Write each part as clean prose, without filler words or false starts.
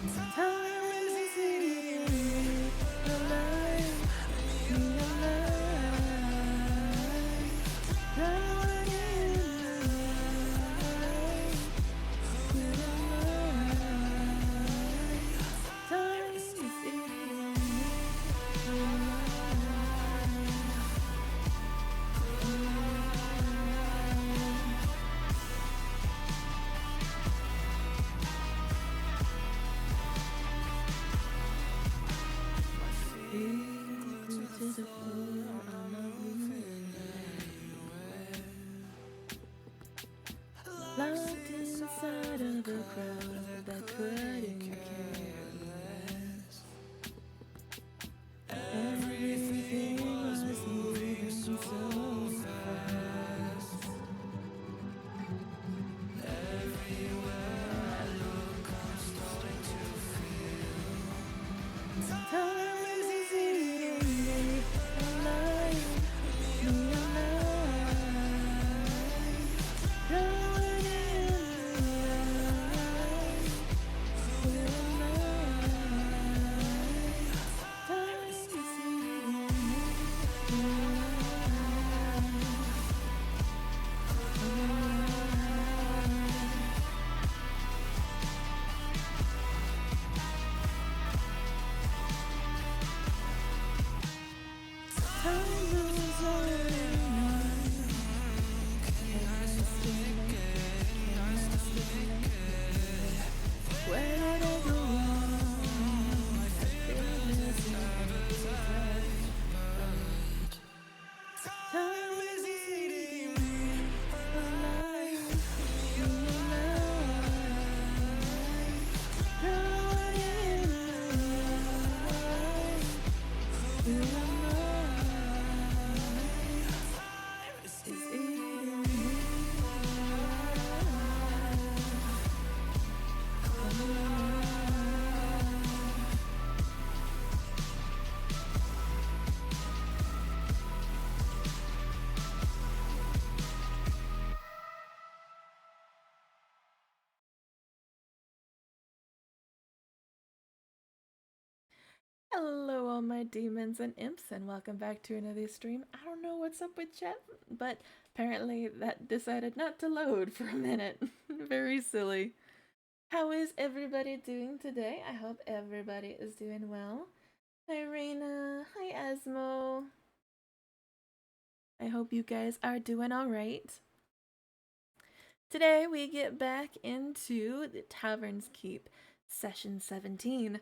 Time is eating me alive, me alive. Drowning in the light, feel alive. Time is eating me alive, alive. Feet glued to the floor, I'm not moving anywhere. Locked inside of a crowd that couldn't care less. Everything was moving so fast. Everywhere I look, I'm starting to feel time is eating me alive, me alive. Drowning in the light, feel alive. Time is eating me alive. Time moves on and on. Can I still make it? Can I still make it? Where did I go wrong? I feel this every time. Time is eating me alive, me alive. Drowning in the light, feel alive. Is eating me alive. Hello, all my demons and imps, and welcome back to another stream. I don't know what's up with chat, but apparently that decided not to load for a minute. Very silly. How is everybody doing today? I hope everybody is doing well. Hi, Reina. Hi, Asmo. I hope you guys are doing alright. Today we get back into the Taverns Keep Session 17.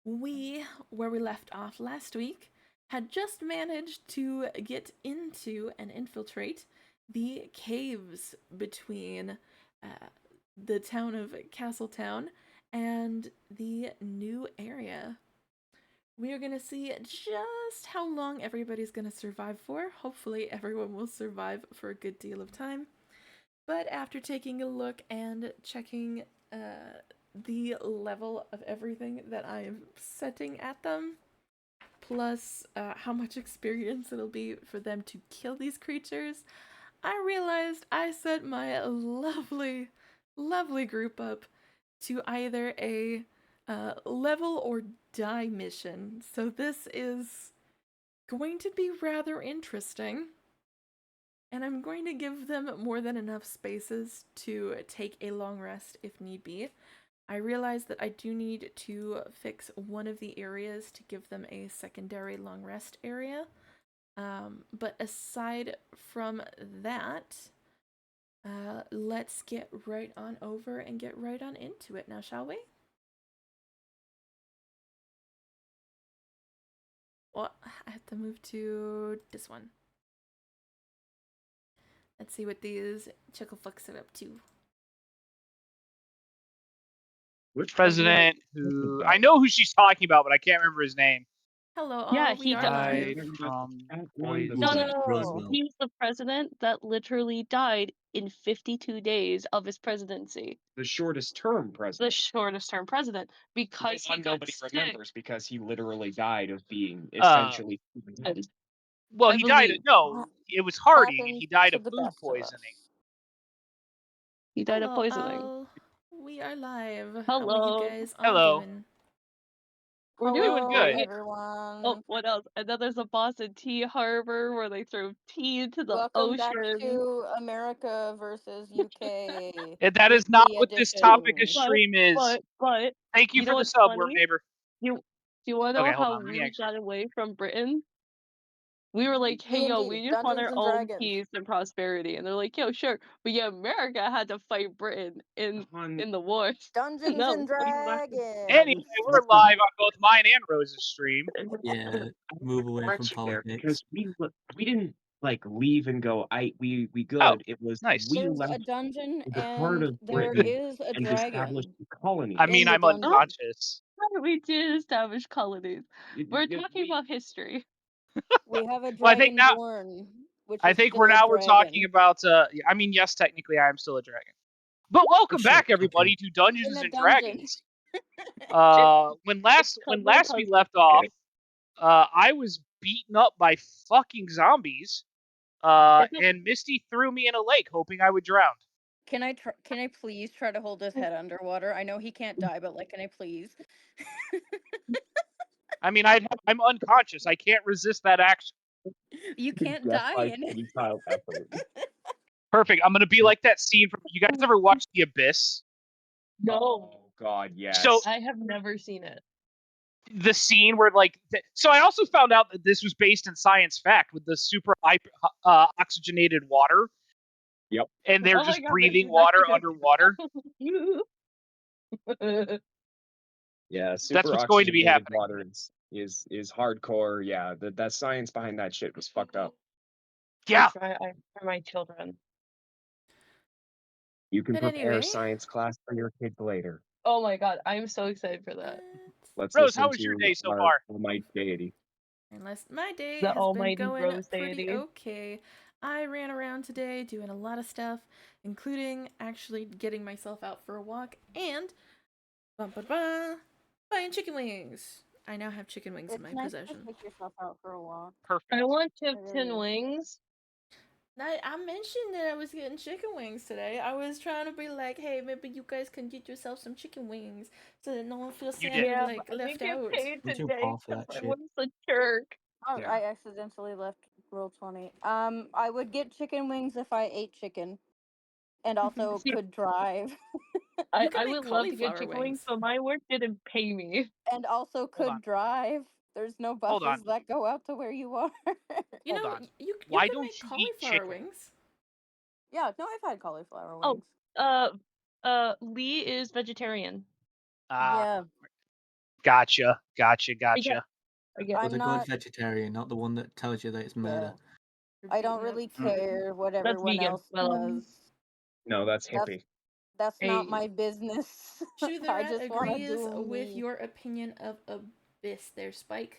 Where we left off last week, had just managed to get into and infiltrate the caves between the town of Castletown and the new area. We are going to see just how long everybody's going to survive for. Hopefully, everyone will survive for a good deal of time. But after taking a look and checking the level of everything that I'm setting at them, plus how much experience it'll be for them to kill these creatures, I realized I set my lovely, lovely group up to either a level or die mission. So this is going to be rather interesting. And I'm going to give them more than enough spaces to take a long rest if need be. I realize that I do need to fix one of the areas to give them a secondary long rest area. But aside from that, let's get right on over and get right on into it now, shall we? Well, I have to move to this one. Let's see what these chucklefucks are up to. Which president who I know who she's talking about, but I can't remember his name. Hello, all. Yeah, We he are died live. From No. He was the president that literally died in 52 days of his presidency. The shortest term The president. shortest term president. Because he got nobody sick. remembers because he literally died of being essentially. And Well, I he died. believe- No, it was Harding, and happened he died to of the food best of us. poisoning. He died of Hello, poisoning. all. we are live. How are Hello. you guys all Hello. doing? We're Doing Hello, good. everyone. Oh, what else? And then there's a Boston Tea Harbor where they throw tea into the Welcome back ocean. to America versus UK. That is not weekly what this topic of edition. stream is. But Thank you, you for know the what's sub, word funny? neighbor. Do you want to know Okay, hold how on. Let me we actually. got away from Britain? We were like, hey, yo, D&D, we just want Dungeons our and own Dragons. peace and prosperity. And they're like, yo, sure. But yeah, America had to fight Britain in the war. Dungeons No, and Dragons. Anyway, we're live on both mine and Rose's stream. Yeah, move away from politics. Because we didn't like leave and go. We good. Oh, it was nice. we There's left a dungeon the heart and of there Britain is a and established dragon. a colony. I mean, the I'm dungeon. unconscious. we did establish colonies. We're talking about history. We have a Well, I think now. dragonborn, which I is think still a we're dragon. talking about. I mean, yes, technically, I am still a dragon. But welcome shit, back, everybody, okay. to Dungeons In a and dungeon. Dragons. When last we left off, I was beaten up by fucking zombies. And Misty threw me in a lake, hoping I would drown. Can I please try to hold his head underwater? I know he can't die, but like, can I please? I mean, I'm unconscious. I can't resist that action. You can't Death die by in it. futile effort. Perfect. I'm gonna be like that scene from. You guys ever watch The Abyss? No, Oh God, yes. So I have never seen it. the scene where so I also found out that this was based in science fact with the super oxygenated water. Yep. And they're Oh my just God, breathing this is water actually underwater. Yeah, super That's what's going to be oxygenated happening. water is hardcore. Yeah, that science behind that shit was fucked up. Yeah. For my children. You can But prepare anyway. science class for your kids later. Oh my God, I'm so excited for that. Let's Rose, listen how was your to day so our far? almighty deity. Unless my day The has been almighty going Rose pretty deity. okay. I ran around today doing a lot of stuff, including actually getting myself out for a walk and buying chicken wings. I now have chicken wings in my possession. Take yourself out for a walk. Perfect. I want It Tipton is. wings. I mentioned that I was getting chicken wings today. I was trying to be like, hey, maybe you guys can get yourself some chicken wings so that no one feels You sad did. or Yeah, like but I left didn't out. get paid I'm too today poor for because that I shit. was a jerk. Oh, Yeah. I accidentally left roll 20. I would get chicken wings if I ate chicken, and also See, could drive, You can I make would love to get cauliflower chicken wings. wings, but my work didn't pay me. and also Hold could on. drive. There's no Hold on. buses that go out to where you are. You Hold know, on. you Why can don't make you eat cauliflower chicken? wings. Yeah, no, I've had cauliflower Oh, wings. Lee is vegetarian. Yeah, Gotcha. I get. But I'm a not. good vegetarian, not the one that tells you that it's Yeah, murder. I don't really care what That's everyone vegan. else Well, does. No, that's That's hippie. that's not Hey. my business. True I that just want to agrees do with me. your opinion of Abyss there, Spike.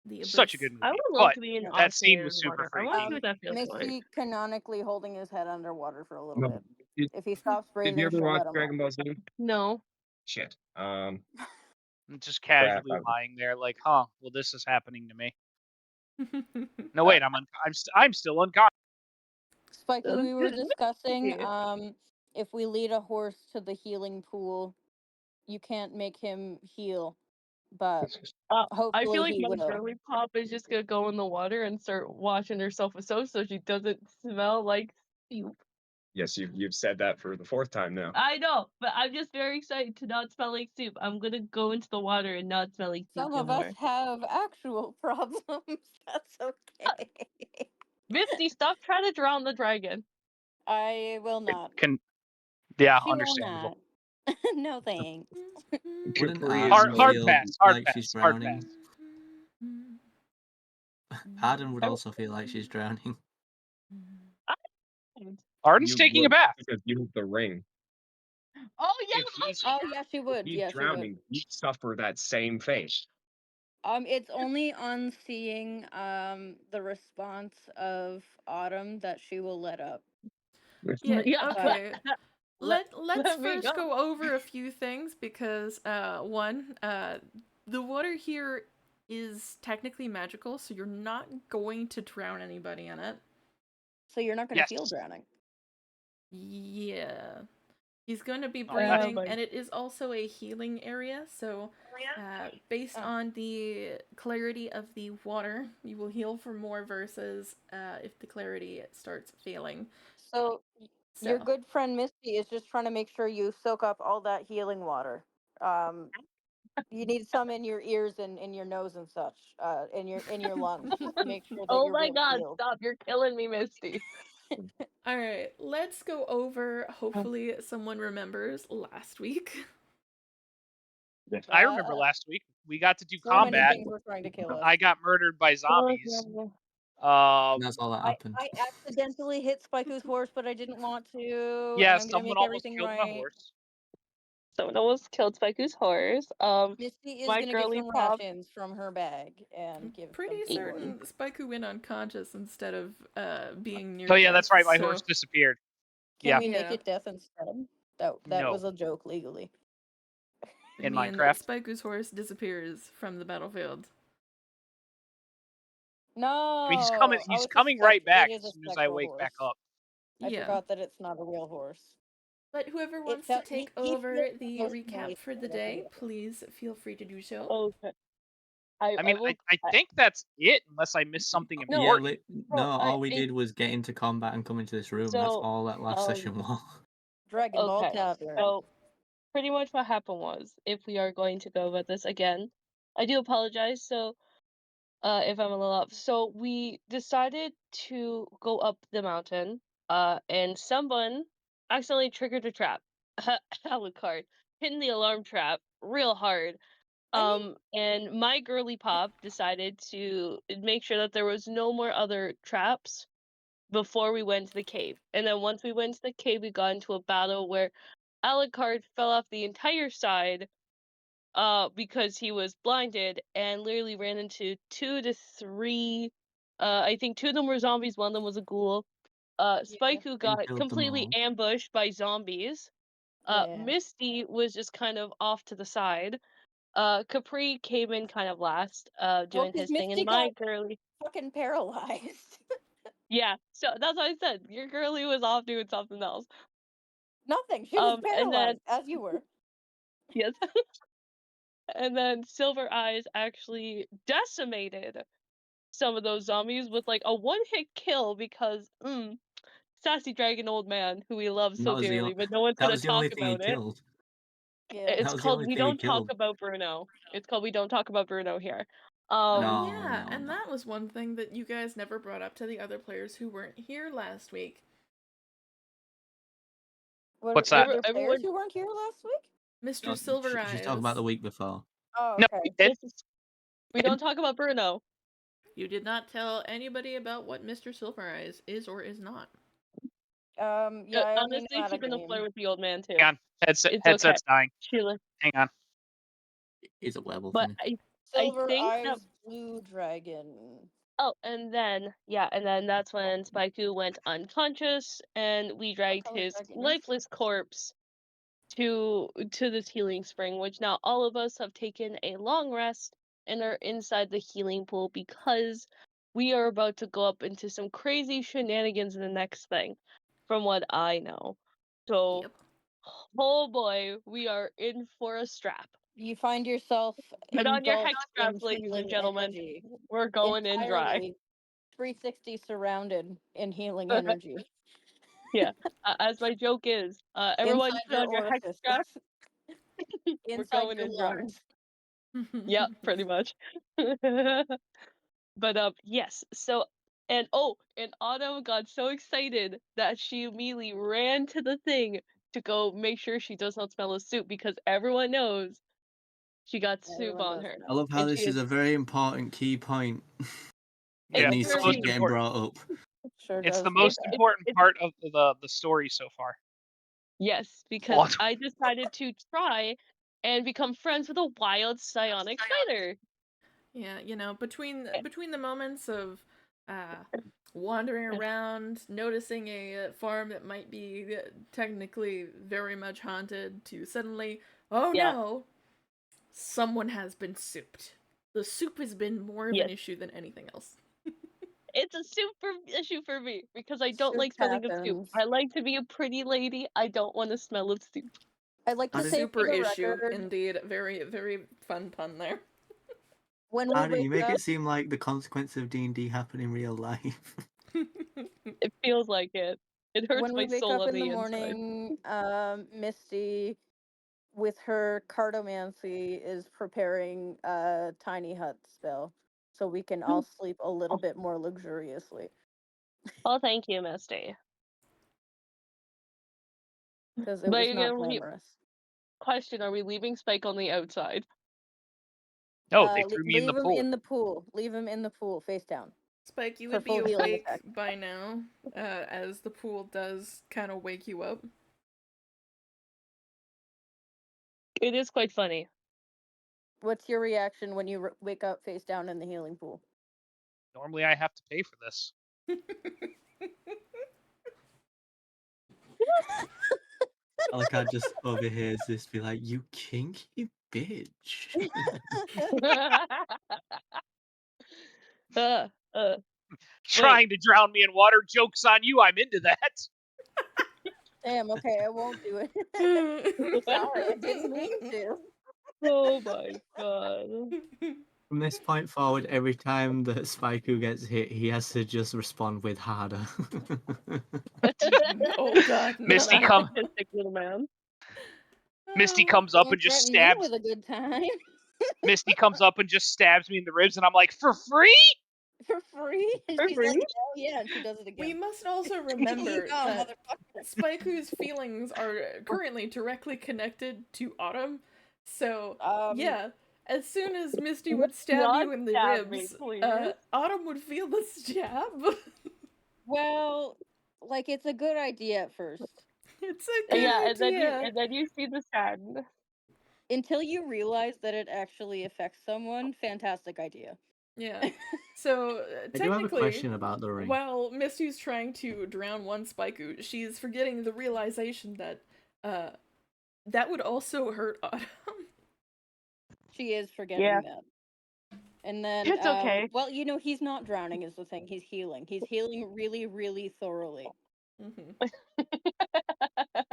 The Abyss. Such a good movie. I would love But to be in that scene was underwater. super I want to see freaky. what that feels like. Misty canonically holding his head underwater for a little No. bit. If he stops Did you breathing, ever she'll watch let him Dragon up. Ball Z? No. Shit. Just Crap. casually lying there, like, huh? Well, this is happening to me. No, wait. I'm still unconscious. Spiky, we were discussing Okay. if we lead a horse to the healing pool, you can't make him heal, but I hopefully feel like he my will. girly pop is just gonna go in the water and start washing herself with soap so she doesn't smell like soup. Yes, you've said that for the fourth time now. I know, but I'm just very excited to not smell like soup. I'm gonna go into the water and not smell like soup Some no of more. us have actual problems. That's okay. Misty, stop trying to drown the dragon. I will not. Yeah, She will understandable. not. No thanks. Wouldn't Capri is Arden Hard feel pass. like she's Hard drowning? pass. Arden would also feel like she's drowning. Arden's taking a bath. because you have the ring. Oh If yeah. he's, Oh yeah, she would. he's Yeah, she would. drowning, you suffer that same fate. It's only on seeing the response of Autumn that she will let up. Yeah, Yeah. okay. Let's let me first go. go over a few things because one, the water here is technically magical, so you're not going to drown anybody in it. So you're not going to Yes. feel drowning. Yeah. He's going to be Oh, yeah, breathing, but- and it is also a healing area. So, based on the clarity of the water, you will heal for more versus if the clarity starts failing. So your good friend Misty is just trying to make sure you soak up all that healing water. You need some in your ears and in your nose and such, in your lungs, just to make sure that Oh you're my really god, healed. stop. You're killing me, Misty. All right, let's go over. Hopefully, someone remembers last week. I remember last week we got to do So many combat. things were trying to kill us. I got murdered by zombies. That's all that happened. I accidentally hit Spiku's horse, but I didn't want to. Yeah, and I'm gonna someone make almost everything killed my right. horse. Someone almost killed Spiku's horse. Misty is my gonna get girly some pop. rations from her bag and give Pretty them to the horse. certain Spaiku went unconscious instead of being near. Oh yeah, that's right. My so... horse disappeared. Can we make it death instead? That No. was a joke legally. In mean, Minecraft. Spiku's horse disappears from the battlefield. No, I mean, he's Oh, coming. He's coming right back as soon as I wake back up. I forgot that it's not a real horse. But whoever It wants felt- to take he over feels the emotionally recap for the day, please feel free to do so. Okay. I mean, I think that's it, unless I missed something No, Yeah, important. no, all we did was get into combat and come into this room. That's So, all that last session was. Dragon Ball Okay, Tavern. so pretty much what happened was, if we are going to go about this again, I do apologize. So, if I'm a little off, so we decided to go up the mountain. And someone accidentally triggered a trap. Alucard hitting the alarm trap real hard. And my girly pop decided to make sure that there was no more other traps before we went to the cave. And then once we went to the cave, we got into a battle where Alucard fell off the entire side because he was blinded and literally ran into 2 to 3 I think 2 of them were zombies, one of them was a ghoul. Spaiku got killed them completely all. ambushed by zombies. Misty was just kind of off to the side. Capri came in kind of last, doing his thing, and my girly fucking paralyzed. yeah, so that's what I said. Your girly was off doing something else. Nothing. She was And then paralyzed, as you were. yes, and then Silver Eyes actually decimated some of those zombies with like a one-hit kill because sassy dragon old man who we love so dearly, but no one's That gonna was the only talk thing he about it. killed. It's That was the called only We thing he Don't Talk killed. About Bruno. It's called We Don't Talk About Bruno here. Oh yeah, and that was one thing that you guys never brought up to the other players who weren't here last week. What's that? Were there players who weren't here last week? Mr. Silver Eyes. She's talking about the week before. Oh, No, okay. we did. We don't talk about Bruno. You did not tell anybody about what Mr. Silver Eyes is or is not. Yeah, I only honestly, know how to she's gonna game. flirt with the old man too. Hang on. It's Headset's okay. dying. Sheila. Hang on. He's a werewolf. But Silver I think Eyes that Blue Dragon. oh, and then that's when Spaiku went unconscious, and we dragged his lifeless corpse to this healing spring, which now all of us have taken a long rest and are inside the healing pool because we are about to go up into some crazy shenanigans in the next thing, from what I know. So, oh boy, we are in for a strap. You find yourself Put on your engulfed hex in straps, ladies and healing gentlemen. energy. We're going in dry. Entirely 360 surrounded in healing energy. Yeah, as my joke is, everyone Inside put on your hex orifice. straps. We're Inside going your in dry. lungs. Yeah, pretty much. But yes. So and Autumn got so excited that she immediately ran to the thing to go make sure she does not smell of soup because everyone knows she got soup on her. I love how And this she is a very important key point that Yeah, needs it's to the most keep getting important. brought up. It's the most important part of the story so far. Yes, because I decided to try and become friends with a wild psionic spider. Yeah, you know, between the moments of wandering around, noticing a farm that might be technically very much haunted, to suddenly, oh no, someone has been souped. The soup has been more of an issue than anything else. It's a super issue for me because I don't Soup like smelling of soup. happens. I like to be a pretty lady. I don't want to smell of soup. I'd like to say Super for the issue, record, indeed. Very, very fun pun there. when we How do you wake make up, it seem like the consequence of D&D happen in real life? It feels like it. It hurts when we my wake soul up on in the the inside. morning, Misty, with her cartomancy, is preparing a tiny hut spell, so we can all sleep a little bit more luxuriously. Oh, thank you, Misty. Because it But was not again, glamorous. question: are we leaving Spike on the outside? No, they threw me in the Leave him pool. in the pool. Leave him in the pool, face down. Spike, you For would be full healing awake effect. by now, as the pool does kind of wake you up. It is quite funny. What's your reaction when you wake up face down in the healing pool? Normally, I have to pay for this. Alaka just overhears this, be like, "You kinky bitch." uh, uh, Trying to drown me in water. Joke's on you. I'm into that. Damn, okay, I won't do it. Sorry, I didn't mean to. oh my god. From this point forward, every time that Spaiku gets hit, he has to just respond with harder. Oh god, no. Misty The masochistic little man. Misty comes up Don't and just threaten me stabs. with a good time. Misty comes up and just stabs me in the ribs, and I'm like, for free? For free? And For she's free? like, hell yeah, and she does it We again. must also remember No, that motherfucker. Spiku's feelings are currently directly connected to Autumn. So, Um, yeah, as soon as Misty would Let's stab not you in the stab me, ribs, please. Autumn would feel the stab. well, like, it's a good idea at first. It's a good Yeah, idea. and then you see the sand. Until you realize that it actually affects someone, fantastic idea. Yeah. So, I do have a technically, question about the ring. while Misty's trying to drown one Spiku, she's forgetting the realization that that would also hurt Autumn. She is forgetting Yeah. that. And then, It's okay. well, he's not drowning is the thing. He's healing. He's healing really, really thoroughly. Mm-hmm.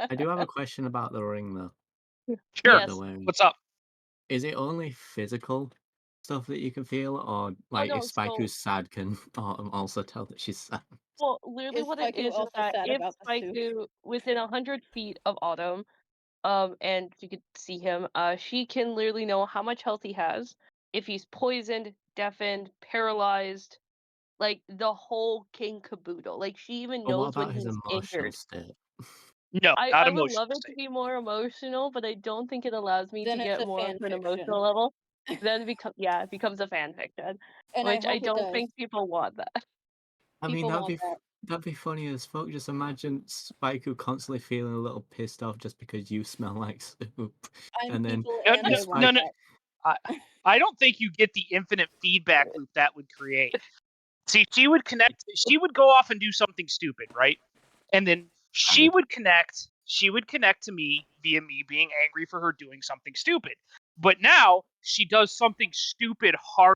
I do have a question about the ring, though. Sure. That they're Yes. wearing. What's up? Is it only physical stuff that you can feel, or like if no, so Spiku's sad, can Autumn also tell that she's sad? well, literally Is what it Spaiku is also that sad if about the Spike soup? do within 100 feet of Autumn, and you could see him, she can literally know how much health he has, if he's poisoned, deafened, paralyzed, like the whole king caboodle. Like she even But what knows when about his he's emotional injured. state? No, not I would emotional love it to state. be more emotional, but I don't think it allows me to Then it's get a more of fan an fiction. emotional level. Then it becomes a fan fiction, And I which I hope it don't does. think people want that. I mean, People want that. that'd be funny as fuck. Just imagine Spaiku constantly feeling a little pissed off just because you smell like soup, I'm and then people No, and I want no, no. that. I don't think you get the infinite feedback loop that would create. See, she would connect. She would go off and do something stupid, right? And then she would connect to me via me being angry for her doing something stupid. But now she does something stupid hard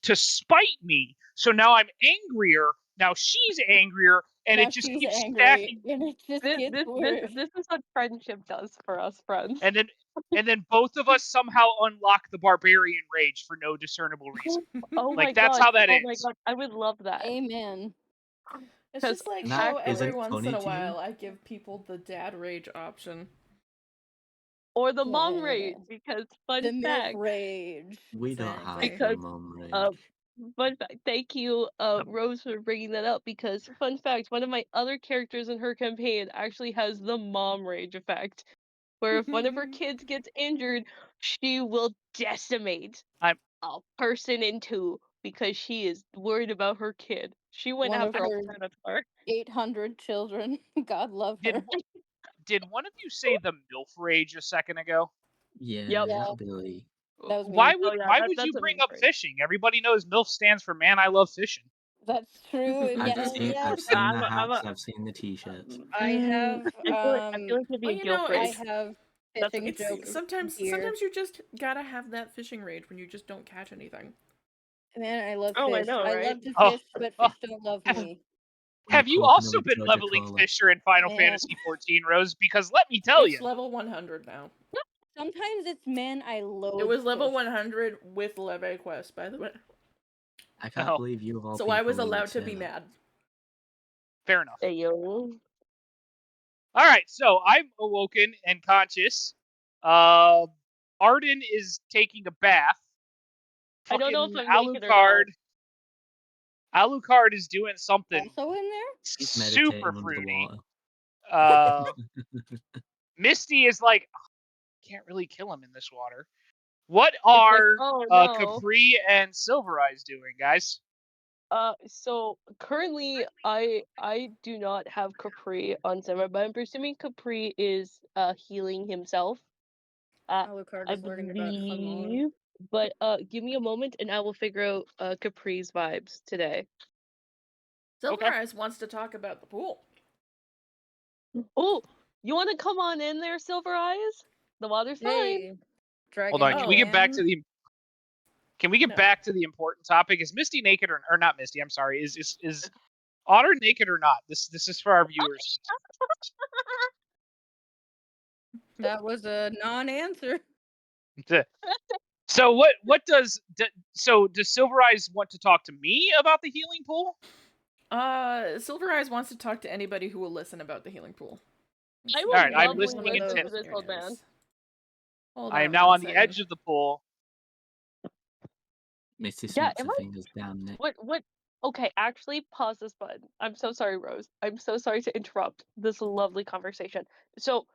to spite me. So now I'm angrier. Now she's angrier, and Now it just she's keeps angry, stacking. and it just gets worse. This is what friendship does for us friends. And then both of us somehow unlock the barbarian rage for no discernible reason. Oh my Like that's god! how that Oh my ends. god! I would love that. Amen. It's 'Cause just like And that how actually, every isn't once in funny a to you? while I give people the dad rage option. or the mom Yeah. rage, because fun The myth fact, rage. We don't have Exactly. the because mum rage. uh, fun fact. Thank you, Rose, for bringing that up. Because fun fact, one of my other characters in her campaign actually has the mom rage effect, where if one of her kids gets injured, she will decimate I'm a person in two because she is worried about her kid. She went One of after a her predator. 800 children. God love her. did one of you say the MILF rage a second ago? Yeah, Yep. Yeah, that'll be Lee. that was Why me. would Oh yeah, why would you that's a bring meme up phrase. fishing? Everybody knows MILF stands for man I love fishing. That's true. I've Yeah, seen yeah. the I'm hats, a, I've seen the t-shirts. I have I feel like it'd be Well, a you Gil know, I phrase. it's have That's a fishing it's joke sometimes gear. you just gotta have that fishing rage when you just don't catch anything. Man, I love Oh, I fish. know, I right? love to Oh, fish, but oh, fish don't love have, me. And the have you coconut also with been Georgia leveling Cola. Fisher in Final Man, Fantasy 14, Rose? Because let me tell It's you, level 100 now. sometimes it's man, I It loathe was level fish. 100 with Leve Quest, by the way. I can't oh, believe you of all So I was people would allowed to say be that. mad. fair enough. Hey, yo. All right, so I'm awoken and conscious. Arden is taking a bath. I don't know if Fucking I'm naked or not. Alucard is doing something Also in there? He's super meditating under the fruity. water. Misty is like, can't really kill him in this water. What It's like, are oh no. Capri and Silver Eyes doing, guys? So currently I do not have Capri on Simmer, but I'm presuming Capri is healing himself. Alucard I is learning about fun lore. believe. But give me a moment and I will figure out Capri's vibes today. Silver Okay. Eyes wants to talk about the pool. Oh, you want to come on in there, Silver Eyes? The water's fine. Hey, Hold dragon on. Can we get back to man. the? Can we get No. back to the important topic? Is Misty naked or not Misty? I'm sorry. Is Otter naked or not? This is for our viewers. That was a non-answer. So what does does Silver Eyes want to talk to me about the healing pool? Silver Eyes wants to talk to anybody who will listen about the healing pool. I Let's would see, Alright, I'm which one lovely of listening listen those? to intently. this There old it man. is. Hold I am on now one on the second. edge of the pool. Misty Yeah, snaps am her I fingers down Nick. what okay, actually pause this button. I'm so sorry, Rose. I'm so sorry to interrupt this lovely conversation. So,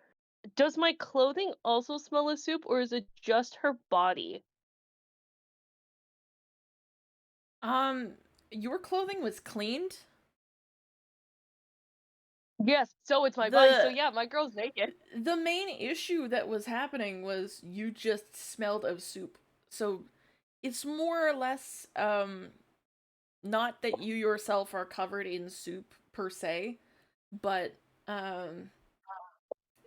does my clothing also smell of soup or is it just her body? Your clothing was cleaned. Yes, so it's my body. So yeah, my girl's naked. The main issue that was happening was you just smelled of soup. So it's more or less not that you yourself are covered in soup per se, but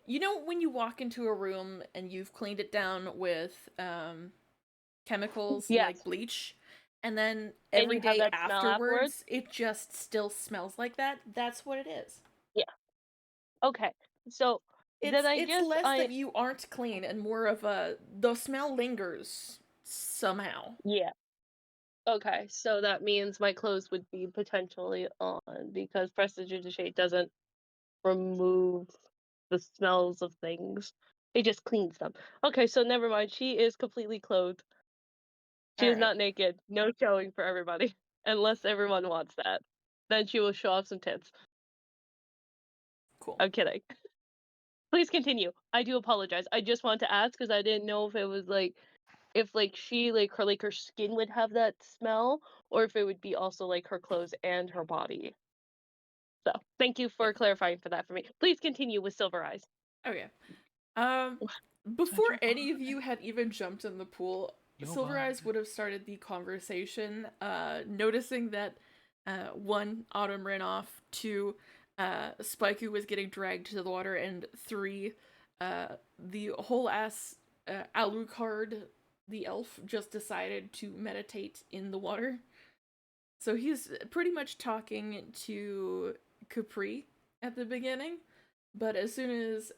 you know when you walk into a room and you've cleaned it down with chemicals like Yes. bleach, and then And every you have day that smell afterwards? afterwards it just still smells like that. That's what it is. Yeah. Okay. So then I It's guess less that you aren't clean and more of a the smell lingers somehow. yeah. Okay, so that means my clothes would be potentially on because prestidigitate doesn't remove the smells of things. It just cleans them. Okay, so never mind. She is completely clothed. She All is right, not naked. No showing for everybody. Unless everyone wants that. Then she will show off some tits. cool. I'm kidding. Please continue. I do apologize. I just wanted to ask because I didn't know if it was like if like she like her skin would have that smell or if it would be also like her clothes and her body. So thank you for Yeah. clarifying for that for me. Please continue with Silver Eyes. Okay. Um, before any of you had even jumped in the pool, Silver Eyes would have started the conversation, noticing that one, Autumn ran off, two, Spikey was getting dragged to the water, and three, the whole ass Alucard, the elf, just decided to meditate in the water. So he's pretty much talking to Capri at the beginning. But as soon as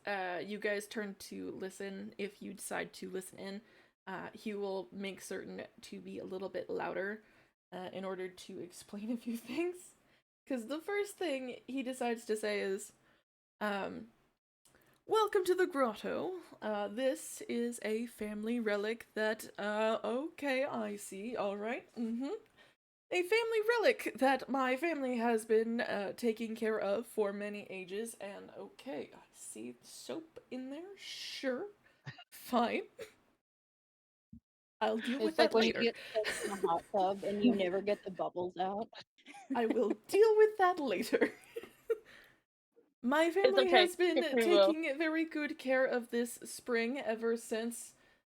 you guys turn to listen, if you decide to listen in, he will make certain to be a little bit louder in order to explain a few things. Because the first thing he decides to say is, welcome to the grotto. This is a family relic that, okay, I see, alright, a family relic that my family has been taking care of for many ages, and okay, I see soap in there, sure, fine. I'll deal with It's like that when you later. get soaked in a hot tub and you never get the bubbles out. I will deal with that later. My It's family okay. has been Capri will. taking very good care of this spring ever since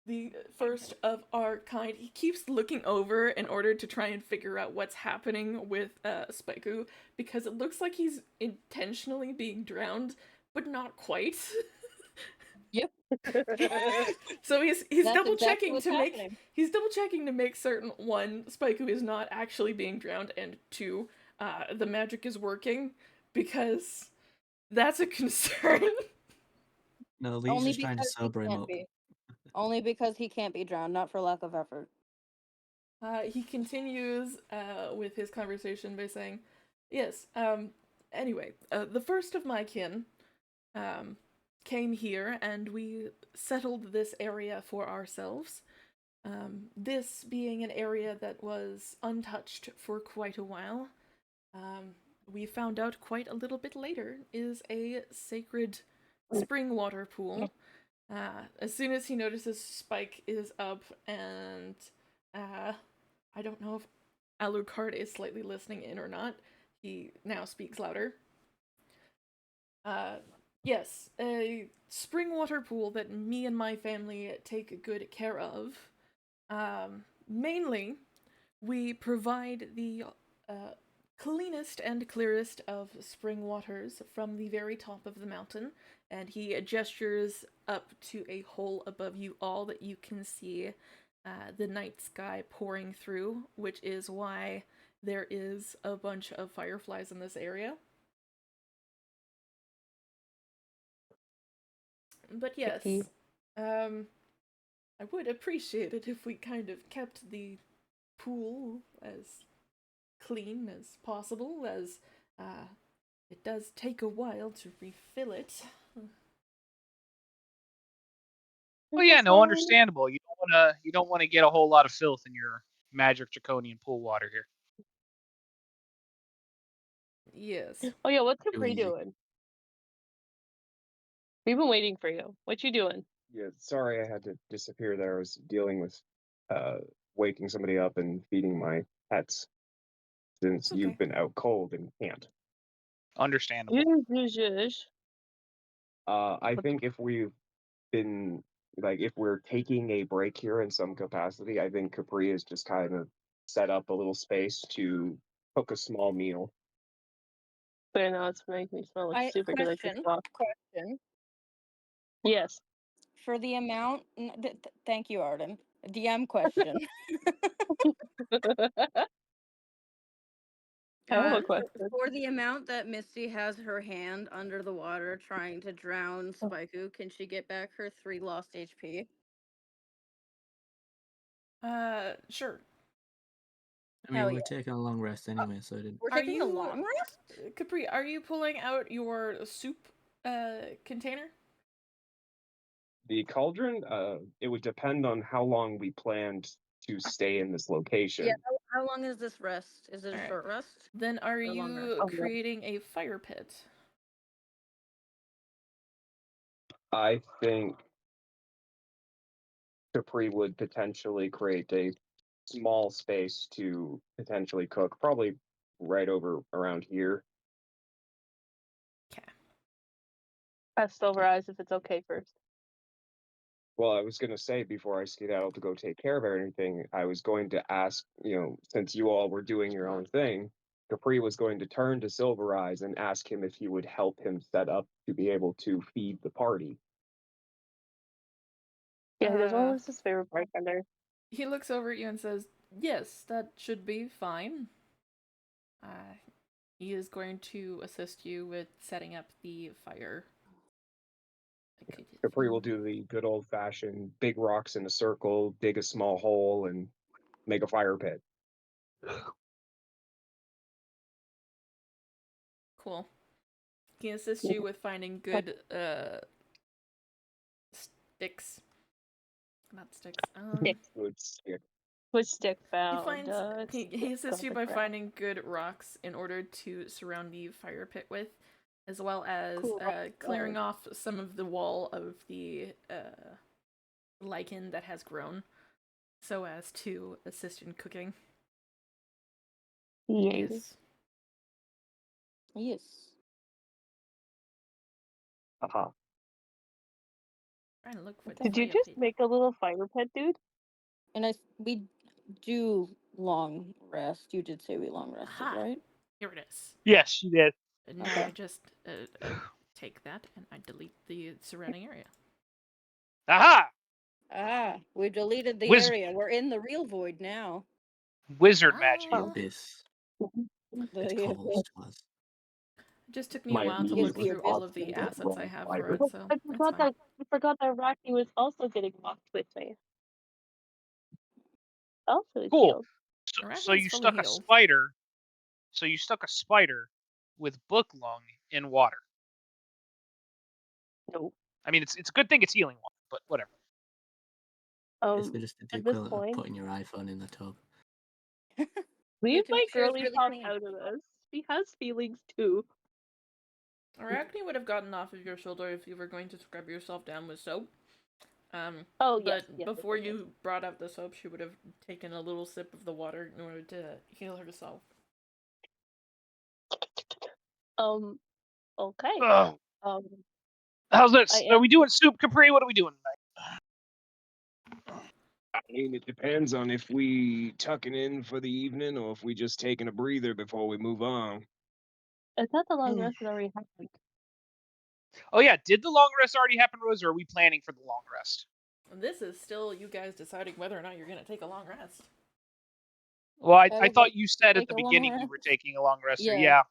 the first of our kind. He keeps looking over in order to try and figure out what's happening with Spaiku, because it looks like he's intentionally being drowned, but not quite. Yep. So he's That's double exactly checking what's to make happening. he's double checking to make certain, one, Spaiku is not actually being drowned, and two, the magic is working, because that's a concern. No, Lee's Only just trying to because he sober him can't up. be. Only because he can't be drowned, not for lack of effort. He continues with his conversation by saying, "Yes. Anyway, the first of my kin came here, and we settled this area for ourselves. This being an area that was untouched for quite a while, we found out quite a little bit later, is a sacred spring water pool. As soon as he notices Spike is up, and I don't know if Alucard is slightly listening in or not, he now speaks louder. Yes, a spring water pool that me and my family take good care of. Mainly, we provide the cleanest and clearest of spring waters from the very top of the mountain, and he gestures up to a hole above you all that you can see the night sky pouring through, which is why there is a bunch of fireflies in this area. But yes, I would appreciate it if we kind of kept the pool as clean as possible, as it does take a while to refill it. Well, yeah, no, understandable. You don't wanna get a whole lot of filth in your magic draconian pool water here. Yes. Oh yeah, what's Too Capri easy. doing? We've been waiting for you. What you doing? Yeah, sorry I had to disappear there. I was dealing with uh waking somebody up and feeding my pets since It's okay. you've been out cold and can't. Understandable. Yes. I think if we've been if we're taking a break here in some capacity, I think Capri is just kind of set up a little space to cook a small meal. But now it's making me smell like super good. Question. Yes. For the amount, thank you, Arden. DM question. I have a Uh, question. for the amount that Misty has her hand under the water trying to drown Spaiku, can she get back her 3 lost HP? Sure. I mean, Hell we're yeah. taking a long rest anyway, so I didn't. We're Are taking a you long rest? Capri, are you pulling out your soup container? The cauldron, it would depend on how long we planned to stay in this location. Yeah, how long is this rest? Is it a Alright. short rest? Then are Or long rest? you Oh, yeah. creating a fire pit? I think Capri would potentially create a small space to potentially cook, probably right over around here. Okay. Best over eyes if it's okay first. Well, I was going to say before I skedaddle to go take care of everything, I was going to ask, since you all were doing your own thing, Capri was going to turn to Silver Eyes and ask him if he would help him set up to be able to feed the party. Yeah, he doesn't want his favorite bartender. He looks over at you and says, "Yes, that should be fine." He is going to assist you with setting up the fire. Capri will do the good old fashioned big rocks in a circle, dig a small hole, and make a fire pit. Cool. He can assist you with finding good sticks. Not sticks. Good stick. With stick He bound. finds he assists you by finding good rocks in order to surround the fire pit with, as well as clearing off some of the wall of the lichen that has grown, so as to assist in cooking. Yes. Yes. Haha. Trying to look for the Did you fire just pit. make a little fire pit, dude? And we do long rest. You did say we long rested, Aha! right? Here it is. Yes, you did. And now Okay. I just take that and I delete the surrounding area. Aha! We deleted the Wiz- area. We're in the real void now. Wizard magic. The abyss. It's The close to us. It just took me a My while to Is look the through all abyss of the indeed? assets I have for Fiber. it, so I it's forgot fine. that Rocky was also getting locked with me. Also is Cool. healed. So Arachne's you fully stuck a healed. spider. So you stuck a spider with book lung in water. Nope. I mean, it's a good thing it's healing water, but whatever. Basically just the At this equivalent of point, putting your iPhone in the tub. leave to my make sure it's girly really talk clean. out of this. She has feelings too. Arachne would have gotten off of your shoulder if you were going to scrub yourself down with soap. Oh, But yes, before yes. you brought out the soap, she would have taken a little sip of the water in order to heal herself. Okay. Ugh. Um, How's this? I Are am- we doing soup Capri? What are we doing tonight? I mean, it depends on if we tucking in for the evening or if we just taking a breather before we move on. I thought the long rest had already happened. Oh yeah, did the long rest already happen, Rose, or are we planning for the long rest? This is still you guys deciding whether or not you're going to take a long rest. Well, I would thought like you said at take the a long beginning we were rest. taking a long rest. Yeah. Yeah.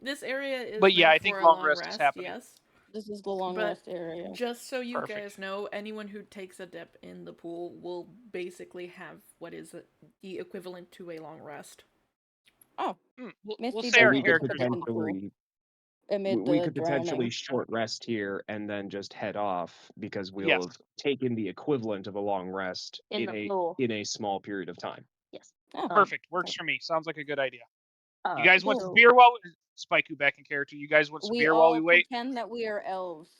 This area is But yeah, meant I think for a long long rest is happening. yes. This is the long But rest area. just so you Perfect. guys know, anyone who takes a dip in the pool will basically have what is the equivalent to a long rest. Oh, We'll Misty say our doesn't characters. take a dip in the pool amid we the could potentially drowning. short rest here and then just head off because we'll Yes. have taken the equivalent of a long rest In the pool. in a small period of time. Yes. Oh, Perfect. Works for me. Sounds like a good idea. You Uh, guys want so- some beer while Spike back in character? You guys want some we beer while we all wait? pretend that we are elves,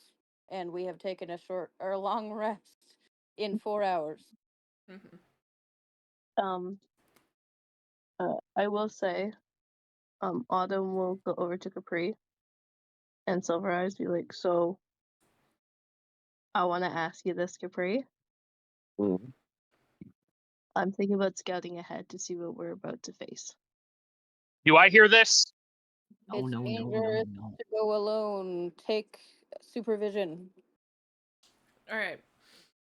and we have taken a short or long rest in 4 hours. I will say, Autumn will go over to Capri, and Silver Eyes be like, so, I want to ask you this, Capri. Mhm. I'm thinking about scouting ahead to see what we're about to face. Do I hear this? No, It's no, no, dangerous no, no. to go alone. Take supervision. All right.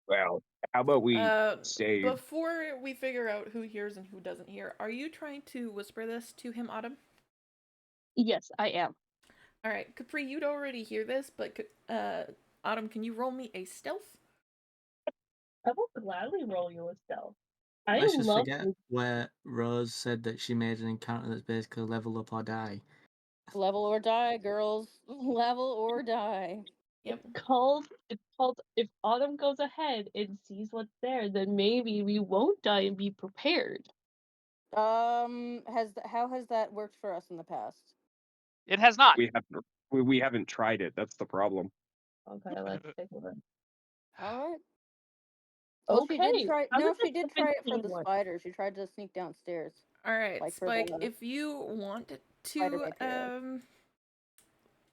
Well, how about we stay? Before we figure out who hears and who doesn't hear, are you trying to whisper this to him, Autumn? Yes, I am. All right, Capri, you'd already hear this, but Autumn, can you roll me a stealth? I will gladly roll you a stealth. Let's just forget where Rose said that she made an encounter that's basically level up or die. Level or die, girls. Level or die. Yep. It's called if Autumn goes ahead and sees what's there, then maybe we won't die and be prepared. How has that worked for us in the past? It has not. We haven't tried it. That's the problem. Okay, let's take a look. All right. Well, Okay. she did try. how No, does she did try it for 17 the work? spider. She tried to sneak downstairs. All right, Like for Spike, the if you want spider to matriarch.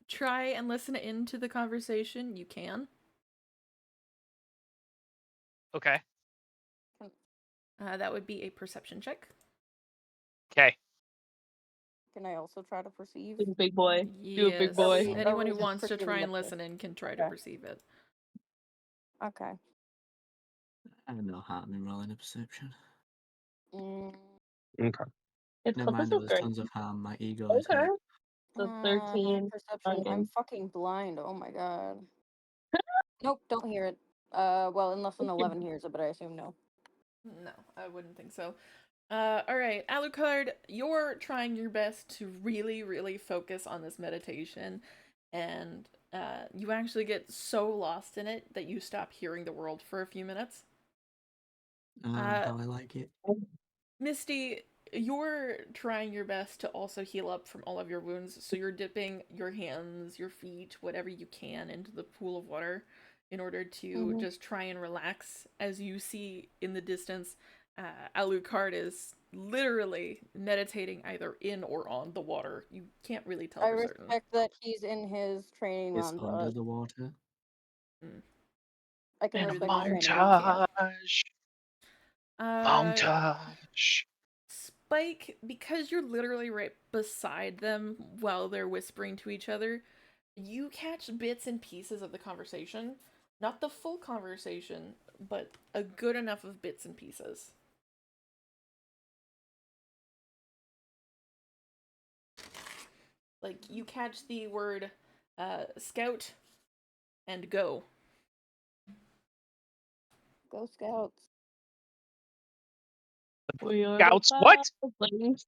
try and listen into the conversation, you can. Okay. That would be a perception check. Okay. Can I also try to perceive? Do a big boy. Do a big Yes. boy. Anyone who just wants to perceiving try and the- listen in can try to Okay. perceive it. Okay. I have no harm in rolling a perception. Okay. It's Never mind, this there is was great. tons of harm. My ego is Okay. hurt. So 13. Perception. I'm fucking blind. Oh my god. Nope, don't hear it. Well, unless an 11 hears it, but I assume no. No, I wouldn't think so. All right, Alucard, you're trying your best to really, really focus on this meditation, and you actually get so lost in it that you stop hearing the world for a few minutes. How I like it. Misty, you're trying your best to also heal up from all of your wounds, so you're dipping your hands, your feet, whatever you can into the pool of water in order to just try and relax. As you see in the distance, Alucard is literally meditating either in or on the water. You can't really tell I for certain. respect that he's in his training It's montage. under the water. I can In a respect training montage. Uh, Montage. Spike, because you're literally right beside them while they're whispering to each other, you catch bits and pieces of the conversation. Not the full conversation, but a good enough of bits and pieces. Like, you catch the word scout and go. Go Scouts. We are Scouts, what? wildlings.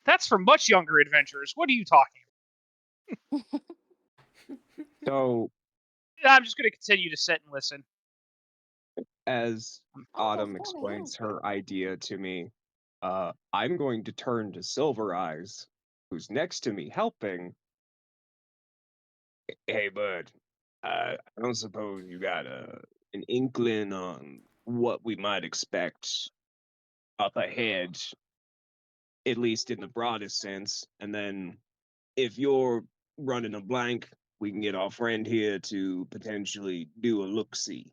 That's for much younger adventurers. What are you talking So, about? I'm just going to continue to sit and listen. as Autumn explains her idea to me, I'm going to turn to Silver Eyes, who's next to me helping. Hey, bud, I don't suppose you got an inkling on what we might expect up ahead, at least in the broadest sense. And then if you're running a blank, we can get our friend here to potentially do a look-see.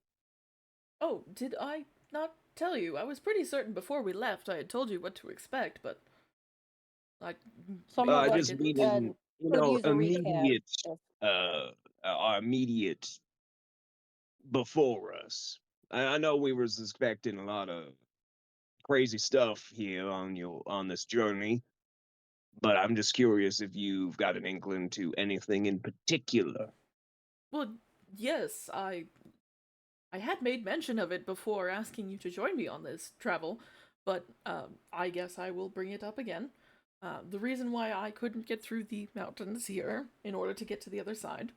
Oh, did I not tell you? I was pretty certain before we left I had told you what to expect, but Some of maybe I us Just didn't. meaning, could use a recap. immediate, our immediate before us. I know we was expecting a lot of crazy stuff here on this journey, but I'm just curious if you've got an inkling to anything in particular. Well, yes, I had made mention of it before asking you to join me on this travel, but I guess I will bring it up again. The reason why I couldn't get through the mountains here in order to get to the other side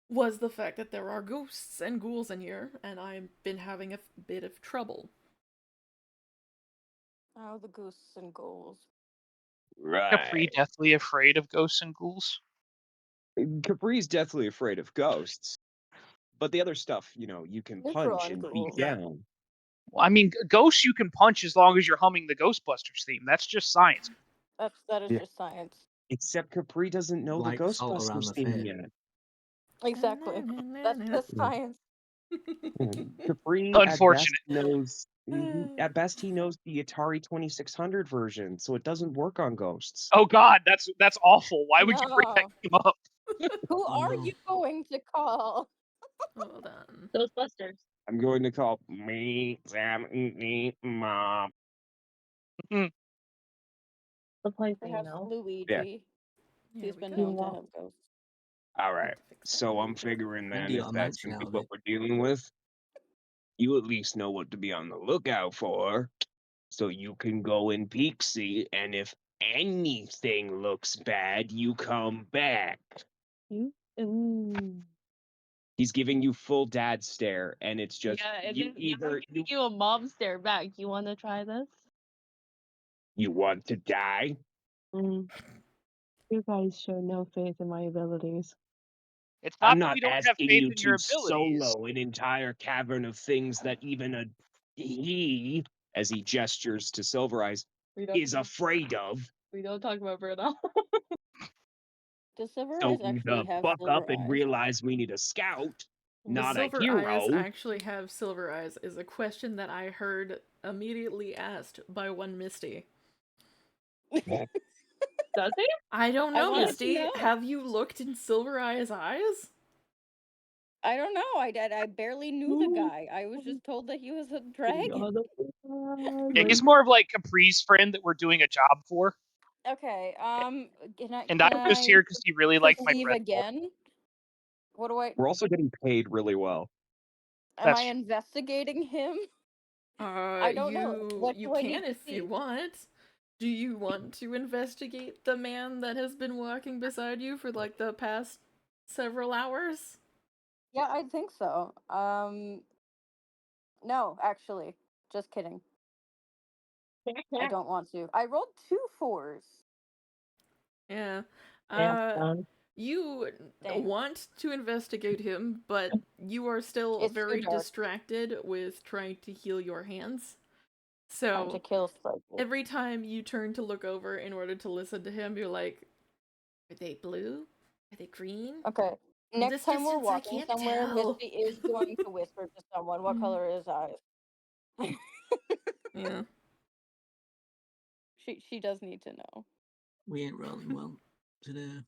was the fact that there are ghosts and ghouls in here, and I've been having a bit of trouble. Oh, the goose and ghouls. Capri Right. deathly afraid of ghosts and ghouls. Capri's deathly afraid of ghosts, but the other stuff, you can Neutral punch on and beat ghouls. down. Well, I mean, ghosts you can punch as long as you're humming the Ghostbusters theme. That's just science. That is Yeah. just science. Except Capri doesn't know the Like salt around Ghostbusters the theme face. yet. Exactly. That's just Yeah. science. Capri Unfortunate. at best he knows the Atari 2600 version, so it doesn't work on ghosts. Oh God, that's awful. Why would you bring that No. game up? Who Oh, are no. you going to call? Well done. Ghostbusters. I'm going to call me Sam Mom. The plaything, Perhaps no? Luigi. Here He's we been go. known to have ghosts. All Need right. to fix that. So I'm figuring then India if got a that's mansion gonna be out of what it. we're dealing with, you at least know what to be on the lookout for. So you can go and peek see, and if anything looks bad, you come back. You? Ooh. He's giving you full dad stare, and it's just Yeah, and you then either giving you a mom stare back. You want to try this? you want to die. Mm. You guys show no faith in my abilities. It's I'm not that not we don't have asking faith you in your to abilities. solo an entire cavern of things that even he, as he gestures to Silver Eyes, is afraid of. We don't talk about Bruno. Does Silver So Eyes actually either have buck up silver and eyes? realize we need a scout, The not a silver eyes hero. actually have silver eyes is a question that I heard immediately asked by one Misty. Does he? I don't I know, wanted to Misty. know. Have you looked in Silver Eye's eyes? I don't know. I barely knew the guy. I was just told that he was a dragon. Yeah, he's more of like Capri's friend that we're doing a job for, Okay. Can I and I'm can just I here because he really liked my perceive breath bowl. again? What do I? We're also getting paid really well. Am I That's investigating him? I don't know. What You do I need can to if you see? want. Do you want to investigate the man that has been walking beside you for like the past several hours? Yeah, I think so. No, actually, just kidding. I don't want to. I rolled 2 4s. Yeah. Yeah, Uh you Dang, want to investigate him, but you are still it's too very dark. distracted with trying to heal your hands. Trying to So kill Spike. every time you turn to look over in order to listen to him, you're like, are they blue? Are they green? Okay. From Next this time we're distance, I walking can't somewhere, tell. Misty is going to whisper to someone, "What color are his eyes?" Yeah. She does need to know. We ain't rolling well today.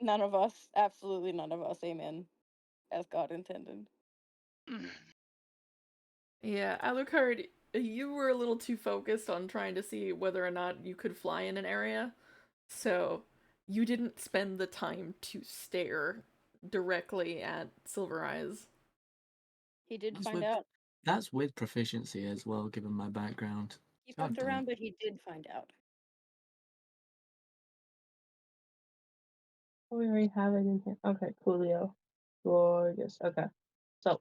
None of us, absolutely none of us, amen, as God intended. Yeah, Alucard, you were a little too focused on trying to see whether or not you could fly in an area, so you didn't spend the time to stare directly at Silver Eyes. He did That's find with out. that's with proficiency as well, given my background. He So I've poked done around, it. but he did find out. We already have it in here. Okay, coolio. Gorgeous. Okay. So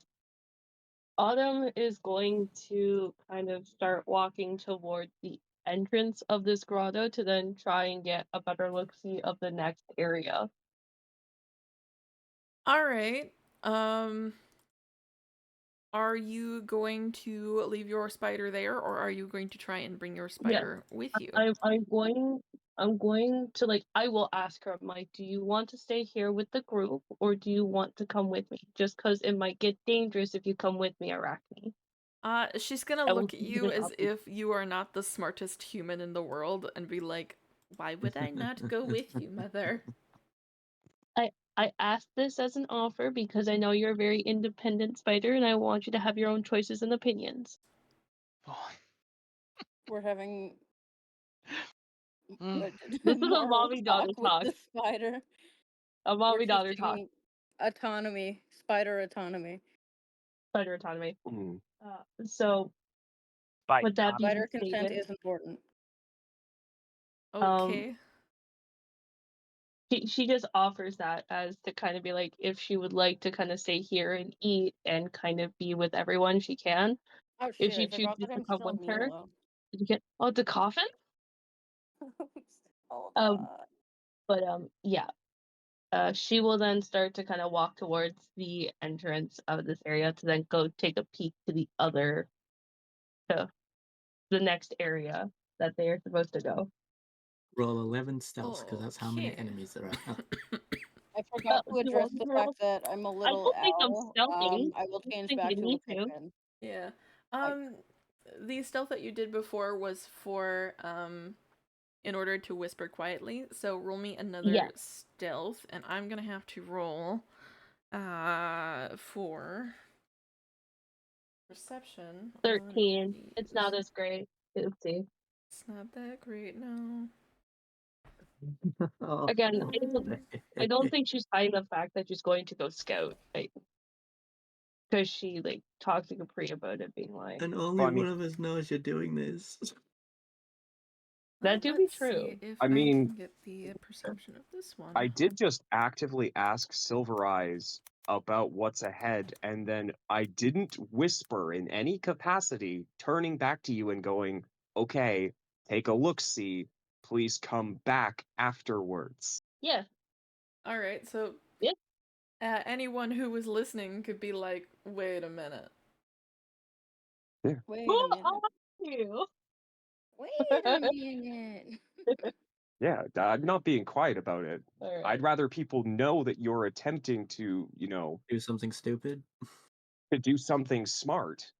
Autumn is going to kind of start walking toward the entrance of this grotto to then try and get a better look-see of the next area. All right. Are you going to leave your spider there, or are you going to try and bring your spider with you? I'm going to like I will ask her, I'm like, do you want to stay here with the group or do you want to come with me? Just because it might get dangerous if you come with me, Arachne. She's gonna I will look at keep you it as up. if you are not the smartest human in the world and be like, why would I not go with you, mother? I asked this as an offer because I know you're a very independent spider and I want you to have your own choices and opinions. We're having Mm. This is a moral mommy daughter talk with talk. the spider. A We're mommy daughter talk. teaching autonomy, spider autonomy. Spider autonomy. Mm. So By with that being Spider consent stated, is important. Okay. she just offers that as to kind of be like if she would like to kind of stay here and eat and kind of be with everyone she can. Oh If shit, she I forgot chooses that to I'm come still with her, Milo. you get the coffin. Hold Um, on. but yeah. She will then start to kind of walk towards the entrance of this area to then go take a peek to to the next area that they are supposed to go. Roll 11 stealth, because that's how many Okay. enemies there are. I forgot to address the Girl, fact that I'm a I little don't think I'm owl. stealthing. I will I don't change think back you to a need to. pippin. Yeah. The stealth that you did before was for in order to whisper quietly. So roll me another Yeah. stealth, and I'm gonna have to roll for perception. 13. It's not as great. Oopsie. It's not that great, no. Oh, Again, Um, I don't think she's hiding the fact that she's going to go scout, like, because she like talked to Capri about it, being like, and only Well, I mean, one of us knows you're doing this. that do be let's true. see if I I mean, can get the perception of this one. I did just actively ask Silver Eyes about what's ahead, and then I didn't whisper in any capacity, turning back to you and going, okay, take a look see, please come back afterwards. Yeah. All right, so Yeah. anyone who was listening could be like, "Wait a minute." Wait Who a minute. are you? Wait a minute. Yeah, I'm not being quiet about it. All right. I'd rather people know that you're attempting to, Do something stupid. to do something smart.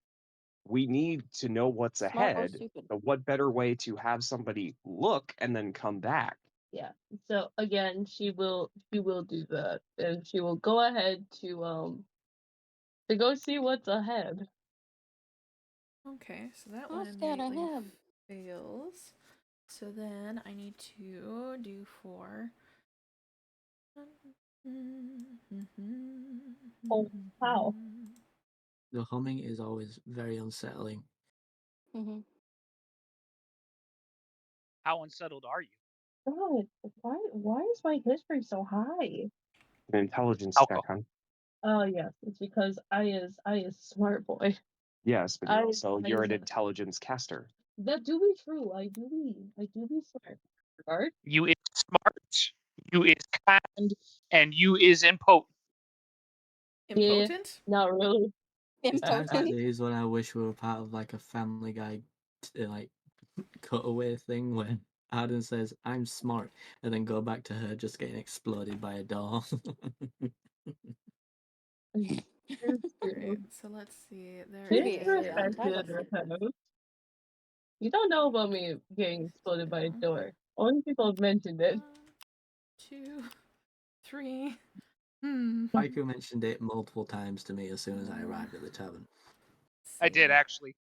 We need to know what's Smart or ahead. stupid? So what better way to have somebody look and then come back? Yeah. So again, she will do that, and she will go ahead to go see what's ahead. Okay, so that one What's that immediately ahead? fails. So then I need to do 4. Oh wow. The humming is always very unsettling. Mm-hmm. How unsettled are you? God, why is my history so high? An intelligence How check, come? huh? Oh yes, it's because I is smart boy. Yes, but I you're also I you're is an intelligence caster. that do be true. I do be smart. Regard? You is smart, you is kind, and you is impotent. Yeah, Impotent? not really. There's times like Impotent. these when I wish we were part of like a Family Guy, like cutaway thing where Arden says, "I'm smart," and then go back to her just getting exploded by a doll. Alright, so let's see. There Previously is. on Disrespected. Taverns. You don't know about me getting exploded by a door. Only people have mentioned it. 1, 2, 3. Haiku mentioned it multiple times to me as soon as I arrived at the tavern. I did actually.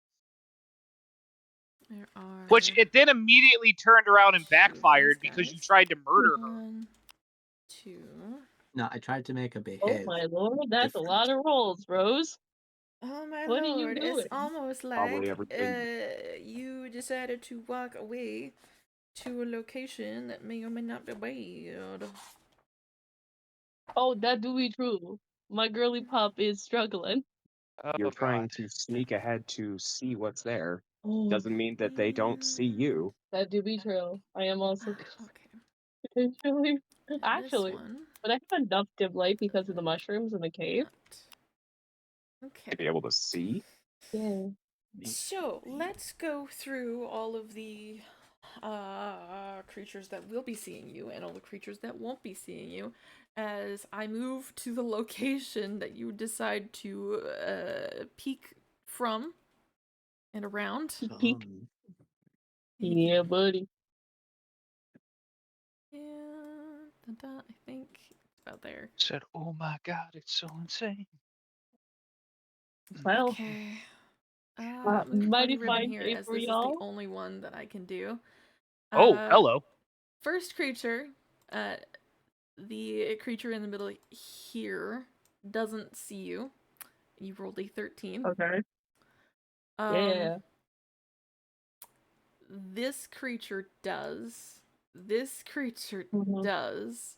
There are. Which it then immediately turned around and two of backfired these because you guys. tried to murder her. 1, 2. No, I tried to make her Oh behave. my lord, that's different. a lot of rolls, Rose. Oh my What are you lord, doing? it's almost Probably like everything. you decided to walk away to a location that may or may not be wild. Oh, that do be true. My girly pop is struggling. You're Oh, trying God. to sneak ahead to see what's there. Oh, Doesn't mean that they don't see you. that do be true. I am also Okay. potentially, This actually, one. but I have enough dim light because of the mushrooms in the cave. To Okay. be able to see. Yeah. So let's go through all of the creatures that will be seeing you and all the creatures that won't be seeing you as I move to the location that you decide to peek from and around. Peek. Yeah, buddy. And I think it's about there. Said, oh my God, it's so insane. Well, Okay. I'm gonna put mighty Funny Ribbon fine here day as for this is the y'all. only one that I can do. Oh, hello. First creature, the creature in the middle here doesn't see you. You rolled a 13. Okay. Yeah. This creature does. This creature does.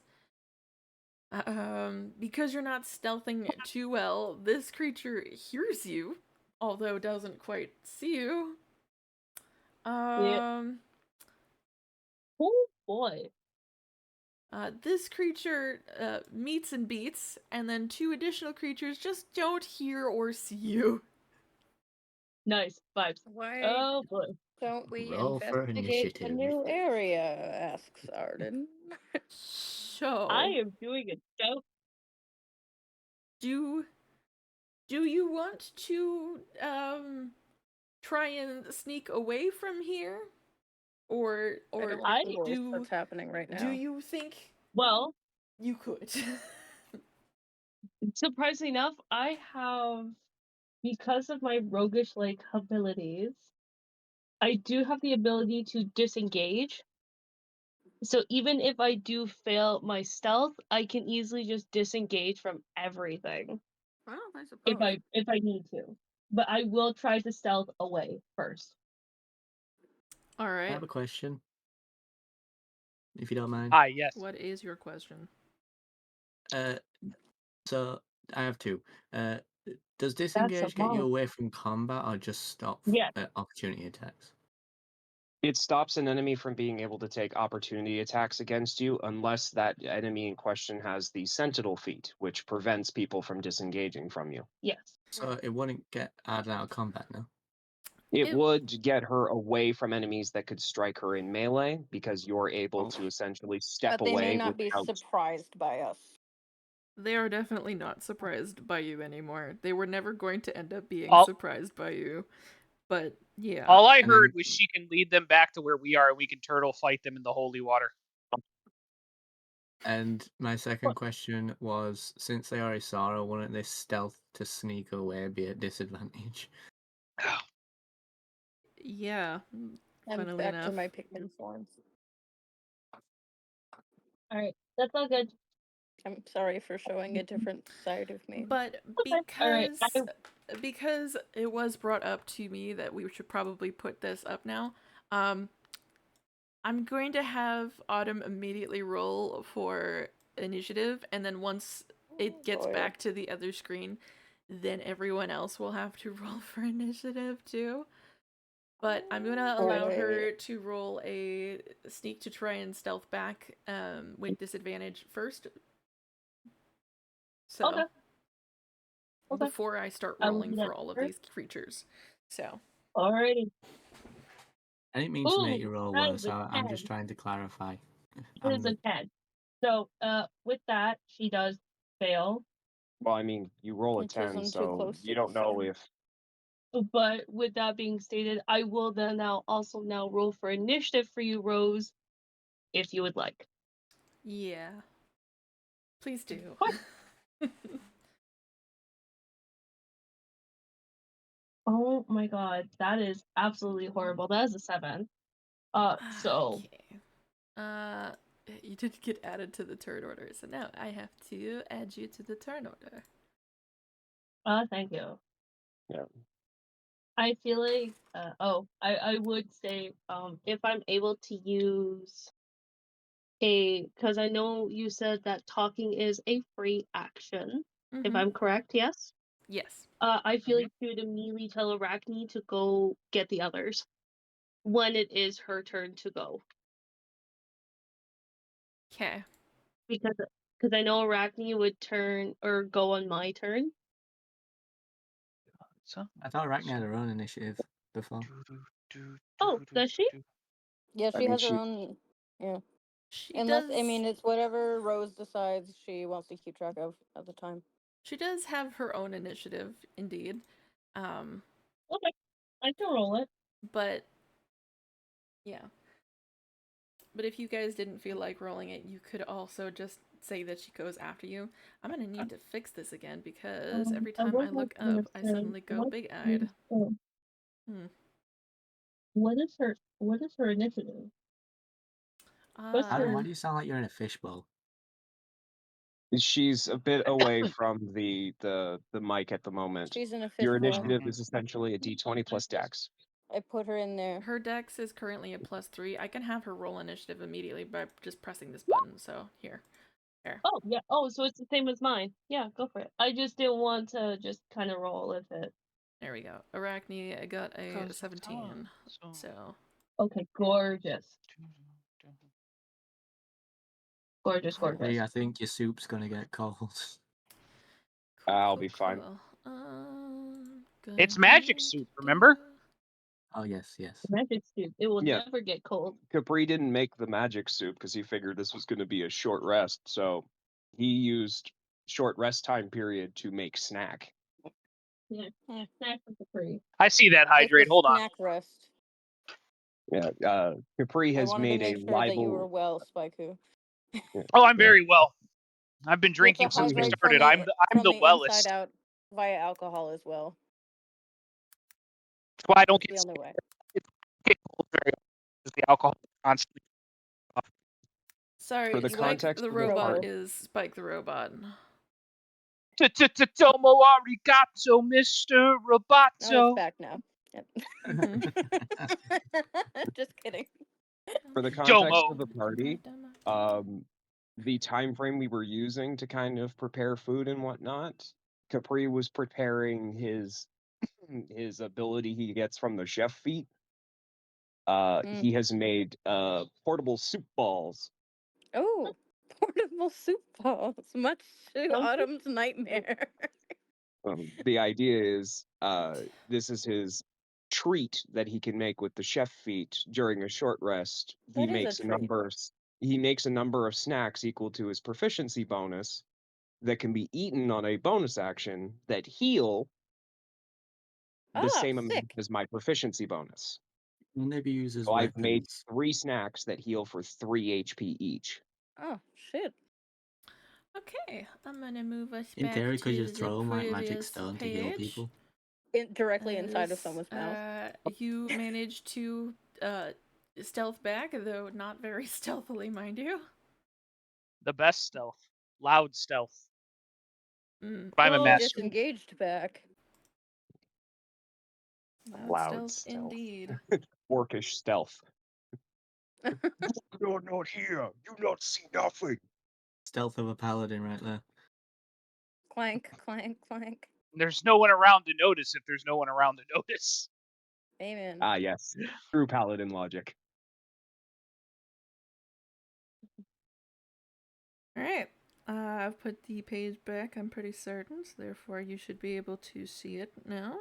Because you're not stealthing too well, this creature hears you, although doesn't quite see you. Yeah. Oh boy. This creature meets and beats, and then 2 additional creatures just don't hear or see you. Nice vibes. Why Oh boy. don't we Roll for investigate the initiative. new area? Asks Arden. So I am doing a stealth. do you want to try and sneak away from here, or I don't I like the voice do that's happening right now. do you think well, you could? surprisingly enough, I have, because of my roguish like abilities, I do have the ability to disengage. So even if I do fail my stealth, I can easily just disengage from everything Well, I suppose. if I need to. But I will try to stealth away first. All I right. have a question, if you don't mind. Hi, yes. What is your question? So I have 2. Does That's disengage get you lot. away from combat or just stop Yeah. opportunity attacks? It stops an enemy from being able to take opportunity attacks against you unless that enemy in question has the Sentinel feat, which prevents people from disengaging from you. Yes. So it wouldn't get added out of combat, no? It would get her away from enemies that could strike her in melee because you're able Oh. to essentially step But they away may not be without. surprised by us. They are definitely not surprised by you anymore. They were never going to end up being All- surprised by you. But yeah. All I And heard then- was she can lead them back to where we are and we can turtle fight them in the holy water. And my second question was, since they already saw her, wouldn't this stealth to sneak away be at disadvantage? Yeah. I'm Funnily back enough. to my Pikmin forms. Alright. That's all good. I'm sorry for showing a different side of me. But Alright. because it was brought up to me that we should probably put this up now, I'm going to have Autumn immediately roll for initiative, and then once it gets back to the other screen, then everyone else will have to roll for initiative too. But I'm gonna allow her to roll a sneak to try and stealth back with disadvantage first. So Okay. before I start I will rolling do for that all of first. these creatures. So Alrighty. I didn't mean to make you Ooh, roll that worse. is a I'm 10. just trying to clarify. It is a 10. So, with that, she does fail. Well, I mean, you roll a Which 10, isn't too so close you to don't the know sun. if. But with that being stated, I will then now roll for initiative for you, Rose, if you would like. yeah, please do. What? Oh my god, that is absolutely horrible. That is a 7. So Okay. You did get added to the turn order, so now I have to add you to the turn order. thank you. Yeah. I feel like I would say if I'm able to use because I know you said that talking is a free action, if I'm correct, yes? Yes. I feel like she would immediately tell Arachne to go get the others when it is her turn to go. Okay. Because I know Arachne would turn or go on my turn. So I thought Arachne had her own initiative before. Oh, does she? Yeah, I she mean, has her she- own. Yeah. She Unless, does. I mean, it's whatever Rose decides she wants to keep track of at the time. She does have her own initiative, indeed. Okay, I can roll it. But yeah. But if you guys didn't feel like rolling it, you could also just say that she goes after you. I'm gonna need to fix this again because every I time I would like look to up, I understand suddenly go big-eyed. Hmm. What is her initiative? What's Uh, Adam, her why do you sound like you're in a fishbowl? she's a bit away from the mic at the moment. She's in a Your fishbowl. initiative is essentially a d20 plus dex. I put her in there. her dex is currently a +3. I can have her roll initiative immediately by just pressing this button. So here. Oh yeah. Oh, so it's the same as mine. Yeah, go for it. I just didn't want to just kind of roll with it. There we go. Arachne, I got a 17. So Okay, gorgeous. Gorgeous, Cool. gorgeous. I think your soup's gonna get cold. I'll be fine. it's magic soup, remember? Oh yes, yes. Magic soup. It will Yeah. never get cold. Capri didn't make the magic soup because he figured this was going to be a short rest, so he used short rest time period to make snack. Yeah, snack for free. I see that It's hydrate. a Hold on. snack rest. Yeah, Capri I has wanted to made make a sure that you were rival. well, Spaiku. Oh, I'm very well. I've been You have to drinking since we hydrate started. I'm from the the inside wellest. out via alcohol as well. That's why I don't It's get the only way. cold very often because the alcohol constantly. sorry, For the Spike context the of the robot party, is Spike the robot. Tomo arigato, Mr. Oh, it's Roboto. back now. Yep. Just kidding. for the context of Domo. the party, the time frame we were using to kind of prepare food and whatnot, Capri was preparing his ability he gets from the chef feat. He has made portable soup balls. Oh, portable soup balls. Much to Sounds good. Autumn's nightmare. The idea is this is his treat that he can make with the chef feat during a short rest. That is a treat. He makes a number of snacks equal to his proficiency bonus that can be eaten on a bonus action that heal the Ah, same amount sick. as my proficiency bonus. Will they be used as So I've made weapons? 3 snacks that heal for 3 HP each. Oh, shit. Okay, I'm gonna move us In back theory, could you to just the throw them like magic previous stone to heal page. people? Directly inside of someone's mouth. You managed to stealth back, though not very stealthily, mind you. The best stealth. Loud stealth. Mm. I'm a She master. disengaged back. Loud stealth indeed. Orcish stealth. You're not here. You not see nothing. Stealth of a paladin right there. Clank, clank, clank. There's no one around to notice if there's no one around to notice. Amen. Ah, yes. True paladin logic. Alright. I've put the page back, I'm pretty certain, so therefore you should be able to see it now.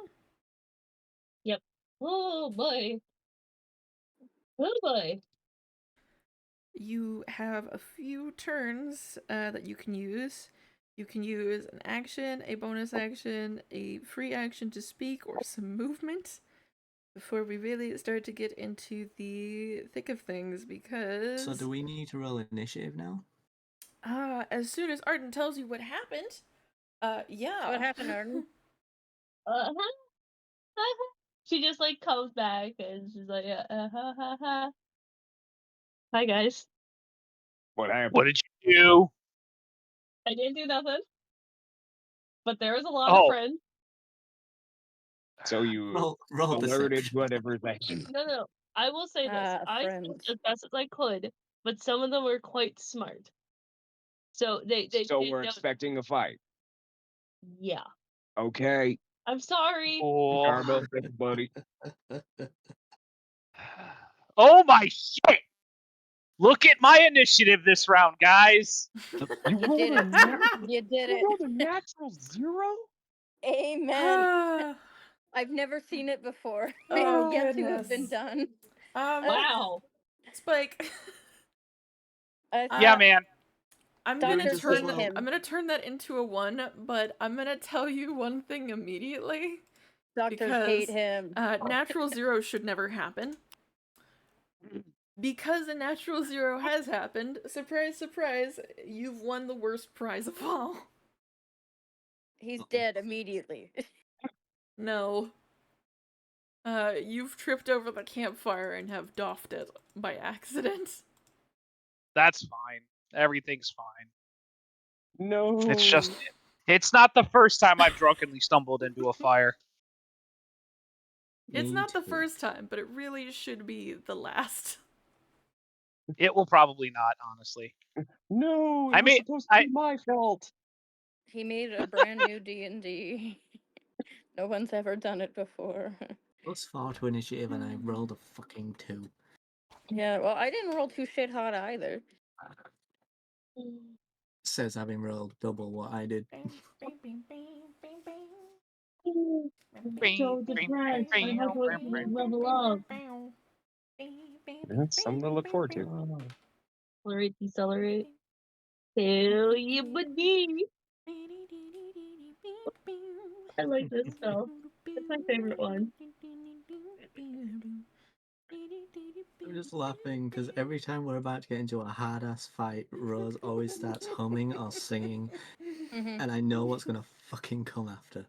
Yep. Oh boy. Oh boy. You have a few turns that you can use. You can use an action, a bonus action, a free action to speak, or some movement before we really start to get into the thick of things, because So do we need to roll initiative now? as soon as Arden tells you what happened, Yeah. What happened, Arden? She just like comes back and she's like, ha. Hi guys. What happened? What did you do? I didn't do nothing. But there was a lot of Oh, friends. So you Roll alerted perception. whatever's action. No. I will say this. I did Friends. as best as I could, but some of them were quite smart. So they So did we're know. expecting a fight. Yeah. Okay. I'm sorry. cool. Caramel, buddy. Oh my shit! Look at my initiative this round, guys. You You rolled did a it. You did You it. rolled a natural 0? Amen. I've never seen it before. Oh, It's yet to have been goodness. done. Wow. Spike. Yeah, man. I'm Doing gonna just as turn. well. I'm gonna turn that into a 1, but I'm gonna tell you one thing immediately. Doctors hate Because him. natural 0 should never happen. Because a natural 0 has happened, surprise, surprise, you've won the worst prize of all. He's dead immediately. No. You've tripped over the campfire and have doffed it by accident. That's fine. Everything's fine. No. It's not the first time I've drunkenly stumbled into a fire. It's Me not the too. first time, but it really should be the last. It will probably not, honestly. No, it I was mean, supposed to be my fault. He made a brand new D&D. No one's ever done it before. +4 to initiative, and I rolled a fucking 2. Yeah, well, I didn't roll too shit hot either. Says having rolled double what I did. So depressed. I have to level up. That's something to look forward to. Accelerate, decelerate. Hell yeah, buddy. I like this spell. It's my favorite one. I'm just laughing because every time we're about to get into a hard ass fight, Rose always starts humming or singing, and I know what's gonna fucking come after.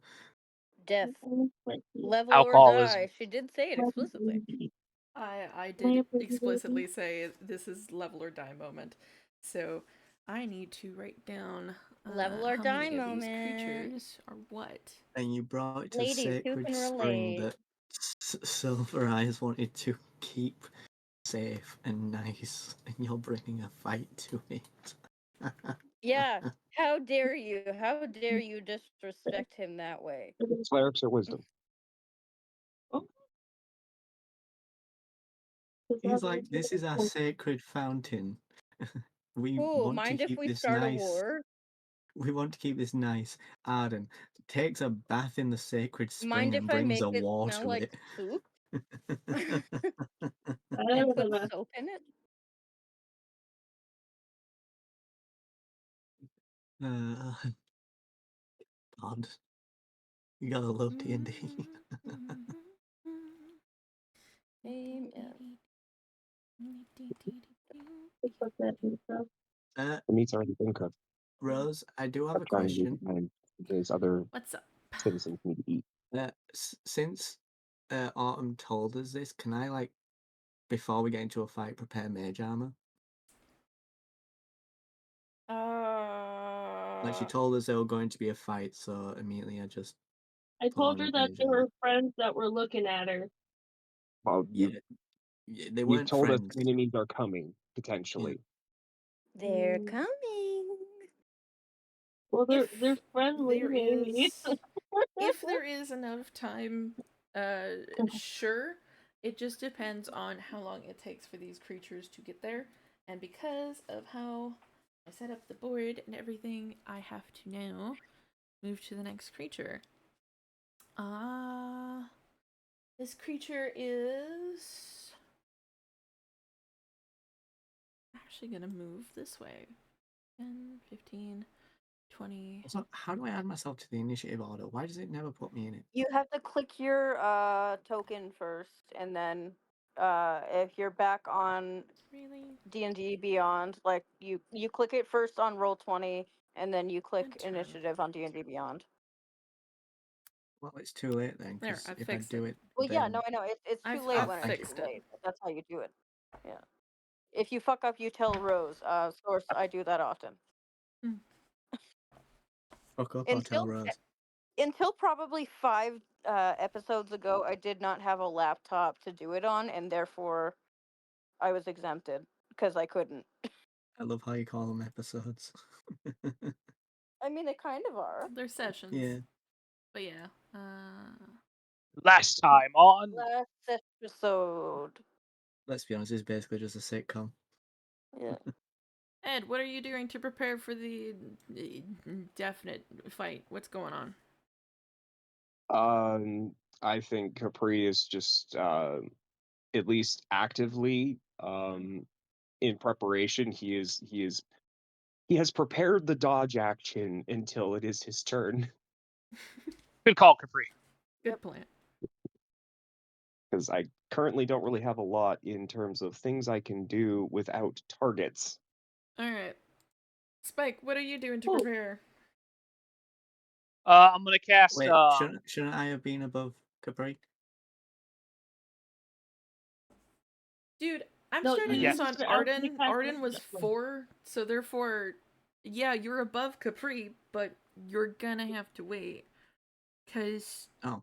Death. Level or alcoholism. die. She did say it explicitly. I did explicitly say this is level or die moment. So I need to write down Level or how die many of these moment. creatures are what. And you brought it to Ladies, who Sacred can Spring relate? that Silver Eyes wanted to keep safe and nice, and you're bringing a fight to it. Yeah, how dare you? How dare you disrespect him that way? Clerics or wisdom? He's like, this is our sacred fountain. We Ooh, want to mind if keep we this start a nice. war? We want to keep this nice. Arden takes a bath in the sacred spring Mind and if I brings make a it war smell to like it. poop and put soap in it? God, you gotta love D&D. Amen. The meat's already been cooked. Rose, I do have I'm a trying to leave question. behind because other What's up? citizens need to eat. Since Autumn told us this, can I, like, before we get into a fight, prepare mage armor? Like, she told us there were going to be a fight, so immediately I just I put told on her that mage there armor. were friends that were looking at her. Well, Yeah, they you've weren't told us friends. enemies are coming, potentially. They're coming. Well, they're If friendly, there maybe. if there is enough time, sure. It just depends on how long it takes for these creatures to get there, and because of how I set up the board and everything, I have to now move to the next creature. This creature is actually gonna move this way. 10, 15, 20. So, how do I add myself to the initiative order? Why does it never put me in it? You have to click your token first, and then if you're back on Really? D&D Beyond, like you click it first on Roll20, and then you click turn. initiative on D&D Beyond. Well, it's too late then, There, because I if I fixed do it. it, Well, yeah, then no, I know it's too I've late when it's fixed too it. late. But that's how you do it. Yeah. If you fuck up, you tell Rose. Source, I do that often. fuck up or tell Rose. Until probably 5 episodes ago, I did not have a laptop to do it on, and therefore I was exempted because I couldn't. I love how you call them episodes. I mean, they kind of are. They're sessions. Yeah. But yeah. Last time on. Last episode. Let's be honest, it's basically just a sitcom. Yeah. Ed, what are you doing to prepare for the definite fight? What's going on? I think Capri is just at least actively in preparation. He has prepared the dodge action until it is his turn. Good call, Capri. Good plan. Because I currently don't really have a lot in terms of things I can do without targets. All right. Spike, what are you doing to prepare? I'm gonna cast. Wait, shouldn't I have been above Capri? Dude, I'm No, starting you this Yes. on Arden. Arden was 4, so therefore, yeah, you're above Capri, but you're gonna have to wait. Cause Oh,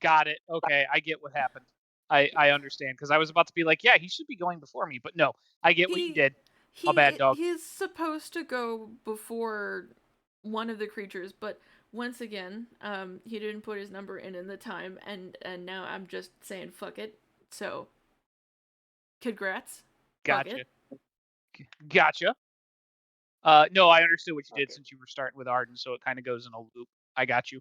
Got it. Okay, I get what happened. I understand, because I was about to be like, yeah, he should be going before me, but no, I get what you did. My bad, dog. he's supposed to go before one of the creatures, but once again, he didn't put his number in the time, and now I'm just saying fuck it. So, congrats. Fuck Gotcha. it. Gotcha. No, I understood what you did since you were starting with Arden, so it kind of goes in a loop. I got you.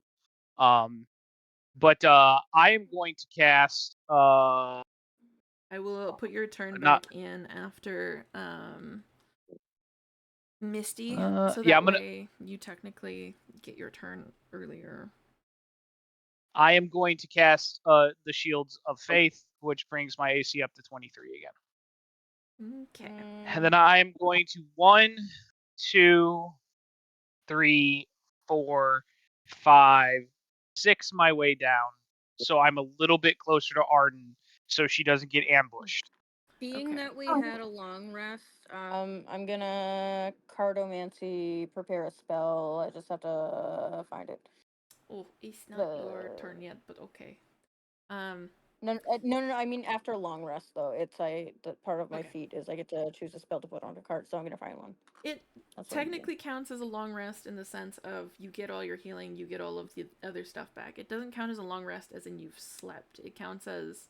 But I am going to cast. I will put your turn Not. back in after Misty, so Yeah, that I'm gonna. way you technically get your turn earlier. I am going to cast the Shields of Faith, which brings my AC up to 23 again. Okay. And then I am going to 1, 2, 3, 4, 5, 6 my way down, so I'm a little bit closer to Arden, so she doesn't get ambushed. Being that we had a long rest, I'm gonna cartomancy prepare a spell. I just have to find it. Oh, it's not your turn yet, but okay. No. I mean after a long rest though. It's the part of my Okay. feat is I get to choose a spell to put on a card, so I'm gonna find one. It technically counts as a long rest in the sense of you get all your healing, you get all of the other stuff back. It doesn't count as a long rest as in you've slept. It counts as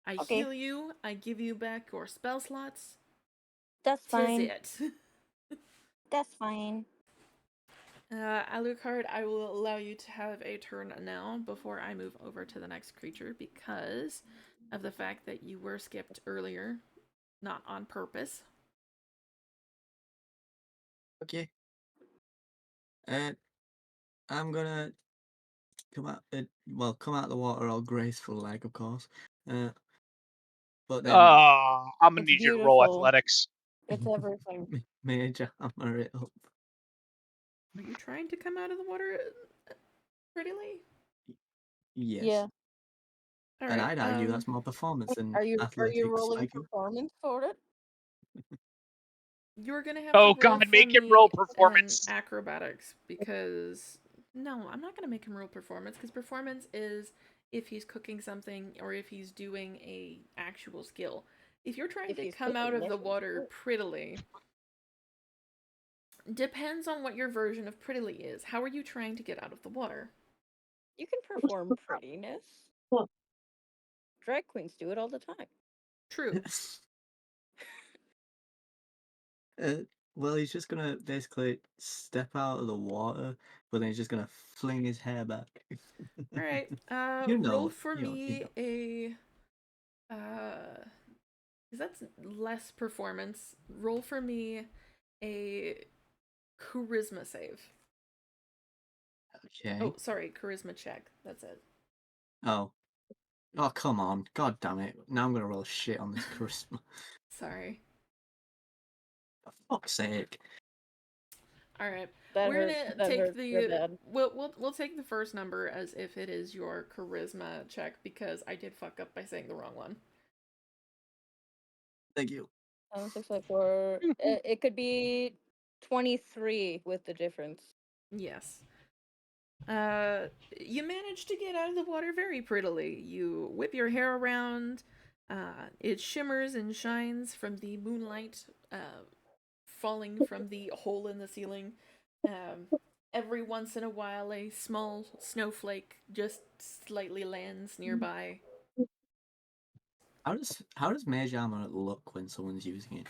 I heal you, I give you back your spell slots. That's fine. Tis it. That's fine. Alucard, I will allow you to have a turn now before I move over to the next creature because of the fact that you were skipped earlier, not on purpose. okay. I'm gonna come out. Come out of the water all graceful, like, of course. But then I'm gonna need you to roll beautiful. athletics. It's everything. major hammer it up. Are you trying to come out of the water prettily? Yes. Yeah. All And right. I'd argue that's more performance than Are you athletics. rolling Like, performance for it? You're gonna have Oh to roll God, for make him me roll in performance. acrobatics because no, I'm not gonna make him roll performance because performance is if he's cooking something or if he's doing a actual skill. If you're trying to come out of the water prettily, depends on what your version of prettily is. How are you trying to get out of the water? You can perform prettiness. Drag queens do it all the time. True. well, he's just gonna basically step out of the water, but then he's just gonna fling his hair back. All right. You know, roll for you know, me you know. because that's less performance. Roll for me a charisma save. Okay. Oh, sorry, charisma check. That's it. Oh. Oh, come on. God damn it. Now I'm gonna roll shit on this charisma. Sorry. For fuck's sake. All right. That We're hurt. gonna That take hurt real the bad. we'll take the first number as if it is your charisma check because I did fuck up by saying the wrong one. Thank you. 6, 5, 4. It could be 23 with the difference. Yes. You manage to get out of the water very prettily. You whip your hair around. It shimmers and shines from the moonlight falling from the hole in the ceiling. Every once in a while, a small snowflake just slightly lands nearby. How does mage armor look when someone's using it?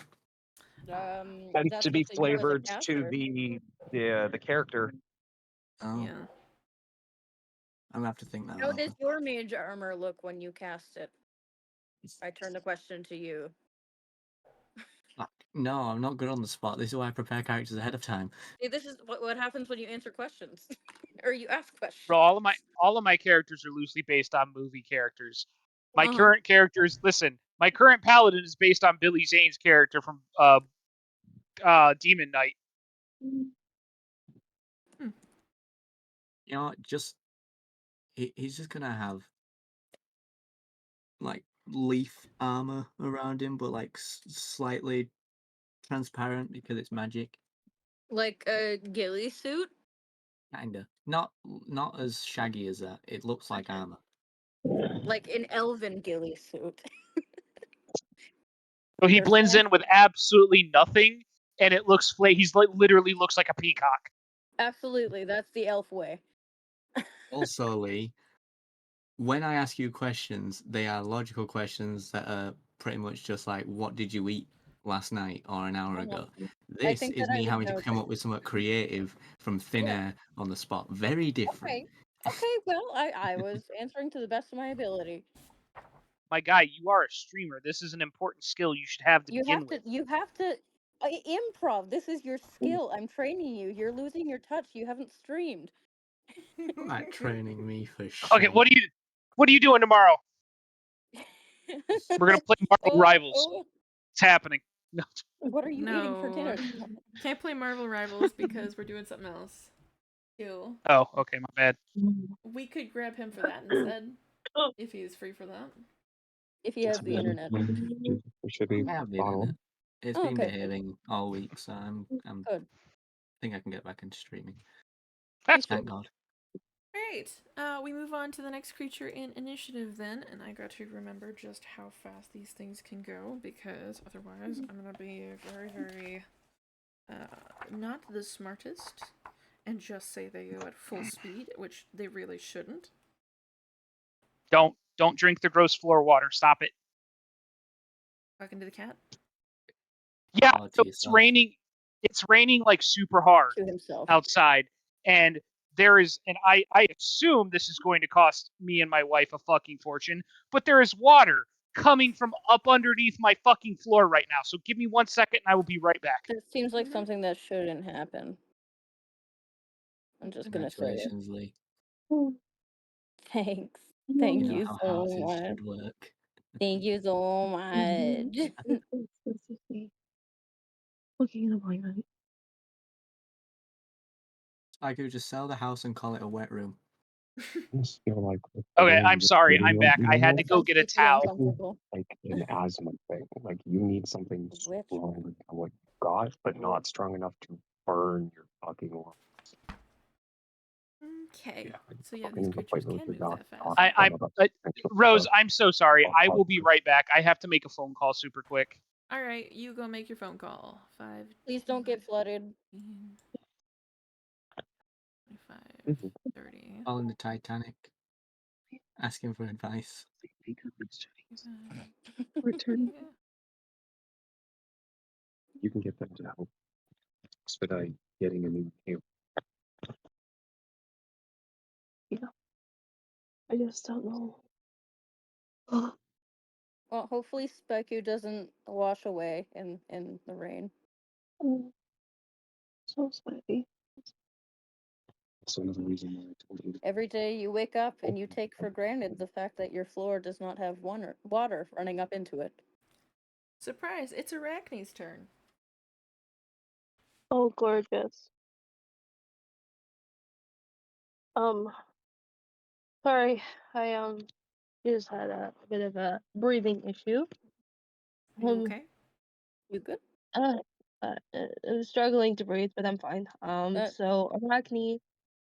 And That's to be up to you as a flavored to caster. the character. Oh, Yeah. I'm gonna have to think that How over. does your mage armor look when you cast it? I turn the question to you. No, I'm not good on the spot. This is why I prepare characters ahead of time. See, this is what happens when you answer questions, or you ask questions. Bro, all of my characters are loosely based on movie characters. My Uh-huh. current characters, listen, my current paladin is based on Billy Zane's character from Demon Knight. You know, he's just gonna have like leaf armor around him, but like slightly transparent because it's magic. Like a ghillie suit. Kinda. Not as shaggy as that. It looks like armor. Like an elven ghillie suit. So he They're blends fancy. in with absolutely nothing, and it looks he's like literally looks like a peacock. Absolutely, that's the elf way. Also, Lee, when I ask you questions, they are logical questions that are pretty much just like, "What did you eat last night or an hour ago?" I This think is that I me would having to know come that. up with something creative from thin Yeah. air on the spot. Very different. Okay, well, I was answering to the best of my ability. My guy, you are a streamer. This is an important skill you should have to You begin have with. to improv. This is your skill. I'm training you. You're losing your touch. You haven't streamed. Like training me for Okay, shit. what are you doing tomorrow? We're gonna play Marvel Rivals. Oh, It's happening. No. what are you eating for No. dinner? Can't play Marvel Rivals because we're doing something else. Ew. Oh, okay, my bad. We could grab him for that instead. If he's free for that. If he has the internet. It should be I have the followed. internet. It's Oh, been okay. behaving all week, so I'm Good. think I can get back into streaming. That's Thank good. God. Alright, we move on to the next creature in initiative then, and I got to remember just how fast these things can go, because otherwise I'm gonna be very, very, not the smartest, and just say they go at full speed, which they really shouldn't. Don't drink the gross floor water. Stop it. Talking to the cat. Yeah, Oh, so to it's yourself. raining. It's raining like super hard To himself. outside, and there is, and I assume this is going to cost me and my wife a fucking fortune, but there is water coming from up underneath my fucking floor right now. So give me 1 second, and I will be right back. It seems like something that shouldn't happen. I'm just gonna say it. Congratulations, Lee. Thanks. You Thank know you how so houses much. should work. Thank you so much. Looking in appointment. I could just sell the house and call it a wet room. I just feel like Okay, I'm sorry. I'm back. I had to go Sounds get a deeply towel. uncomfortable. like an asthma thing. Like you need something Which? stronger than what you got, but not strong enough to burn your fucking lungs. Okay, so yeah, fucking these need to creatures fight with can your move doctor. that fast. Rose, I'm so sorry. I will be right back. I have to make a phone call super quick. Alright, you go make your phone call. 5, Please don't get flooded. 25, 30. All in the Titanic. Asking for advice. Return. Yeah. You can get them to help expedite getting a new camp. I just don't know. Well, hopefully Specu doesn't wash away in the rain. So sweaty. That's another reason why I told you. Every day you wake up and you take for granted the fact that your floor does not have water running up into it. Surprise, it's Arachne's turn. Oh, gorgeous. Um, sorry, I just had a bit of a breathing issue. You okay? You good? I'm struggling to breathe, but I'm fine. So Arachne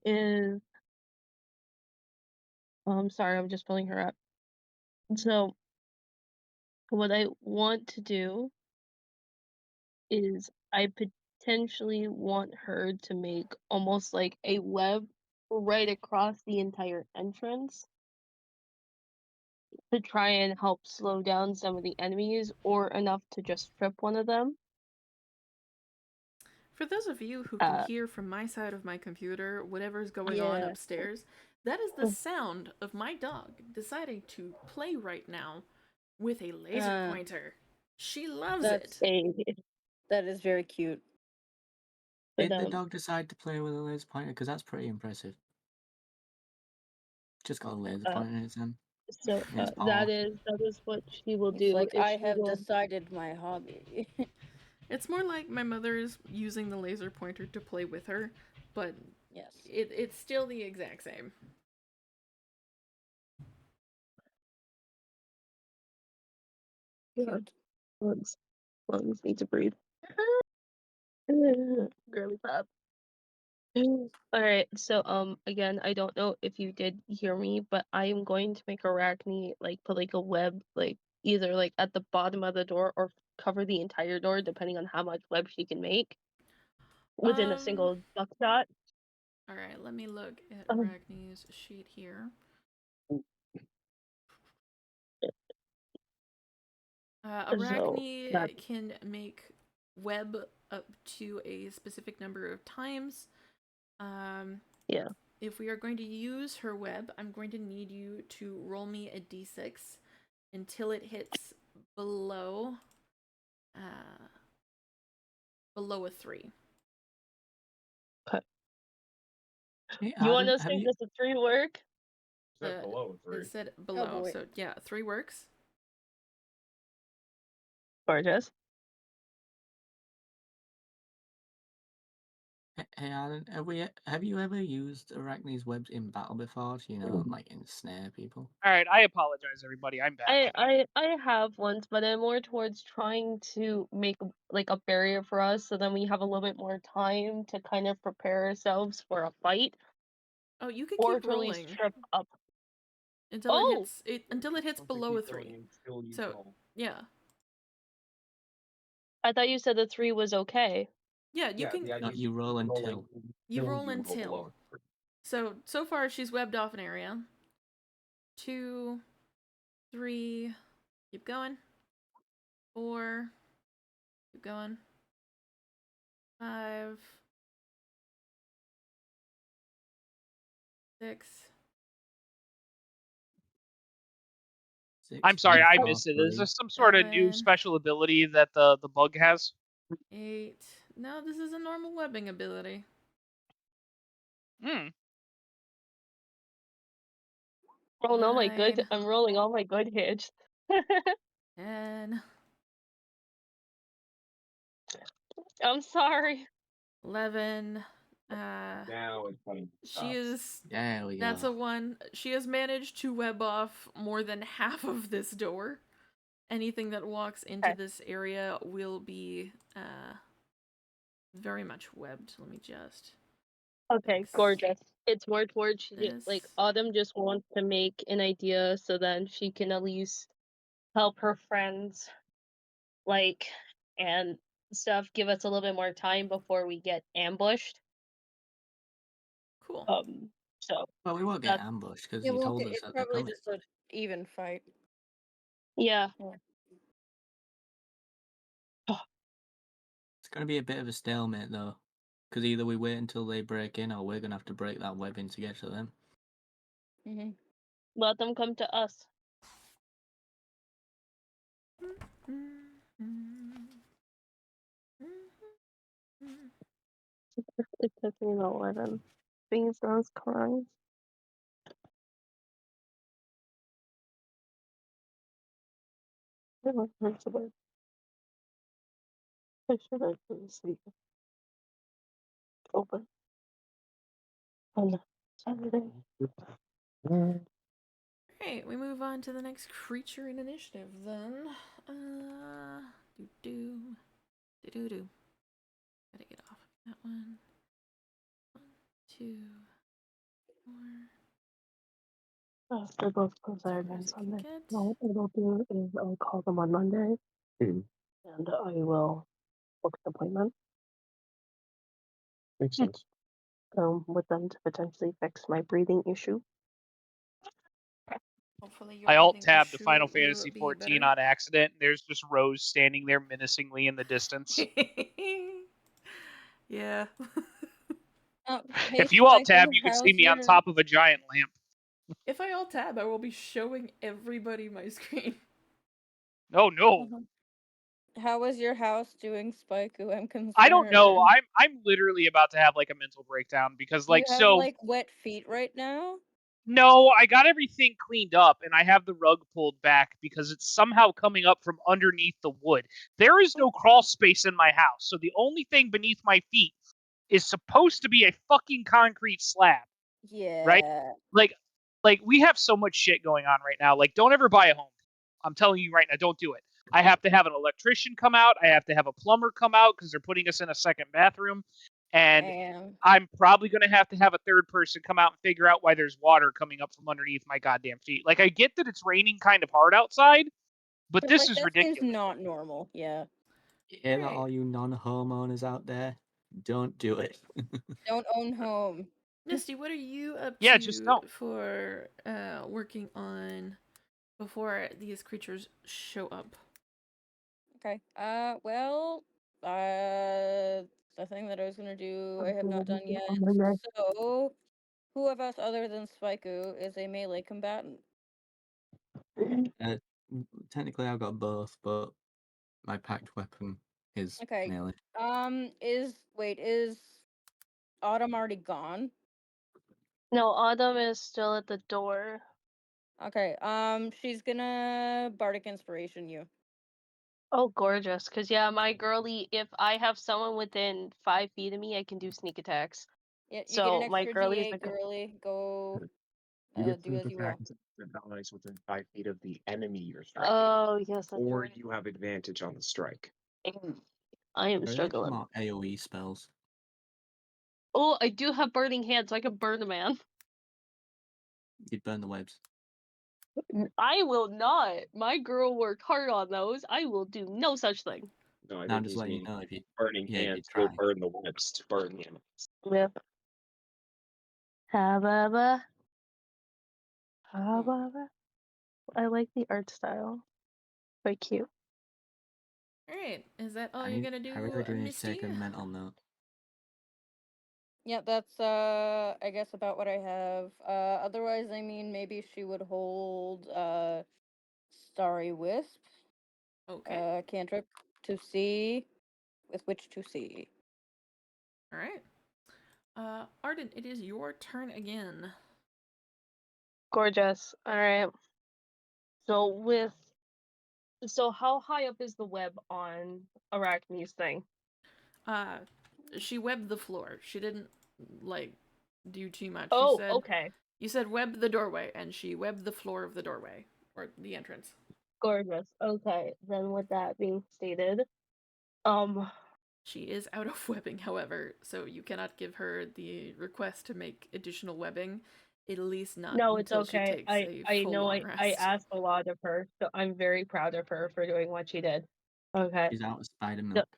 is sorry, I'm just pulling her up. So what I want to do is I potentially want her to make almost like a web right across the entire entrance to try and help slow down some of the enemies or enough to just trip one of them. For those of you who can Uh, hear from my side of my computer whatever's going on upstairs, that is the sound of my dog deciding to play right now with a laser pointer. She loves it. That is very cute. Did the dog decide to play with a laser pointer? Because that's pretty impressive. Just got a laser pointer in its hand. So in its paw. that is what she will It's do. like I have will... decided my hobby. It's more like my mother's using the laser pointer to play with her, but yes, it's still the exact same. Yeah. Lungs need to breathe. Girly pop. All right, so again, I don't know if you did hear me, but I am going to make Arachne like put like a web like either like at the bottom of the door or cover the entire door depending on how much web she can make within a single buckshot. All right, let me look at Arachne's sheet here. Arachne can make web up to a specific number of times. Yeah. If we are going to use her web, I'm going to need you to roll me a d6 until it hits below below a 3. Okay. Hey, you want Adam, to see does the 3 work? It said below 3. It said below, boy. so yeah, 3 works. Gorgeous. Hey, Adam, have you ever used Arachne's webs in battle before? You know, like ensnare people. All right, I apologize, everybody. I'm back. I have once, but I'm more towards trying to make like a barrier for us, so then we have a little bit more time to kind of prepare ourselves for a fight. Oh, you could or keep to at least rolling trip up. until it hits below a 3. So yeah. I thought you said the 3 was okay. Yeah, you can. No, you roll until. You roll until. So far she's webbed off an area. 2, 3, keep going. 4, keep going. 5, 6. I'm sorry, I 4, missed it. 3. Is this some sort of new 7, special ability that the bug has? 8. No, this is a normal webbing ability. Hmm. Oh no, my good. I'm rolling all my good hits. 10. I'm sorry. 11. Now it's funny. She is. There we go. That's a 1. She has managed to web off more than half of this door. Anything that walks into this area will be very much webbed. Let me just. Okay, gorgeous. It's more towards like This. Autumn just wants to make an idea so then she can at least help her friends, like, and stuff. Give us a little bit more time before we get ambushed. Cool. So. Well, we won't get ambushed because you told us it's that they're probably coming. just an even fight. Yeah. It's going to be a bit of a stalemate though, because either we wait until they break in, or we're going to have to break that web in to get to them. Mm-hmm. Let them come to us. It took me 11. Things I was crying. I should have been sleeping. Open. Oh no. Alright, we move on to the next creature in initiative then. Do do. Do do do. Gotta get off of that one. 1, 2, 4. After both close As our far as events I on can this. get. What I'll do is I'll call them on Monday Hmm. and I will book an appointment Makes sense. with them to potentially fix my breathing issue. Hopefully your I alt breathing tabbed the issue Final will Fantasy be 14 better. on accident, and there's just Rose standing there menacingly in the distance. Yeah. Hey, If you alt tab, Spiker, you can see how's me on your top of a giant lamp. If I alt tab, I will be showing everybody my screen. Oh no. how was your house doing, Spiker? I'm I don't know. concerned. I'm literally about to have like a mental breakdown because Do you like have so like wet feet right now? no, I got everything cleaned up and I have the rug pulled back because it's somehow coming up from underneath the wood. There is no crawl space in my house, so the only thing beneath my feet is supposed to be a fucking concrete slab, right? Yeah. Like like we have so much shit going on right now. Like don't ever buy a home. I'm telling you right now, don't do it. I have to have an electrician come out. I have to have a plumber come out because they're putting us in a second bathroom. And Damn. I'm probably going to have a third person come out and figure out why there's water coming up from underneath my goddamn feet. Like, I get that it's raining kind of hard outside, but But this like is that seems ridiculous. not normal. Yeah. You hear that, Right. all you non-homeowners out there? Don't do it. Don't own home. Misty, what are you up Yeah, just to don't. for working on before these creatures show up? Okay. Well, the thing that I was gonna do, I have not done yet. So, who of us other than Spiku is a melee combatant? Uh, Technically, I've got both, but my packed weapon is Okay. melee. Is Autumn already gone? No, Autumn is still at the door. Okay. She's gonna bardic inspiration you. Oh, gorgeous. Because, yeah, my girly, if I have someone within 5 feet of me, I can do sneak attacks. Yeah, you get an So, my extra girly is D8, like, girly. Go. You get Do sneak as you will. attacks and allies within 5 feet of the enemy you're striking, oh, yes, that's or right. you have advantage on the strike. I am Are there struggling. more AoE spells? Oh, I do have burning hands, so I can burn a man. You'd burn the webs. I will not. My girl worked hard on those. I will do no such thing. No, I Now I'm think just he's letting you meaning know if you, burning yeah, if you hands try. will burn the webs to burn the enemy. Yep. Ha-ba-ba. Hmm. Ha-ba-ba. I like the art style. Very cute. Alright, is that all you're gonna do, I really do need to Misty? take a mental note. Yeah, that's I guess about what I have. Otherwise, I mean, maybe she would hold Starry Wisp, Okay. cantrip to see, with which to see. Alright. Arden, it is your turn again. Gorgeous. All right. So how high up is the web on Arachne's thing? Uh, she webbed the floor. She didn't, like, do too much. Oh, okay. You said web the doorway, and she webbed the floor of the doorway, or the entrance. Gorgeous. Okay. Then with that being stated, um, She is out of webbing, however, so you cannot give her the request to make additional webbing, at least not no, it's until she okay. takes a I full know long I rest. asked a lot of her, so I'm very proud of her for doing what she did. Okay. She's out of spider So, milk.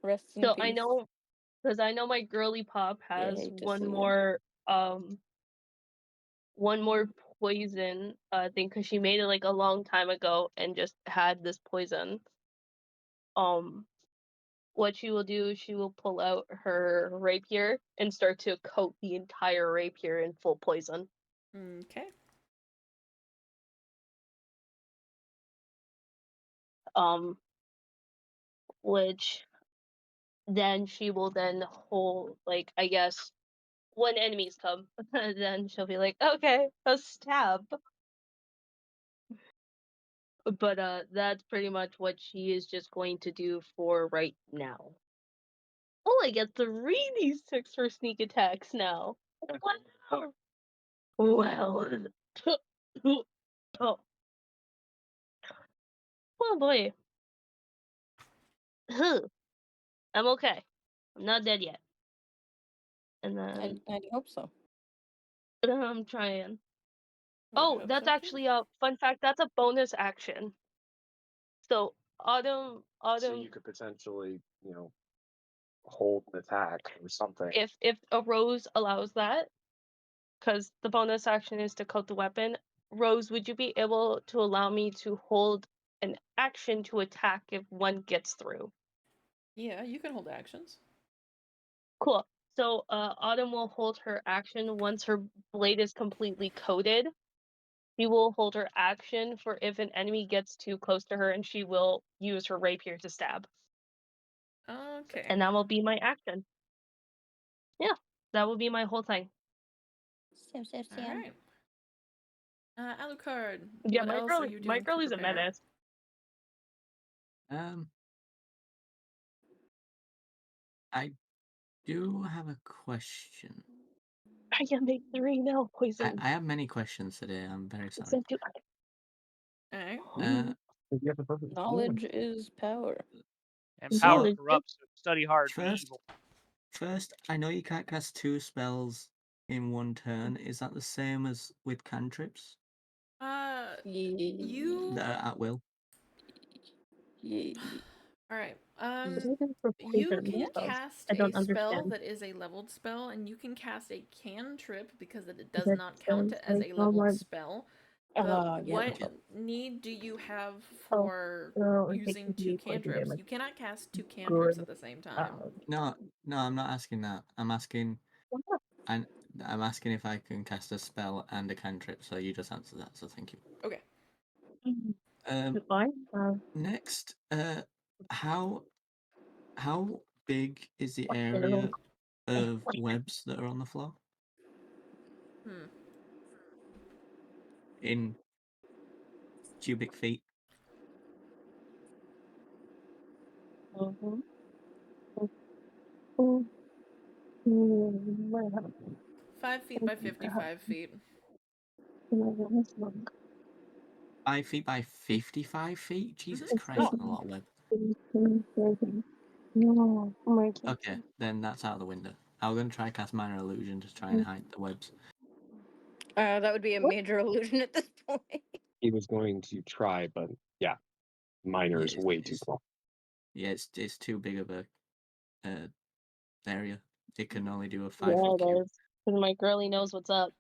Rest in so I peace. know because I know my girly pop has hate to see. one more poison thing because she made it like a long time ago and just had this poison. What she will do is she will pull out her rapier and start to coat the entire rapier in full poison. Okay. Which then she will then hold, like, I guess when enemies come, then she'll be like, okay, a stab. But that's pretty much what she is just going to do for right now. Oh, I get 3d6 for sneak attacks now. Wow. Well. Oh. Oh boy. I'm okay. I'm not dead yet. And then I hope so. I'm trying. Would Oh, hope that's so, too. actually a fun fact. That's a bonus action. So Autumn, So you could potentially, hold an attack or something. if a Rose allows that, because the bonus action is to coat the weapon. Rose, would you be able to allow me to hold an action to attack if one gets through? Yeah, you can hold actions. Cool. So Autumn will hold her action once her blade is completely coated. She will hold her action for if an enemy gets too close to her, and she will use her rapier to stab. Okay. And that will be my action. Yeah, that will be my whole thing. Sam. All right. Alucard, Yeah, what my else girl, are you my doing to girlie's a prepare? menace. I do have a question. I can make 3 now, poison. I have many questions today. I'm very sorry. Except you. All right. You have the perfect Knowledge is power. And power Knowledge. corrupts, so study hard, be First, evil. first, I know you can't cast 2 spells in one turn. Is that the same as with cantrips You. that are at will? All right. You Poison can spells. cast I a don't spell understand. that is a leveled spell, and you can cast a cantrip because it does That not count sounds as like a so leveled much. spell. Yeah, But the what top. need do you have Oh, for no, I'm using taking 2 the poison cantrips? damage. You cannot cast 2 cantrips Good. at the same time. No, I'm not asking that. I'm asking if I can cast a spell and a cantrip. So you just answer that. So thank you. Okay. Goodbye. Next, how big is the Fucking area of webs that are on the floor Hmm. in cubic feet? Mhm. 5 feet by 55 feet. 5 feet by 55 feet? Jesus Mhm. Christ, that's a lot of web. No, oh my God. Okay, then that's out of the window. I was going to try cast minor illusion to try and hide the webs. That would be a What? major illusion at this point. He was going to try, but yeah, minor is Yeah, way too small. Yeah, it's too big of a area. It can only do a 5 Yeah, foot it cube. is. Because my girlie knows what's up.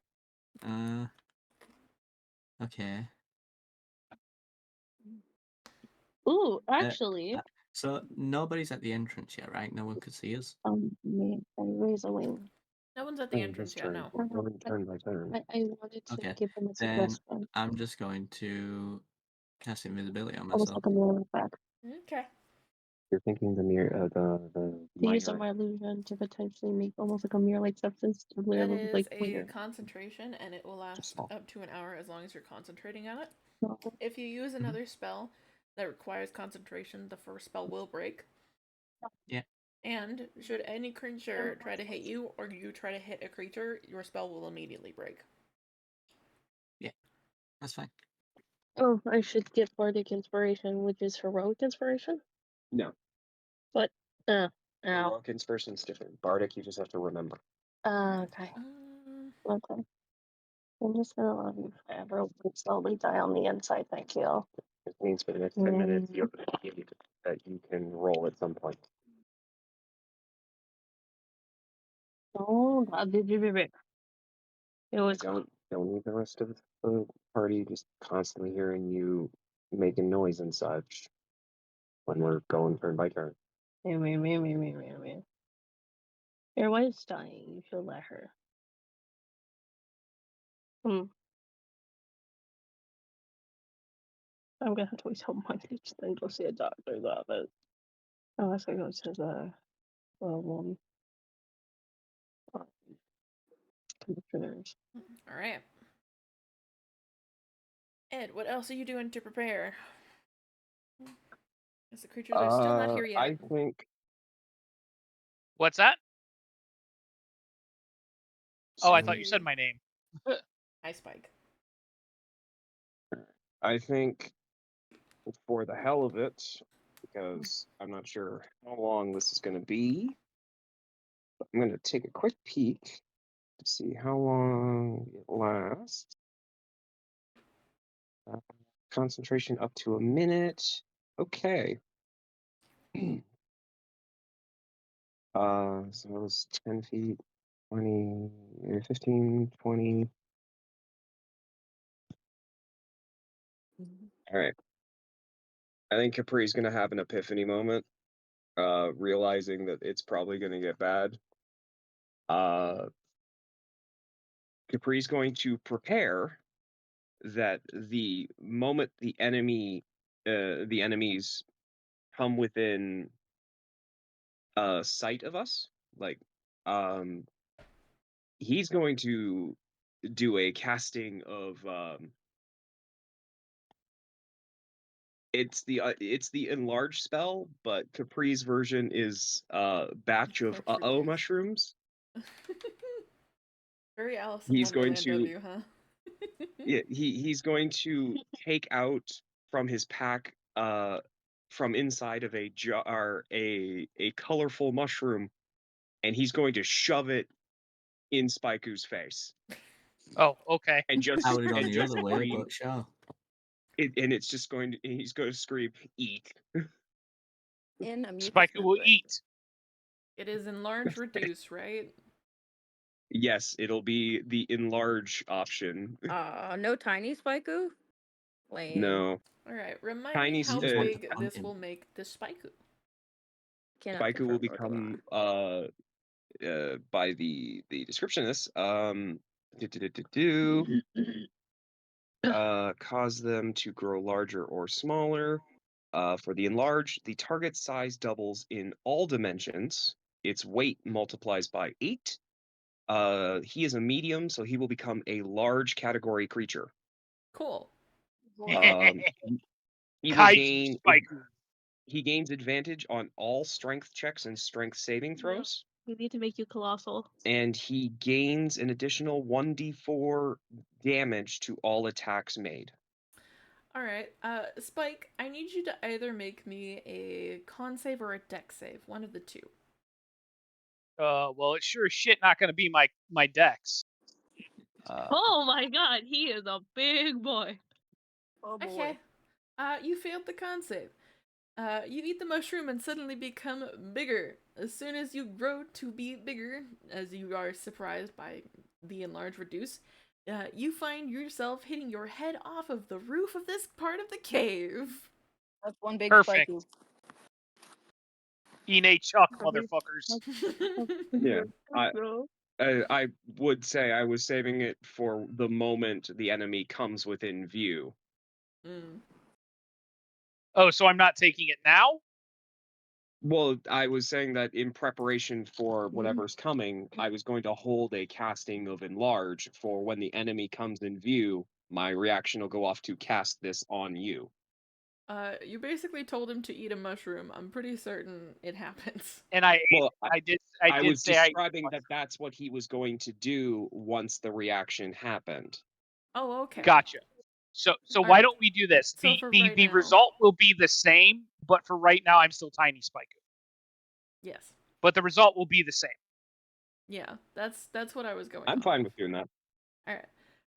Okay. Ooh, actually, So nobody's at the entrance yet, right? No one could see us. man, I raise a wing. No one's at the entrance yet, no. We're going turn by turn. I wanted to Okay, give him a then suggestion. I'm just going to cast invisibility on Almost myself. like a mirror effect. Okay. You're thinking the mirror, To use minor. my illusion to potentially make almost like a mirror-like substance to layer That of is like a clear. concentration, and it will last small. up to an hour as long as you're concentrating on it. So, If you use another spell that requires concentration, the first spell will break. Yeah. And should any creature try to hit you, or you try to hit a creature, your spell will immediately break. Yeah, that's fine. oh, I should get bardic inspiration, which is heroic inspiration. No. But ow. Heroic inspiration's different. Bardic, you just have to remember. Okay. Okay. I'm just gonna love you forever. Slowly die on the inside. Thank you. It means for the next 10 minutes you have an aid that you can roll at some point. Oh, it was Don't need the rest of the party just constantly hearing you making noise and such when we're going turn by turn. me. Your wife's dying. You should let her. I'm gonna have to wait till Monday to then go see a doctor's office. Unless I go to the commissioners. All right. Ed, what else are you doing to prepare? As the creatures are still not here yet. I think What's that? Oh, I thought you Spiky. said my name. Hi, Spike. I think for the hell of it, because I'm not sure how long this is going to be, but I'm going to take a quick peek to see how long it lasts. Concentration up to a minute. Okay. So it was 10 feet, 20, 15, 20. All right. I think Capri's going to have an epiphany moment, realizing that it's probably going to get bad. Capri's going to prepare that the moment the enemies come within sight of us, like, he's going to do a casting of it's the enlarge spell, but Capri's version is batch of Enlarge reduce. mushrooms. Very Alice in He's going Wonderland to of you, huh? he's going to take out from his pack from inside of a jar a colorful mushroom, and he's going to shove it in Spiku's face Oh, okay. and I would have gone and the just other way, scream. but sure. And it's just he's going to scream, "Eat!" In a mucus Spiker will membrane. eat. It is enlarge reduce, right? Yes, it'll be the enlarge option. No tiny Spiku? Lame. No, Alright, remind me Tiny how just want big to this him. will make the Spike. Cannot Spiku will confirm nor become deny. by the description of this do, do, do, do, do, cause them to grow larger or smaller. For the enlarge, the target size doubles in all dimensions. Its weight multiplies by 8. He is a medium, so he will become a large category creature. Cool. Um, he will Kaiju Spiker. he gains advantage on all strength checks and strength saving throws. We need to make you colossal. And he gains an additional 1d4 damage to all attacks made. Alright, Spike, I need you to either make me a con save or a dex save. One of the two. Well, it's sure as shit not going to be my dex. Oh my god, he is a big boy. Oh boy. Okay. You failed the con save. You eat the mushroom and suddenly become bigger. As soon as you grow to be bigger, as you are surprised by the enlarge reduce, you find yourself hitting your head off of the roof of this part of the cave. That's one big Perfect. Spiku. Ine Chuck, Okay. motherfuckers. Yeah, I would say I was saving it for the moment the enemy comes within view. Mm. Oh, so I'm not taking it now? Well, I was saying that in preparation for whatever's coming, I was going to hold a casting of enlarge for when the enemy comes in view. My reaction will go off to cast this on you. You basically told him to eat a mushroom. I'm pretty certain it happens. And I Well, did I was say describing that that's what he was going to do once the reaction happened. Oh, okay. Gotcha. So why Alright. don't we do this? So for The right now- result will be the same, but for right now I'm still Tiny Spiker. Yes. But the result will be the same. Yeah, that's what I was going I'm on. fine with doing that. Alright.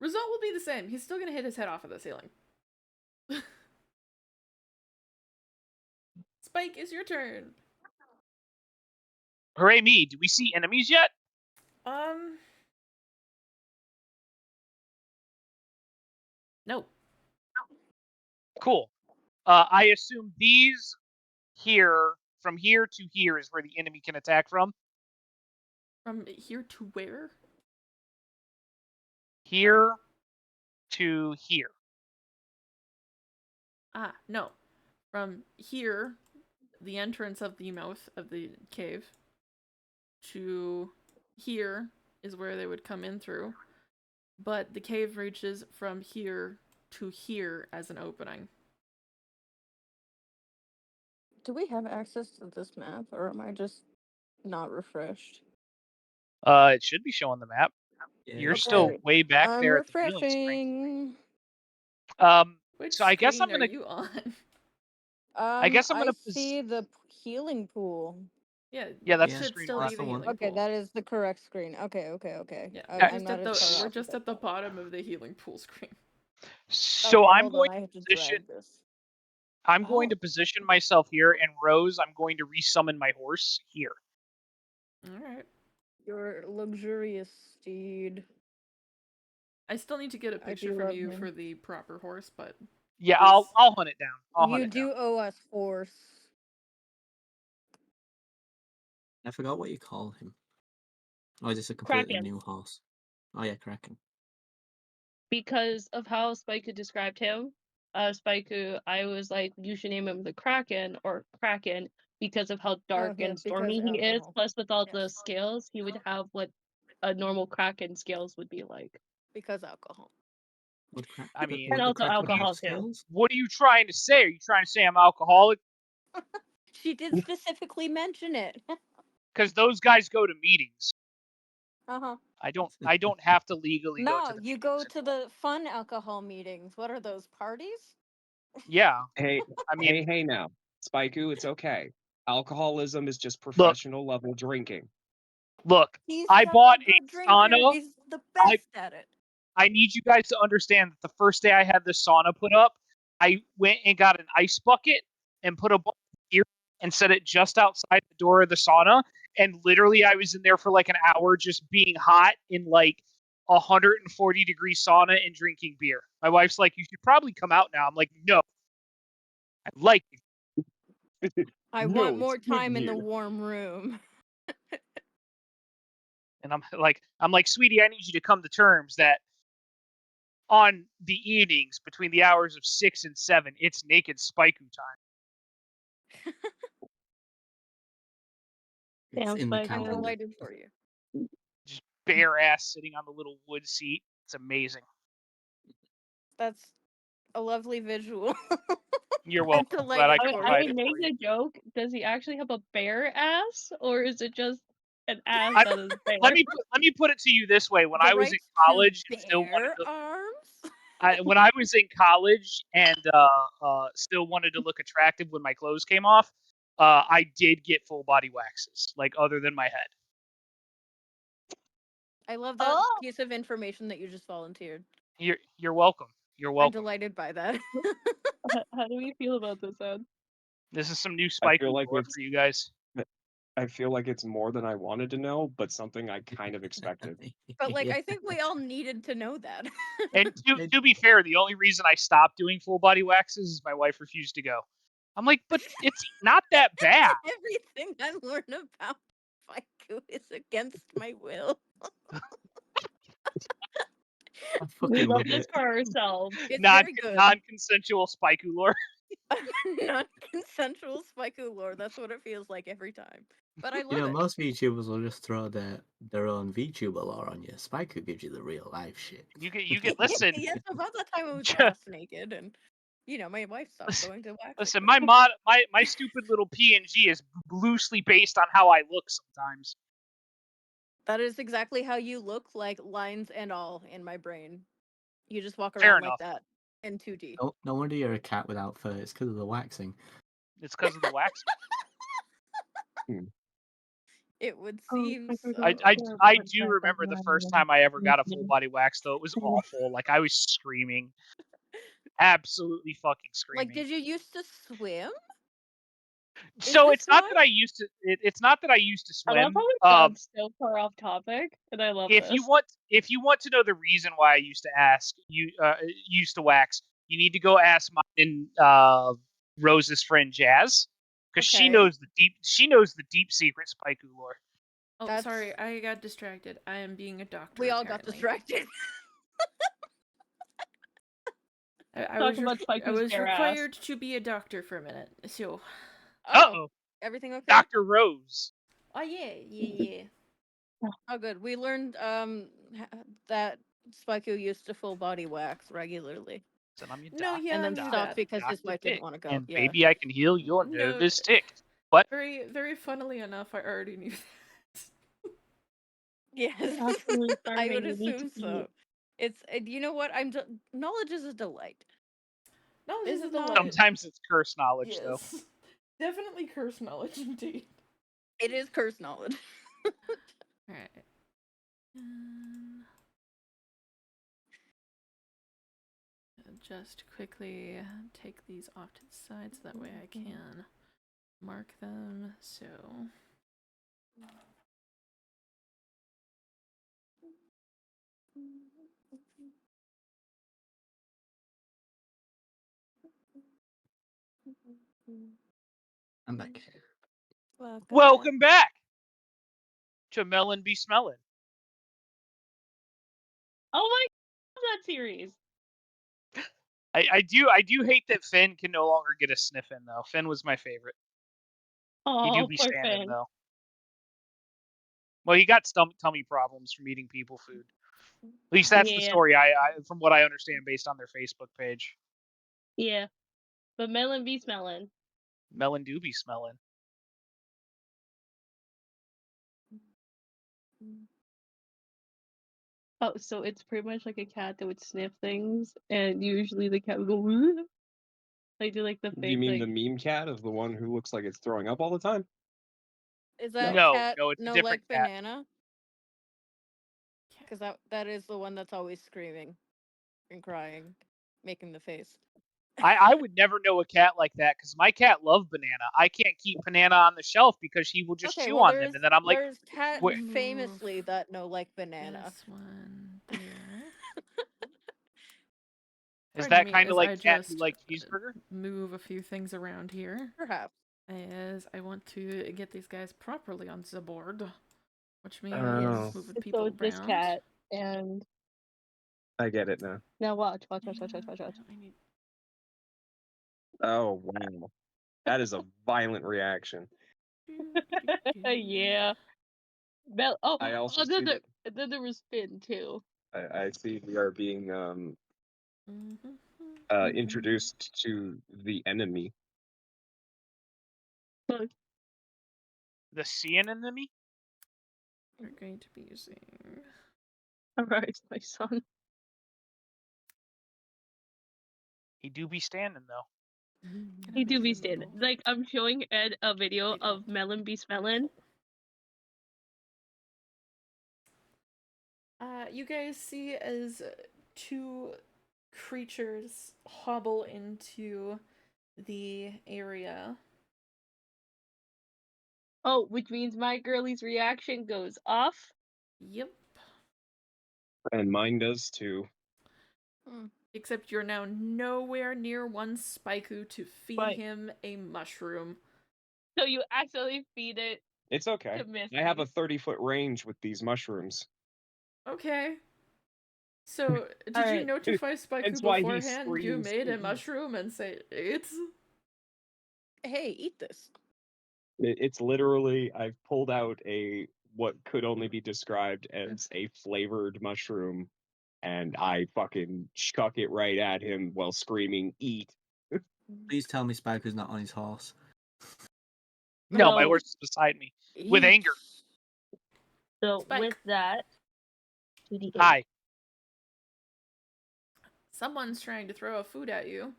Result will be the same. He's still gonna hit his head off of the ceiling. Spike, it's your turn. Hooray me! Do we see enemies yet? No. Cool. I assume these here, from here to here, is where the enemy can attack from. From here to where? Here to here. No. From here, the entrance of the mouth of the cave, to here is where they would come in through. But the cave reaches from here to here as an opening. Do we have access to this map, or am I just not refreshed. It should be showing the map. Yeah, You're it's still Okay. way back I'm there at the healing screen. refreshing. Which So I guess I'm screen are gonna. you on? I guess I'm I gonna. see the healing pool. Yeah, Yeah, that's it the Yeah, should screen still we're on. be that's the the one. healing Okay, pool. that is the correct screen. Okay. Yeah, Yeah. I'm not we're just at the bottom of the healing pool screen. So Okay, I'm hold on. going I to have to position. drag this. I'm going Oh, to position myself here, and Rose, I'm going to resummon my horse here. All right. your luxurious steed. I still need to get a I picture do from love you him. for the proper horse, but Yeah, this... I'll hunt it down. I'll hunt You it down. do owe us force. I forgot what you call him. Or is this a completely Kraken. new horse? Oh yeah, Kraken. Because of how Spike described him, Spike, I was like, you should name him the Kraken or Kraken because of how dark Yeah, and because stormy he is. alcohol. Plus, with all the Yes. scales, he would have what a normal Kraken scales would be like. Because alcohol. I mean, And would the also Kraken alcohol, have too. scales? what are you trying to say? Are you trying to say I'm alcoholic? She did specifically mention it. Because those guys go to meetings. Uh-huh. I don't have to legally go to No, the you meetings go to anymore. the fun alcohol meetings. What are those, parties? Yeah, Hey, I mean, hey now, Spikeu, it's okay. Alcoholism is just look, professional level drinking. He's I such bought a a good drinker. sauna. He's the I best at it. I need you guys to understand that the first day I had this sauna put up, I went and got an ice bucket and put a bunch of beer and set it just outside the door of the sauna. And literally, I was in there for like an hour just being hot in like 140-degree sauna and drinking beer. My wife's like, "You should probably come out now." I'm like, "No, I like it." I want No, it's more good time in the beer. warm room. And I'm like, "Sweetie, I need you to come to terms that on the evenings between the hours of 6 and 7, it's naked Spikeu time." It's Damn, in the Spike. I'm calendar. delighted for you. Just bare ass sitting on the little wood seat. It's amazing. That's a lovely visual. You're I'm welcome. I'm glad I delighted could for I provide you. would it make for you. the joke. Does he actually have a bear ass, or is it just an ass I, that is bare? let me put it to you this way. When The I was in rights to college and still wanted bear to, arms? when I was in college and still wanted to look attractive when my clothes came off, I did get full body waxes, like other than my head. I love that Oh, piece of information that you just volunteered. You're welcome. You're I'm welcome. delighted by that. how do we feel about this, Ed? This is some new I Spike feel like lore for you guys. it's more than I wanted to know, but something I kind of expected. But like, Yeah. I think we all needed to know that. And to be fair, the only reason I stopped doing full body waxes is my wife refused to go. I'm like, but it's not that bad. Everything I learn about Faiku is against my will. I We fucking love love this it. for ourselves. It's Non very good. non-consensual Spikeu lore. Non-consensual Spaiku lore. That's what it feels like every time. But I You love know, it. most VTubers will just throw their own VTuber lore on you. Spike who gives you the real life shit. You can listen. Yes, about that time I was ass naked, and my wife stopped going to wax. Listen, my stupid little PNG is loosely based on how I look sometimes. That is exactly how you look, like lines and all, in my brain. You just walk Fair around like enough. that in 2D. No wonder you're a cat without fur. It's because of the waxing. It's because of the wax. It would Oh, seem I so. forgot I what do type of remember the first animal time I ever got a it full is. body wax though. It was awful. Like I was screaming. Absolutely fucking Like, screaming. did you used to swim? So this it's not why? that I used to it's not that I used to I love how swim. we got so far off topic, and I love If this. you want to know the reason why I used to ask you used to wax, you need to go ask mine and Rose's friend Jazz, because Okay. she knows the deep secret Spikeu lore. Oh, That's- sorry, I got distracted. I am being a doctor. We all got apparently. distracted. I Talk was about I Spikey's was bare ass. required to be a doctor for a minute. So, Uh-oh. Everything okay? Dr. Rose. oh yeah. Oh, good. We learned that Spaiku used to full body wax regularly, Said I'm your No, doc. yeah, and I then knew stopped that. because his Dr. wife didn't Dick. want to go. And Yeah. baby, I can heal your No, nervous tick. What? Very, very funnily enough, I already knew that. Yes, Absolutely I would starving. You need to assume eat. so. It's you know what? Knowledge is a delight. Knowledge Is is it not. delight? Sometimes it's cursed knowledge, though. Yes. Definitely curse knowledge, indeed. It is cursed knowledge. Alright. Just quickly take these off to the side so that way I can mark them. So. I'm back. Welcome back to Melon Be Smellin'. Oh my god, that series. I do hate that Finn can no longer get a sniff in, though. Finn was my favorite. He do Oh, be poor standing, Finn. though. Well, he got tummy problems from eating people food. At least that's the Yeah. story I from what I understand based on their Facebook page. Yeah. But Melon be smelling. Melon do be smelling. Oh, so it's pretty much like a cat that would sniff things, and usually the cat would go "Woo." Like do like the Do fake you mean like the meme cat of the one who looks like it's throwing up all the time? Is that No, cat no, it's a no different like cat. banana? Because that is the one that's always screaming and crying, making the face. I would never know a cat like that because my cat loved banana. I can't keep banana on the shelf because he will just Okay, chew well on them, and then I'm like, there's cat where famously that no like banana. This one there. is Pardon that me kind of as like I cat who just like cheeseburger? move a few things around here. Perhaps. As I want to get these guys properly on the board, which Oh, means moving so people it's this around. cat, and I get it now. now watch. I need... Oh wow, that is a violent reaction. Yeah. Oh, I also and then see there was Finn too. I see we are being introduced to the enemy. Look, The sea anemone? We're going to be using. alright, my son. He do be standing though. He do be standing. Like I'm showing Ed a video of Melon be smelling. You guys see as two creatures hobble into the area. Oh, which means my girlie's reaction goes off. Yep. And mine does too. Except you're now nowhere near one Spaiku to feed him a mushroom. So you accidentally feed it. It's okay. I have a 30-foot range with these mushrooms. Okay. So, did you notify Spaiku beforehand you made a mushroom and say, it's... Hey, eat this. It's literally, I've pulled out what could only be described as a flavored mushroom, and I fucking chuck it right at him while screaming, "Eat!" Please tell me Spiker's not on his horse. No, my horse is beside me with anger. So Spike. with that, Hi. Someone's trying to throw a food at you.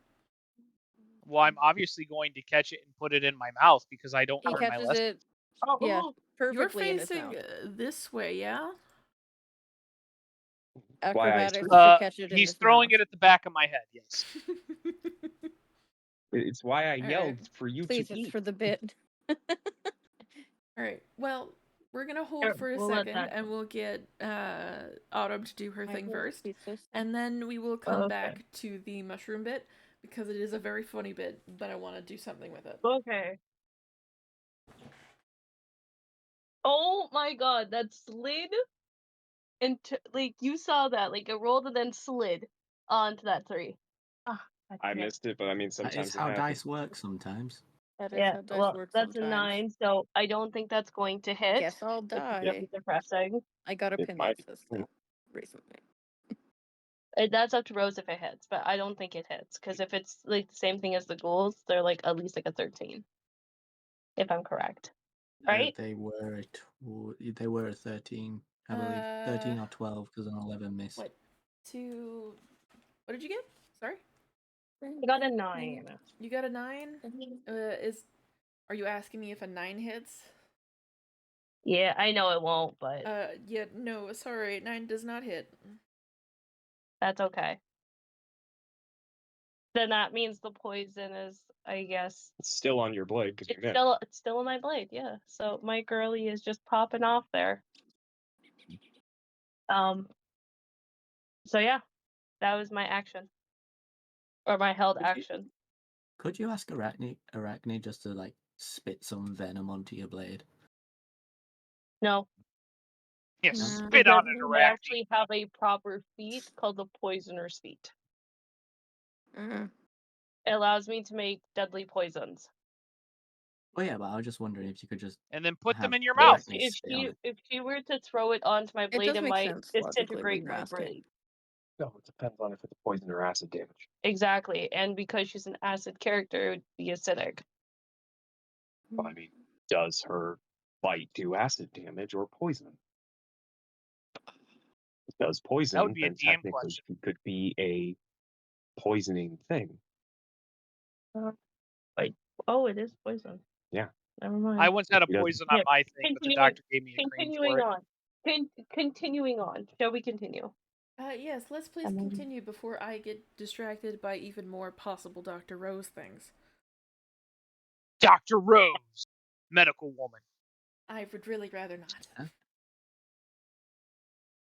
Well, I'm obviously going to catch it and put it in my mouth because I don't He learn my catches lesson. it. Yeah, perfectly You're in his facing mouth. this way, yeah? Acrobatics to catch it in He's his throwing mouth. it at the back of my head, yes. It's why I yelled for you Please, to it's eat. for the bit. Alright, well, we're gonna hold for a second and we'll get Autumn to do her thing first. And then we will come back to the mushroom bit because it is a very funny bit, but I want to do something with it. Okay. Oh my god, that slid into, like, you saw that, like, it rolled and then slid onto that 3. I missed it, but I mean, sometimes that is how dice work sometimes. That is how dice work that's sometimes. a 9, so I don't think that's going to hit. Guess I'll die. It's depressing. I got a pin that says that recently. That's up to Rose if it hits, but I don't think it hits, because if it's, like, the same thing as the ghouls, they're, like, at least, like, a 13. if I'm correct. Right? They were a 13, I believe. 13 or 12 because an 11 missed. What? What did you get? Sorry? I got a 9. You got a 9? Are you asking me if a 9 hits? Yeah, I know it won't, but Yeah, no, sorry, 9 does not hit. that's okay. Then that means the poison is, I guess, It's still on your blade because you missed. it's still in my blade, yeah. So my girly is just popping off there. So yeah, that was my action. Or my held action. Could you ask Arachne just to like spit some venom onto your blade? No. Yeah, No. spit on it, We Arachne. actually have a proper feat called the Poisoner's Feat. Mhm. It allows me to make deadly poisons. Oh yeah, but I was just wondering if you could just And then put them have in your mouth. Arachne spit on it. If she were to throw it onto my It blade, does it make might sense logically when disintegrate you're my asking. blade. No, it depends on if it's poison or acid damage. Exactly, and because she's an acid character, it would be acidic. Well, I mean, does her bite do acid damage or poison? If it does That poison, would be a then DM technically question. it could be a poisoning thing. Oh, it is poison. Yeah. Never mind. I once had a He doesn't- poison on my thing, but the doctor gave me a cream for it. Continuing on. Shall we continue? Yes, let's please continue before I get distracted by even more possible Dr. Rose things. Dr. Rose, medical woman. I would really rather not. Huh?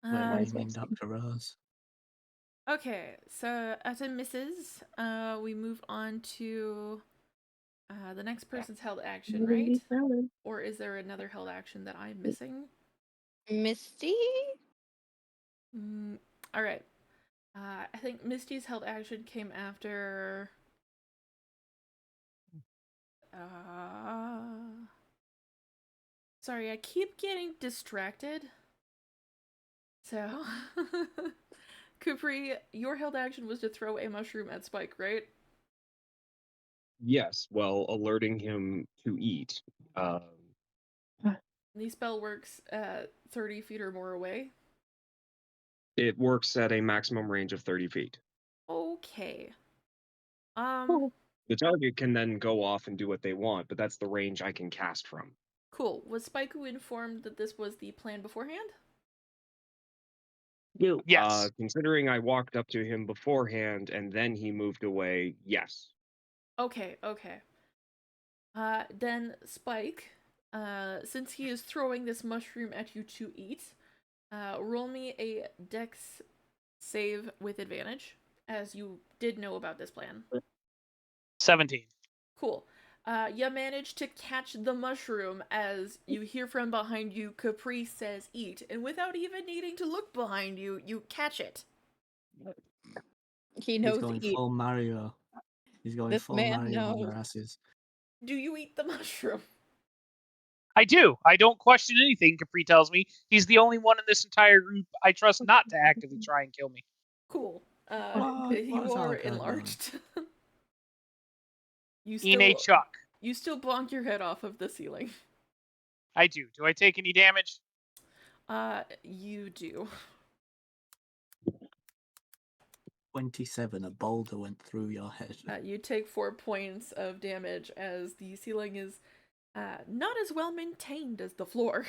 What do you mean, Dr. Rose? Okay, so as it misses, we move on to the next person's held action, right? Or is there another held action that I'm missing? Misty? All right. I think Misty's held action came after. Sorry, I keep getting distracted. So, Capri, your held action was to throw a mushroom at Spike, right? Yes, well, alerting him to eat. The spell works at 30 feet or more away. It works at a maximum range of 30 feet. Okay. The target can then go off and do what they want, but that's the range I can cast from. Cool. Was Spike informed that this was the plan beforehand? Yes. Considering I walked up to him beforehand and then he moved away, yes. Okay. Then Spike, since he is throwing this mushroom at you to eat, roll me a dex save with advantage, as you did know about this plan. 17. Cool. You manage to catch the mushroom as you hear from behind you, Capri says eat, and without even needing to look behind you, you catch it. He knows He's going eat. full Mario. He's going This full man Mario on knows. their asses. Do you eat the mushroom? I do. I don't question anything Capri tells me. He's the only one in this entire group I trust not to actively try and kill me. Cool. What You is are all good, enlarged. You Ine Chuck. You still bonk your head off of the ceiling. I do. Do I take any damage? You do. 27, a boulder went through your head. You take 4 points of damage as the ceiling is not as well maintained as the floor.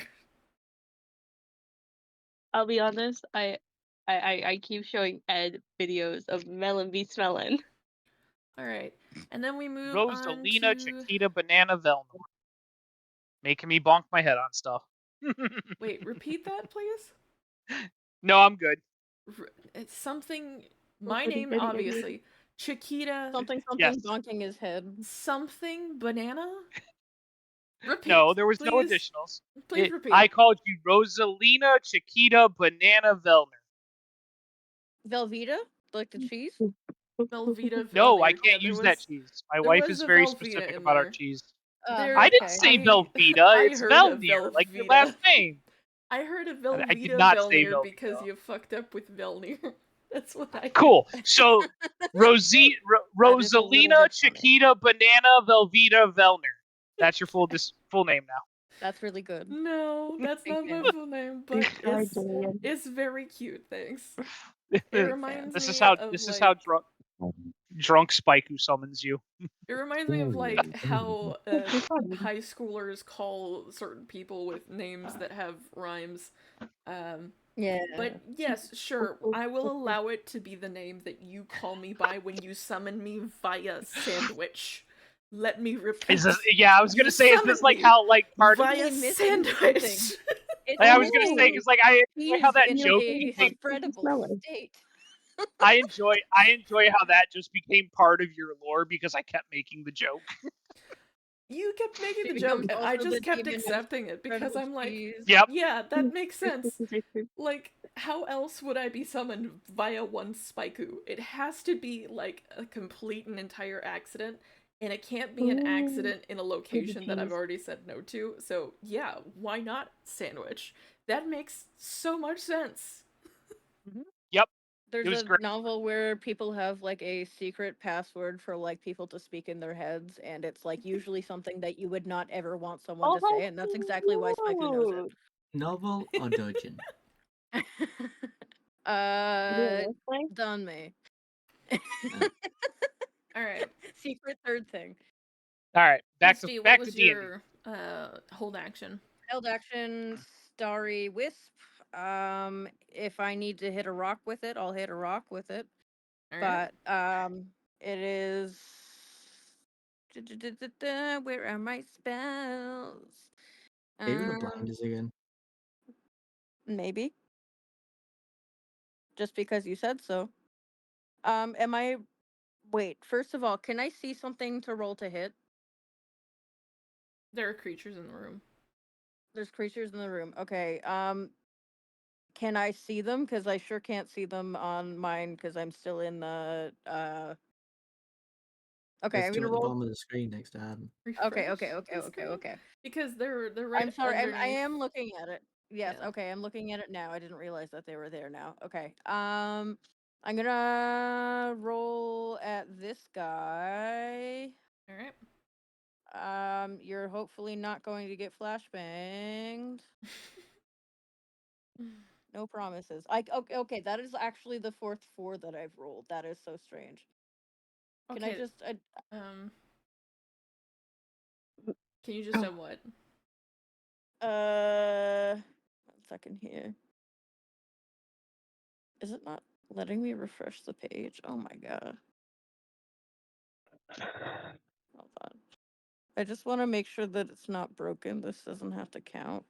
I'll be honest, I keep showing Ed videos of Melon be smelling. Alright. And then we move Rosalina, on to... Chiquita, Banana, Velnor. Making me bonk my head on stuff. Wait, repeat that, please? No, I'm good. It's something... My name, obviously. Chiquita... Something, Yes. bonking his head. Something banana? Repeat. No, there was please. no additionals. Please repeat. I called you Rosalina, Chiquita, Banana, Velner. Velveeta? Like the cheese? Velveeta. No, I Yeah, can't use that cheese. My wife is a very Velveeta specific in about our there. cheese. I didn't say Velveeta. It's Velnir, like your last name. I heard a I did Velveeta not say Velnir Velveeta. because you fucked up with Velnir. That's what I Cool. So, Rosalina, bit funny. Chiquita, Banana, Velveeta, Velner. That's your full name now. That's really good. No, that's not my full name, but it's very cute. Thanks. It reminds This me is how of like how drunk Spike who summons you. it reminds me of like how high schoolers call certain people with names that have rhymes. Yeah. But yes, sure, I will allow it to be the name that you call me by when you summon me via sandwich. Let me repeat. Is this, yeah, I was You gonna say, is this summoned like me how like part of via Really missing something. sandwich? I was gonna say, it's like I enjoy how Cheese that in joke a became. spreadable state. I enjoy how that just became part of your lore because I kept making the joke. You kept making the It joke, becomes and I also just the kept demon of accepting it because spreadable I'm like, cheese. Yep. yeah, that makes sense. Like, how else would I be summoned via one Spaiku? It has to be like a complete and entire accident, and it can't be an accident in a location that I've already said no to. So, yeah, why not sandwich? That makes so much sense. Yep. There's It was a great. novel where people have like a secret password for like people to speak in their heads, and it's like usually something that you would not ever want someone to say, and that's exactly why Spaiku knows Novel or dungeon? it. Done me. All right, Secret third thing. All right, back Misty, what to was D&D. your hold action? Held action, Starry Wisp. If I need to hit a rock with it, I'll hit a rock with it. All right. But it is. Where are my spells? Are you gonna blind us again? Maybe. Just because you said so. Am I? Wait. First of all, can I see something to roll to hit? There are creatures in the room. There's creatures in the room. Okay. Can I see them? Because I sure can't see them on mine because I'm still in the. Okay, There's I'm two gonna at the roll. bottom of the screen next to Adam. Okay. Refresh the screen? Because they're right I'm sorry. I underneath. am looking at it. Yes. Yeah. Okay. I'm looking at it now. I didn't realize that they were there now. Okay. I'm gonna roll at this guy. All right. You're hopefully not going to get flashbanged. No promises. Okay. Okay. That is actually the fourth 4 that I've rolled. That is so strange. Can I Okay. just? Can you just what? 1 second here. Is it not letting me refresh the page? Oh my god. Hold on. I just want to make sure that it's not broken. This doesn't have to count.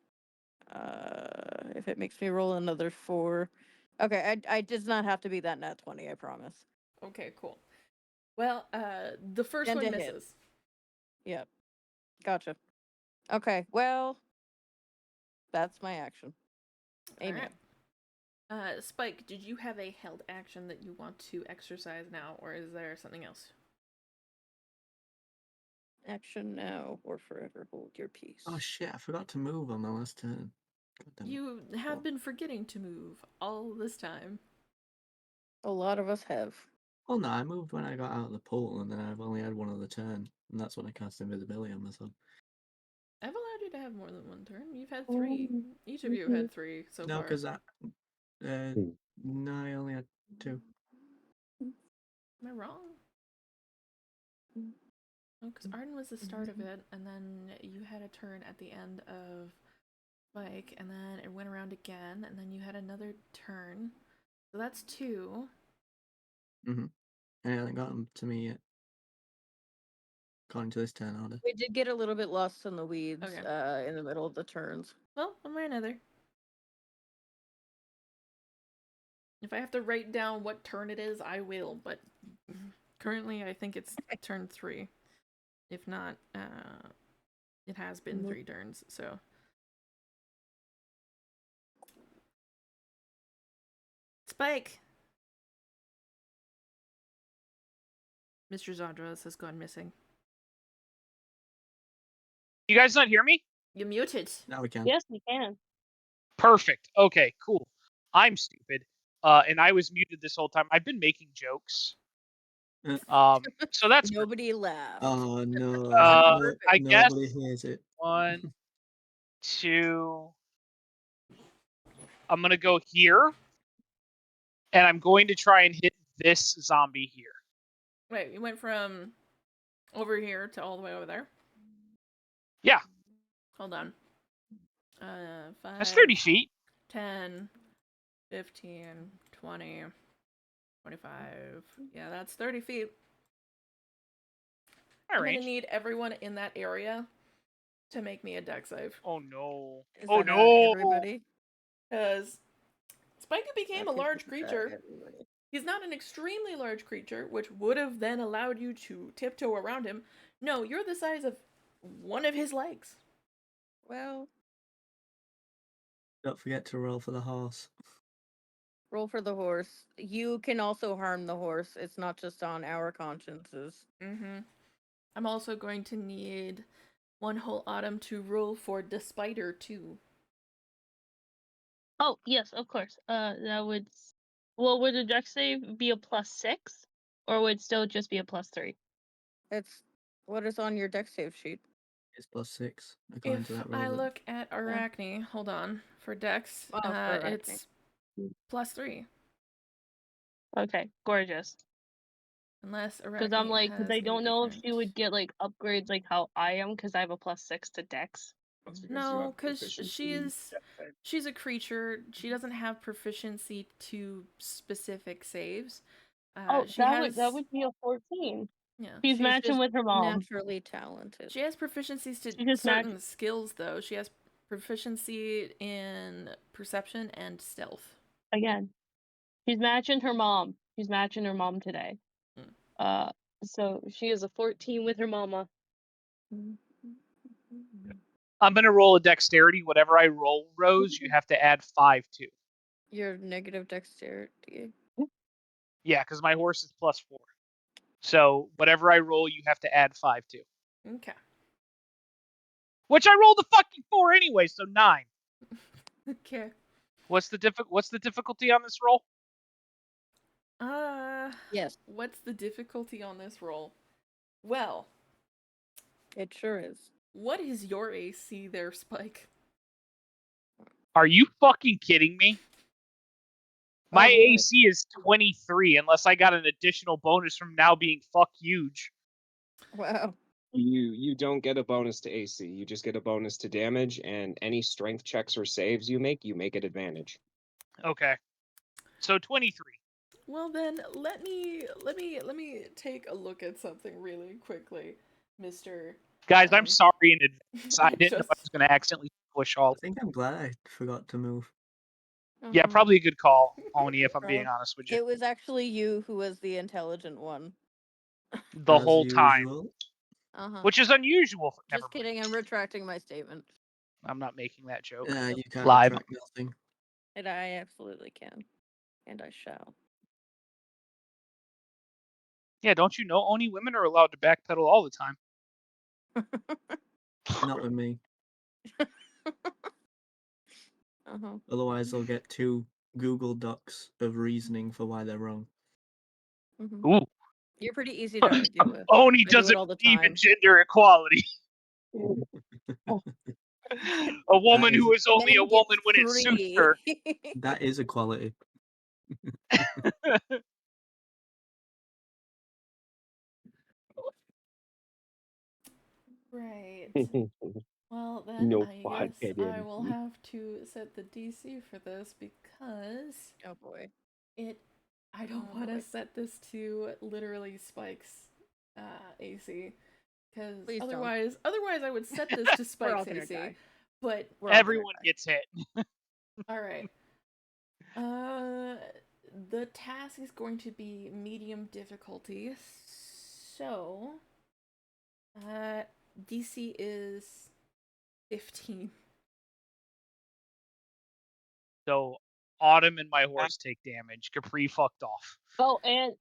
If it makes me roll another 4. Okay, I does not have to be that nat 20, I promise. Okay, cool. Well, the first one misses. Yep. Gotcha. Okay, well, that's my action. Amen. All right. Spike, did you have a held action that you want to exercise now, or is there something else? Action now or forever hold your peace. Oh shit, I forgot to move on my last turn. You have been forgetting to move all this time. A lot of us have. Oh no, I moved when I got out of the pool, and then I've only had one other turn, and that's when I cast invisibility on myself. I've allowed you to have more than one turn. You've had 3. Each of you have had 3 so No, far. because that. No, I only had 2. Am I wrong? No, because Arden was the start of it, and then you had a turn at the end of Spike, and then it went around again, and then you had another turn. So that's 2. Mm-hmm. And it hasn't gotten to me yet. According to this turn order. We did get a little bit lost in the weeds Okay. in the middle of the turns. Well, one way or another. If I have to write down what turn it is, I will, but currently I think it's turn 3. If not, it has been 3 turns, so. Spike! Mr. Zadras has gone missing. You guys not hear me? You muted. Now we can. Yes, we can. Perfect. Okay, cool. I'm stupid. And I was muted this whole time. I've been making jokes. So that's Nobody laughed. Oh no! Perfect. I guess Nobody hears it. 1, 2. I'm gonna go here, and I'm going to try and hit this zombie here. Wait, you went from over here to all the way over there? Yeah, Hold on. 5, that's 30 feet. 10, 15, 20, 25. Yeah, that's 30 feet. My I'm range. gonna need everyone in that area to make me a deck save. Oh no! Is Oh that no! everybody? Because Spiky became a Okay, large is that creature. everybody? He's not an extremely large creature, which would have then allowed you to tiptoe around him. No, you're the size of one of his legs. Well, Don't forget to roll for the horse. roll for the horse. You can also harm the horse. It's not just on our consciences. Mm-hmm. I'm also going to need one whole autumn to roll for the spider too. Oh yes, of course. That would. Well, would the dex save be a +6, or would it still just be a +3? It's what is on your deck save sheet. It's +6 according to If that I roll. look at Arachne, hold on, for Dex, Oh, for Arachne. it's +3. Okay, gorgeous. Unless Arachne Because I'm like, because has I a don't know if different... she would get like upgrades like how I am, because I have a +6 to dex. That's because you No, have because proficiency in death save. she's a creature. She doesn't have proficiency to specific saves. Oh, She that has... would be a 14. Yeah. She's matching just with her mom. naturally talented. She has proficiencies to She just certain skills, though. She has proficiency in perception and stealth. Again, she's matching her mom. She's matching her mom today. So she is a 14 with her mama. I'm gonna roll a dexterity. Whatever I roll, Rose, you have to add 5 to. Your negative dexterity. Yeah, because my horse is +4. So whatever I roll, you have to add 5 to. Okay. Which I rolled a fucking 4 anyway, so 9. Okay. What's the difficulty on this roll? Yes, What's the difficulty on this roll? Well, it sure is. what is your AC there, Spike? Are you fucking kidding me? My boy. AC is 23, unless I got an additional bonus from now being fuck huge. Wow. You don't get a bonus to AC. You just get a bonus to damage, and any strength checks or saves you make at advantage. Okay. So 23. Well then, let me take a look at something really quickly, Mister. Guys, I'm sorry in advance. I didn't know I was going to accidentally push all. I think I'm glad I forgot to move. Yeah, probably a good call, Oni, if I'm being Well, honest with you. It was actually you who was the intelligent one. The As whole time. usual. Which is unusual. Never Just mind. kidding. I'm retracting my statement. I'm not making that joke. You can't Live. retract nothing. And I absolutely can. And I shall. Yeah, don't you know only women are allowed to backpedal all the time? Not with me. Otherwise, they'll get 2 Google Docs of reasoning for why they're wrong. Ooh. You're pretty easy to argue with. Oni I do it doesn't all the believe in time. gender equality. A woman who is only a Men get woman when it suits 3. her. That is equality. Right. Well, then No I bad guess I will energy. have to set the DC for this because Oh boy. I don't Oh, want to boy. set this to literally Spike's AC because Please don't. otherwise I would set this to We're all Spike's gonna AC. die. But We're all gonna Everyone die. gets hit. all right. The task is going to be medium difficulty. So, DC is 15. So Autumn and my horse take damage. Capri fucked off. And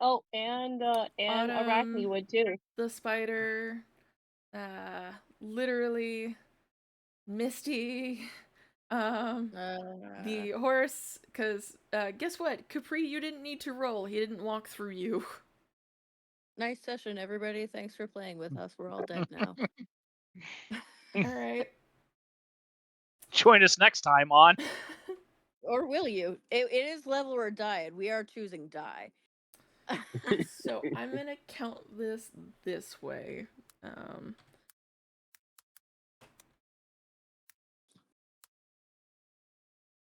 Arachne would too. The spider, literally, Misty, the horse. Because guess what, Capri, you didn't need to roll. He didn't walk through you. Nice session, everybody. Thanks for playing with us. We're all dead now. All right. Join us next time on. Or will you? It is level or die, and we are choosing die. So I'm gonna count this way.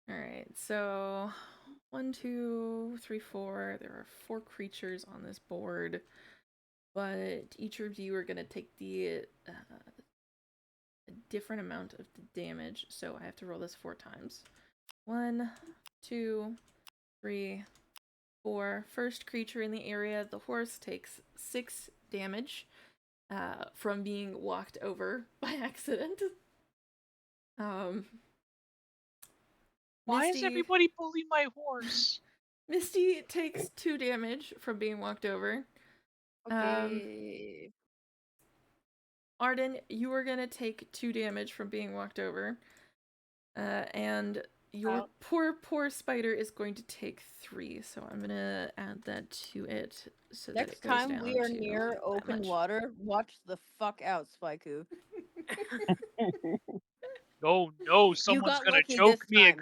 All right. So 1, 2, 3, 4. There are 4 creatures on this board, but each of you are gonna take a different amount of the damage. So I have to roll this 4 times. 1, 2, 3, 4. First creature in the area, the horse, takes 6 damage from being walked over by accident. Why Misty, is everybody bullying my horse? Misty takes 2 damage from being walked over. Okay. Arden, you are gonna take 2 damage from being walked over. And your poor spider is going to take 3, so I'm gonna add that to it so that it Next goes time down we are to near that open much. water, watch the fuck out, Spaiku. Oh no, You someone's got gonna lucky choke this me. time.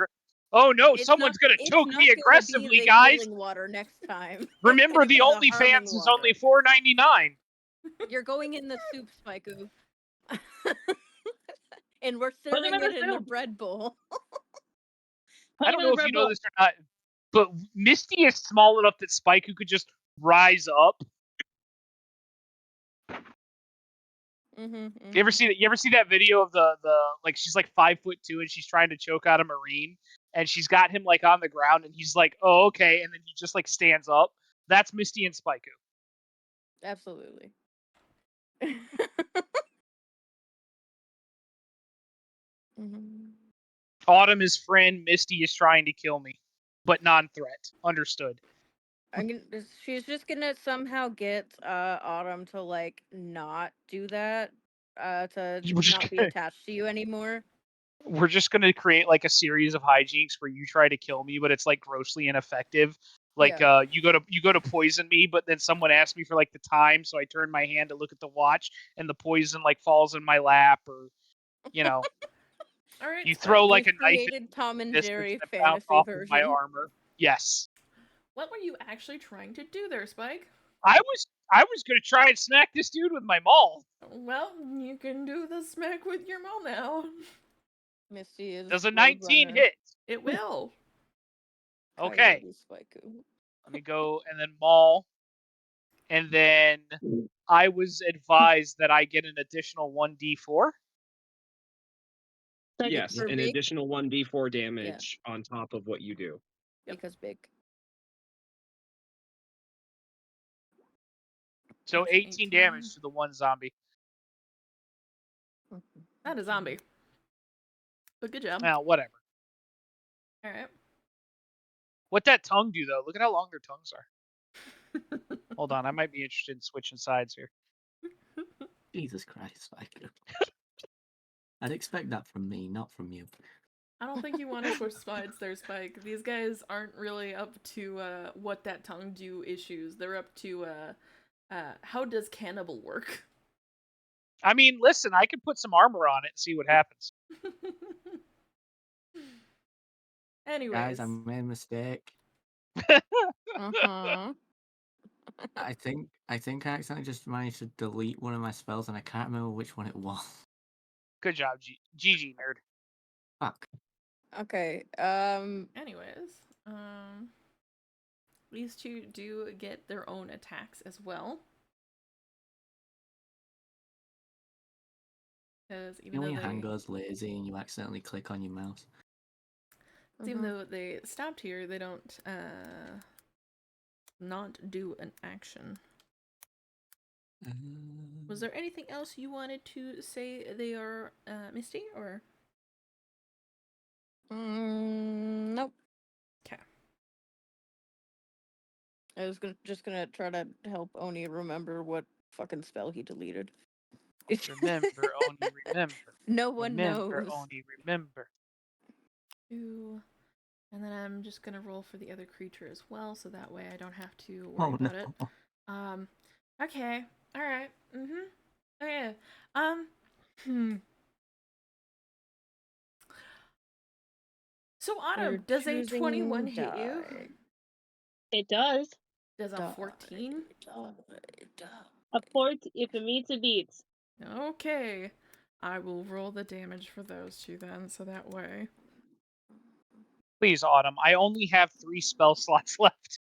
Oh no, It's not. someone's gonna It's choke not me gonna be aggressively, the guys. healing water next time. Remember, It's the gonna be the harming OnlyFans is water. only $4.99. You're going in the soup, Spaiku. And we're Put him serving in it the in a soup. bread bowl. Put I him don't in know the if you bread know bowl. this or not, but Misty is small enough that Spaiku could just rise up. You ever see that? You ever see that video of the like she's like 5'2" and she's trying to choke out a marine and she's got him like on the ground and he's like, oh okay, and then he just like stands up. That's Misty and Spaiku. Absolutely. Autumn is friend. Misty is trying to kill me, but non-threat. Understood. She's just gonna somehow get Autumn to like not do that, to We're just not be gonna, attached to you anymore. we're just gonna create like a series of hijinks where you try to kill me, but it's like grossly ineffective. Like Yeah. you go to poison me, but then someone asks me for like the time, so I turn my hand to look at the watch, and the poison like falls in my lap, or you know, All right, you Spike. throw like We've a knife at created Tom and distance Jerry and it bounces fantasy off of my version. armor. Yes. What were you actually trying to do there, Spike? I was gonna try and smack this dude with my maul. Well, you can do the smack with your maul now. Misty is Does a 19 Roadrunner. hit? It will. Okay. Coyote Spaiku. Let me go and then maul. And then I was advised that I get an additional 1d4. Yes, For an big? additional 1d4 damage on top of what you do. Yep. Because big. So It's 18 damage to the one zombie. Not a zombie. But good job. Well, whatever. All right. What that tongue do though? Look at how long their tongues are. Hold on, I might be interested in switching sides here. Jesus Christ, Spike. I'd expect that from me, not from you. I don't think you want to switch sides there, Spike. These guys aren't really up to what that tongue do issues. They're up to how does cannibal work? I mean, listen, I could put some armor on it and see what happens. Anyways. Guys, I made a mistake. Uh-huh. I think I accidentally just managed to delete one of my spells and I can't remember which one it was. Good job, GG nerd. Fuck. Okay. Anyways, these two do get their own attacks as well. Because even You know though when your hand they goes lazy and you accidentally click on your mouse? even though they stopped here, they don't not do an action. Was there anything else you wanted to say they are Misty or? Nope. Okay. I was just gonna try to help Oni remember what fucking spell he deleted. Remember, Oni, remember. No one Remember, knows. Oni, remember. Ooh. And then I'm just gonna roll for the other creature as well, so that way I don't have to worry about it. Okay. All right. Okay. Hmm. So You're Autumn, does a 21 choosing hit you? die. It does. Does a Die. 14? Die. A port, if it meets, it beats. Okay. I will roll the damage for those two then, so that way. Please, Autumn. I only have 3 spell slots left.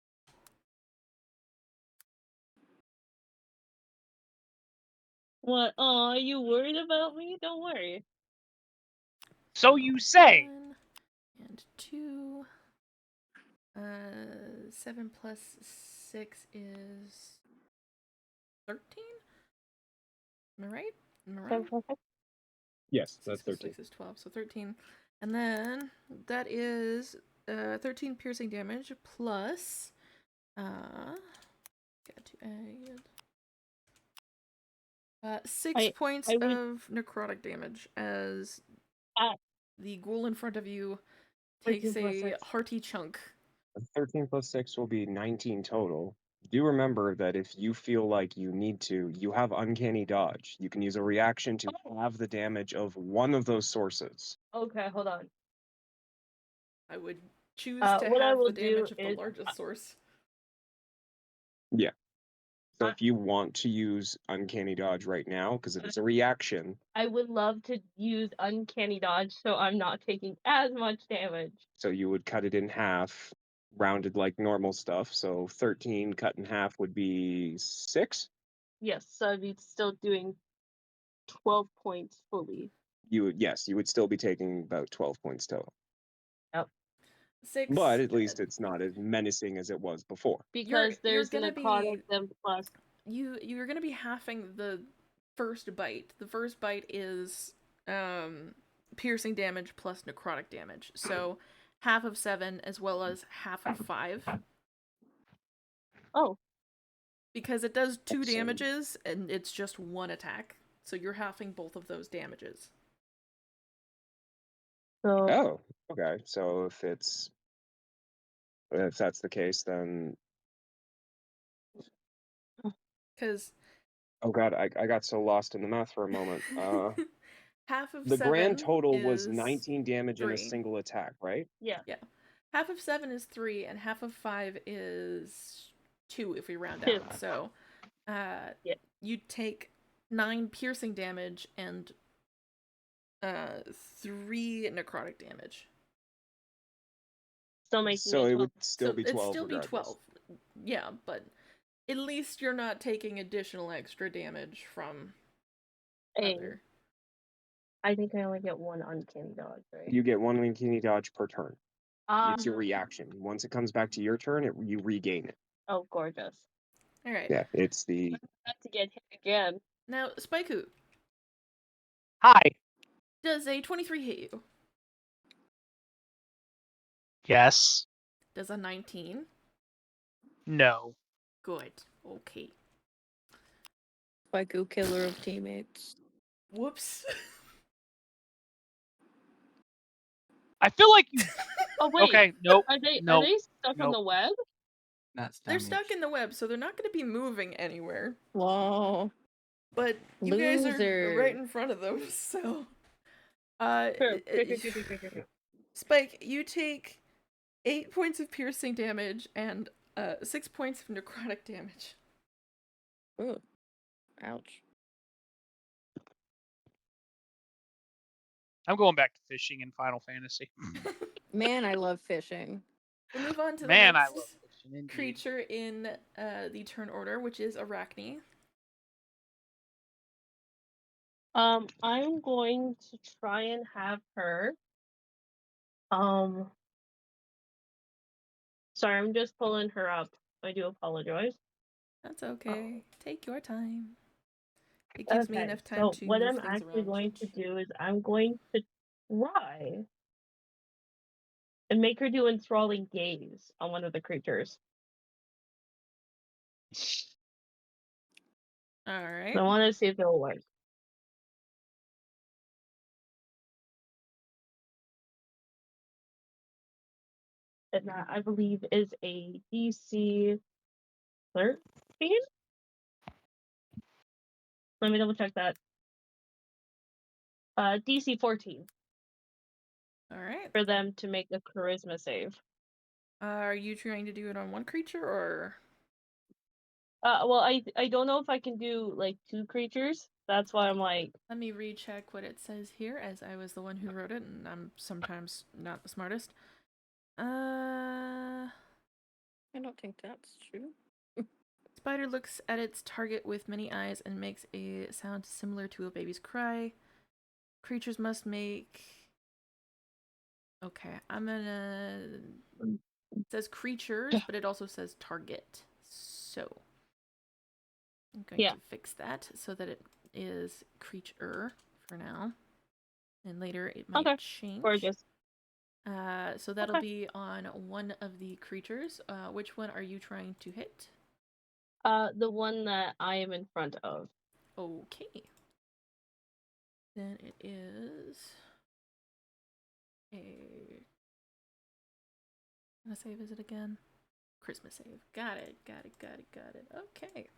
What? Oh, are you worried about me? Don't worry. So you say. 1 and 2. 7 plus 6 is 13? Am I right? Am I wrong? Yes, 6 that's plus 13. 6 is 12, so 13. And then that is 13 piercing damage plus. Got to add. 6 points I would. of necrotic damage as Ah, the ghoul in front of you 13 takes plus a 6. hearty chunk. 13 plus 6 will be 19 total. Do remember that if you feel like you need to, you have uncanny dodge. You can use a reaction to have the damage of one of those sources. Okay, hold on. I would choose to What I have will the do damage of the is largest source. Yeah. So I- if you want to use uncanny dodge right now, because if it's a reaction, I would love to use uncanny dodge, so I'm not taking as much damage. so you would cut it in half, rounded like normal stuff. So 13 cut in half would be 6. Yes, so I'd be still doing 12 points fully. Yes, you would still be taking about 12 points total. Yep. 6. But at least it's not as menacing as it was before. Because You're there's gonna necrotic be then plus. you're gonna be halving the first bite. The first bite is piercing damage plus necrotic damage. So half of 7 as well as half of 5. Oh, Because it does 2 So- damages and it's just 1 attack. So you're halving both of those damages. so Oh, okay. So if that's the case, then Because oh god, I got so lost in the math for a moment. half of The grand 7 total was is 19 damage in a 3. single attack, right? yeah. Yeah. Half of 7 is 3, and half of 5 is 2 if we round 2. down. So Yeah. you take 9 piercing damage and 3 necrotic damage. Still making So it it 12. would still So be it'd 12 still be regardless. 12. Yeah, but at least you're not taking additional extra damage from Hey, other. I think I only get 1 uncanny dodge, right? You get 1 uncanny dodge per turn. It's your Um. reaction. Once it comes back to your turn, you regain it. Oh, gorgeous. All right. Yeah, it's the Not to get hit again. Now, Spaiku, Hi. does a 23 hit you? Yes. Does a 19? No. Good. Okay. Psycho killer of teammates. Whoops. I feel like you. Oh wait, Okay. Nope. are they Nope. stuck on Nope. the web? That's They're damage. stuck in the web, so they're not going to be moving anywhere. Whoa. But you guys are Loser. right in front of them, so. Sure. Spike, you take 8 points of piercing damage and 6 points of necrotic damage. Ooh. Ouch. I'm going back to fishing in Final Fantasy. Man, I love fishing. We'll move on to the Man, I next love fishing. Indeed. creature in the turn order, which is Arachne. I'm going to try and have her. Sorry, I'm just pulling her up. I do apologize. That's okay. Take your time. It gives me Okay, enough time so to what move I'm things actually around. going to do is I'm going to try and make her do enthralling gaze on one of the creatures. All So right. I want to see if it'll work. And that I believe is a DC 13. Let me double check that. DC 14. All right. For them to make a charisma save. Are you trying to do it on one creature or? Well, I don't know if I can do like 2 creatures. That's why I'm like. Let me recheck what it says here, as I was the one who wrote it, and I'm sometimes not the smartest. I don't think that's true. Spider looks at its target with many eyes and makes a sound similar to a baby's cry. Creatures must make. Okay, I'm gonna. It says creatures, but it also says target. So I'm going to fix that so that it is creature for now. And later it might change. Gorgeous. So that'll be on one of the creatures. Which one are you trying to hit? The one that I am in front of. Okay. Then it is a. What save is it again? Christmas save. Got it. Okay.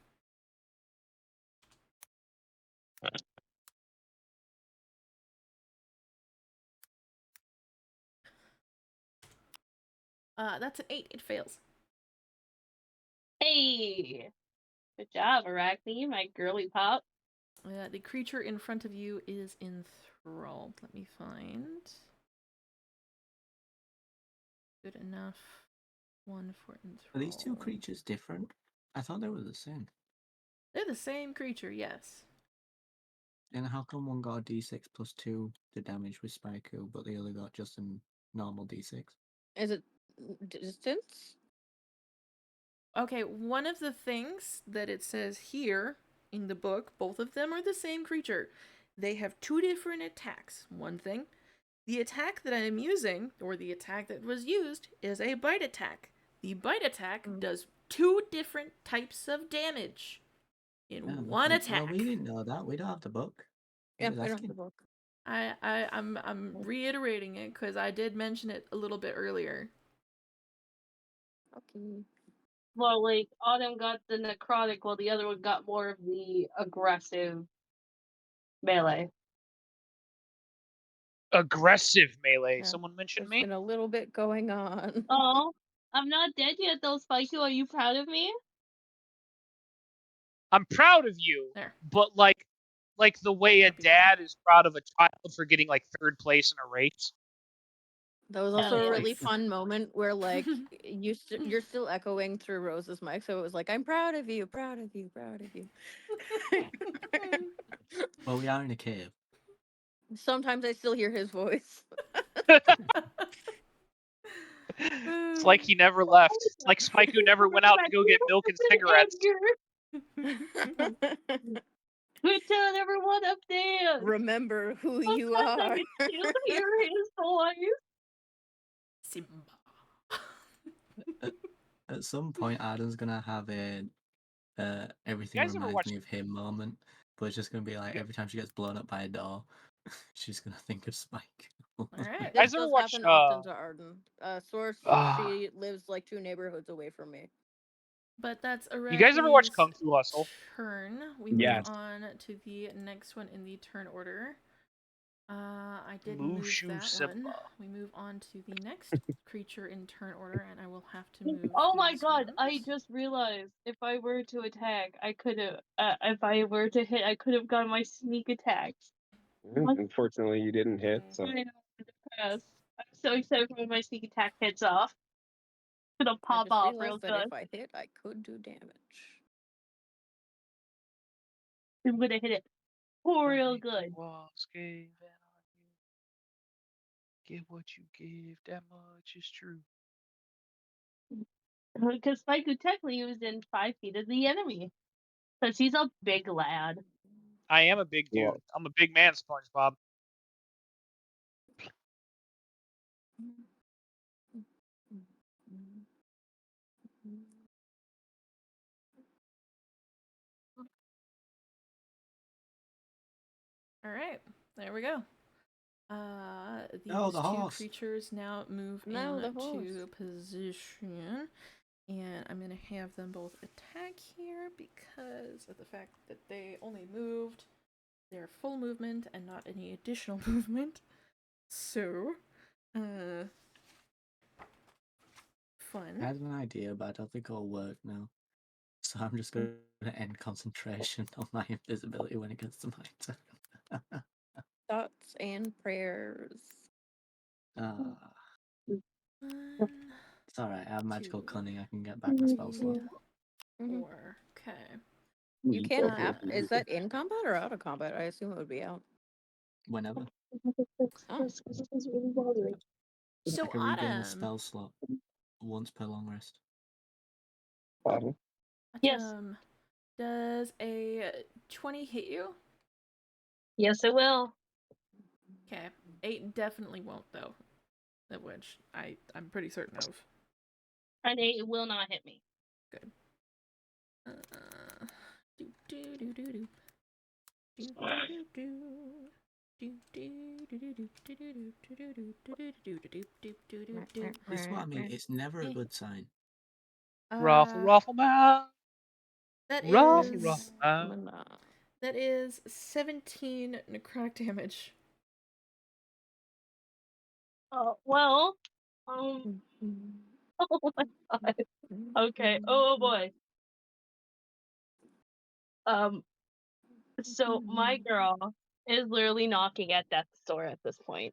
That's an 8. It fails. Hey! Good job, Arachne, my girly pop. The creature in front of you is enthralled. Let me find. Good enough. One for enthralled. Are these 2 creatures different? I thought they were the same. They're the same creature, yes. And how come one got a d6 plus 2 to damage with Spaiku, but the other got just a normal d6? Is it distance? Okay, one of the things that it says here in the book, both of them are the same creature. They have 2 different attacks. One thing, the attack that I am using, or the attack that was used, is a bite attack. The bite attack does 2 different types of damage in one attack. Well, we didn't know that. We don't have the book. Yeah, we don't have the book. I'm reiterating it because I did mention it a little bit earlier. Okay. Well, like, Autumn got the necrotic, while the other one got more of the aggressive melee. Aggressive melee. Yeah. Someone mentioned There's me. been a little bit going on. Oh, I'm not dead yet, though, Spiky. Are you proud of me? I'm proud of you, but like the way a dad is proud of a child for getting like 3rd place in a race. That was also a really fun moment where, like, you're still echoing through Rose's mic, so it was like, I'm proud of you, proud of you, proud of you. Well, we are in a cave. Sometimes I still hear his voice. It's like he never left. It's like Spike who never went out to go get milk and cigarettes. We're telling everyone up there. Remember who you are. I can still hear his voice. Simba. At some point, Adam's gonna have a everything reminds me of him moment, but it's just gonna be like every time she gets blown up by a door, she's gonna think of Spike. Alright. This does happen often to Arden. Source, she lives like 2 neighborhoods away from me. But that's Arachne's You guys ever watch Kung Fu Hustle? turn. We move on to the next one in the turn order. I did move that one. We move on to the next creature in turn order, and I will have to move. Oh my god! I just realized if I were to attack, I could have. If I were to hit, I could have gotten my sneak attack. Unfortunately, you didn't hit. So. I know, I'm depressed. I'm so excited when my sneak attack hits off. It'll pop off real good. If I hit, I could do damage. I'm gonna hit it real good. Get what you give. That much is true. Because Spike technically was in 5 feet of the enemy. Because he's a big lad. I am a big dude. Yeah. I'm a big man, SpongeBob. Alright, there we go. These the 2 horse. creatures now move into position. And I'm going to have them both attack here because of the fact that they only moved their full movement and not any additional movement. So, fun. I had an idea, but I don't think it'll work now. So I'm just going to end concentration on my invisibility when it gets to my turn. Thoughts and prayers. One, It's alright, I have magical 2, cunning, I can get back my spell slot. Mhm. 4. Okay. You can't. Uh, Is that in combat or out of combat? I assume it would be out. Whenever. Oh. So I can regain the Autumn. spell slot once per long rest. Yes. Autumn, does a 20 hit you? Yes, it will. Okay. 8 definitely won't though. Which I'm pretty certain of. And it will not hit me. Good. Do do do do do. Do do do do. Do do do do do do do do do do do do do do do do. This is what I mean, it's never a good sign. Ruffle, ruffle, mouth. That Ruffle, is ruffle, mouth. that is 17 necrotic damage. Well, oh my god. Okay. Oh boy. So my girl is literally knocking at death's door at this point.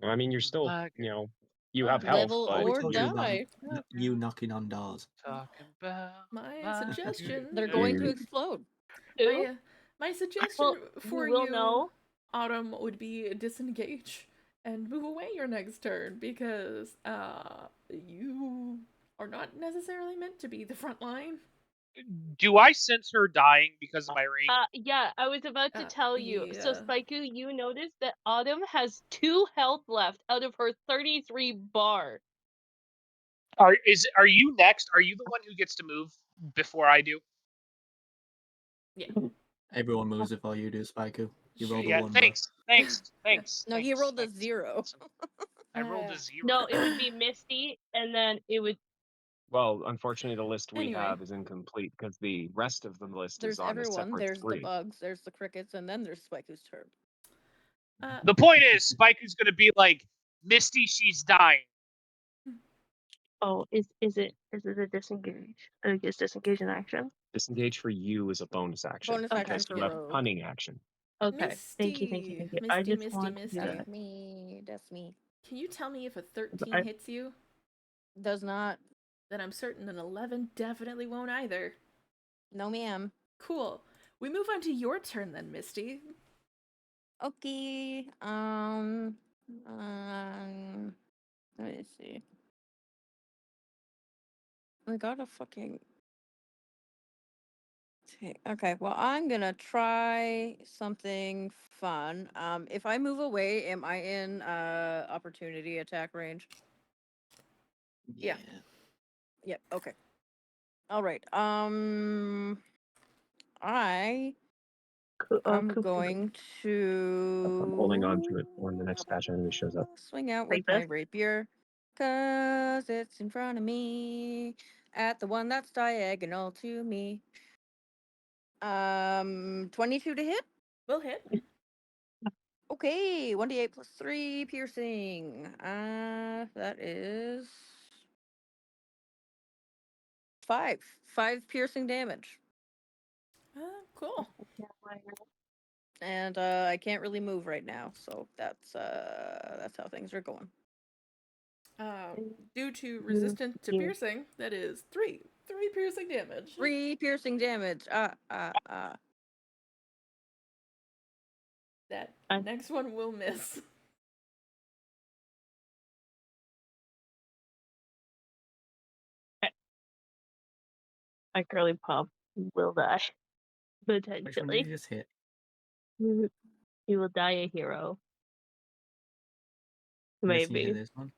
I mean, you're still, you have Live health, Level but We or told you about die. you knocking on doors. Talking about My my suggestion. They're going to Dude. explode. Two. My suggestion Well, for we will you, know. Autumn, would be disengage and move away your next turn because you are not necessarily meant to be the front line. Do I sense her dying because of my ring? Yeah, I was about to tell you. So, Yeah. Spaiku, you noticed that Autumn has 2 health left out of her 33 bar. Are you next? Are you the one who gets to move before I do? Yeah. Everyone moves before you do, Spaiku. You rolled a Yeah, 1, thanks. No, he rolled a 0. I rolled a 0. No, it would be Misty, and then it would. Well, unfortunately, the list we Anyway. have is incomplete because the rest of the list There's is on a everyone. separate There's the 3. bugs. There's the crickets, and then there's Spiku's turn. The point is, Spike is going to be like, Misty, she's dying. Oh, is it a disengage? Is disengage an action? Disengage for you is a bonus action. Bonus action because for you have rogue. cunning action. Okay. Misty. Thank you. Misty, I just Misty, want Misty. to do That's that. me. That's me. Can you tell me if a 13 I- hits you? Does not. Then I'm certain an 11 definitely won't either. No, ma'am. Cool. We move on to your turn then, Misty. Okay. Let me see. I gotta fucking. Okay, well, I'm gonna try something fun. If I move away, am I in opportunity attack range? Yeah. Yep. Okay. All right. I am going to. I'm holding on to it when the next patch enemy shows up. Swing out with my rapier, cause it's in front of me, at the one that's diagonal to me. 22 to hit. Will hit. Okay, 1d8 plus 3 piercing. That is 5. 5 piercing damage. Cool. And I can't really move right now, so that's how things are going. Due to resistance to piercing, that is 3 piercing damage. 3 piercing damage. That next one will miss. My girly pop will die. Which one did Potentially. you just hit? He will die a hero. Missing Maybe. this one.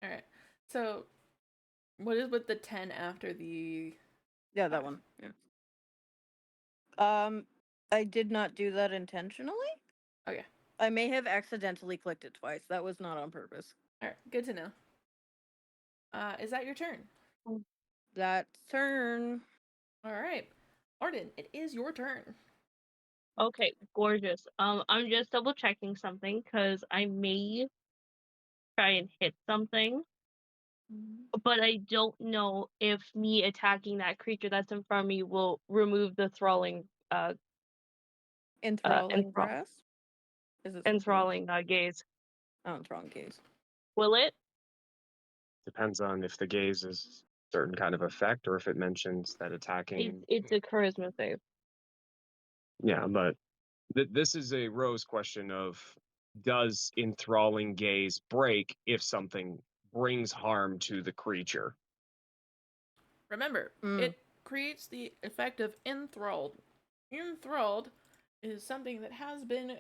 Alright. So, what is with the 10 after the... Yeah, that one. Yeah. I did not do that intentionally. Okay. I may have accidentally clicked it twice. That was not on purpose. Alright, good to know. Is that your turn? That's turn. All right, Arden, it is your turn. Okay, gorgeous. I'm just double checking something because I may try and hit something, but I don't know if me attacking that creature that's in front of me will remove the Enthralling grass? Is it enthralling gaze. Oh, enthralling gaze. Will it? Depends on if the gaze is certain kind of effect or if it mentions that attacking. It's a charisma save. Yeah, but this is a Rose question of, does enthralling gaze break if something brings harm to the creature? Remember, it creates the effect of enthralled. Enthralled is something that has been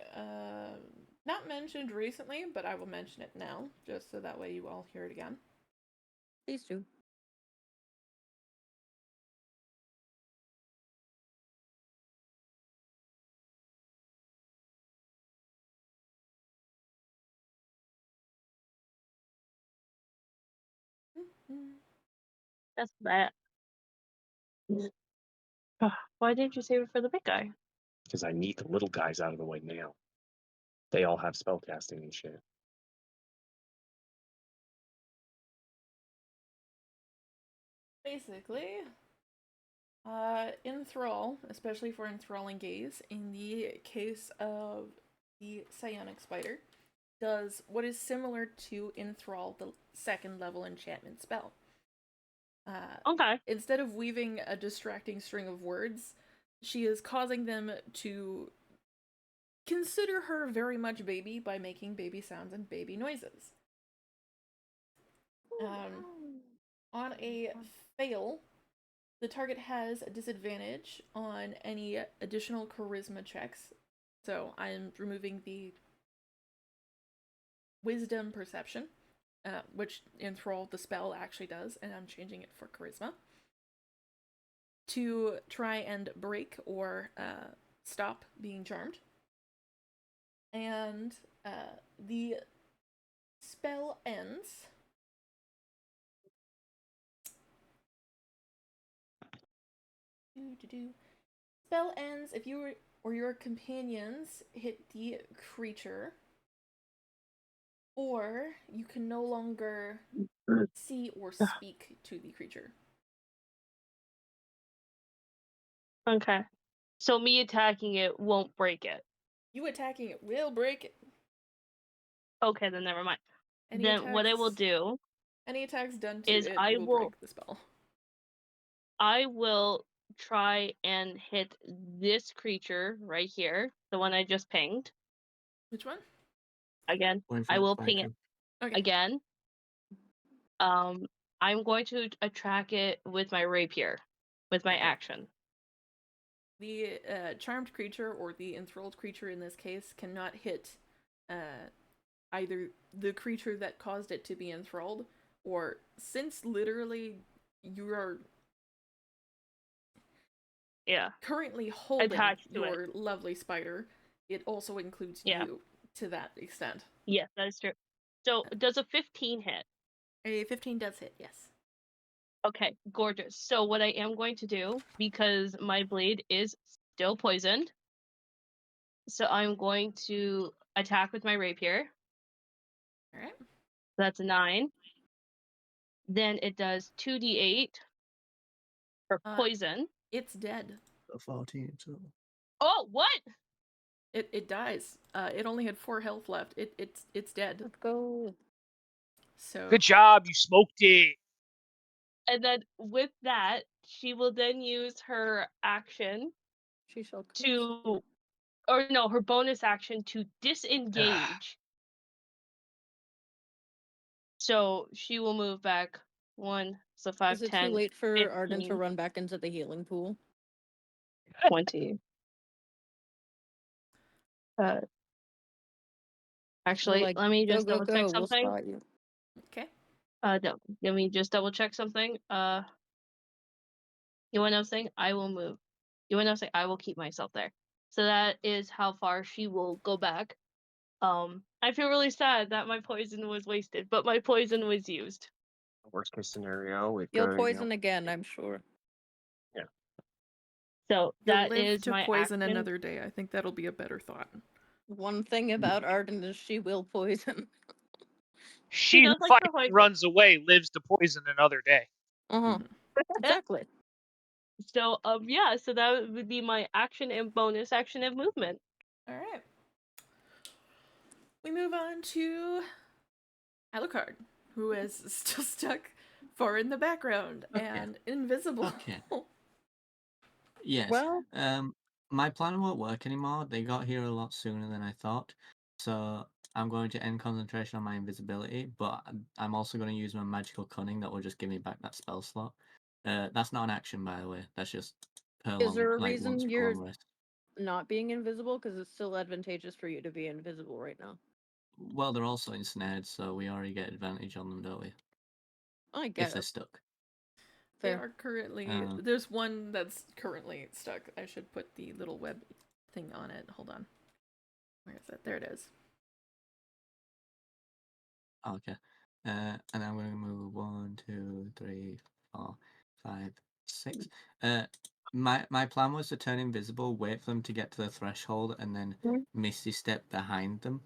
not mentioned recently, but I will mention it now, just so that way you all hear it again. Please do. That's bad. Why didn't you save it for the big guy? Because I need the little guys out of the way now. They all have spellcasting and shit. Basically, enthrall, especially for enthralling gaze, in the case of the psionic spider, does what is similar to enthrall, the second level enchantment spell. Okay. Instead of weaving a distracting string of words, she is causing them to consider her very much baby by making baby sounds and baby noises. On a fail, the target has a disadvantage on any additional charisma checks. So I'm removing the wisdom perception, which enthrall the spell actually does, and I'm changing it for charisma, to try and break or stop being charmed. And the spell ends. Spell ends if you or your companions hit the creature, or you can no longer see or speak to the creature. Okay. So me attacking it won't break it. You attacking it will break it. Okay, then never mind. Any Then what I will do any attacks done to is it I will will break the spell. I will try and hit this creature right here, the one I just pinged. Which one? Again, I will ping it again. I'm going to attract it with my rapier, with my action. The charmed creature, or the enthralled creature in this case, cannot hit either the creature that caused it to be enthralled, or since literally you are currently holding your lovely spider, it also includes you to that extent. Yes, that is true. So does a 15 hit? A 15 does hit, yes. Okay, gorgeous. So what I am going to do, because my blade is still poisoned, so I'm going to attack with my rapier. Alright. That's a 9. Then it does 2d8 for poison. It's dead. 14 total. Oh, what? It dies. It only had 4 health left. It's dead. Let's go. So good job, you smoked it. And then with that, she will then use her action her bonus action to disengage. So she will move back 1, so 5, Is it 10, too late for 15, Arden to run back into the healing pool? 20. Actually, let me just double check something. We'll spot you. Okay. No, let me just double check something. You want to know something? I will move. You want to know something? I will keep myself there. So that is how far she will go back. I feel really sad that my poison was wasted, but my poison was used. Worst case scenario, it You'll could, poison again, I'm sure. Yeah. So You'll that live is to my poison action. another day. I think that'll be a better thought. One thing about Arden is she will poison. She who does like to fights and poison. runs away lives to poison another day. Uh-huh. Exactly. So yeah, so that would be my action and bonus action and movement. All right. We move on to Alucard, who is still stuck far in the background and invisible. Okay. Yes. Well, my plan won't work anymore. They got here a lot sooner than I thought. So I'm going to end concentration on my invisibility, but I'm also going to use my magical cunning that will just give me back that spell slot. That's not an action, by the way. That's just per is there a once reason per you're long rest. not being invisible? Because it's still advantageous for you to be invisible right now. Well, they're also ensnared, so we already get advantage on them, don't we? I If get they're it. They stuck. Fair. are currently. There's one that's currently stuck. I should put the little web thing on it. Hold on. Where is it? There it is. Okay. And I'm going to move 1, 2, 3, 4, 5, 6. My plan was to turn invisible, wait for them to get to the threshold, and then Misty step behind them.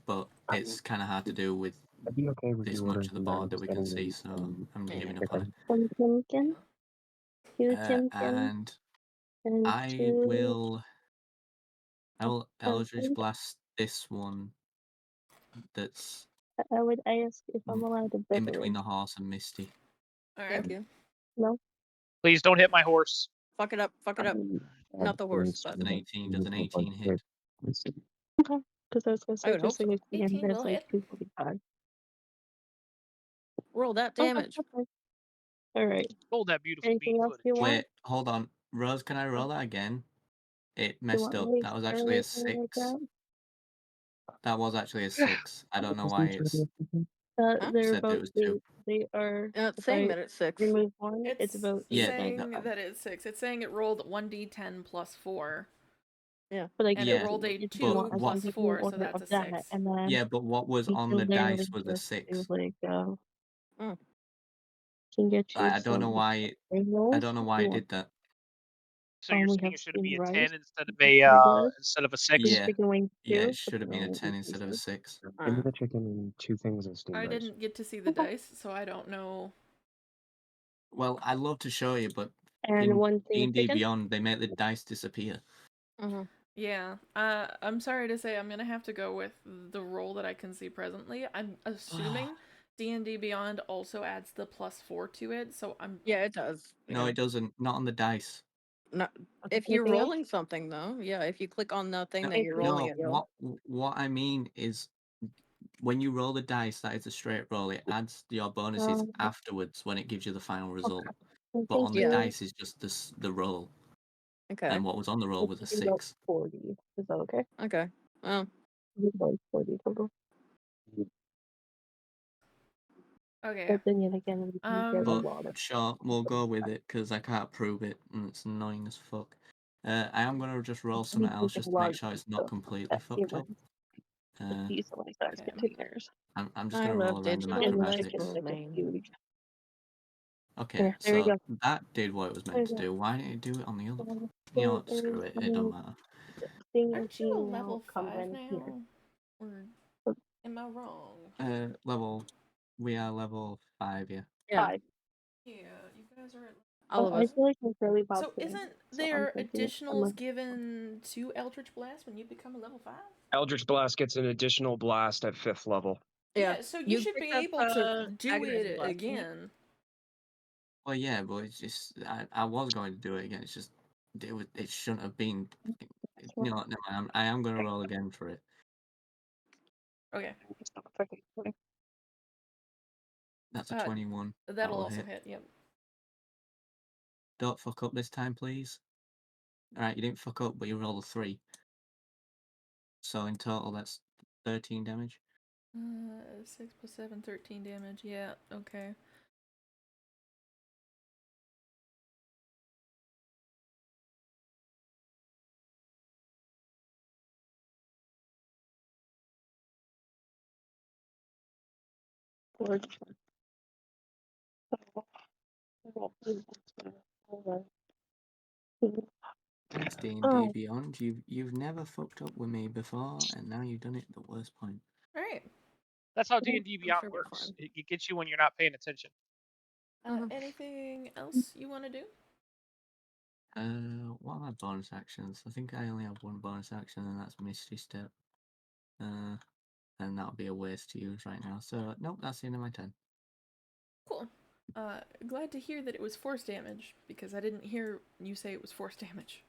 But it's kind of hard to do with I'd be okay with this you much ordering of the board that we can see, so I'm giving up on it. And I will Eldritch Blast this one that's I would ask if I'm allowed to in between the horse and Misty. All right. Thank you. No. Please don't hit my horse. Fuck it up. Fuck it up. Not the horse, but Does an 18 hit? Okay. Because I was gonna I say would hope just like so. it's 18 will like hit. 245. roll that damage. All right. Roll that beautiful Anything bean else footage. you want? Wait, hold on. Rose, can I roll that again? It Do you messed want up. me That was or actually a anything like 6. that? That was actually a 6. I don't know why it's Huh? They're said that it about was 2. they are. It's If saying I that it's 6. remove one, it's It's about Yeah, 8 dice. saying that it's 6. It's saying it rolled 1d10 plus 4. Yeah. But like And you it Yeah, rolled a if you 2 want, I can what? plus give you an 4, so order that's of a that, 6. and then Yeah, but what was you on can the literally dice was a just do 6. like Mm. can get you I don't know some why. I rolls don't know if why you it want. did that. So you're We saying have it should be steamed a rice, 10 instead of regular, a 6? Yeah, chicken wings yeah, too, it but should have they're been a only 10 eight instead of a pieces. 6. Give me the chicken and 2 things of steamed I rice. didn't get to see the dice, so I don't know. Well, I'd love to show you, but And in one thing of D&D chicken. Beyond, they make the dice disappear. Mm-hmm. Yeah. I'm sorry to say I'm going to have to go with the roll that I can see presently. I'm assuming D&D Beyond also adds the plus 4 to it, so I'm... Yeah, it does. No, Yeah. it doesn't. Not on the dice. Not if you're Anything else? rolling something though. Yeah, if you click on the thing No, that you're rolling it. no. What I mean is, when you roll the dice, that is a straight roll. It adds your bonuses afterwards when it gives you the final result. Well, But thank on the Yeah. you. dice is just the roll, Okay. and what was on the roll was a It's about 6. 40. Is that okay? Okay. Well, It's about 40 total. Okay. But then yet again, we can get a But lot of sure, we'll go with it because I can't prove it, and it's annoying as fuck. I am gonna just roll something else just to make sure it's not completely fucked up. decent sized Okay. containers. I'm just I gonna roll love a random digital And the acrobatics. chicken's invisible like a man. huge. Okay, Here, there we so go. that did what it was meant to do. Why didn't it do it on the other? You know what? Screw it. It don't matter. Aren't you a level 5 Here. now? Or am I wrong? We are level 5, yeah. Yeah. 5. Yeah, you guys are at... All of I us. feel like I'm fairly Bob So today, isn't so I'm there thinking I'm additionals given to Eldritch Blast when you become a level 5? Eldritch Blast gets an additional blast at 5th level. Yeah. Yeah, so you You should picked be up, able to do agonizing it blast. again. Well, yeah, but it's just I was going to do it again. It's just it shouldn't have been. You know what? Never mind. I am going to roll again for it. Okay. That's a 21. That'll That'll also hit. hit, yep. Don't fuck up this time, please. Alright, you didn't fuck up, but you rolled a 3. So in total, that's 13 damage. 6 plus 7, 13 damage. Yeah, okay. Thanks, D&D Beyond. You've never fucked up with me before, and now you've done it at the worst point. All right. That's how D&D Beyond sure we're works. fine. It gets you when you're not paying attention. Anything else you want to do? What are my bonus actions? I think I only have one bonus action, and that's Misty Step. And that'll be a waste to use right now. So, nope, that's the end of my turn. Cool. Glad to hear that it was force damage, because I didn't hear you say it was force damage.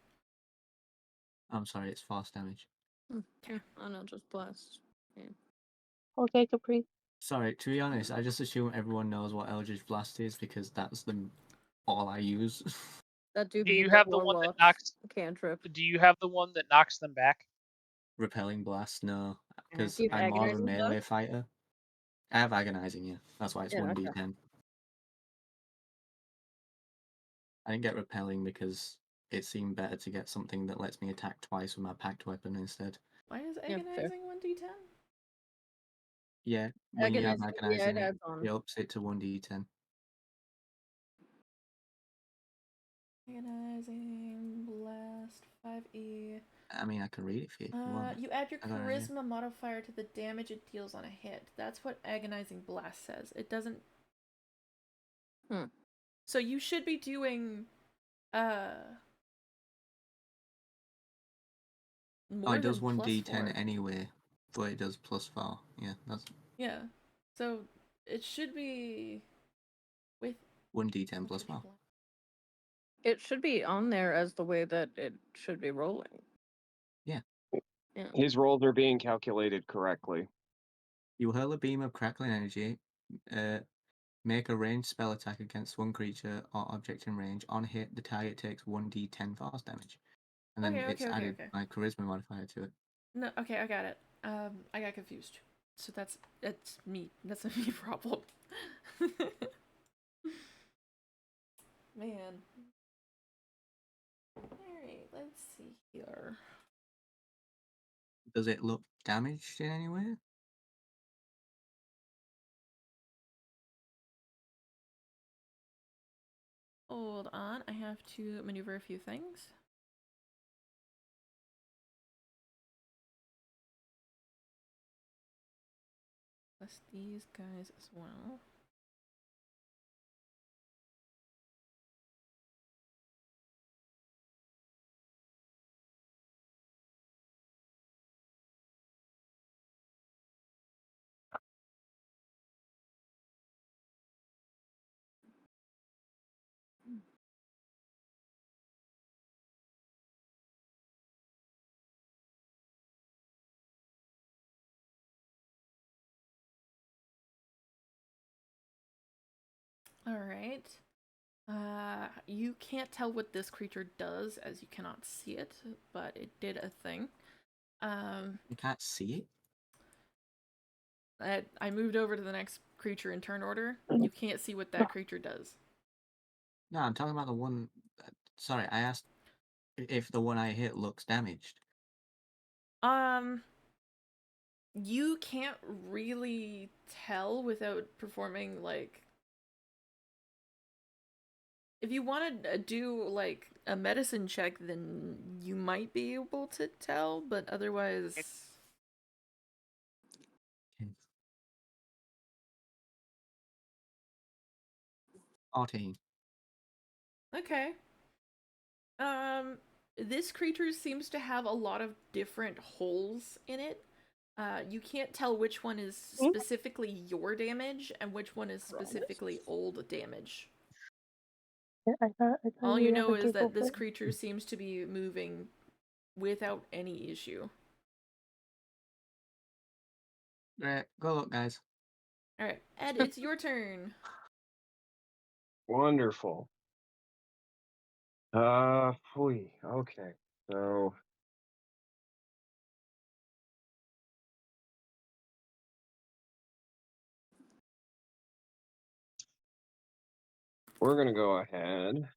I'm sorry, it's force damage. Okay. Oh no, just blast. Yeah. Okay, Capri. Sorry, to be honest, I just assume everyone knows what Eldritch Blast is because that's all I use. That do Do be you the have the one that warlock's knocks? cantrip. Do you have the one that knocks them back? Repelling Blast, no, because Do you have I'm more of a agonizing melee blast? fighter. I have Agonizing, yeah. That's why it's Yeah, 1d10. I didn't get Repelling because it seemed better to get something that lets me attack twice with my packed weapon instead. Why is Yeah, fair. agonizing 1d10? Yeah, when you have Yeah, Agonizing, it adds on. it ups it to 1d10. Agonizing blast 5e. I mean, I can read it for you if you want. You add your I got an idea. charisma modifier to the damage it deals on a hit. That's what agonizing blast says. It doesn't. So you should be doing more it does than plus 1d10 4. anyway, but it does +4. Yeah, that's Yeah. So it should be with 1d10 +4. It should be on there as the way that it should be rolling. Yeah. Yeah. His rolls are being calculated correctly. You hurl a beam of crackling energy. Make a ranged spell attack against one creature or object in range. On hit, the target takes 1d10 force damage. And then it's added my charisma modifier to it. No, okay, I got it. I got confused. So that's me. That's a me problem. Man. Alright, let's see here. Does it look damaged in any way? Hold on, I have to maneuver a few things. Plus these guys as well. Alright. You can't tell what this creature does as you cannot see it, but it did a thing. You can't see it? I moved over to the next creature in turn order. You can't see what that creature does. No, I'm talking about the one. Sorry, I asked if the one I hit looks damaged. You can't really tell without performing, like... If you want to do, like, a medicine check, then you might be able to tell, but otherwise... Okay. 14. Okay. This creature seems to have a lot of different holes in it. You can't tell which one is specifically your damage and which one is specifically old damage. All you know is that this creature seems to be moving without any issue. Right, go look, guys. Alright, Ed, it's your turn. Wonderful. Okay. So we're gonna go ahead.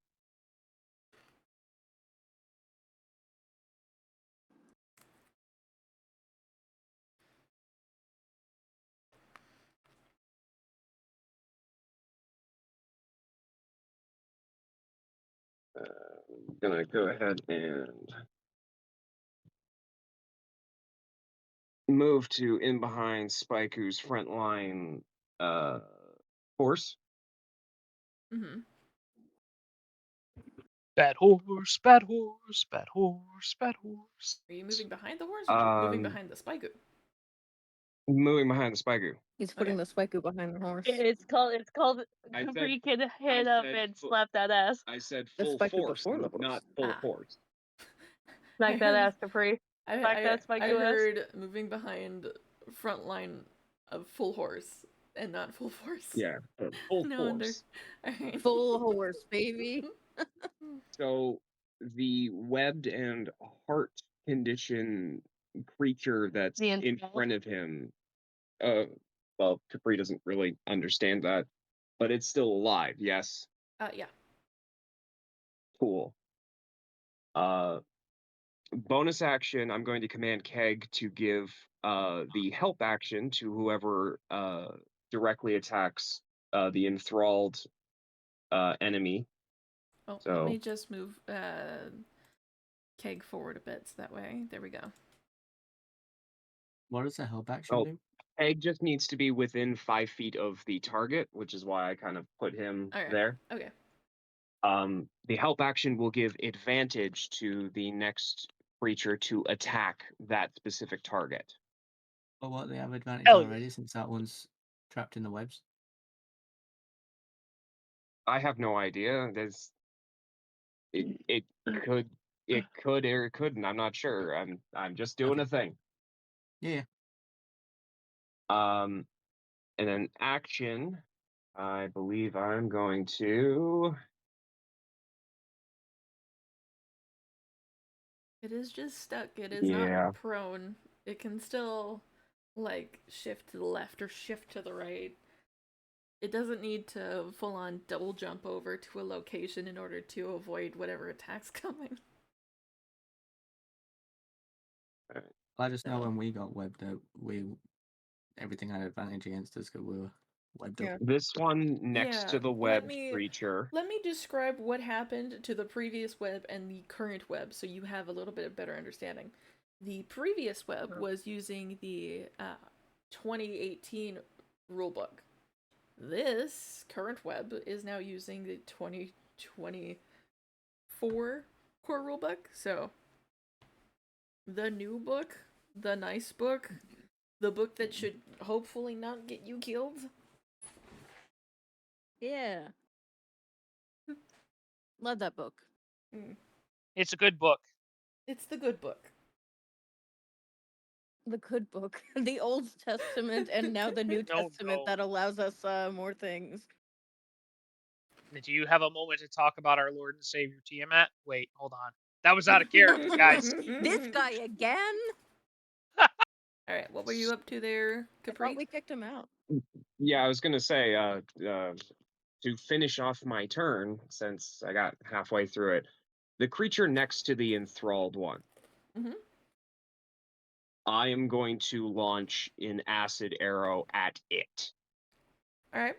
I'm gonna go ahead and move to in behind Spiku's front line horse. Mm-hmm. Bad horse, bad horse, bad horse, bad horse. Are you moving behind the horse or moving behind the Spaiku? Moving behind the Spaiku. He's putting the Spaiku behind the horse. It's called Capri can hit up and slap that ass. I said The full Spaiku force, before the horse. not full horse. Smack that ass, Capri. Smack that I Spaiku ass. heard moving behind front line of full horse and not full force. Yeah, full No force. wonder. Alright. Full horse, baby. So the webbed and heart condition creature that's The in enthralled. front of him, well, Capri doesn't really understand that, but it's still alive, yes? Yeah. Cool. Bonus action, I'm going to command Keg to give the help action to whoever directly attacks the enthralled enemy. Oh, So let me just move Keg forward a bit so that way. There we go. What does the help action do? Keg just needs to be within 5 feet of the target, which is why I kind of put him there. Okay. The help action will give advantage to the next creature to attack that specific target. But what, they have advantage already since that one's trapped in the webs? I have no idea. It could or it couldn't. I'm not sure. I'm just doing a thing. Yeah. And then action, I believe I'm going to. It is just stuck. It is not prone. It can still, like, shift to the left or shift to the right. It doesn't need to full-on double jump over to a location in order to avoid whatever attack's coming. I just know when we got webbed out, everything had advantage against us because we were webbed up. This one next to the web creature. Let me describe what happened to the previous web and the current web so you have a little bit of better understanding. The previous web was using the 2018 rulebook. This current web is now using the 2024 core rulebook. So the new book, the nice book, the book that should hopefully not get you killed. Yeah. Love that book. It's a good book. It's the good book. The good book. The Old Testament and now the New Testament that allows us more things. Do you have a moment to talk about our Lord and Savior Tiamat? Wait, hold on. That was out of character, guys. This guy again? Alright, what were you up to there, Capri? I thought we kicked him out. Yeah, I was gonna say, to finish off my turn, since I got halfway through it, the creature next to the enthralled one. I am going to launch an acid arrow at it. Alright.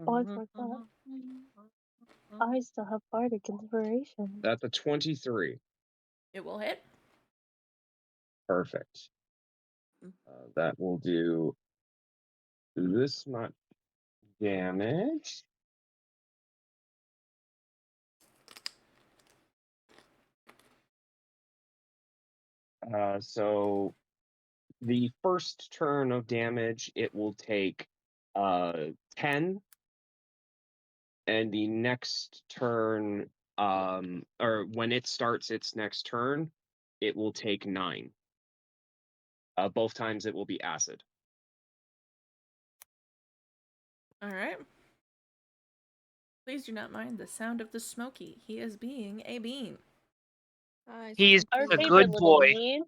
Oh, I forgot. I still have bardic inspiration. That's a 23. It will hit. Perfect. That will do this much damage. So the first turn of damage, it will take 10. And the next turn, or when it starts its next turn, it will take 9. Both times it will be acid. Alright. Please do not mind the sound of the Smoky. He is being a bean. He's our a favorite good little boy. bean.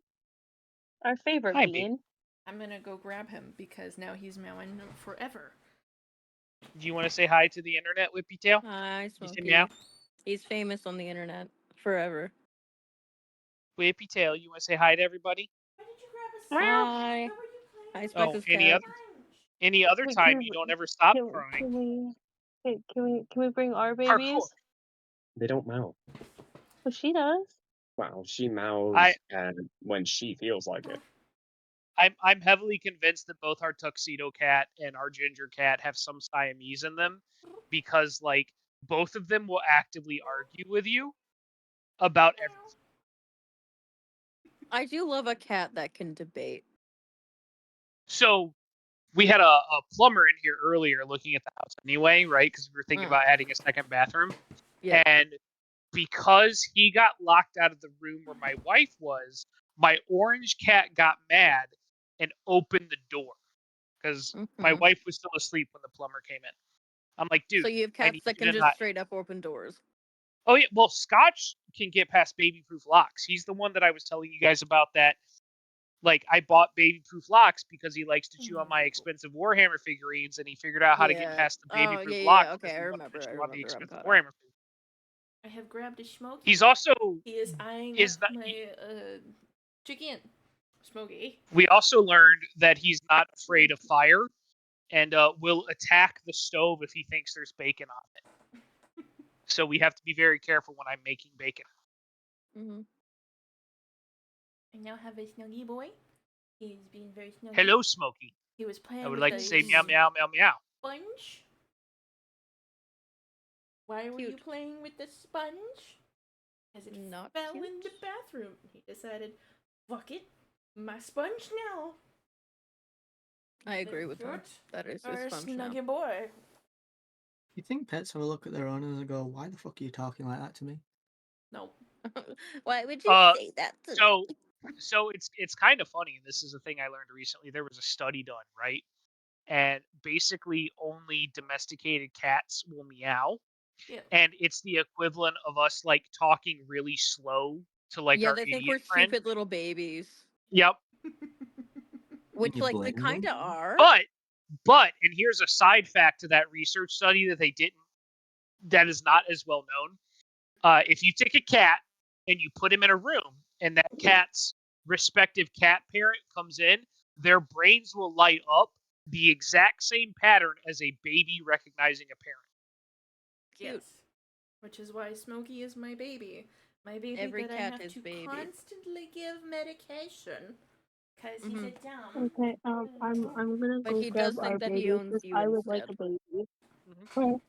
Our favorite Hi, bean. I'm gonna go grab him because now he's meowing forever. Do you want to say hi to the internet, Whippy Tail? Hi, Smokey. Meow? He's famous on the internet forever. Whippy Tail, you want to say hi to everybody? Hi. Hi, Speckled any Cat. other time you don't ever stop crying. Hey, can we bring our Parkour. babies? They don't meow. Well, she does. Well, she meows and when she feels like it. I'm heavily convinced that both our tuxedo cat and our ginger cat have some Siamese in them, because like both of them will actively argue with you about everything. I do love a cat that can debate. So we had a plumber in here earlier looking at the house anyway, right? Because we were thinking about adding a second bathroom. Yeah. And because he got locked out of the room where my wife was, my orange cat got mad and opened the door because my wife was still asleep when the plumber came in. I'm like, dude, So you have I cats need that you can to just not. straight up open doors. Oh yeah, well Scotch can get past baby-proof locks. He's the one that I was telling you guys about that. Like I bought baby-proof locks because he likes to chew on my expensive Warhammer figurines, and he figured out how to get past the Oh, baby-proof yeah. locks Okay, because I he wanted remember. to I chew on the remember. I'm expensive caught up. Warhammer figurines. I have grabbed a Smokey. He's also He is eyeing is up not. my chicken. Smokey. We also learned that he's not afraid of fire, and will attack the stove if he thinks there's bacon on it. So we have to be very careful when I'm making bacon. Mm-hmm. I now have a Snuggy boy. He's being very snuggy. Hello, Smokey. He was playing I would with like to say meow, meow, meow, meow. sponge. Why were you playing with the sponge? As it fell in the bathroom. He decided, fuck it, my sponge now. I agree with her. That is his sponge now. Snuggy boy. You think pets have a look at their owners and go, "Why the fuck are you talking like that to me?" No. Why would you say that to me? So it's kind of funny. This is a thing I learned recently. There was a study done, right? And basically only domesticated cats will meow. Yeah. And it's the equivalent of us like talking really slow to like our they think idiot we're friend. stupid little babies. Yep. Which like we kind of are. But and here's a side fact to that research study that is not as well known. If you take a cat and you put him in a room and that cat's respective cat parent comes in, their brains will light up the exact same pattern as a baby recognizing a parent. Yes. Which is why Smokey is my baby. My baby Every that I cat have is to baby. constantly give medication. Because he's a dumb. Okay, I'm gonna But go he grab does our think that he baby owns because you I would like instead. a baby.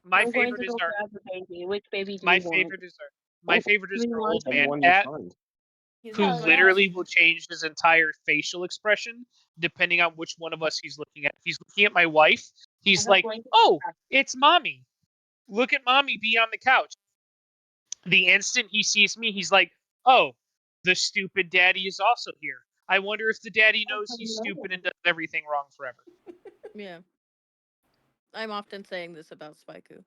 My I'm going favorite to is go our grab a baby. Which baby do my you want? favorite is our old Any man one you cat find. who literally will change his entire facial expression depending on which one of us he's looking at. If he's looking at my wife, he's like, "Oh, it's mommy. Look at mommy be on the couch." The instant he sees me, he's like, "Oh, the stupid daddy is also here. I wonder if the daddy knows he's stupid and does everything wrong forever." Yeah. I'm often saying this about Spaiku.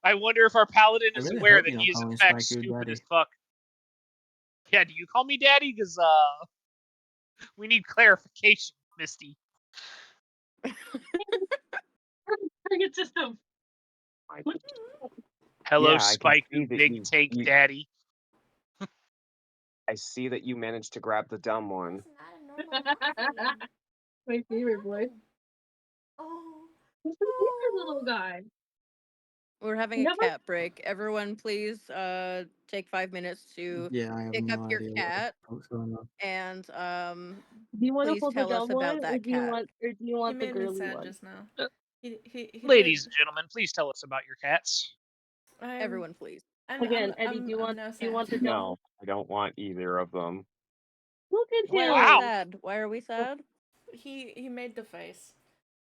I wonder if our paladin I is really aware hope that you're he not is in calling fact Spaiku stupid daddy. as fuck. Yeah, do you call me daddy? Because we need clarification, Misty. Target system. Hello, Yeah, I can Spike, see that big tank daddy. I see that you managed to grab the dumb one. My favorite boy. Oh. Who's the favorite little guy? We're having a cat break. Everyone, please take 5 minutes to Yeah, I have pick up no your idea cat what's going on. and Do you want to please hold the tell us dumb about one, that cat. or do you want He the made me girly sad one? just now. He Ladies and gentlemen, please tell us about your cats. Everyone, please. Again, Eddie, do you want the dumb No, I don't want either of them. Look at Why him. are we sad? Why are we sad? He made the face.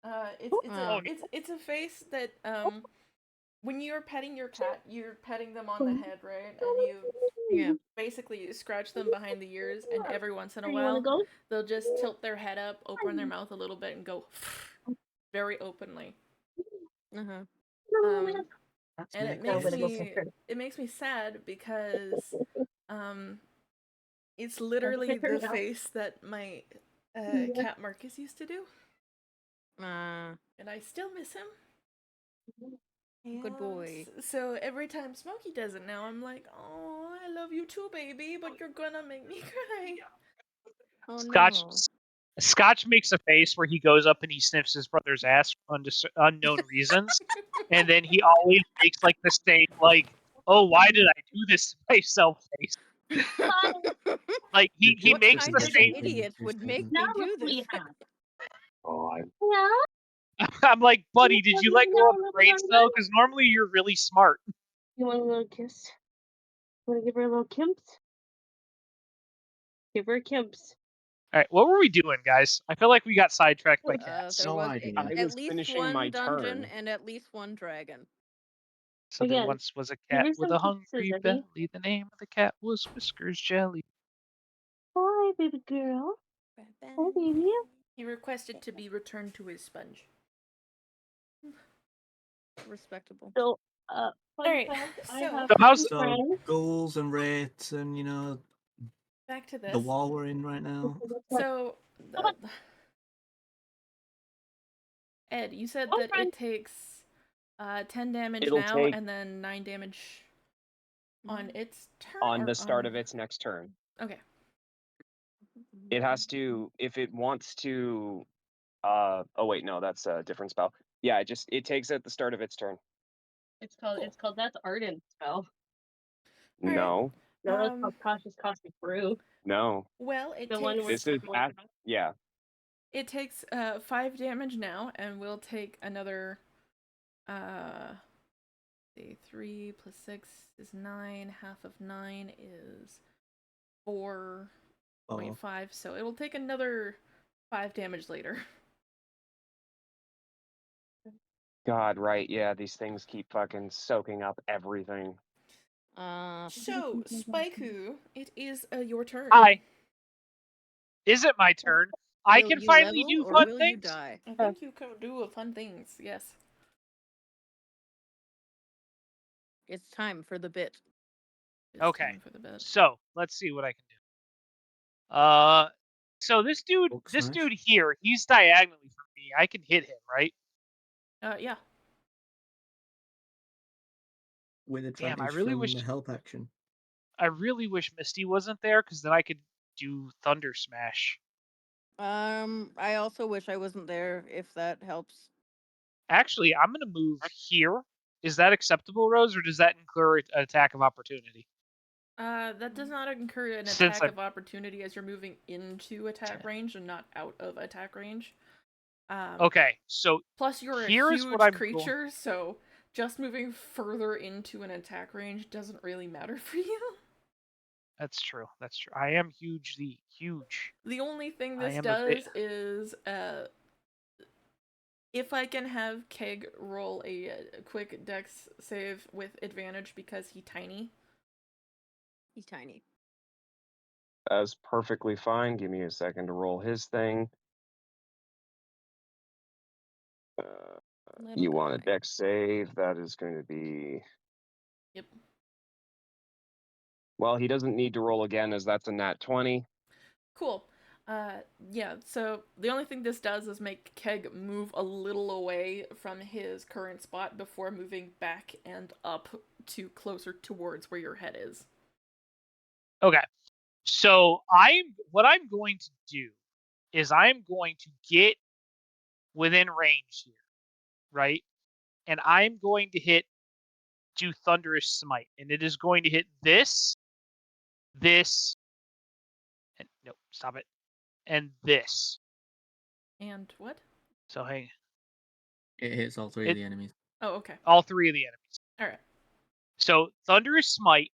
It's a face that when you're petting your cat, you're petting them on the head, right? And you basically scratch them behind the ears, and every once in a while they'll just tilt their head up, open their mouth a little bit, and go very openly. And it makes me sad because it's literally the face that my cat Marcus used to do. And I still miss him. Good boy. So every time Smokey does it now, I'm like, "Oh, I love you too, baby, but you're gonna make me cry." Oh Scotch, no. Scotch makes a face where he goes up and he sniffs his brother's ass for unknown reasons, and then he always makes like the same like, "Oh, why did I do this to myself?" face. Like he What makes kind the of same. idiot would make Now me look do what this? you have. Oh, Yeah. I'm like, buddy, did you let go of the You reins though? Because normally you're really smart. want a little kiss? Want to give her a little kimps? Give her a kimps. All right, what were we doing, guys? I feel like we got sidetracked by There cats. There No was idea. I at was least finishing my one dungeon turn. and at least one dragon. So there Again, once was a give cat her with some a kisses, hungry Eddie. belly. The name of the cat was Whiskers Jelly. Hi, baby girl. Hi, baby. He requested to be returned to his sponge. Respectable. So, fun Alright, fact, I so- have So how's two So friends. goals and rates and Back to this. the wall we're in right now. So, Come on. Ed, you said Oh, that friend. it takes 10 damage It'll now take- and then 9 damage on its turn? On or the start on- of its next turn. Okay. It has to, if it wants to, oh wait, no, that's a different spell. Yeah, it takes at the start of its turn. It's called that's Ardent spell. Alright. No, No, that's called Cautious Cosmic Brew. no. Well, it The one takes where This is yeah. it takes 5 damage now, and we'll take another 3 plus 6 is 9, half of 9 is 4.5, so it'll take another 5 damage later. God, right? Yeah, these things keep fucking soaking up everything. So, Spaiku, it is your turn. Hi. Is it my turn? I Will can you finally level do or fun will things. you die? I think you can do fun things, yes. It's time for the bit. It's Okay. time for the bit. So let's see what I can do. So this dude here, he's diagonally from me. I can hit him, right? Yeah. With Damn, advantage from the help action. I really wish Misty wasn't there, because then I could do Thunder Smash. I also wish I wasn't there, if that helps. Actually, I'm gonna move here. Is that acceptable, Rose, or does that incur an attack of opportunity? That does not incur an Since attack of opportunity as you're moving into attack range and not out of attack range. Okay, so plus you're a here is huge what I'm creature, so just moving further into an attack range doesn't really matter for you. That's true. That's true. I am hugely huge. The only thing I this am a bit- does is if I can have Keg roll a quick dex save with advantage because he's tiny. He's tiny. That's perfectly fine. Give me a second to roll his thing. You want a dex save? That is going to be. Yep. Well, he doesn't need to roll again, as that's a nat 20. Cool. Yeah, so the only thing this does is make Keg move a little away from his current spot before moving back and up to closer towards where your head is. Okay. So what I'm going to do is I'm going to get within range here, right? And I'm going to do Thunderous Smite, and it is going to hit this, and no, stop it, and this. And what? So hang. It hits all three of the enemies. Oh, okay. All three of the enemies. All right. So Thunderous Smite.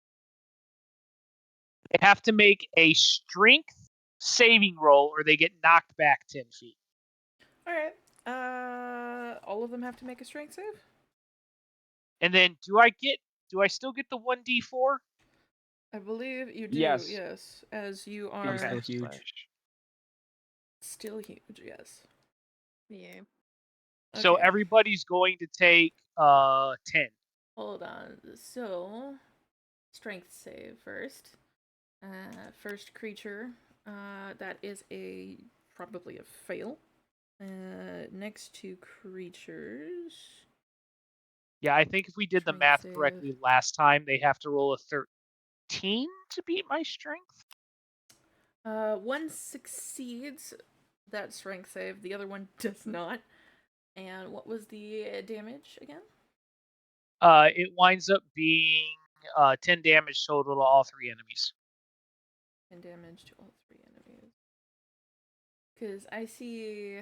They have to make a Strength saving roll, or they get knocked back 10 feet. All right. All of them have to make a strength save? And then do I still get the 1d4? I believe you do, yes. As you are You're still huge. Still huge, yes. Yeah. So Okay. everybody's going to take 10. Hold on. So, strength save first. First creature. That is probably a fail. Next two creatures. Yeah, I think if we did the Strength math save. correctly last time, they have to roll a 13 to beat my strength. One succeeds. that strength save. The other one does not. And what was the damage again? It winds up being 10 damage total to all 3 enemies. 10 damage to all 3 enemies. Because I see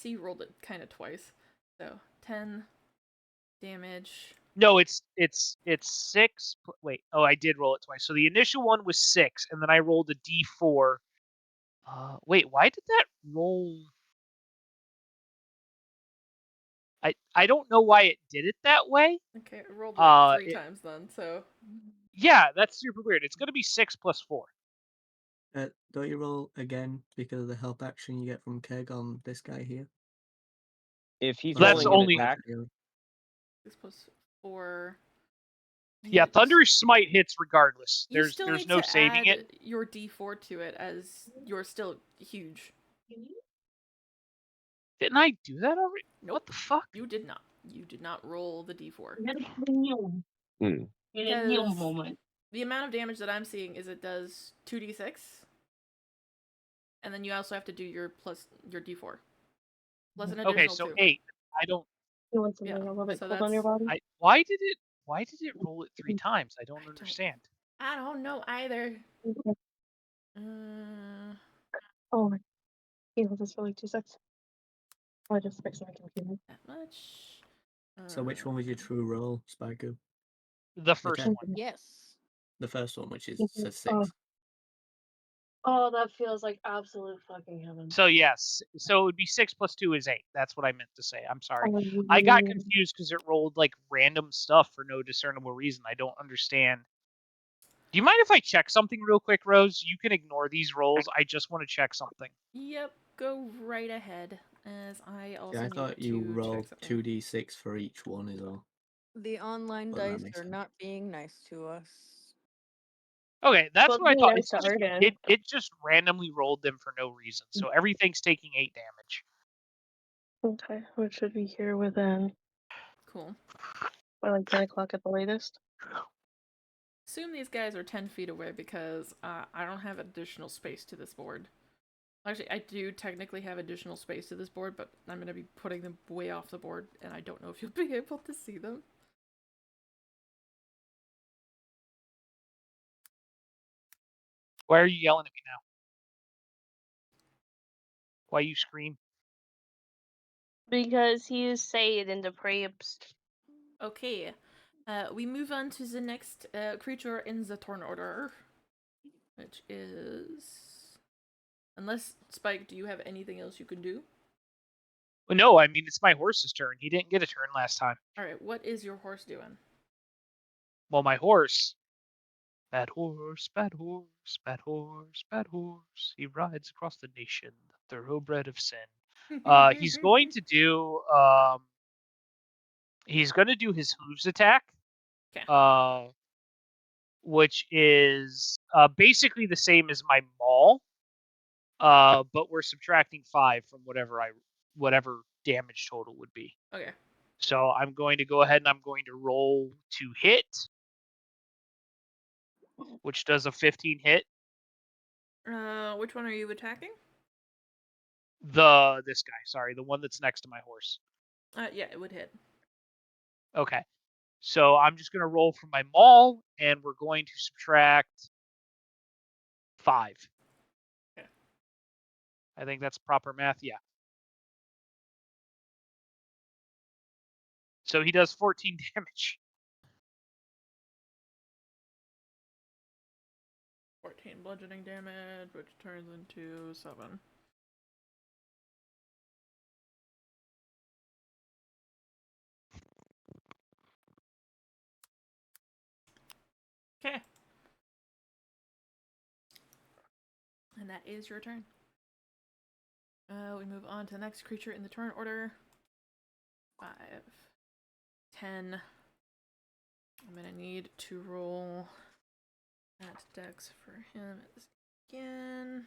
you rolled it kind of twice. So 10 damage. No, it's 6. Wait, oh, I did roll it twice. So the initial one was 6, and then I rolled a d4. Wait, why did that roll? I don't know why it did it that way. Okay, it rolled like 3 It, times then, so. yeah, that's super weird. It's gonna be 6 plus 4. Don't you roll again because of the help action you get from Keg on this guy here? If he's So that's rolling an only attack, 6 plus 4. yeah. Thunderous Smite hits regardless. You There's still need no to saving add it. your d4 to it as you're still huge. Didn't I do that already? Nope. What the fuck? You did not. You did not roll the d4. Hmm. Because the amount of damage that I'm seeing is it does 2d6. And then you also have to do your d4. Plus an Okay, additional so 2. 8. I don't. You want something Yeah, a little bit so cold on your that's- body? Why did it roll it 3 times? I don't understand. I don't know either. Okay. Uh, Oh my. Can you hold this for like 2 seconds? Oh, I just fixed my computer. that much. So which one was your true roll, Spyku? The first 10. one. Yes. The first one, which is says 6. Oh, that feels like absolute fucking heaven. So yes, so it would be 6 plus 2 is 8. That's what I meant to say. I'm sorry. Oh, I got confused because it rolled like random stuff for no discernible reason. I don't understand. Do you mind if I check something real quick, Rose? You can ignore these rolls. I just want to check something. Yep, go right ahead. As I also Yeah, I need thought to you check rolled something. 2d6 for each one is all. The online But that dice makes are sense. not being nice to us. Okay, that's Well, what I being thought. nice It's to just, Arden. it just randomly rolled them for no reason. So everything's taking 8 damage. Okay, which should be here within Cool. by like 10 o'clock at the latest. Assume these guys are 10 feet away because I don't have additional space to this board. Actually, I do technically have additional space to this board, but I'm going to be putting them way off the board, and I don't know if you'll be able to see them. Why are you yelling at me now? Why you scream? Because he is saying depraved. Okay, we move on to the next creature in the turn order, which is... Unless, Spike, do you have anything else you can do? Well, no, I mean, it's my horse's turn. He didn't get a turn last time. Alright, what is your horse doing? Well, my horse. Bad horse, bad horse, bad horse, bad horse. He rides across the nation, the thoroughbred of sin. He's going to do his hooves attack. Okay. Which is basically the same as my maul. But we're subtracting 5 from whatever damage total would be. Okay. So I'm going to go ahead and I'm going to roll to hit, which does a 15 hit. Which one are you attacking? This guy, sorry, the one that's next to my horse. Yeah, it would hit. Okay. So I'm just going to roll for my maul, and we're going to subtract 5. Okay. I think that's proper math, yeah. So he does 14 damage. 14 bludgeoning damage, which turns into 7. Okay. And that is your turn. We move on to the next creature in the turn order. 5, 10. I'm gonna need to roll that dex for him again.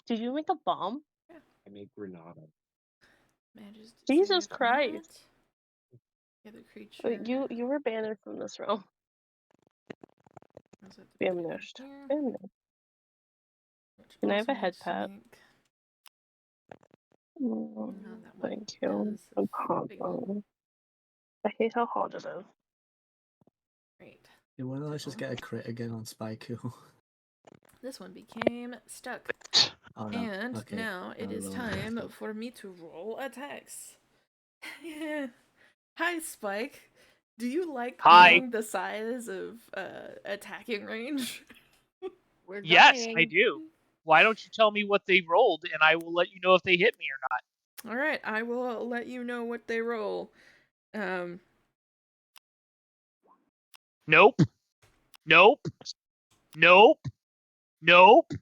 Did you make a bomb? I made Granada. Manages to Jesus save Christ. that. The other creature. You were banished from this realm. Is it Banished. here? Banished. Which Can I have also a head makes pat? Snake. No, that one thank you. does I'm a hot big one. though. I hate how hot it is. Great. Yeah, well, let's just get a crit again on Spyku. This one became stuck. Oh no. And Okay. now it is time for me to roll attacks. Hi, Spike. Do you like Hi. being the size of attacking range? We're Yes, dying. I do. Why don't you tell me what they rolled, and I will let you know if they hit me or not. All right, I will let you know what they roll. Nope. Nope. Nope. Nope.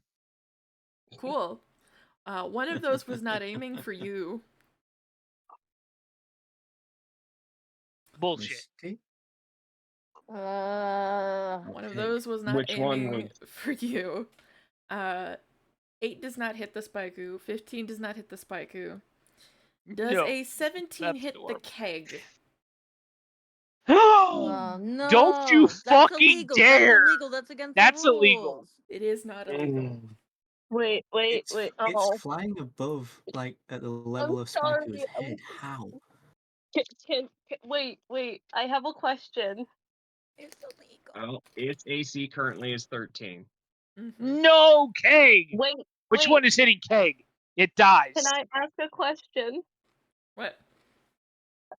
Cool. One of those was not aiming for you. Bullshit. Misty? One of those was not Which one aiming was? for you. 8 does not hit the Spaiku. 15 does not hit the Spaiku. Does No. a 17 That's hit adorable. the keg? Oh, no. Don't you That's fucking illegal. dare! That's illegal. That's against That's the rules. illegal. It is not illegal. Wait. It's Oh, flying above, like, at the I'm level of sorry. Spyku's head. How? Wait. I have a question. It's illegal. Well, its AC currently is 13. Mm-hmm. No keg! Wait. Which one is hitting keg? It dies. Can I ask a question? What?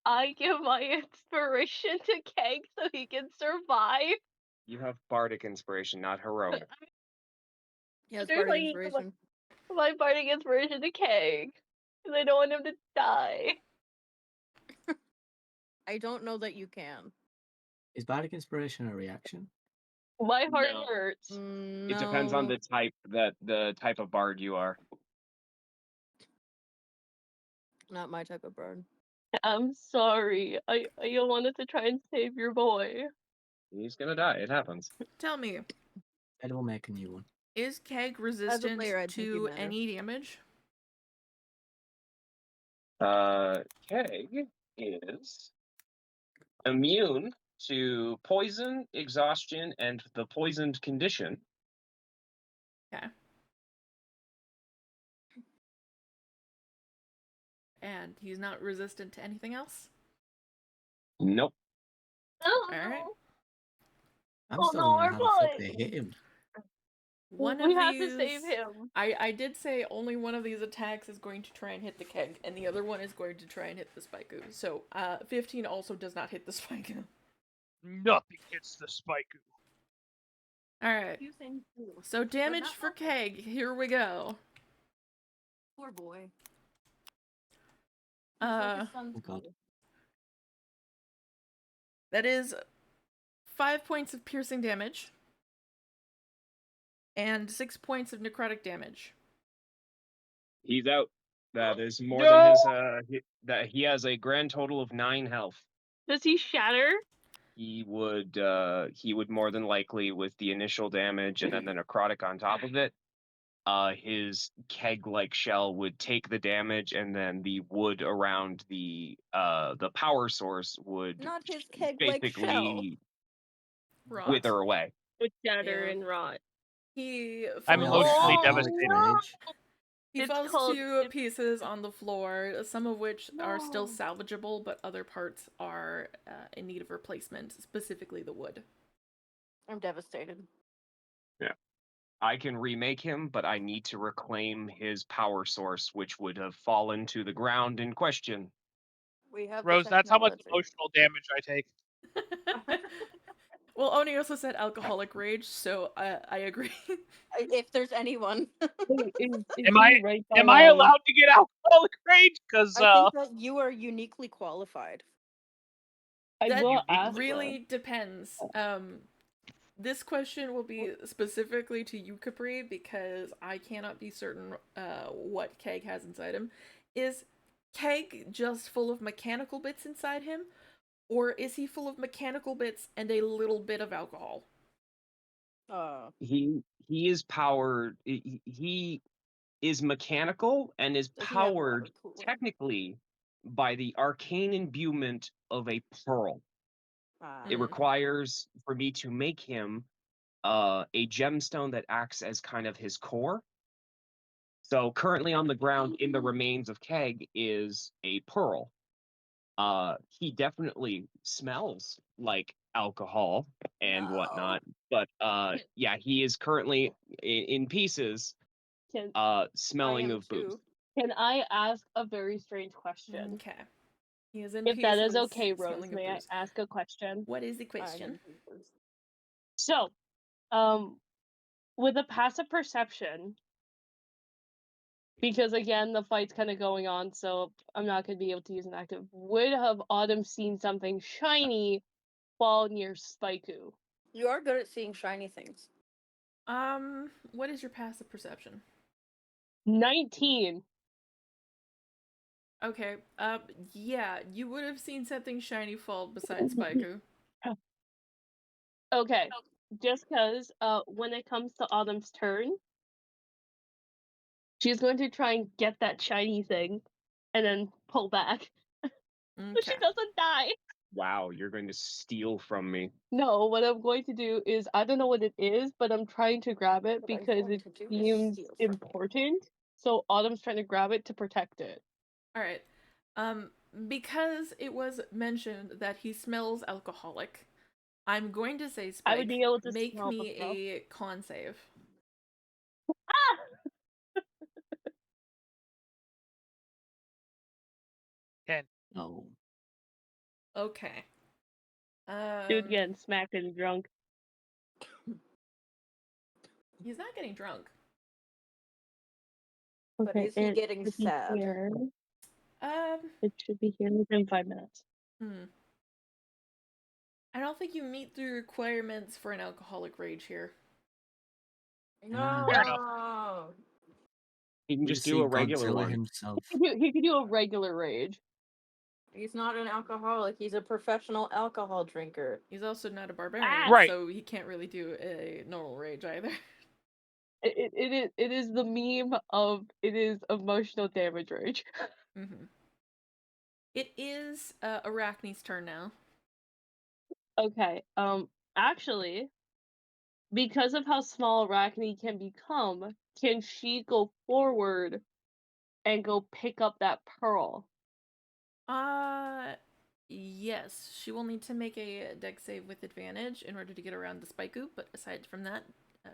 I give my inspiration to Keg so he can survive. You have bardic inspiration, not heroic. Yeah, it's There's bardic like inspiration. my bardic inspiration to Keg because I don't want him to die. I don't know that you can. Is Bardic Inspiration a reaction? My heart No. hurts. No. It depends on the type of bard you are. Not my type of bird. I'm sorry. I wanted to try and save your boy. He's gonna die. It happens. Tell me, Ed will make a new one. is keg resistant player, I think you to matter. any damage? Keg is immune to poison, exhaustion, and the poisoned condition. Okay. And he's not resistant to anything else? Nope. Oh, Alright. I'm Oh, still no, wondering our how the fuck boy. they hit him. One We of have these... to save him. I did say only one of these attacks is going to try and hit the keg, and the other one is going to try and hit the Spaiku. So, 15 also does not hit the Spaiku. Nothing hits the Spaiku. Alright. So damage for keg. Here we go. Poor boy. Oh god. That is 5 points of piercing damage. And 6 points of necrotic damage. He's out. That is more than his. That he has a grand total of 9 health. Does he shatter? He would more than likely, with the initial damage and then the necrotic on top of it, his keg-like shell would take the damage, and then the wood around the power source would Not his keg-like shell. basically Rot. wither away. With shatter Yeah. and rot. He I'm falls, emotionally Oh, devastated. no! he It's falls called- to pieces on the floor, some of which are still No. salvageable, but other parts are in need of replacement, specifically the wood. I'm devastated. Yeah. I can remake him, but I need to reclaim his power source, which would have fallen to the ground in question. We have Rose, the that's how much technology. emotional damage I take. Well, Oni also said alcoholic rage, so I agree. If there's anyone. Am I allowed to get alcoholic rage? Because I think that you are uniquely qualified. I That will ask really depends. This question will be specifically to you, Capri, because I cannot be certain what Keg has inside him. Is Keg just full of mechanical bits inside him, or is he full of mechanical bits and a little bit of alcohol? He is powered. He is mechanical and is Does he have water powered cooler? technically by the arcane imbuement of a pearl. It requires for me to make him a gemstone that acts as kind of his core. So currently on the ground in the remains of Keg is a pearl. He definitely smells like alcohol and whatnot, but yeah, he is currently in pieces, Can smelling of booze. can I ask a very strange question? Okay. He is in If that is pieces, okay, Rose, smelling of may I booze. ask a question? What is the question? So, with a passive perception, because again, the fight's kind of going on, so I'm not going to be able to use an active. Would have Autumn seen something shiny fall near Spaiku? You are good at seeing shiny things. What is your passive perception? 19. Okay. Yeah, you would have seen something shiny fall beside Spaiku. Okay, just because when it comes to Autumn's turn, she's going to try and get that shiny thing and then pull back. So she Okay. doesn't die. Wow, you're going to steal from me. No, what I'm going to do is, I don't know what it is, but I'm trying to grab it because it seems important. So Autumn's trying to grab it to protect it. Alright. Because it was mentioned that he smells alcoholic, I'm going to say, I would Spike, be able to make smell the me smell. a con save. Ah! 10. No. Okay. Dude getting smacked and drunk. He's not getting drunk. But is he getting should be sad? here. Um, It should be here within 5 minutes. I don't think you meet the requirements for an alcoholic rage here. No. Fair enough. He can We just see do a regular Godzilla one. himself. He could do a regular rage. He's not an alcoholic. He's a professional alcohol drinker. He's also not a barbarian, Right. so he can't really do a normal rage either. It is the meme of it is emotional damage rage. It is Arachne's turn now. Okay. Actually, because of how small Arachne can become, can she go forward and go pick up that pearl? Yes. She will need to make a dex save with advantage in order to get around the spike goop, but aside from that,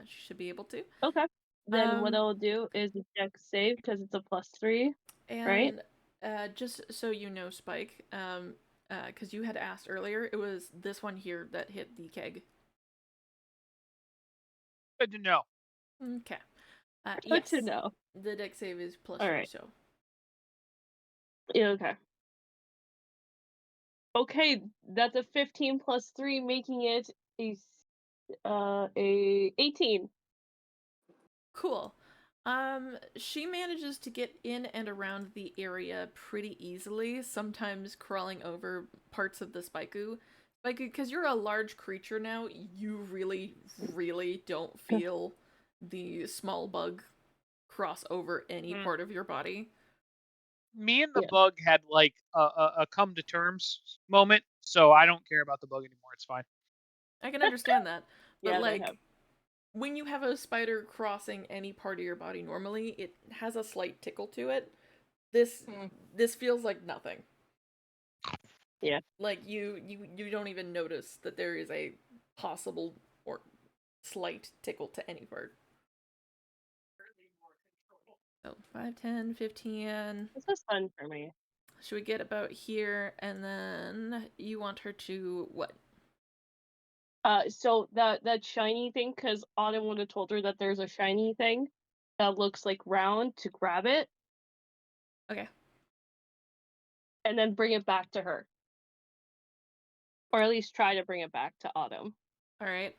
she should be able to. Okay. Then what I'll do is a dex save because it's a +3, right? And just so you know, Spike, because you had asked earlier, it was this one here that hit the keg. Good to know. Okay. Good Yes. to know. The dex save is +3, Alright. so. Yeah, okay. Okay, that's a 15 plus 3, making it a 18. Cool. She manages to get in and around the area pretty easily, sometimes crawling over parts of the Spaiku. Because you're a large creature now, you really, really don't feel the small bug cross over any part of your body. Me and the bug had like a come to terms moment, so I don't care about the bug anymore. It's fine. I can understand that. But Yeah, like, when you have a spider crossing any part of your body normally, it has a slight tickle to it. This feels like nothing. Yeah. Like you don't even notice that there is a possible or slight tickle to any part. So 5, 10, 15. This was fun for me. Should we get about here, and then you want her to what? So that shiny thing, because Autumn would have told her that there's a shiny thing that looks like round, to grab it. Okay. And then bring it back to her. Or at least try to bring it back to Autumn. Alright.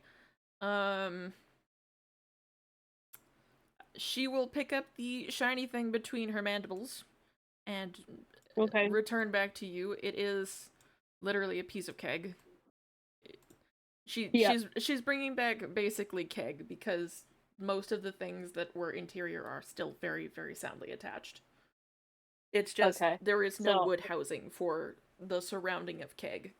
She will pick up the shiny thing between her mandibles and return back to you. It is literally a piece of keg. She's bringing back basically keg because most of the things that were interior are still very, very soundly attached. It's just Okay. there is no So- wood housing for the surrounding of keg.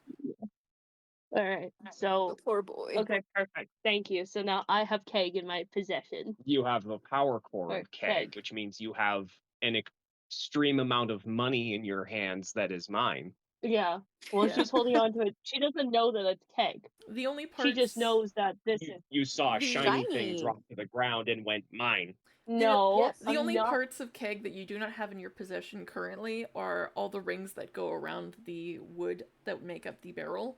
All right. So Poor boy. okay, perfect. Thank you. So now I have keg in my possession. You have the power core Or of keg, keg. which means you have an extreme amount of money in your hands that is mine. Yeah. Well, Yeah. she's holding on to it. She doesn't know that it's keg. The only parts She just knows that this is You saw a The- shiny thing Shiny. drop to the ground and went mine. no. Yes. The I'm only not. parts of keg that you do not have in your possession currently are all the rings that go around the wood that make up the barrel,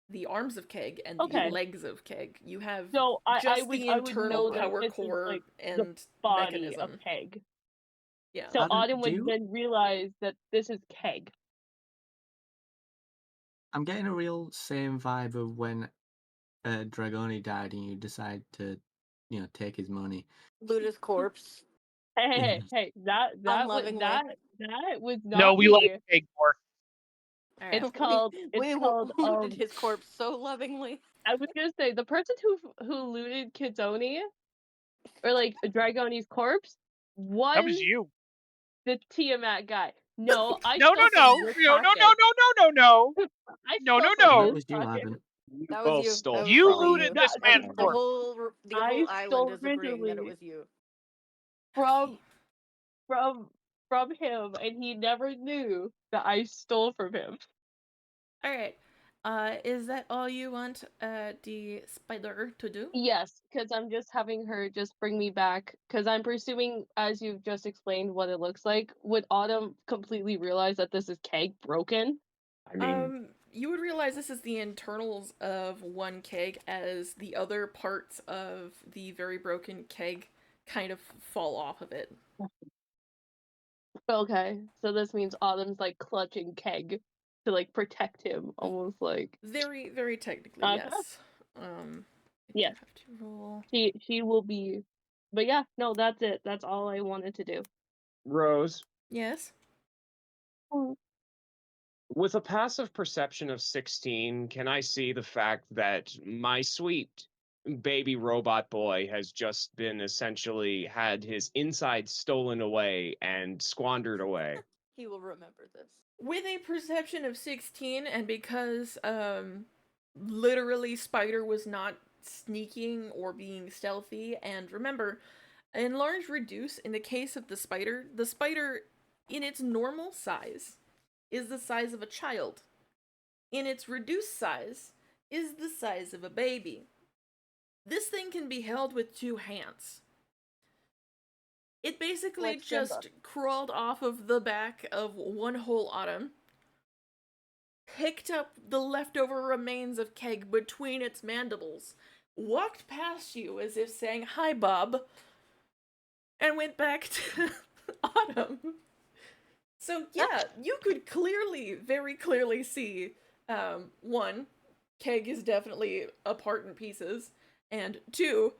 the arms of keg, and the Okay. legs of keg. You have So just would the I would internal know that power this is core like and body mechanism. of keg. Yeah. So Adam, Autumn do would you- then realize that this is keg. I'm getting a real same vibe of when Dragoni died and you decide to, take his money. Loot his corpse. Hey, that Unlovingly. was not No, we me. like keg more. All right. It's called we called looted his corpse so lovingly. I was gonna say the person who looted Kizoni or like Dragoni's corpse was That was you. the Tiamat guy. No, I No, stole no, no, from your no, no, pocket. no, no, no, no, no. I No, stole no, from no. his That was you, pocket. Adam. You That was both you. stole That was You probably looted you. this man's The corpse. whole I island stole is agreeing that it originally was you. from from him, and he never knew that I stole from him. All right. Is that all you want the spider to do? Yes, because I'm just having her just bring me back. Because I'm presuming, as you've just explained what it looks like, would Autumn completely realize that this is keg broken? I mean, You would realize this is the internals of one keg, as the other parts of the very broken keg kind of fall off of it. Okay, so this means Autumn's like clutching keg to like protect him, almost like Very, very technically, Okay. yes. I Yes. do have to roll. she will be. But yeah, no, that's it. That's all I wanted to do. Rose, Yes. with a passive perception of 16, can I see the fact that my sweet baby robot boy has just been essentially had his inside stolen away and squandered away? He will remember this. With a perception of 16, and because literally Spider was not sneaking or being stealthy, and remember, enlarge reduce in the case of the spider in its normal size is the size of a child. In its reduced size is the size of a baby. This thing can be held with 2 hands. It basically Like Simba. just crawled off of the back of one whole Autumn, picked up the leftover remains of keg between its mandibles, walked past you as if saying, "Hi, Bob," and went back to Autumn. So, yeah, you could clearly, very clearly see, one, keg is definitely apart in pieces, and 2,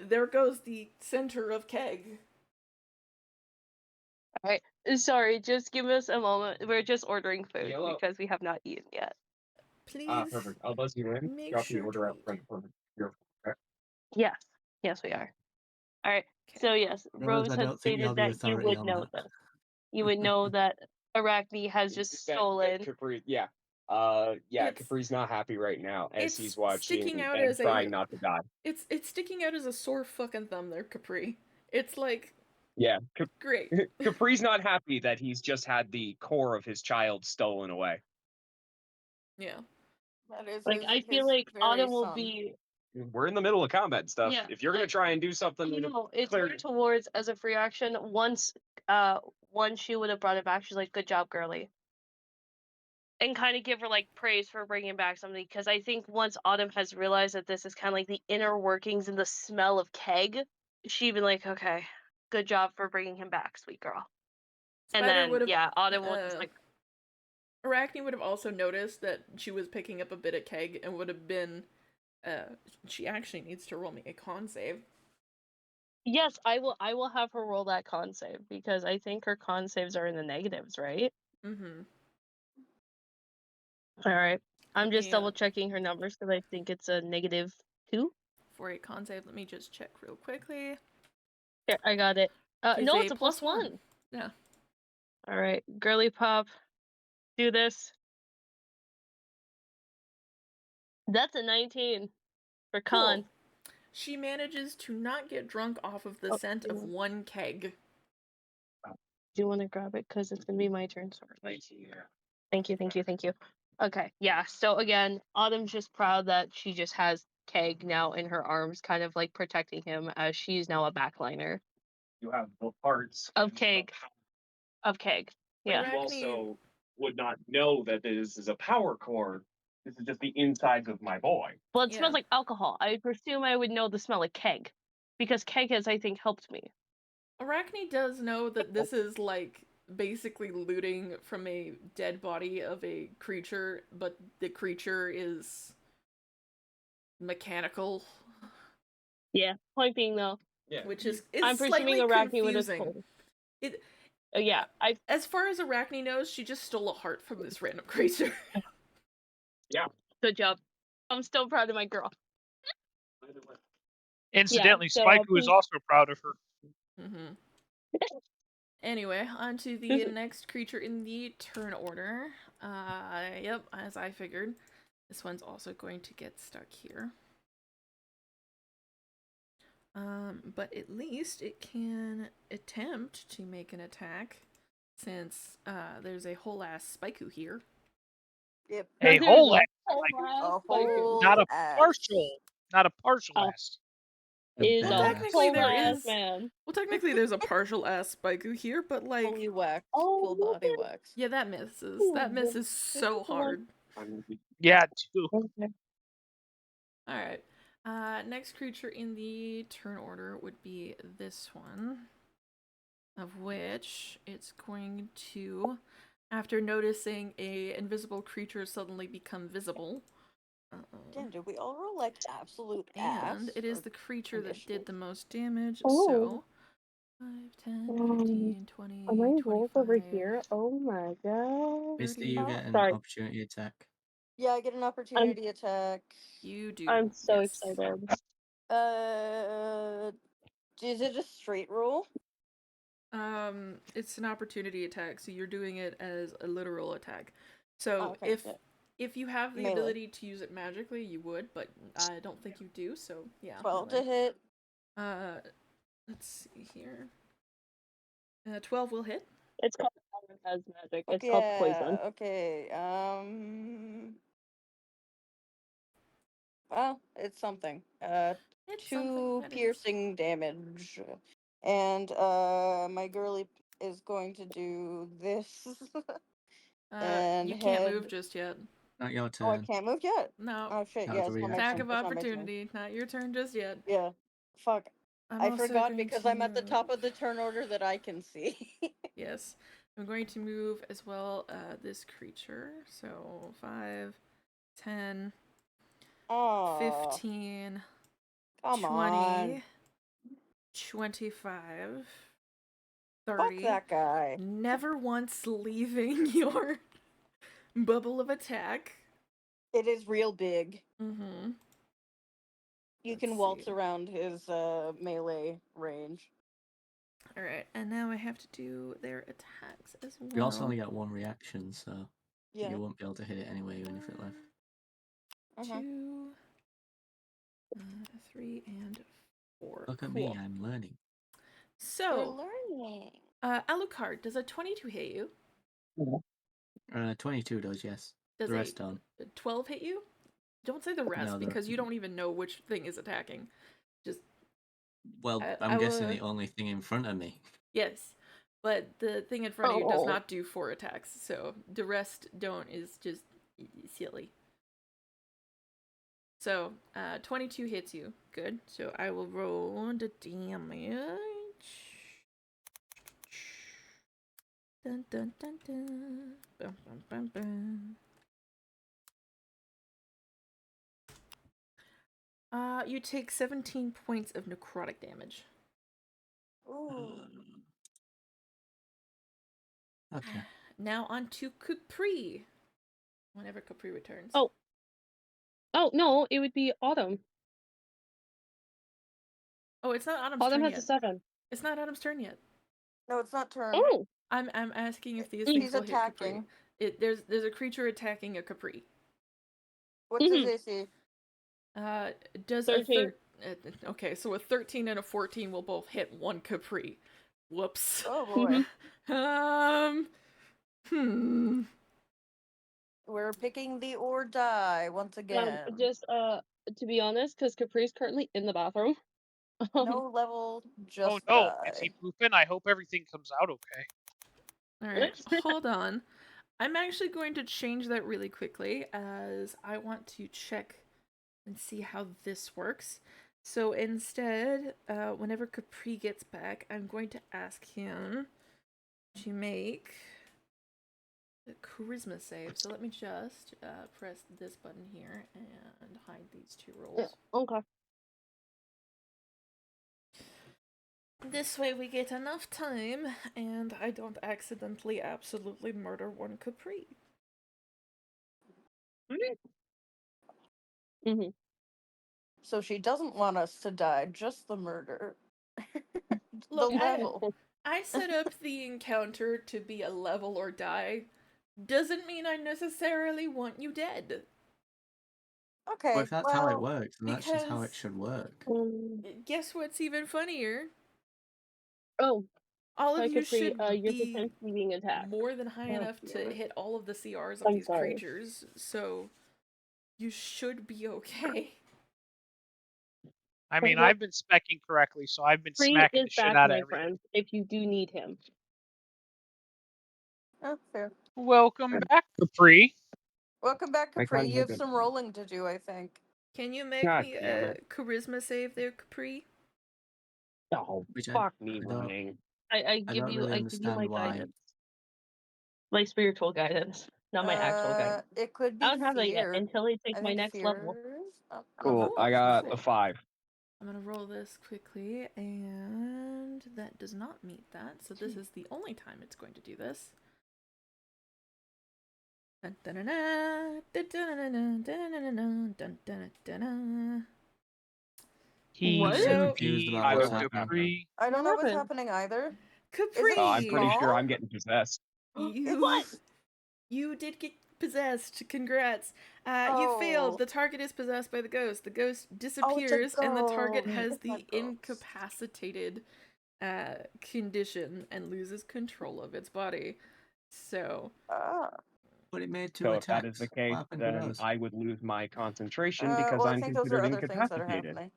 there goes the center of keg. Alright, sorry, just give us a moment. We're just ordering food Yellow. because we have not eaten yet. Please Perfect. I'll buzz you in. make Drop the sure order to out eat. front for your. Yes, we are. Alright, so yes, Rose, Rose I had don't think you're stated the that you authority would on know that. this. You would know that Arachne has just stolen. Capri, yeah. It's- Capri's not happy right now as it's he's watching sticking out and as trying a- not to die. It's sticking out as a sore fucking thumb there, Capri. It's like, Yeah, great. Capri's not happy that he's just had the core of his child stolen away. Yeah. That is Like, his, I feel his like very Autumn will son. be. We're in the middle of combat and stuff. Yeah, If you're gonna try and do something, No, it's clear- more towards as a free action. Once she would have brought it back, she's like, "Good job, girly," and kind of give her like praise for bringing back something. Because I think once Autumn has realized that this is kind of like the inner workings and the smell of keg, she'd be like, "Okay, good job for bringing him back, sweet girl." And Spider then would've, Autumn will just like. Arachne would have also noticed that she was picking up a bit of keg and would have been, she actually needs to roll me a con save. Yes, I will. I will have her roll that con save because I think her con saves are in the negatives, right? Mm-hmm. All right. I'm just Yeah. double checking her numbers because I think it's a -2. For a con save, let me just check real quickly. Here, I got it. It's No, a it's a +1. Yeah. All right, girly pop, do this. That's a 19 for con. Cool. She manages to not get drunk off of the scent of one keg. Do you want to grab it? Because it's going to be my turn. Sorry. Thank you, thank you, thank you. Okay, yeah. So again, Autumn's just proud that she just has Keg now in her arms, kind of like protecting him as she's now a backliner. You have the parts of Keg. Of Keg. Yeah. You also would not know that this is a power core. This is just the insides of my boy. Well, it smells like alcohol. I presume I would know the smell of Keg, because Keg has, I think, helped me. Arachne does know that this is like basically looting from a dead body of a creature, but the creature is mechanical. Yeah, point being though. Yeah, which is I'm presuming slightly Arachne would have confusing. told. It, yeah, as far as Arachne knows, she just stole a heart from this random creature. Yeah. Good job. I'm still proud of my girl. Incidentally, so, Spike is also proud of her. Mm-hmm. Anyway, on to the next creature in the turn order. Yep, as I figured. This one's also going to get stuck here. But at least it can attempt to make an attack, since there's a whole ass Spikeu here. Yep. A whole ass. A whole Not a ass. partial. Not a partial ass. Is Well, a technically there whole-ass is. Man. Well, technically there's a partial ass Spikeu here, but like fully waxed, Oh, full body wax. yeah, that misses. That misses so hard. Yeah, too. Okay. All right. Next creature in the turn order would be this one, of which it's going to, after noticing a invisible creature suddenly become visible. Damn, did we all roll like absolute ass? And it is the creature that did the most damage, Oh. so 5, 10, 15, 20, Am I 25. over here? Oh my god. Misty, you get an Sorry. opportunity attack. Yeah, I get an opportunity attack. You do. I'm so yes. excited. Is it a straight roll? It's an opportunity attack, so you're doing it as a literal attack. So if you have the Melee. ability to use it magically, you would, but I don't think you do. So yeah. 12 melee. to hit. Let's see here. 12 will hit. It's called as magic. It's Okay, called poison. Okay. Well, it's something. It's 2 something, piercing damage, and my girly is going to do this. And you can't move just yet. Not your turn. Oh, I can't move yet. No. Oh shit! That Yeah, was a it's not my Attack turn. of It's not my turn. opportunity. Not your turn just yet. Yeah. Fuck. I'm I also forgot going because to I'm at the top move. of the turn order that I can see. Yes. I'm going to move as well this creature. So 5, 10, Oh, 15, come 20, on. 25, Fuck 30. that guy. Never once leaving your bubble of attack. It is real big. Mm-hmm. You can waltz around his melee range. Alright, and now I have to do their attacks as well. You also only get one reaction, so Yeah. you won't be able to hit it anyway, even if it left. 2, 3, and 4. Look at cool. me, I'm learning. So, You're learning. Alucard, does a 22 hit you? 22 does, yes. Does the rest don't. 12 hit you? Don't say the rest, No, because you don't even know which thing is attacking. Just Well, I'm guessing the only thing in front of me. Yes, but the thing in front of you does not do 4 attacks, so the rest don't is just silly. So, 22 hits you. Good. So I will roll the damage. Dun dun dun dun. Bum, bum, bum, bum. You take 17 points of necrotic damage. Ooh. Okay. Now on to Capri. Whenever Capri returns. Oh, no, it would be Autumn. Oh, it's not Autumn's Autumn turn has yet. a 7. It's not Autumn's turn yet. No, it's not turn. Oh, I'm asking if these He's things will hit Capri. attacking. There's a creature attacking a Capri. What's his AC? Does 13. Okay, so a 13 and a 14 will both hit one Capri. Whoops. Oh boy. We're picking the or die once again. Just to be honest, because Capri's currently in the bathroom. No level, just Oh no, die. is he pooping? I hope everything comes out okay. Alright, hold on. I'm actually going to change that really quickly as I want to check and see how this works. So instead, whenever Capri gets back, I'm going to ask him to make a charisma save. So let me just press this button here and hide these two rolls. Okay. This way we get enough time and I don't accidentally absolutely murder one Capri. Mm-hmm. So she doesn't want us to die, just the murder. Look, the level. I set up the encounter to be a level or die. Doesn't mean I necessarily want you dead. Okay, Well, if that's how it works, then that's just how it because- should work. Guess what's even funnier? Oh, All of hi, you Capri. should You're be potentially being attacked. more than high enough to damn it. hit all of the CRs of I'm these sorry. creatures, so you should be okay. I mean, Well, I've been specking correctly, so I've been Capri smacking is the shit back, out of my everybody. friend, if you do need him. Oh, fair. Welcome back, Capri. Welcome back, I Capri. kinda You have did. some rolling to do, I think. Can you make God me damn a it. charisma save there, Capri? Oh, Which fuck me I don't- running. I I give don't you really I give you my understand why. guidance. My spiritual guidance, not my actual guidance. It could be I don't have that yet fear. until I take I my think next level. Cool. I got a 5. I'm gonna roll this quickly, and that does not meet that, so this is the only time it's going to do this. I'm He so So- confused about I what's don't know. happening. I don't What know what's happened? happening either. Capri! I'm pretty sure small? I'm getting possessed. What? You did get possessed. Congrats. You Oh. failed. The target is possessed by the ghost. The ghost disappears, and the target ghost. has It's a the ghost. incapacitated condition and loses control of its body. So, But it made 2 So if attacks. that is the What case, happened to then those? I would lose my concentration because well, I I'm think those are considered other things that are incapacitated. happening.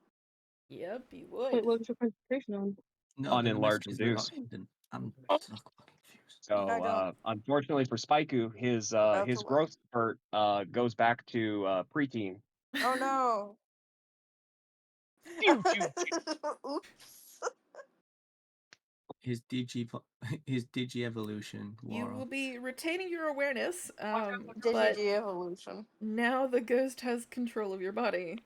yep, you Wait, would. what was your concentration on? No, On the enlarged messages that got reduce. hidden. I'm so confused. So I don't- unfortunately for Spaiku, That's his a lot. growth spurt goes back to preteen. Oh no. Phew, phew, Oops. His Digi evolution You wore will off. be retaining your awareness, but Digi evolution. now the ghost has control of your body.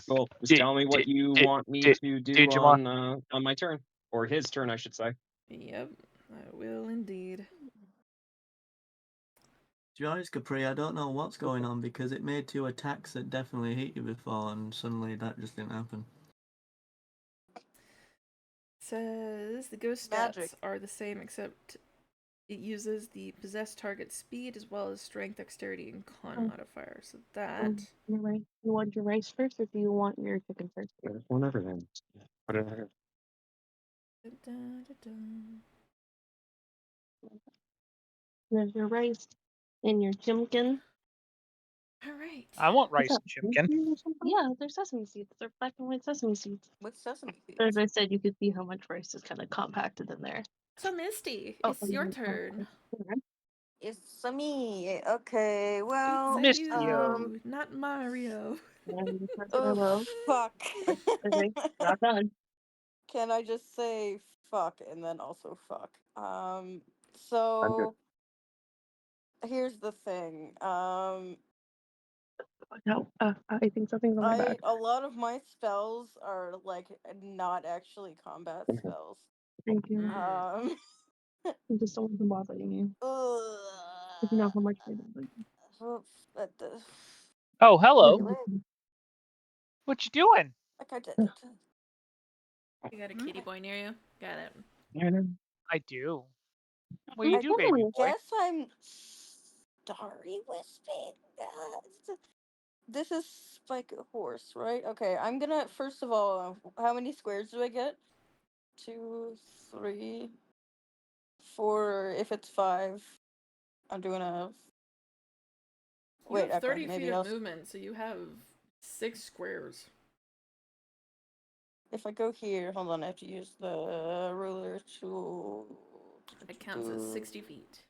Cool. Just tell me what you want me to do Digimon. on my turn, or his turn, I should say. Yep, I will indeed. To be honest, Capri, I don't know what's going on because it made 2 attacks that definitely hit you before, and suddenly that just didn't happen. Says the ghost Magic. stats are the same except it uses the possessed target's speed as well as strength, dexterity, and con modifier. So that. Your rice. You want your rice first, or do you want your chicken first? Whatever then. Whatever. There's your rice and your chimkin. All right. I want What's rice up? and chimkin. Yeah, they're sesame seeds. They're black and white sesame seeds. With sesame seeds. As I said, you could see how much rice is kind of compacted in there. So Misty, Oh, it's your turn. It's me. Okay, well. It's Misty. you, not Mario. Oh, fuck. Okay, not done. Can I just say fuck and then also fuck? I'm good. So here's the thing. No, I think something's on my back. A lot of my spells are like not actually combat spells. Thank you. I just don't want to bother you. If you know how much they bother you. Oh, hello. Really? What you doing? Like I did. You got a kitty boy near you? Got it. I do. What are you I do, baby boy? guess I'm starry wisping. This is Spike Horse, right? Okay, I'm gonna first of all, how many squares do I get? 2, 3, 4. If it's 5, I'm doing a. You Wait, have okay, 30 feet maybe of I'll. movement, so you have 6 squares. If I go here, hold on, I have to use the ruler to. It counts as 60 feet.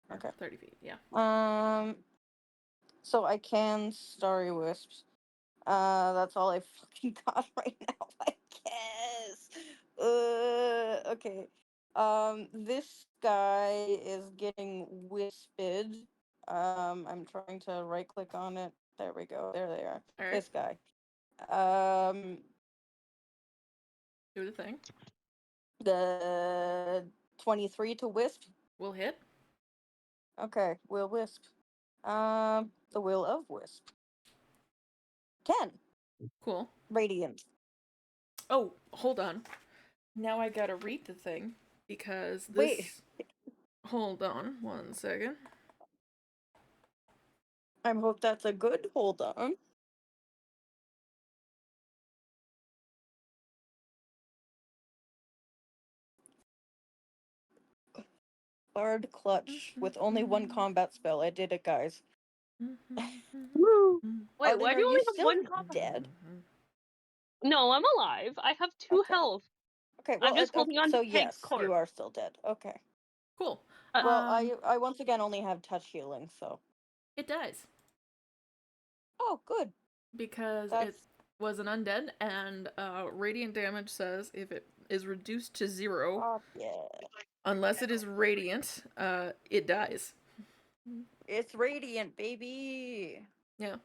Or Okay. 30 feet, yeah. So I can Starry Wisps. That's all I fucking got right now, I guess. Okay. This guy is getting wisped. I'm trying to right click on it. There we go. There they are. All right. This guy. Do the thing. The 23 to wisp. Will hit. Okay, will wisp. The will of wisp. 10. Cool. Radiant. Oh, hold on. Now I gotta read the thing because this. Wait. Hold on 1 second. I hope that's a good hold on. Bard Clutch with only one combat spell. I did it, guys. Woo! Wait, Arden, why are do you you only have still one combat? dead? No, I'm alive. I have 2 Okay. health. Okay, well, I'm just holding on so to Tank's yes, corpse. you are still dead. Okay. Cool. Well, I once again only have touch healing, so. It dies. Oh, good. Because it was an undead, and radiant damage says if it is reduced to 0, yeah. unless it is radiant, it dies. It's radiant, baby. Yeah.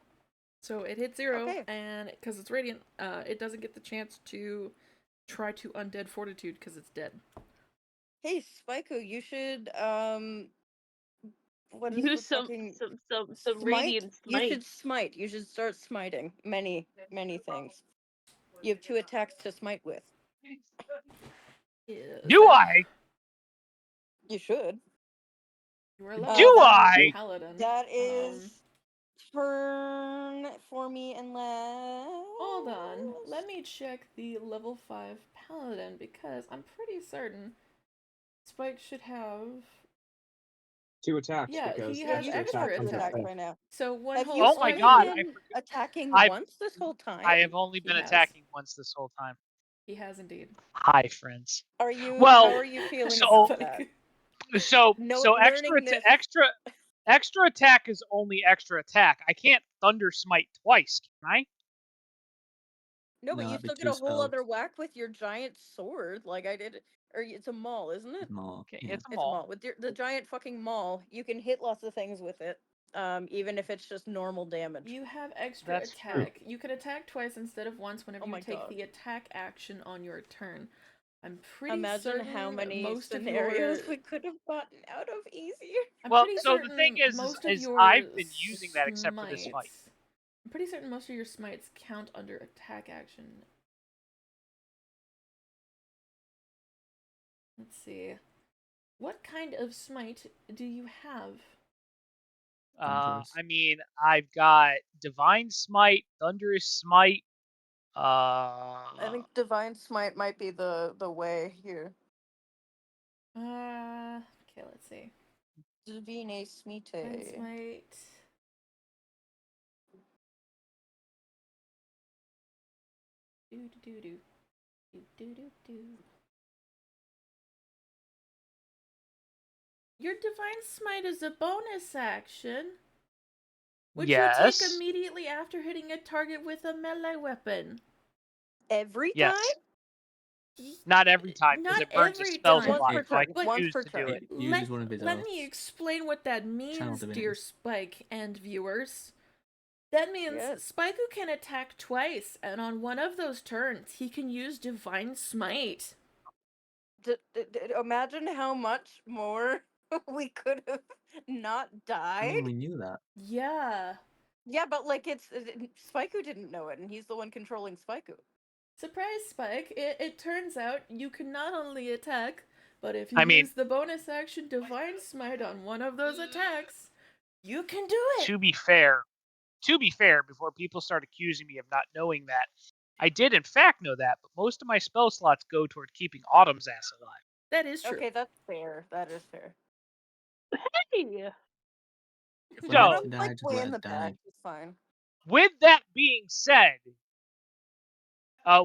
So it hits 0, Okay. and because it's radiant, it doesn't get the chance to try to undead fortitude because it's dead. Hey, Spyco, you should what is use the fucking some radiant smite. You should smite. You should start smiting many things. You have 2 attacks to smite with. Do I? You should. You are Do level I? paladin. That is turn for me unless. Hold on. Let me check the level 5 paladin because I'm pretty certain Spike should have 2 attacks. Yeah, because he Yeah, has you should extra have 2 attack. attacks by now. So one Have whole you Oh my only god, been attacking I- once this whole time? I have only been He has. attacking once this whole time. He has indeed. Hi, friends. Are you? Well, how are you feeling so- about that? So learning this. extra attack is only extra attack. I can't thunder smite twice, can I? No, but No, you it'd be still get 2 a whole spells. other whack with your giant sword, like I did. Or it's a maul, isn't it? More. Okay, Yeah. it's a It's a maul. maul. With the giant fucking maul, you can hit lots of things with it. Even if it's just normal damage. You have extra That's attack. true. You can attack twice instead of once whenever you take God. the attack action on your turn. I'm pretty Imagine certain how many most scenarios of we could have gotten out of easier. I'm Well, pretty so certain the thing is most of your I've been using that except for this fight. smites- I'm pretty certain most of your smites count under attack action. Let's see. What kind of smite do you have? Thunderous. I mean, I've got Divine Smite, Thunderous Smite. I think Divine Smite might be the way here. Okay, let's see. Divine Smite. Divine Smite. Your Divine Smite is a bonus action, which you take immediately after hitting a target with a melee weapon. Every Yes. time? Not every time, because Not it burns a every spell time. slot, so I But can once choose per to do turn. it. Use one of his Let oaths. me explain what that means, divinity. dear Spike and viewers. That means Yes. Spyku can attack twice, and on one of those turns, he can use Divine Smite. Imagine how much more we could have not died. Oh, we knew that. Yeah. Yeah, but like Spyku didn't know it, and he's the one controlling Spyku. Surprise, Spike. It turns out you can not only attack, but if you I mean, use the bonus action Divine Smite on one of those attacks, you can do it. to be fair, before people start accusing me of not knowing that, I did in fact know that, but most of my spell slots go toward keeping Autumn's ass alive. That is true. Okay, that's fair. That is fair. Hey! If we're So- meant Let to him die, like just way let in us the die. back. It's fine. With that being said,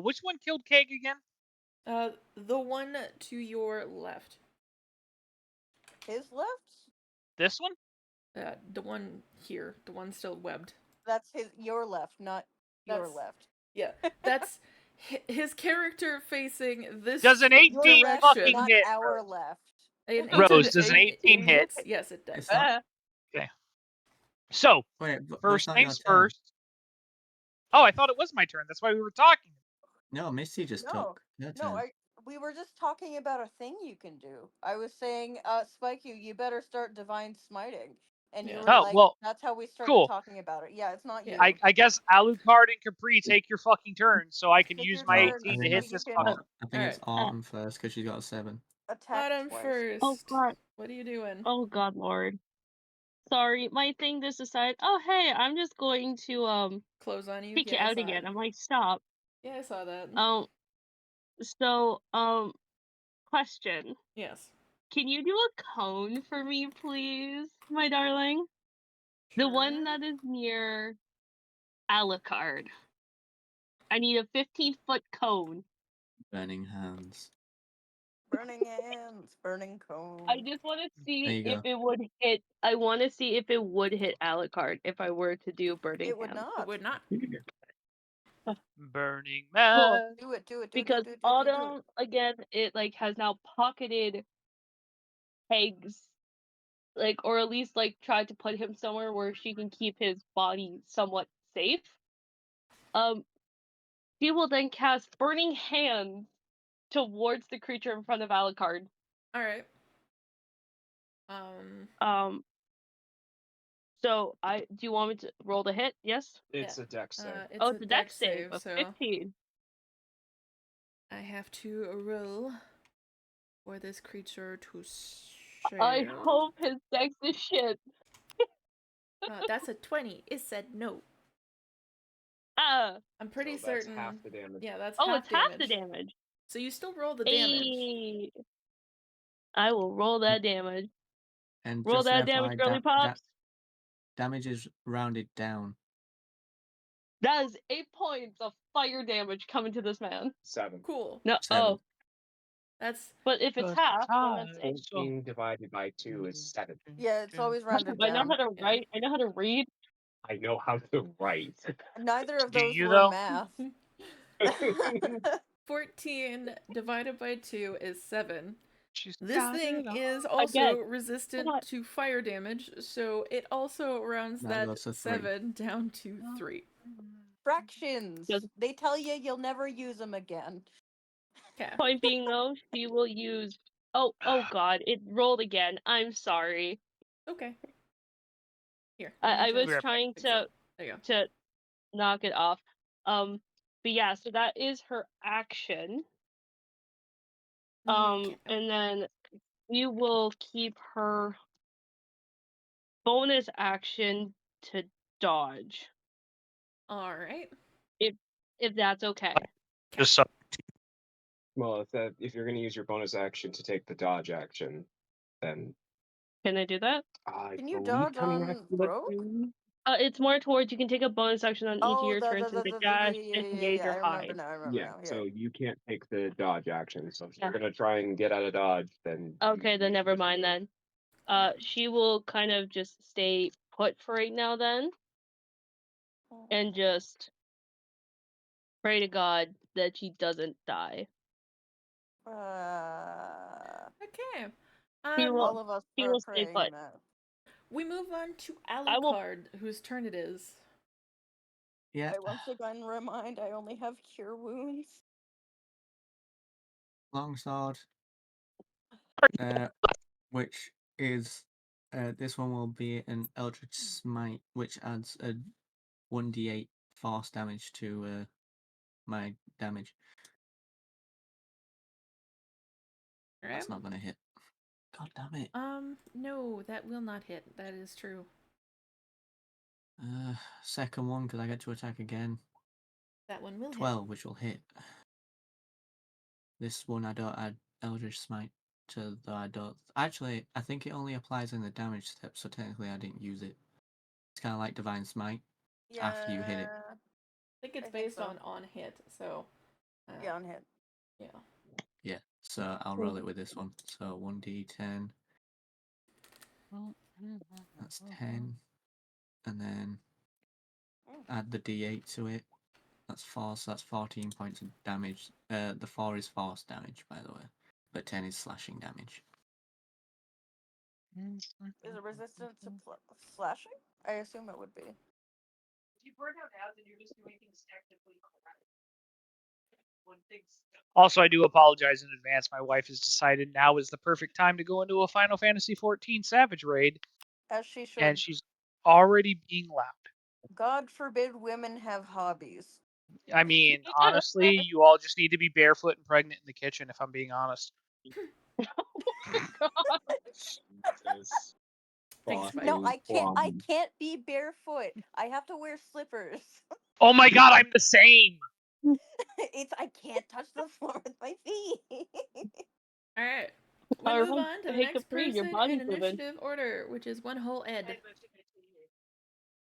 which one killed Keg again? The one to your left. His left? This one? The one here. The one still webbed. That's your left, not your That's- left. Yeah, that's his character facing this Does an Your 18 left, fucking not hit? our left. Rose, does an 18 hit? hits? Yes, it does. It's not. So, Wait, but that's first not your things turn. first. Oh, I thought it was my turn. That's why we were talking. No, Misty just No, took your turn. No, we were just talking about a thing you can do. I was saying, Spike, you better start divine smiting, and you Yeah. were Oh, like, well, that's how we started cool. talking about it. Yeah, it's not Yeah. you. I guess Alucard and Capri take your fucking turn, so I can Take use your my turn, 18 so to hit you this can- fucker. I think it's Autumn first because she's got a 7. attack Autumn twice. first. Oh god. What are you doing? Oh god, Lord. Sorry, my thing just decided, oh hey, I'm just going to Close on you? kick you Yeah, I out saw again. it. I'm like, stop. Yeah, I saw that. So, question. Yes. Can you do a cone for me, please, my darling? The one that is near Alucard. I need a 15-foot cone. Burning hands. Burning hands, burning cone. I just want to There see you if go. it would hit. I want to see if it would hit Alucard if I were to do burning It would hands. not. It would not. Burning Cool. man. Do it. Because Do it. Autumn, again, it like has now pocketed Peg's, like, or at least like tried to put him somewhere where she can keep his body somewhat safe. She will then cast Burning Hands towards the creature in front of Alucard. All right. So do you want me to roll the hit? Yes. It's a dex save. It's a dex dex save of so 15. I have to roll for this creature to save. I hope his dex is shit. That's a 20. It said no. Ah. I'm pretty So that's certain. half the damage. Yeah, that's Oh, half it's damage. half the damage. So you still roll the damage. Hey. I will roll that damage. And Roll just that an damage, FYI, girly pops. damage is rounded down. That is 8 points of fire damage coming to this man. 7. Cool. No, 7. That's. but if it's half, then that's 8. 18 divided by 2 is 7. Yeah, it's always rounded I know down. how to write. I know how to read. I know how to write. Neither of Do those you, were though? math. 14 divided by 2 is 7. She's This got thing it all. is also Again. resistant Hold on. to fire damage, so it also rounds That that goes to 3. 7 down to 3. Fractions. Just- They tell you you'll never use them again. Okay. Point being though, she will use. Oh god! It rolled again. I'm sorry. Okay. Here. I was We're- trying fix to it. There you go. to knock it off. But yeah, so that is her action. Okay. And then we will keep her bonus action to dodge, Alright. if that's okay. Just so. Well, if you're going to use your bonus action to take the dodge action, then Can I do that? I Can you believe dodge coming on back to rogue? It's more towards you can take a bonus action on each of Oh, your turns to dash, disengage, yeah. or I remember hide. now. Yeah, so you can't take the dodge action. So if Yeah. you're going to try and get out of dodge, then Okay, then never mind then. She will kind of just stay put for right now then, and just pray to God that she doesn't die. Okay. He will- all of us he are will stay praying put. that. We move on to I will- Alucard, whose turn it is. Yeah. I once again remind I only have cure wounds. Longsword. Which is this one will be an Eldritch Smite, which adds a 1d8 force damage to my damage. Alright. That's not gonna hit. God damn it. No, that will not hit. That is true. Second one, because I get to attack again. That one will 12, which will hit. This one I don't add Eldritch Smite to, though I don't. Actually, I think it only applies in the damage step, so technically I didn't use it. It's kind of like Divine Smite after you hit it. I think it's I think based so. on hit, so. Yeah, on hit. Yeah. Yeah, so I'll roll it with this one. So 1d10. That's 10. And then add the d8 to it. That's 4, so that's 14 points of damage. The 4 is force damage, by the way. But 10 is slashing damage. Is it resistant to slashing? I assume it would be. If you burn out ads and you're just doing things technically correct. Also, I do apologize in advance. My wife has decided now is the perfect time to go into a Final Fantasy XIV Savage raid, As she should. and she's already being loud. God forbid women have hobbies. I mean, honestly, you all just need to be barefoot and pregnant in the kitchen, if I'm being honest. Jesus. Thanks, Spike. No, I can't. I can't be barefoot. I have to wear slippers. Oh my god, I'm the same! I can't touch the floor with my feet. Alright. We However, move on to the hey, next Capri, your person in body's moving. initiative order, which is one whole Ed.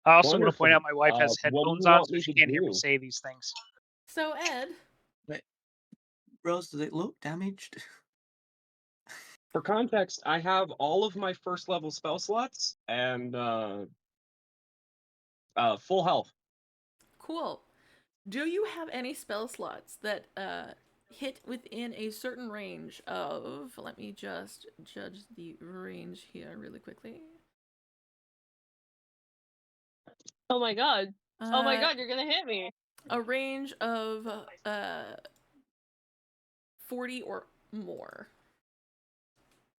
I also want to Wonderful. point out my wife has What do headphones you on, want so me she to can't hear me do? say these things. So, Ed. Wait. Rose, does it look damaged? For context, I have all of my first level spell slots and full health. Cool. Do you have any spell slots that hit within a certain range of? Let me just judge the range here really quickly. Oh my god. Oh my Uh, god, you're gonna hit me. a range of 40 or more.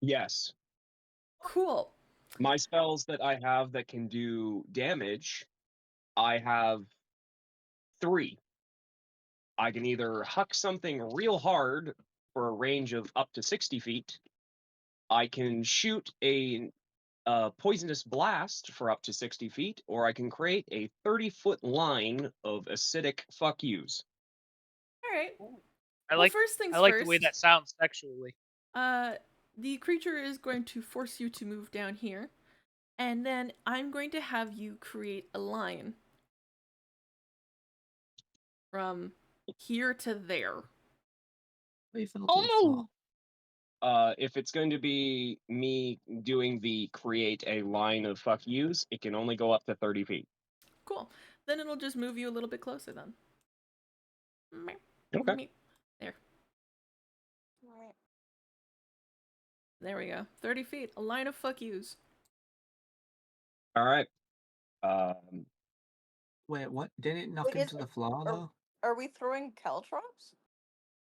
Yes. Cool. My spells that I have that can do damage, I have 3. I can either huck something real hard for a range of up to 60 feet. I can shoot a poisonous blast for up to 60 feet, or I can create a 30-foot line of acidic fuck yous. All right. I Well, like first things I like first. the way that sounds sexually. The creature is going to force you to move down here, and then I'm going to have you create a line from here to there. Oh no! If it's going to be me doing the create a line of fuck yous, it can only go up to 30 feet. Cool. Then it'll just move you a little bit closer then. Okay. There. There we go. 30 feet. A line of fuck yous. All right. Wait, what? Didn't it knock him to the floor, though? Are we throwing caltrops?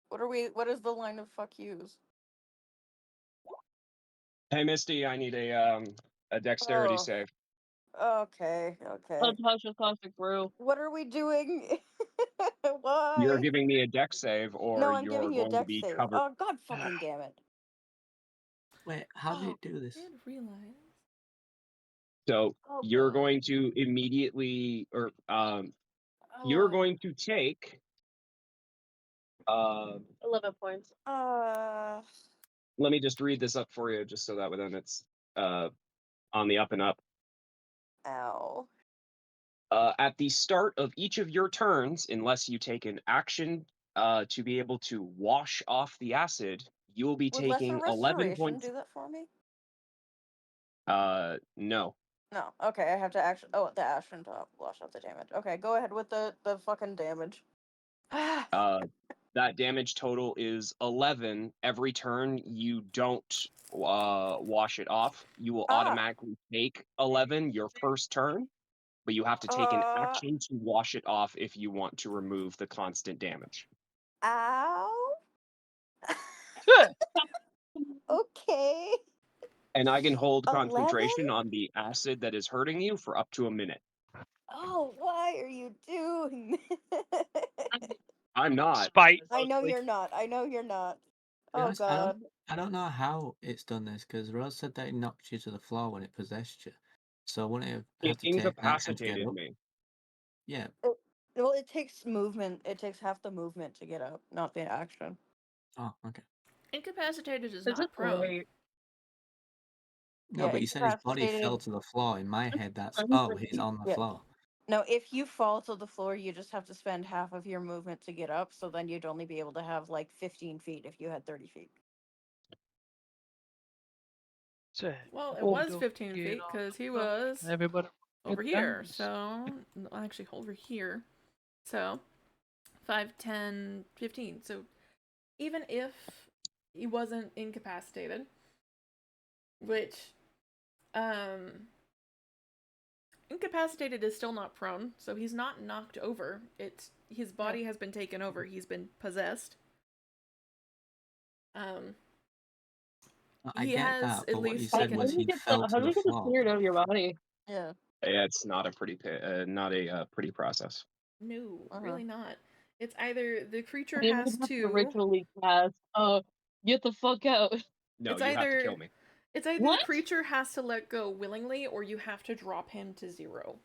What is the line of fuck yous? Hey, Misty, I need a dexterity Oh. save. Okay. Toxic brew. What are we doing? Why? You're giving me a dex save, or No, I'm you're giving you a going to dex be save. covered. Oh, god fucking damn it. Wait, how did it do this? I did realize. So Oh, you're God. going to immediately, or you're going to take 11 points. let me just read this up for you, just so that way then it's on the up and up. Ow. At the start of each of your turns, unless you take an action to be able to wash off the acid, you will be Would lesser taking 11 restoration points. do that for me? No. No. Okay, I have to action. Oh, the action to wash out the damage. Okay, go ahead with the fucking damage. That damage total is 11. Every turn you don't wash it off, you will automatically take 11 your first turn, but you have to take an action to wash it off if you want to remove the constant damage. Ow. Okay. And I can hold 11? concentration on the acid that is hurting you for up to a minute. Oh, why are you doing this? I'm not. Spite. I know mostly. you're not. I know you're not. be Oh honest, God. I don't know how it's done this because Rose said that it knocked you to the floor when it possessed you. So wouldn't it It have to take an action to get incapacitated up? me. Yeah. Well, it takes movement. It takes half the movement to get up, not the action. Oh, okay. Incapacitated is This is not prone. great. No, Yeah, but you said his body fell incapacitated. to the floor. In my head, that's I'm oh, he's pretty- on the Yeah. floor. No, if you fall to the floor, you just have to spend half of your movement to get up. So then you'd only be able to have like 15 feet if you had 30 feet. Well, it Oh, was don't 15 get feet on because he the phone. was Everybody over get here. down. So, no, actually, over here. So, 5, 10, 15. So, even if he wasn't incapacitated, which, incapacitated is still not prone, so he's not knocked over. It's his body has been taken over. He's been possessed. I He get has that, at but what you least How said taken. was do you he get fell how to do the you get the floor. spirit out of your body? Yeah. Yeah, it's not a pretty process. No, Uh-huh. really not. It's either the creature You has have to to. ritually cast. Get the fuck out. No, It's you have to either kill me. it's either the What? creature has to let go willingly, or you have to drop him to 0.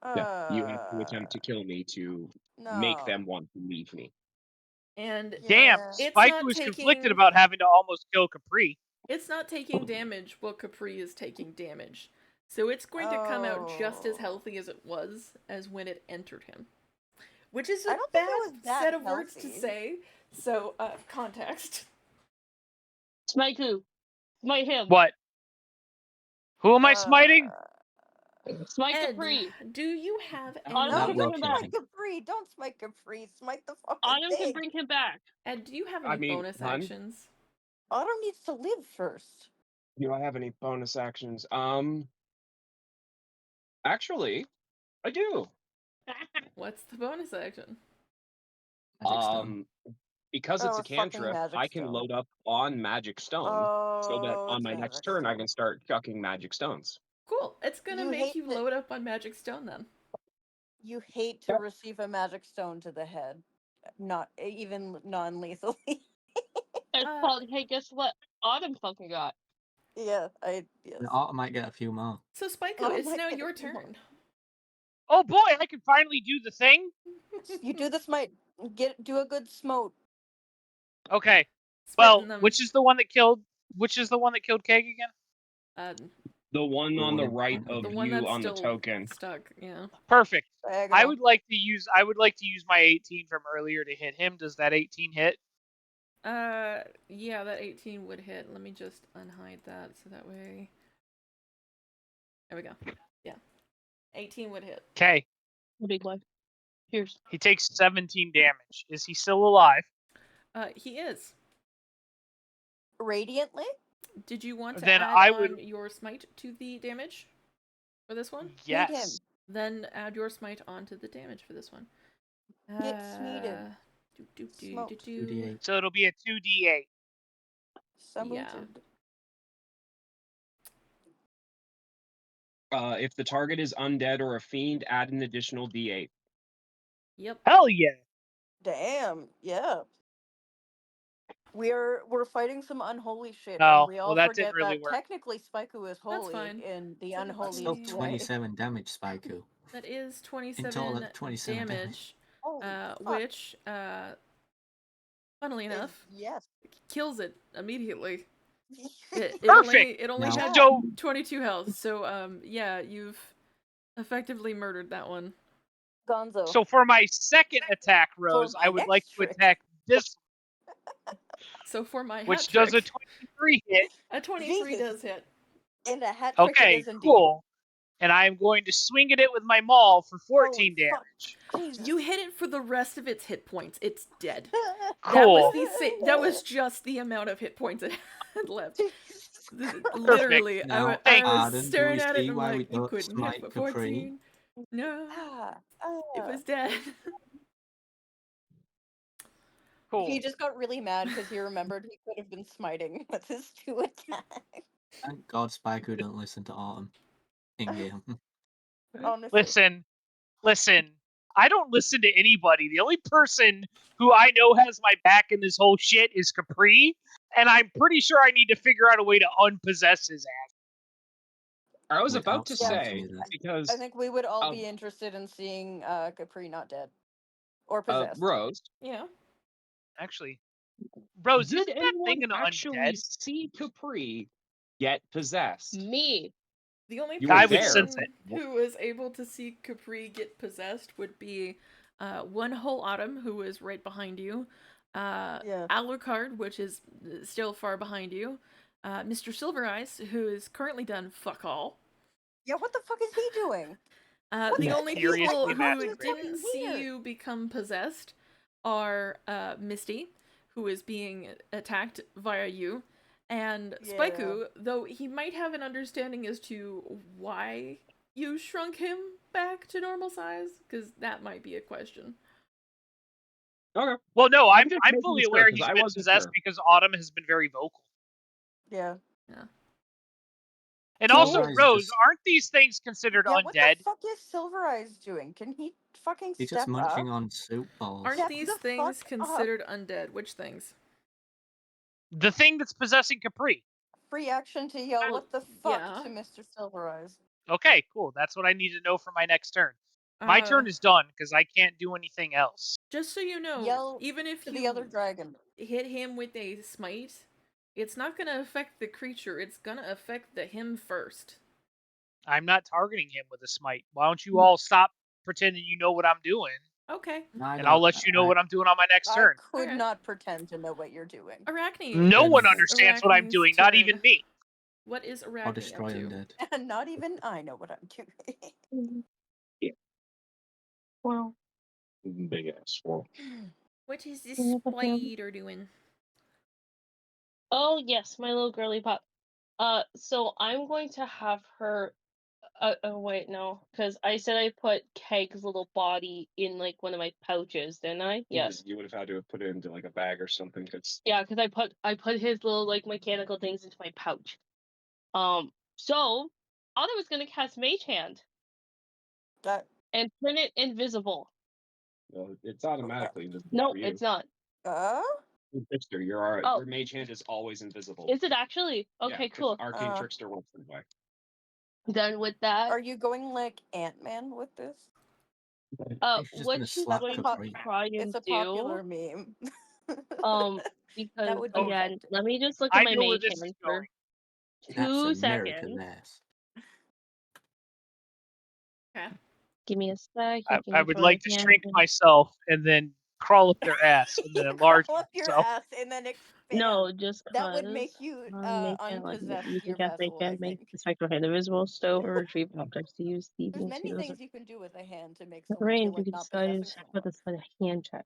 Yeah, you have to attempt to kill me to make No. them want to leave me. And Damn, Yeah. it's Spike not was conflicted taking about having to almost kill Capri. it's not taking damage while Capri is taking damage. So it's going to come out just as Oh. healthy as it was as when it entered him. Which is I a don't think bad it was that set of words to healthy. say. So, context. Smite who? Smite him. What? Who am I smiting? Smite Ed, Capri. do you have Autumn No, can any bring don't him kill back. smite Capri. Don't smite Capri. Smite the fucking Autumn can thing. bring him back. Ed, do you have I any mean, bonus hun? actions? Autumn needs to live first. Do I have any bonus actions? Actually, I do. What's the bonus action? Magic stone. Because it's Oh, a fucking cantrip, magic I can stone. load up on magic stone, so that Oh, on it's my next magic turn I stone. can start chucking magic stones. Cool. It's gonna You make hate you that load up on Magic Stone then. you hate to Yep. receive a magic stone to the head, not even non-lethally. It's Uh, called, hey, guess what? Autumn fucking got. yes. And Autumn might get a few more. so Spyco, Autumn it's might now get your a few more. turn. Oh boy, I can finally do the thing. You do the smite. Do a good smote. Okay. Smiting Well, them. which is the one that killed Keg again? The one The on one the in right front of of The you. one you that's on the still token. stuck. Yeah. Perfect. I Diagonal. would like to use my 18 from earlier to hit him. Does that 18 hit? Yeah, that 18 would hit. Let me just unhide that so that way. There we go. Yeah. 18 would hit. Okay. Big boy. Here's. He takes 17 damage. Is he still alive? He is. Radiantly? Did you want to Then add I on would. your smite to the damage for this one? Hit Yes. him. Then add your smite onto the damage for this one. Get smeated. Smoked. 2d8. So it'll be a 2d8. Summoned. If the target is undead or a fiend, add an additional d8. Yep. Hell yeah. Damn. Yeah. We're fighting some unholy shit, No, and we all well that didn't forget really that work. technically Spaiku is holy fine. in the So That's Holy still unholiest way. 27 damage, Spaiku. That is In 27 total, that's 27 damage. Holy fuck. Which, funnily enough, Yes. kills it immediately. It Perfect. only Now- had So 22 health, so yeah, you've effectively murdered that one. Gonzo. so for my second attack, Rose, my I would next like to trick. attack this, So for my hat which trick, does a 23 hit. a 23 Jesus. does hit. And a hat trick it Okay, is indeed. cool. And I am going to swing at it with my maul for 14 Holy fuck. damage. Jesus. You hit it for the rest of its hit points. It's dead. Cool. That was just the amount of hit points it had left. Perfect. Literally, Now, I was Arden, do staring we at it see and I'm why we like, you don't couldn't hit smite for Capri? 14. No, it was dead. Cool. He just got really mad because he remembered he could have been smiting with his 2 attacks. Thank God Spaiku don't listen to Autumn in game. Honestly. Listen. I don't listen to anybody. The only person who I know has my back in this whole shit is Capri, and I'm pretty sure I need to figure out a way to unpossess his ass. I was Without about to smiting say you then. because I think we would all be interested in seeing Capri not dead or possessed. Rose, Yeah. Actually, Rose, did isn't that anyone thing an actually undead? see Capri get possessed? Me. The only You were I would there. sense it. person who was able to see Capri get possessed would be one whole Autumn, who was right behind you. Yeah. Alucard, which is still far behind you. Mr. Silver Eyes, who is currently done fuck all. Yeah, what the fuck is he doing? The only Mysteriously people who masquerading. didn't see you become possessed are Misty, who is being attacked via you, and Yeah. Spaiku, though he might have an understanding as to why you shrunk him back to normal size, because that might be a question. Okay. Well, no, I'm just I'm making fully sure, aware 'cause he's I been wasn't possessed sure. because Autumn has been very vocal. Yeah. And Silver also, Eyes Rose, just- aren't these things considered Yeah, what the undead? fuck is Silver Eyes doing? Can he fucking He's step just munching up? on soup balls. Aren't Step these the things fuck up. considered undead? Which things? The thing that's possessing Capri. Free action to yell, what the fuck, Yeah. to Mr. Silver Eyes. Okay, cool. That's what I need to know for my next turn. My turn is done because I can't do anything else. Just so you know, Yell even if to you the other dragon. hit him with a smite, it's not gonna affect the creature, it's gonna affect him first. I'm not targeting him with a smite. Why don't you all stop pretending you know what I'm doing? Okay. And I'll let you know what I'm doing on my next I turn. could Okay. not pretend to know what you're doing. Arachne. No one it's understands what I'm Arachne's doing, not even turn. me. What is Or Arachne up destroy to? undead. And not even I know what I'm doing. Wow. Big ass swirl. What is this Can I have a hand? spider doing? Oh yes, my little girly pop. So I'm going to have her. Oh wait, no, because I said I put Keg's little body in like one of my pouches, didn't I? Yes. You would have had to have put it into like a bag or something. Cause Yeah, because I put his little like mechanical things into my pouch. So Otto was gonna cast Mage Hand That and turn it invisible. it's automatically invisible No, for you. it's not. Trickster, your mage hand is always invisible. Is it actually? Okay, Yeah, 'cause cool. Arcane Trickster works that way. Then with that, Are you going like Ant-Man with this? He's just what gonna she's slap going to Capri. try and It's a do, popular meme. because would be again, effective. let me just look at I my know where mage this is hand going. for That's 2 American seconds. ass. Okay. Give me a second. I would like to shrink myself and then crawl up their ass and then enlarge Crawl up your myself. ass and then expand. No, just that would cause. make you Make hand, like, unpossess you can your cast Mage vessel, I Hand, make think. the spectral hand invisible, stow or retrieve objects to use the There's many materials. things you can do with a hand to make someone Range, feel you like can not possessing disguise someone. with a hand check.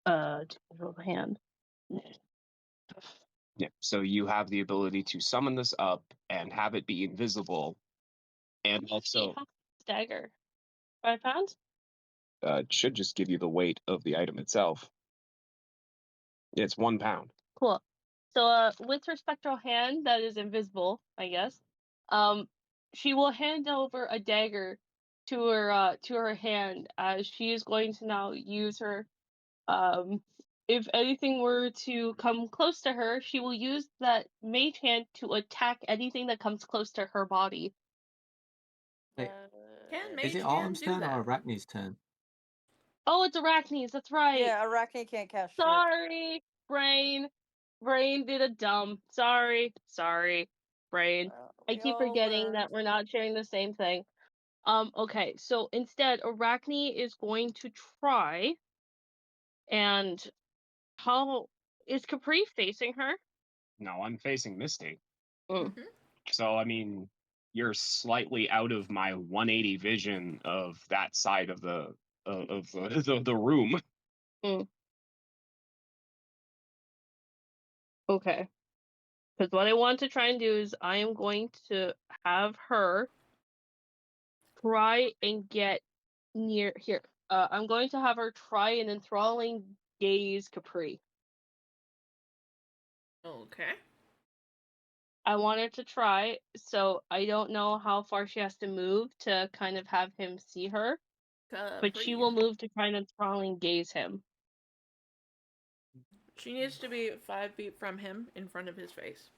To control the hand. Yeah. So you have the ability to summon this up and have it be invisible, and also Dagger. 5 pounds? it should just give you the weight of the item itself. It's 1 pound. Cool. So with her spectral hand that is invisible, I guess, she will hand over a dagger to her hand as she is going to now use her if anything were to come close to her, she will use that mage hand to attack anything that comes close to her body. Wait, Can is Mage it Hand Autumn's do turn that? or Arachne's turn? Oh, it's Arachne's, that's right. Yeah, Arachne can't cast shit. Sorry, brain. Brain did a dumb. Sorry, brain. I We keep all forgetting learn. that we're not sharing the same thing. Okay, so instead, Arachne is going to try, and how is Capri facing her? No, I'm facing Misty. Mm. So I mean, you're slightly out of my 180 vision of that side of the the room. Mm. Okay. Because what I want to try and do is I am going to have her try and get near here. I'm going to have her try and enthralling gaze Capri. Okay. I wanted to try, so I don't know how far she has to move to kind of have him see her, but she will move to try and enthralling gaze him. She needs to be 5 feet from him in front of his face.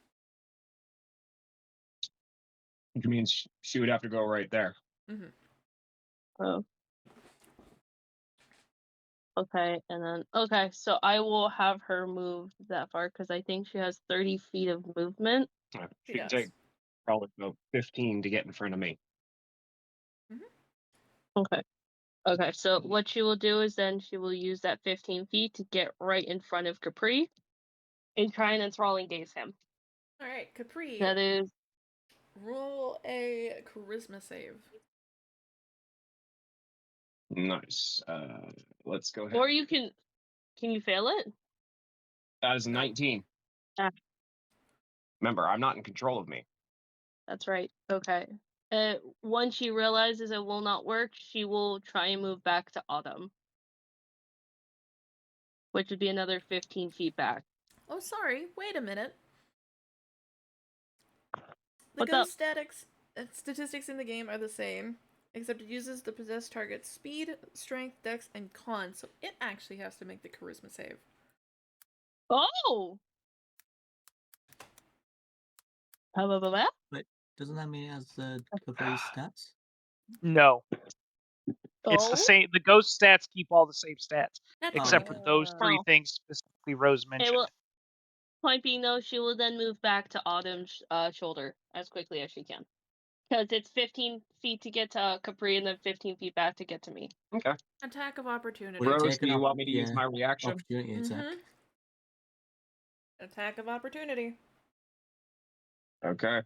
Which means she would have to go right there. Mm-hmm. Oh. Okay, and then okay, so I will have her move that far because I think she has 30 feet of movement. She She can does. take probably about 15 to get in front of me. Okay. Okay, so what she will do is then she will use that 15 feet to get right in front of Capri and try and enthralling gaze him. All right, Capri. That is Roll a charisma save. Nice. Let's go ahead. or you can you fail it? That is a No. 19. Ah. Remember, I'm not in control of me. That's right. Okay. Once she realizes it will not work, she will try and move back to Autumn, which would be another 15 feet back. Oh, sorry. Wait a minute. The What's up? ghost statistics in the game are the same, except it uses the possessed target's speed, strength, dex, and con, so it actually has to make the charisma save. Oh! Blah. But doesn't that mean it has the Capri's stats? No. It's the Oh? same. The ghost stats keep all the same stats, That's except fine. for those three Oh. things specifically Rose It mentioned. will. Point being, though, she will then move back to Autumn's shoulder as quickly as she can. Because it's 15 feet to get to Capri and then 15 feet back to get to me. Okay. Attack of opportunity. Would it Rose, take do an you want me to use yeah, my reaction? opportunity attack? Mm-hmm. Attack of opportunity. Okay.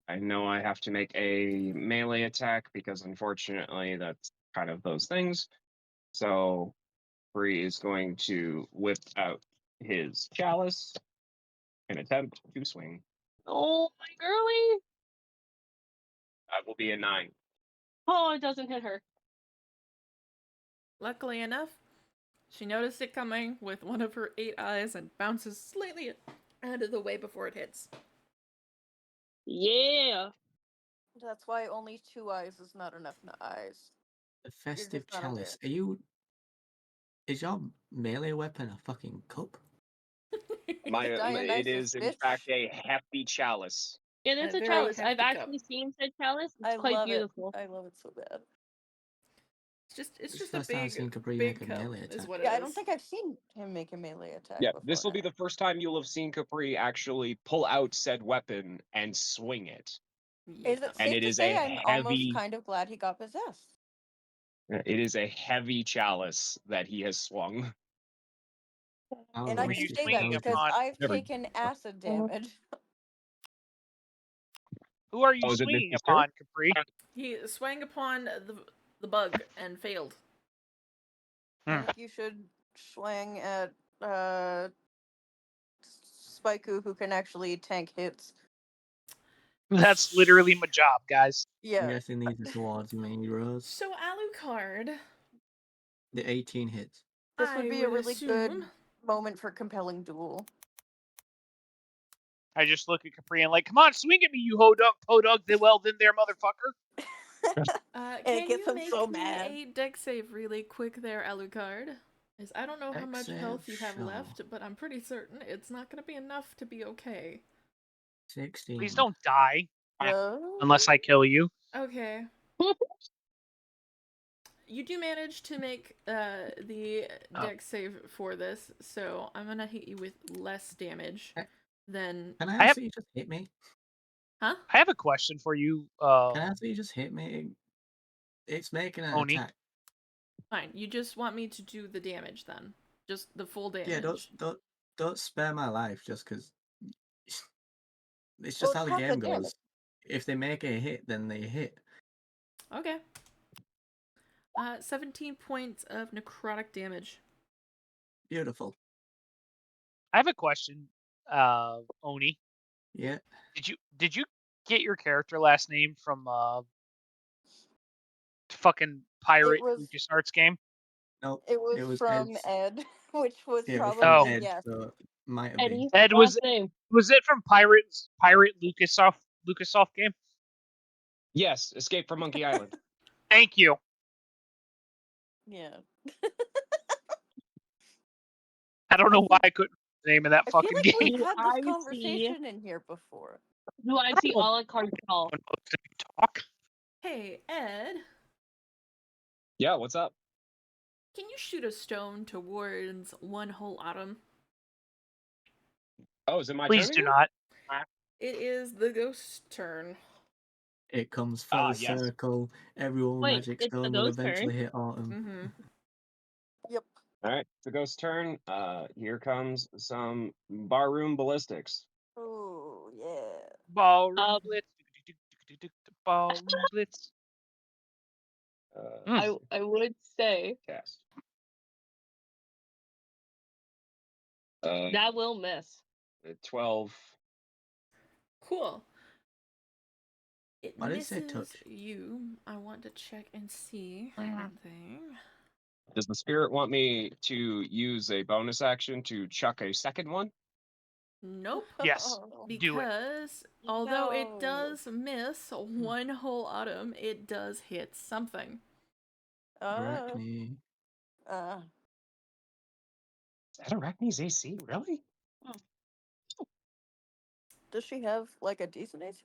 I know I have to make a melee attack because unfortunately that's kind of those things. So Bree is going to whip out his chalice and attempt to swing. Oh, my girly! That will be a 9. Oh, it doesn't hit her. Luckily enough, she noticed it coming with one of her 8 eyes and bounces slightly out of the way before it hits. Yeah! That's why only 2 eyes is not enough eyes. The You're festive just not aware. chalice. Is your melee weapon a fucking cup? It Dionysus, is in bitch. fact a hefty chalice. It is A a very chalice. I've hefty cup. actually seen said chalice. It's I quite love beautiful. it. I love it so bad. It's It's just the a first time I've seen Capri big make a cup melee is attack. what it Yeah, is. I don't think I've seen him make a melee attack Yeah, before. this will be now. the first time you'll have seen Capri actually pull out said weapon and swing it. Yeah. Is it And safe it to is say a I'm almost heavy kind of glad he got possessed? it is a heavy chalice that he has swung. How And I Were can you rustic say that swinging was because it? upon? I've Never- taken acid damage. Who are you Oh, is it swinging Misty's turn? upon, Capri? He swung upon the bug and failed. I think you should swing at Spaiku, who can actually tank hits. That's literally my job, guys. I'm Yeah. guessing these are towards me, Rose. So Alucard, The 18 hits. This would I be a would really assume. good moment for compelling duel. I just look at Capri and like, come on, swing at me, you ho-dunk, podunk, well then there, motherfucker. And it Can gets you him make so me mad. a deck save really quick there, Alucard? As I don't know how Dex much save, health you have sure. left, but I'm pretty certain it's not going to be enough to be okay. 16. Please don't die No. unless I kill you. Okay. You do manage to make the deck save for this, so I'm gonna hit you with less damage than. Can I I ask have- that you just hit me? Huh? I have a question for you, Can I ask that you just hit me? It's making an Oni. attack. Fine. You just want me to do the damage then, just the full damage. Yeah, don't spare my life just because. It's just Well, how it's the half the game damage. goes. If they make a hit, then they hit. Okay. 17 points of necrotic damage. Beautiful. I have a question, Oni. Yeah. Did you get your character last name from fucking pirate was- LucasArts game? No. It was from Ed's. Ed, which was Yeah, it was probably from Ed. yes. So Might have been. Eddie's Ed, last name. was it from Pirate Lucasoft game? Yes, Escape from Monkey Island. Thank you. Yeah. I don't know why I couldn't remember the name of that I feel fucking like game. we've Do had I this see- conversation in here before. Do I see a la carte call? Talk. Hey, Ed, Yeah, what's up? can you shoot a stone towards one whole autumn? Oh, is it my Please turn do again? not. It is the ghost's turn. It comes full Yes. circle. Everyone Wait, magic it's the stone will ghost eventually turn? hit autumn. Mm-hmm. Yep. All right, the ghost turn. Here comes some barroom ballistics. Oh yeah. Ballroom Blitz. Ballroom Blitz. I would say Cast. that will miss. 12. Cool. It Why did it say misses touch? you. I want to check and see one thing. Does the spirit want me to use a bonus action to chuck a second one? Nope. Yes. Do it. Because although it No. does miss one whole autumn, it does hit something. Arachne. Is that Arachne's AC? Really? Does she have like a decent AC?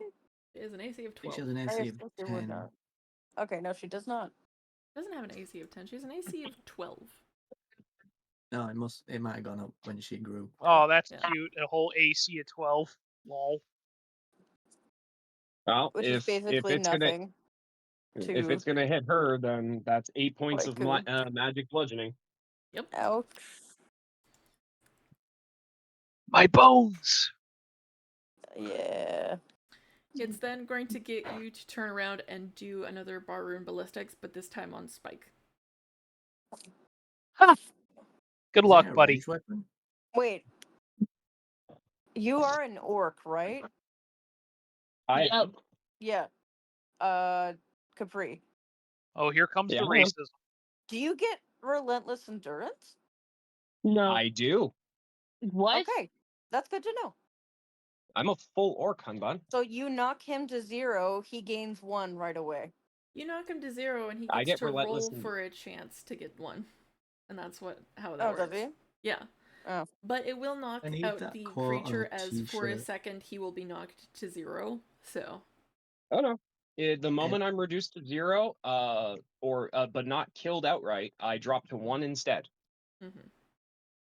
It is an AC of I think 12. she has an I AC of assume she would 10. not. Okay, no, she does not. Doesn't have an AC of 10. She has an AC of 12. No, it might have gone up when she grew. Oh, that's Yeah. cute. A whole AC of 12. Lol. Well, Which is if basically it's gonna nothing. if it's gonna hit her, then that's 8 points of Haiku. magic bludgeoning. Yep. Ouch. My bones. Yeah. It's then going to get you to turn around and do another barroom ballistics, but this time on Spike. Good Is luck, it a buddy. ranged weapon? Wait. You are an orc, right? Yep. Yeah. Capri. Oh, here comes Yeah. the racism. Do you get relentless endurance? No. I do. What? Okay. That's good to know. I'm a full orc, Hunbun. So you knock him to 0, he gains 1 right away. You knock him to 0 and he I gets get to relentless roll for a chance to get 1. And that's how that Oh, works. does he? Yeah. Oh. But it will knock I need out that the quote on a creature as for a t-shirt. second he will be knocked to 0. So Oh no. The moment I'm reduced to 0, but not killed outright, I drop to 1 instead. mhm.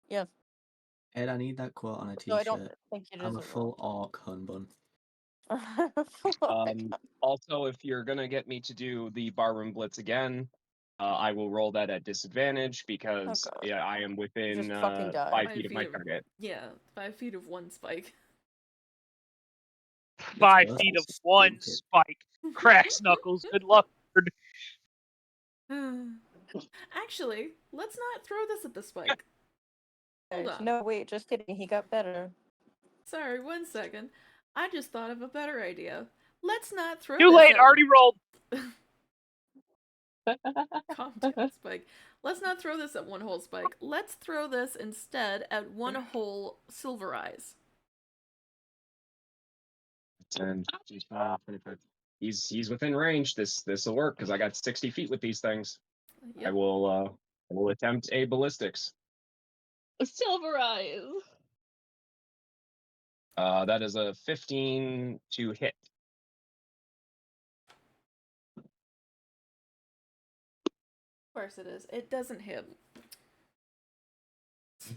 Yes. Ed, I need that quote on a So I don't t-shirt. think he I'm a does it full orc, Hunbun. wrong. Also, if you're gonna get me to do the barroom blitz again, I will roll that at disadvantage because God. yeah, I am within Just fucking die. 5 feet of my of target. yeah, 5 feet of 1 spike. 5 This feet of is 1 stupid. spike. Cracks knuckles. Good luck. Actually, let's not throw this at the spike. Hold on. No, wait, just kidding. He got better. Sorry, 1 second. I just thought of a better idea. Let's not throw Too this late. at... Already rolled. Calm down, Spike. Let's not throw this at 1 whole Spike. Let's throw this instead at 1 whole Silver Eyes. 10, 25. He's within range. This will work because I got 60 feet with these things. Yep. I will attempt a ballistics. Silver eyes. That is a 15 to hit. Of course it is. It doesn't hit.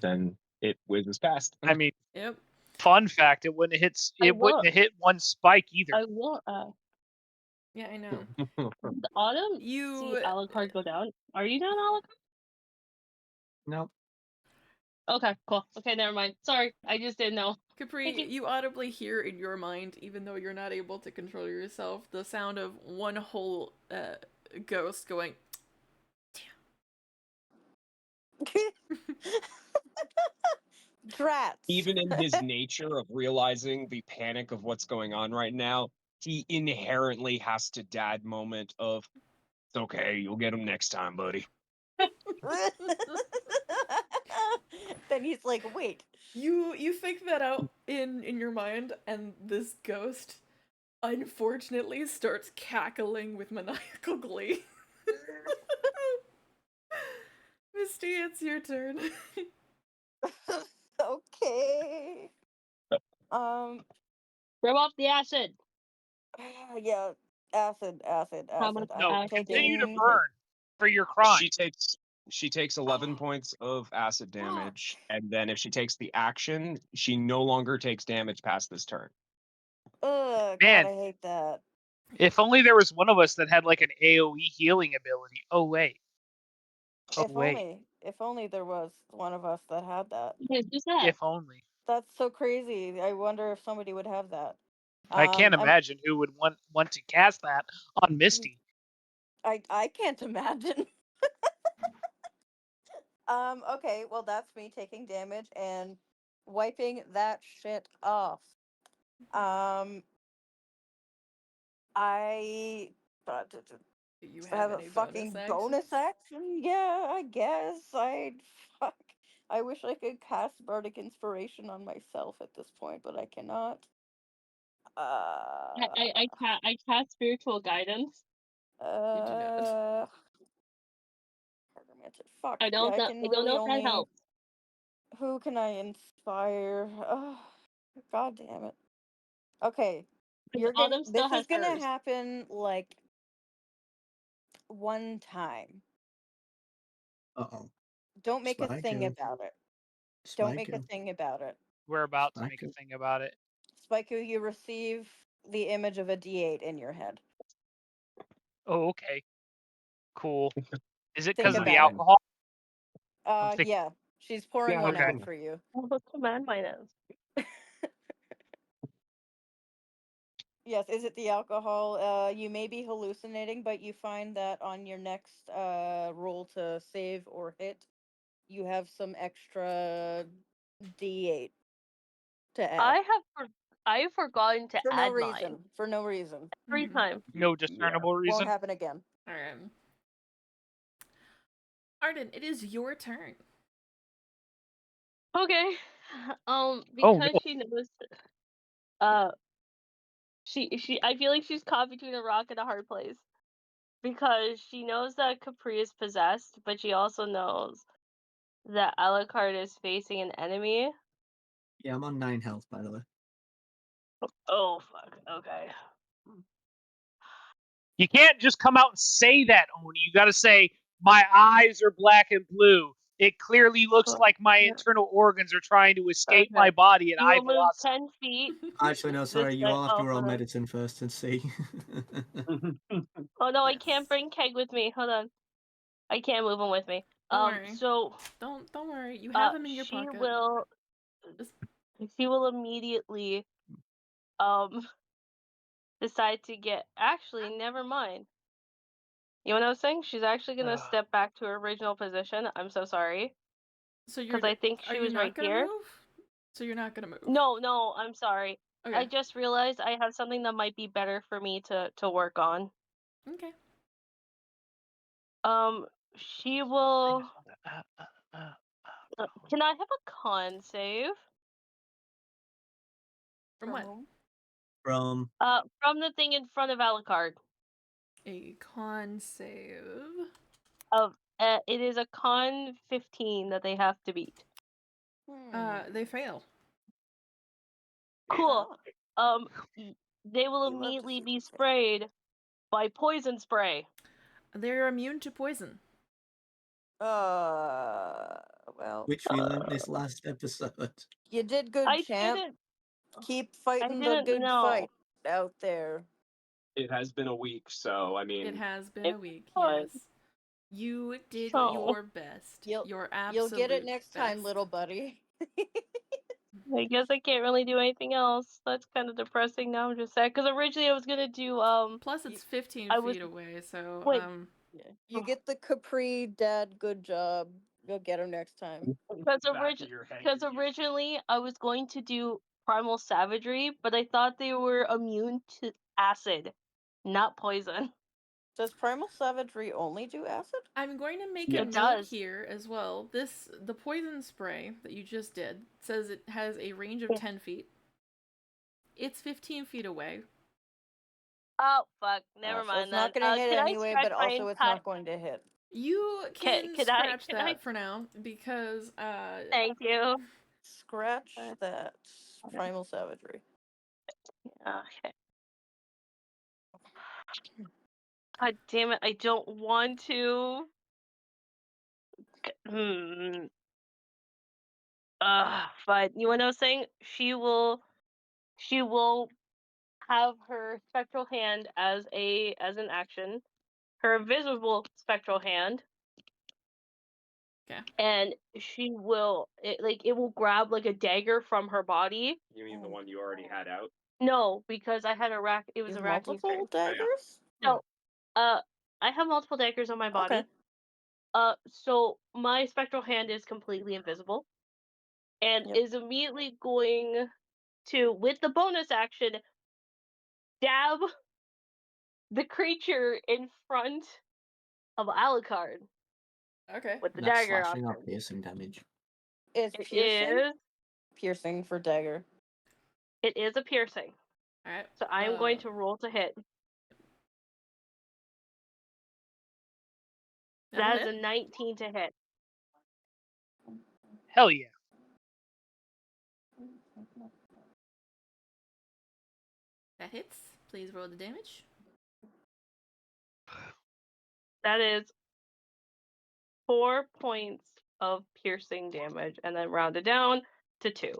Then it whizzes past. I mean, Yep. fun fact: it wouldn't have hit 1 spike either. I will. Yeah, I know. The autumn. You... See Alucard go down. Are you down, Alucard? Nope. Okay, cool. Okay, never mind. Sorry, I just didn't know. Capri, you audibly hear in your mind, even though you're not able to control yourself, the sound of 1 whole ghost going... Drats. Even in his nature of realizing the panic of what's going on right now, he inherently has to dad moment of, it's okay, you'll get him next time, buddy. Then he's like, wait. You think that out in your mind, and this ghost unfortunately starts cackling with maniacal glee. Misty, it's your turn. Okay. Rub off the acid. Yeah, acid. How much I'm No, acid? continue to taking. burn for your crime. She takes 11 points of acid damage, and then if she takes the action, she no longer takes damage past this turn. Ugh, Man. God, I hate that. If only there was one of us that had like an AoE healing ability. Oh wait. If only there was one of us that had that. Who's that? If only. That's so crazy. I wonder if somebody would have that. I can't I'm imagine who would want to cast that on Misty. I can't imagine. Okay, well that's me taking damage and wiping that shit off. I Do you I have have a any bonus fucking actions? bonus action. Yeah, I guess fuck. I wish I could cast bardic inspiration on myself at this point, but I cannot. I cast spiritual guidance. You do not. Fuck. I Yeah, don't I know. can I don't really know if that only. helps. Who can I inspire? God damn it. Okay, Autumn still This is has gonna hers. happen like one time. Uh-oh. Don't make a Spike thing you. about it. Don't Spike make a you. thing about it. We're about to Spike make a you. thing about it. Spikey, you receive the image of a D8 in your head. Oh, okay. Cool. Is it Think because of the about it. alcohol? I'm thinking. Yeah. She's pouring Yeah, one okay. out for you. What command mine is? Yes, is it the alcohol? You may be hallucinating, but you find that on your next roll to save or hit, you have some extra D8 to add. I've forgotten to For no add reason. mine For no reason. every time. No Yeah. discernible Won't reason. happen again. Alright. Arden, it is your turn. Okay. Oh Because no. she knows she I feel like she's caught between a rock and a hard place. Because she knows that Capri is possessed, but she also knows that Alucard is facing an enemy. Yeah, I'm on 9 health, by the way. Oh fuck. Okay. You can't just come out and say that, Oni. You got to say my eyes are black and blue. It clearly looks like my internal organs are trying to escape my Okay. body at You high will move velocity. 10 feet Actually, no, this sorry. You way. all have to Oh, roll hold on. medicine first and see. Oh no, I Yes. can't bring Keg with me. Hold on. I can't move him with me. Don't worry. So Don't worry. You have him in your she pocket. will Just- she will immediately decide to get actually never mind. You know what I was saying? She's actually gonna step back to her original position. I'm so sorry. So you're. Because I think Are she you was right not gonna here. move? So you're not gonna move. No, I'm sorry. Okay. I just realized I have something that might be better for me to work on. Okay. She will. Can I have a con save? From what? From From the thing in front of Alucard. A con save. It is a con 15 that they have to beat. They fail. Cool. Oh. They will You love to immediately see be them fail. sprayed by poison spray. They're immune to poison. Well. which we learned this last episode. You did good, I champ. didn't. Keep I fighting the didn't good know. fight out there. It has been a week, so I mean. It has been It's a week. fine. Yes. You did So your best. You'll Your you'll absolute get it next time, best. little buddy. I guess I can't really do anything else. That's kind of depressing. Now I'm just sad because originally I was gonna do Plus, it's 15 I was feet away, so wait Yeah. You get the Capri dad. Good job. You'll get him next time. because originally I was going to do primal savagery, but I thought they were immune to acid, not poison. Does primal savagery only do acid? I'm going to make Yeah. a It note does. here as well. The poison spray that you just did says it has a range of 10 feet. It's 15 feet away. Oh fuck! Never So mind it's not then. going to hit Can I anyway, scratch but my also it's entire? not going to hit. You can Can I? scratch Can that I? for now because Thank you. Scratch that primal savagery. Okay. God damn it! I don't want to. Hmm. But you know what I was saying? She will have her spectral hand as an action, her visible spectral hand, okay. and she will it will grab like a dagger from her body. You mean the one you already had out? No, because I had it was You a have racking multiple turn. daggers? So, I have multiple daggers on my body. Okay. So my spectral hand is completely invisible, and Yep. is immediately going to, with the bonus action, dab the creature in front of Alucard Okay. with the That's dagger slashing or option. piercing damage. Is It piercing? is Piercing for dagger. it is a piercing. All right. So I am going to roll to hit. That'll That is hit. a 19 to hit. Hell yeah. That hits. Please roll the damage. That is 4 points of piercing damage, and then round it down to 2.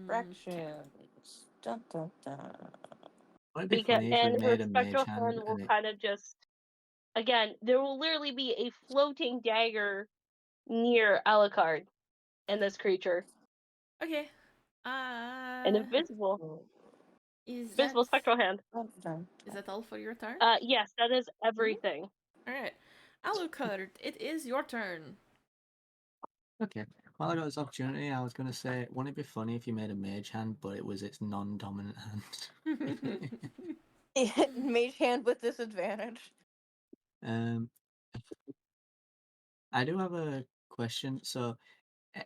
Fractions. Dun, dun, dun. Would it be Because funny if we and her made a mage spectral hand hand will and it kind of just, again, there will literally be a floating dagger near Alucard and this creature. Okay. An invisible Is visible spectral hand. Dun, dun, is dun. that all for your turn? Yes, that is everything. All right. Alucard, it is your turn. Okay. While I got this opportunity, I was going to say, wouldn't it be funny if you made a mage hand, but it was its non-dominant hand? Mage hand with disadvantage. um, I do have a question. So, e-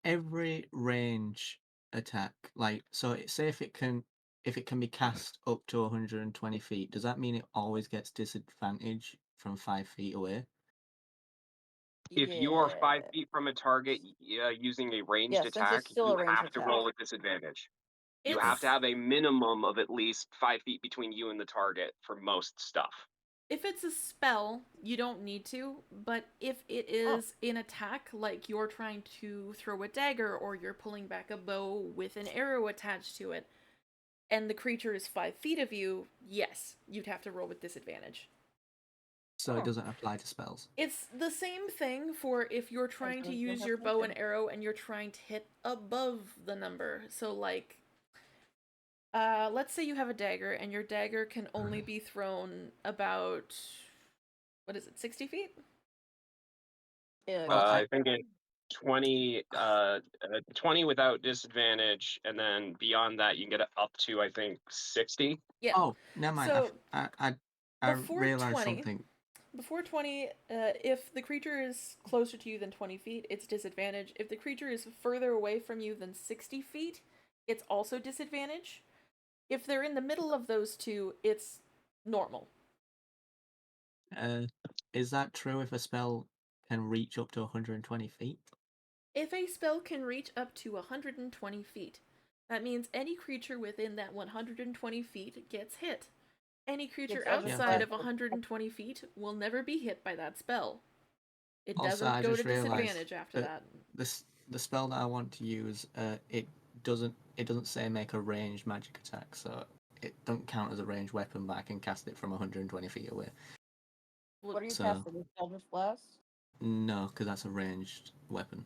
every range attack, like, say if it can be cast up to 120 feet, does that mean it always gets disadvantage from 5 feet away? If you are 5 Yeah. feet from a target using a ranged Yeah, since attack, it's still you a ranged have to attack. roll with disadvantage. You have It's to have a minimum of at least 5 feet between you and the target for most stuff. if it's a spell, you don't need to, but if it Oh. is an attack, like you're trying to throw a dagger or you're pulling back a bow with an arrow attached to it, and the creature is 5 feet of you, yes, you'd have to roll with disadvantage. So it Oh. doesn't apply to spells. It's the same thing for if you're trying to use your bow and arrow and you're trying to hit above the number. So, like, let's say you have a dagger and your dagger can only be thrown about, what is it, 60 feet? Yeah. Well, I think it's 20 without disadvantage, and then beyond that, you can get it up to, I think, 60. Yeah. oh, never mind. So, I before realized 20, something. before 20, if the creature is closer to you than 20 feet, it's disadvantage. If the creature is further away from you than 60 feet, it's also disadvantage. If they're in the middle of those two, it's normal. Is that true if a spell can reach up to 120 feet? If a spell can reach up to 120 feet, that means any creature within that 120 feet gets hit. Any creature It's outside okay. of 120 feet will never be hit by that spell. It Also, doesn't I go to just realized disadvantage after that that. the spell that I want to use, it doesn't say make a ranged magic attack, so it doesn't count as a ranged weapon, but I can cast it from 120 feet away. What are you So- casting? Eldritch Blast? No, because that's a ranged weapon,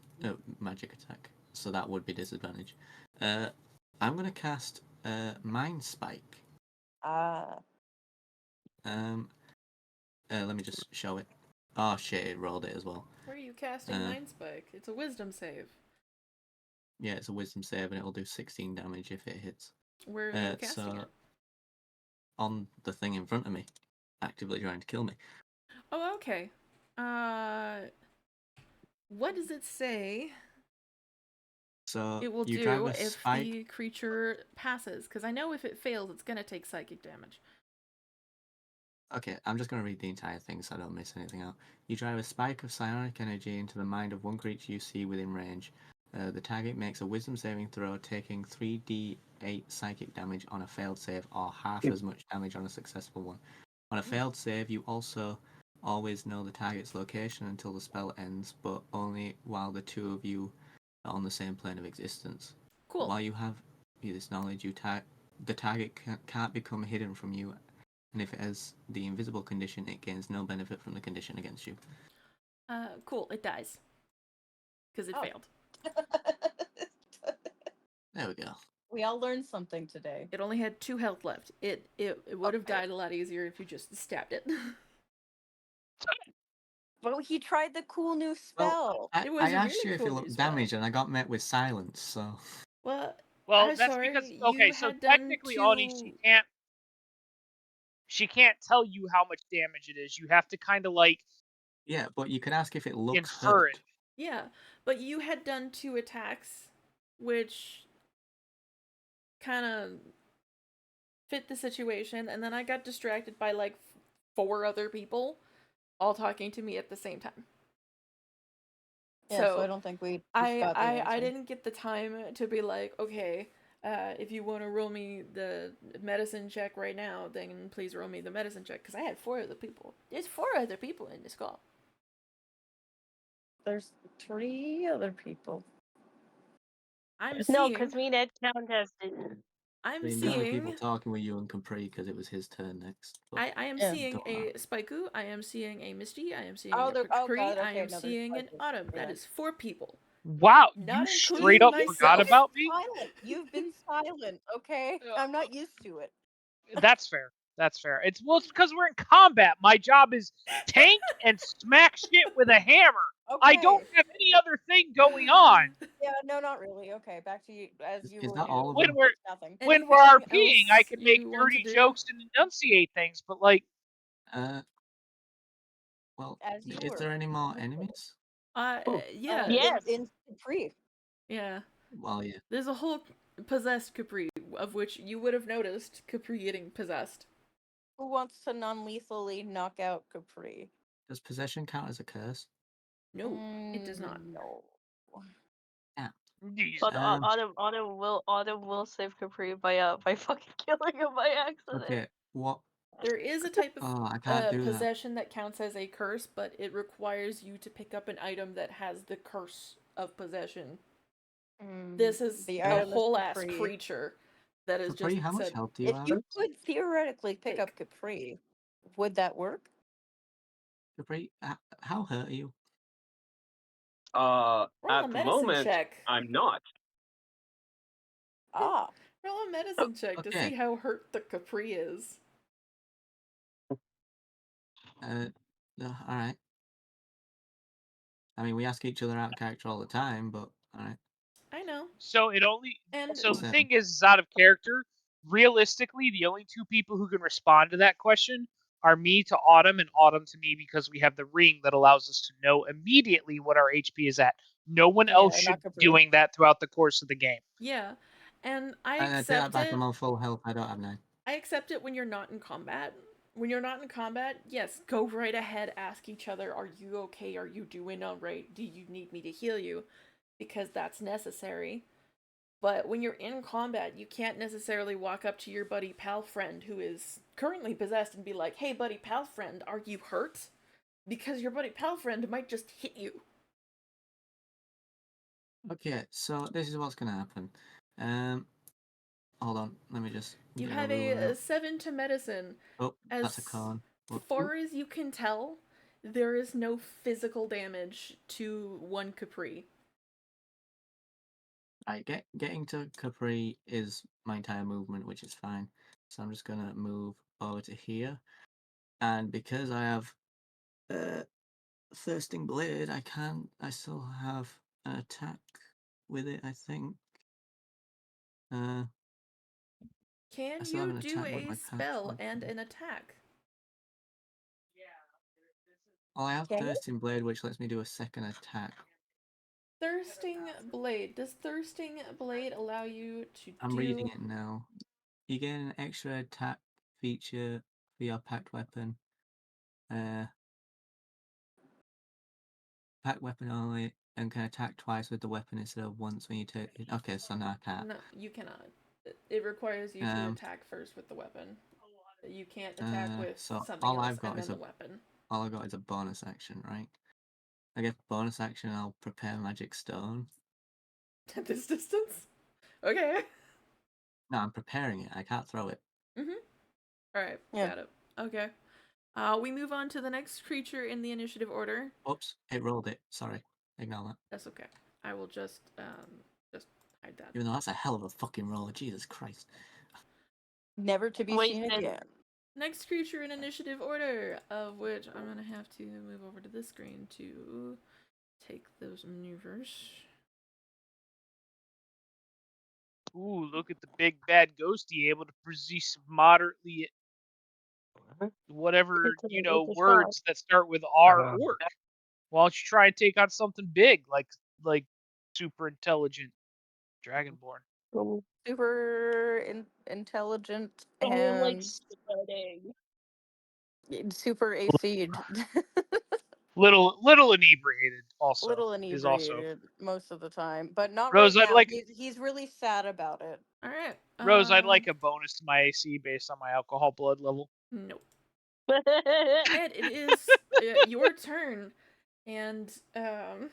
magic attack, so that would be disadvantage. I'm gonna cast Mind Spike. Ah. Let me just show it. Oh shit, it rolled it as well. Where are you casting Mind Spike? It's a wisdom save. Yeah, it's a wisdom save and it'll do 16 damage if it hits. Where are you casting it? on the thing in front of me, actively trying to kill me. Oh, okay. What does it say So it will you drive do a if spike. the creature passes? Because I know if it fails, it's gonna take psychic damage. Okay, I'm just going to read the entire thing so I don't miss anything out. You drive a spike of psionic energy into the mind of one creature you see within range. The target makes a wisdom saving throw, taking 3d8 psychic damage on a failed save, or half as much damage on a successful one. On a failed save, you also always know the target's location until the spell ends, but only while the two of you are on the same plane of existence. Cool. While you have this knowledge, the target can't become hidden from you, and if it has the invisible condition, it gains no benefit from the condition against you. Cool. It dies because it failed. There we go. We all learned something today. It only had 2 health left. It would have died a lot easier if you just stabbed it. But he tried the cool new Well, spell. It was I a asked really you if cool it new looked spell. damaged, and I got met with silence. So Well, Well, I'm that's sorry. because You okay, so had done technically, 2. Oni, she can't tell you how much damage it is. You have to kind of like yeah, but you could ask if it looks infer hurt. it. Yeah, but you had done 2 attacks, which kind of fit the situation, and then I got distracted by like 4 other people all talking to me at the same time. Yeah, so I don't think we just got the answer. I didn't get the time to be like, okay, if you want to roll me the medicine check right now, then please roll me the medicine check, because I had 4 other people. There's 4 other people in this call. There's 3 other people. I'm No, seeing. because me and Ed count tested. I'm The only people seeing. talking were you and Capri because it was his turn next. But I am Yeah. seeing don't a matter. Spaiku, I am seeing a Misty, I am seeing Oh, a there. Oh, Capri, God. I Okay, am no, there's seeing an Spaiku. Autumn. That Yeah. is 4 people. Wow, Not you including straight up forgot myself. about me. Silent. You've been silent. Okay, I'm not used to it. That's fair. That's fair. It's because we're in combat. My job is tank and smack shit with a hammer. Okay. I don't have any other thing going on. Yeah, no, not really. Okay, back to you as you Is were that all of When them? we're nothing. when we're Anything RPing, I else can make you want to dirty do? jokes and enunciate things, but like, Well, As you is were. there any more enemies? Yeah. Yes. In Capri. Yeah. Well, yeah. There's a whole possessed Capri, of which you would have noticed Capri getting possessed. Who wants to non-lethally knock out Capri? Does possession count as a curse? No, it does not. No. Yeah. geez. But Autumn will save Capri by fucking killing him by accident. Okay. What? There is a type of Oh, I can't do that. possession that counts as a curse, but it requires you to pick up an item that has the curse of possession. This is The a item is whole ass Capri. creature that is Capri, just how much said, health do you If have? you could theoretically pick Take. up Capri, would that work? Capri, how hurt are you? roll a At the medicine moment, check. I'm not. Ah, Roll a medicine check to Okay. see how hurt the Capri is. No, all right. I mean, we ask each other out of character all the time, but all right. I know. So it only. And So the So- thing is out of character. Realistically, the only 2 people who can respond to that question are me to Autumn and Autumn to me, because we have the ring that allows us to know immediately what our HP is at. No one Yeah, else not should be Capri. doing that throughout the course of the game. yeah, and I take that accept back. it. I'm on full health. I don't have 9. I accept it when you're not in combat. When you're not in combat, yes, go right ahead, ask each other, are you okay? Are you doing all right? Do you need me to heal you? Because that's necessary. But when you're in combat, you can't necessarily walk up to your buddy pal friend who is currently possessed and be like, hey, buddy pal friend, are you hurt? Because your buddy pal friend might just hit you. Okay, so this is what's gonna happen. Hold on. Let me just. You get have ruler a out. 7 to medicine. Oh, As that's a con. far as you can tell, there is no physical damage to one Capri. Right, getting to Capri is my entire movement, which is fine. So I'm just gonna move over to here, and because I have Thirsting Blade, I still have an attack with it. I think. Can still have you an do attack, but a I can't spell throw and things. an attack? Oh, I have Can you? Thirsting Blade, which lets me do a second attack. Thirsting Blade. Does Thirsting Blade allow you to I'm do... reading it now. You gain an extra attack feature for your packed weapon. Packed weapon only, and can attack twice with the weapon instead of once when you take it. Okay, so now I can't. No, you cannot. It requires you to attack first with the weapon. You can't attack with So something all else I've got and then is the a weapon. all I've got is a bonus action, right? I get bonus action. I'll prepare magic stone. At this distance? Okay. No, I'm preparing it. I can't throw it. Alright, Yeah. got it. Okay. We move on to the next creature in the initiative order. Oops, it rolled it. Sorry, ignore that. That's okay. I will just hide that. Even though that's a hell of a fucking roll. Jesus Christ. Never to be seen Wasted. again. Next creature in initiative order, of which I'm gonna have to move over to this screen to take those maneuvers. Ooh, look at the big bad ghosty able to produce moderately whatever, words that start with R orc. Why don't you try and take on something big like super intelligent Dragonborn? Super intelligent Someone like and spreading. super AC'd. Little inebriated also Little is also. inebriated most of the time, but not Rose, right I'd now. like He's really sad about it. Alright. Rose, I'd like a bonus to my AC based on my alcohol blood level. Nope. Ed, it is your turn. And, let's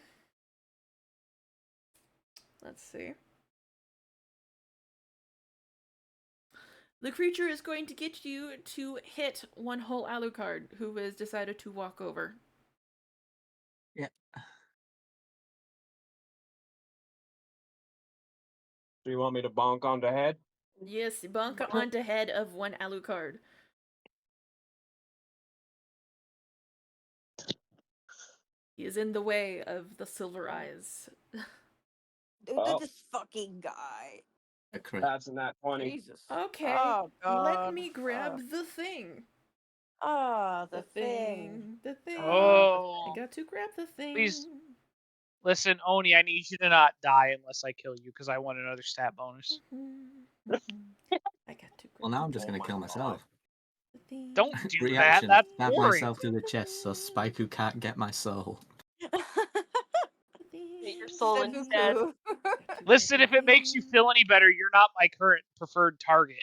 see. The creature is going to get you to hit one whole Alucard who has decided to walk over. Yeah. Do you want me to bonk on the head? Yes, bunk onto head of one Alucard. He is in the way of the silver eyes. Oh. This fucking guy. A crit. That's in that 20. Jesus. Okay, Oh let God. me grab the thing. The thing. The thing. Oh. I got to grab the thing. Please. Listen, Oni, I need you to not die unless I kill you because I want another stat bonus. I got to grab Well, now I'm just gonna kill myself. Don't do that. Reaction. That's Stab boring. myself through the chest so Spaiku can't get my soul. Your soul Seppuku. instead. Listen, if it makes you feel any better, you're not my current preferred target.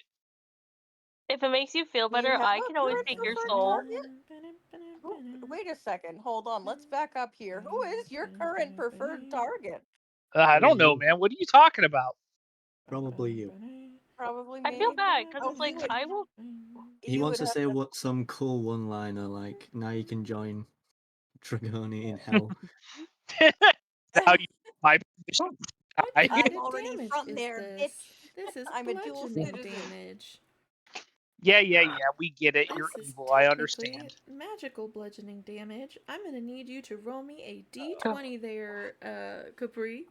If it makes you feel Do you better, have I a can always current take your preferred soul. target? Wait a second. Hold on. Let's back up here. Who is your current preferred target? I don't know, You. man. What are you talking about? Probably you. Probably I me. feel bad because Oh, it's like you would, I will. He you wants would to have say what some cool one-liner like, now you can join Dragoni in hell. How you my position? What I- kind I'm of already damage from is there, this? bitch. This is I'm a dual bludgeoning citizen. damage. yeah. We get it. You're This is evil. I technically understand. magical bludgeoning damage. I'm gonna need you to roll me a d20 there, Capri.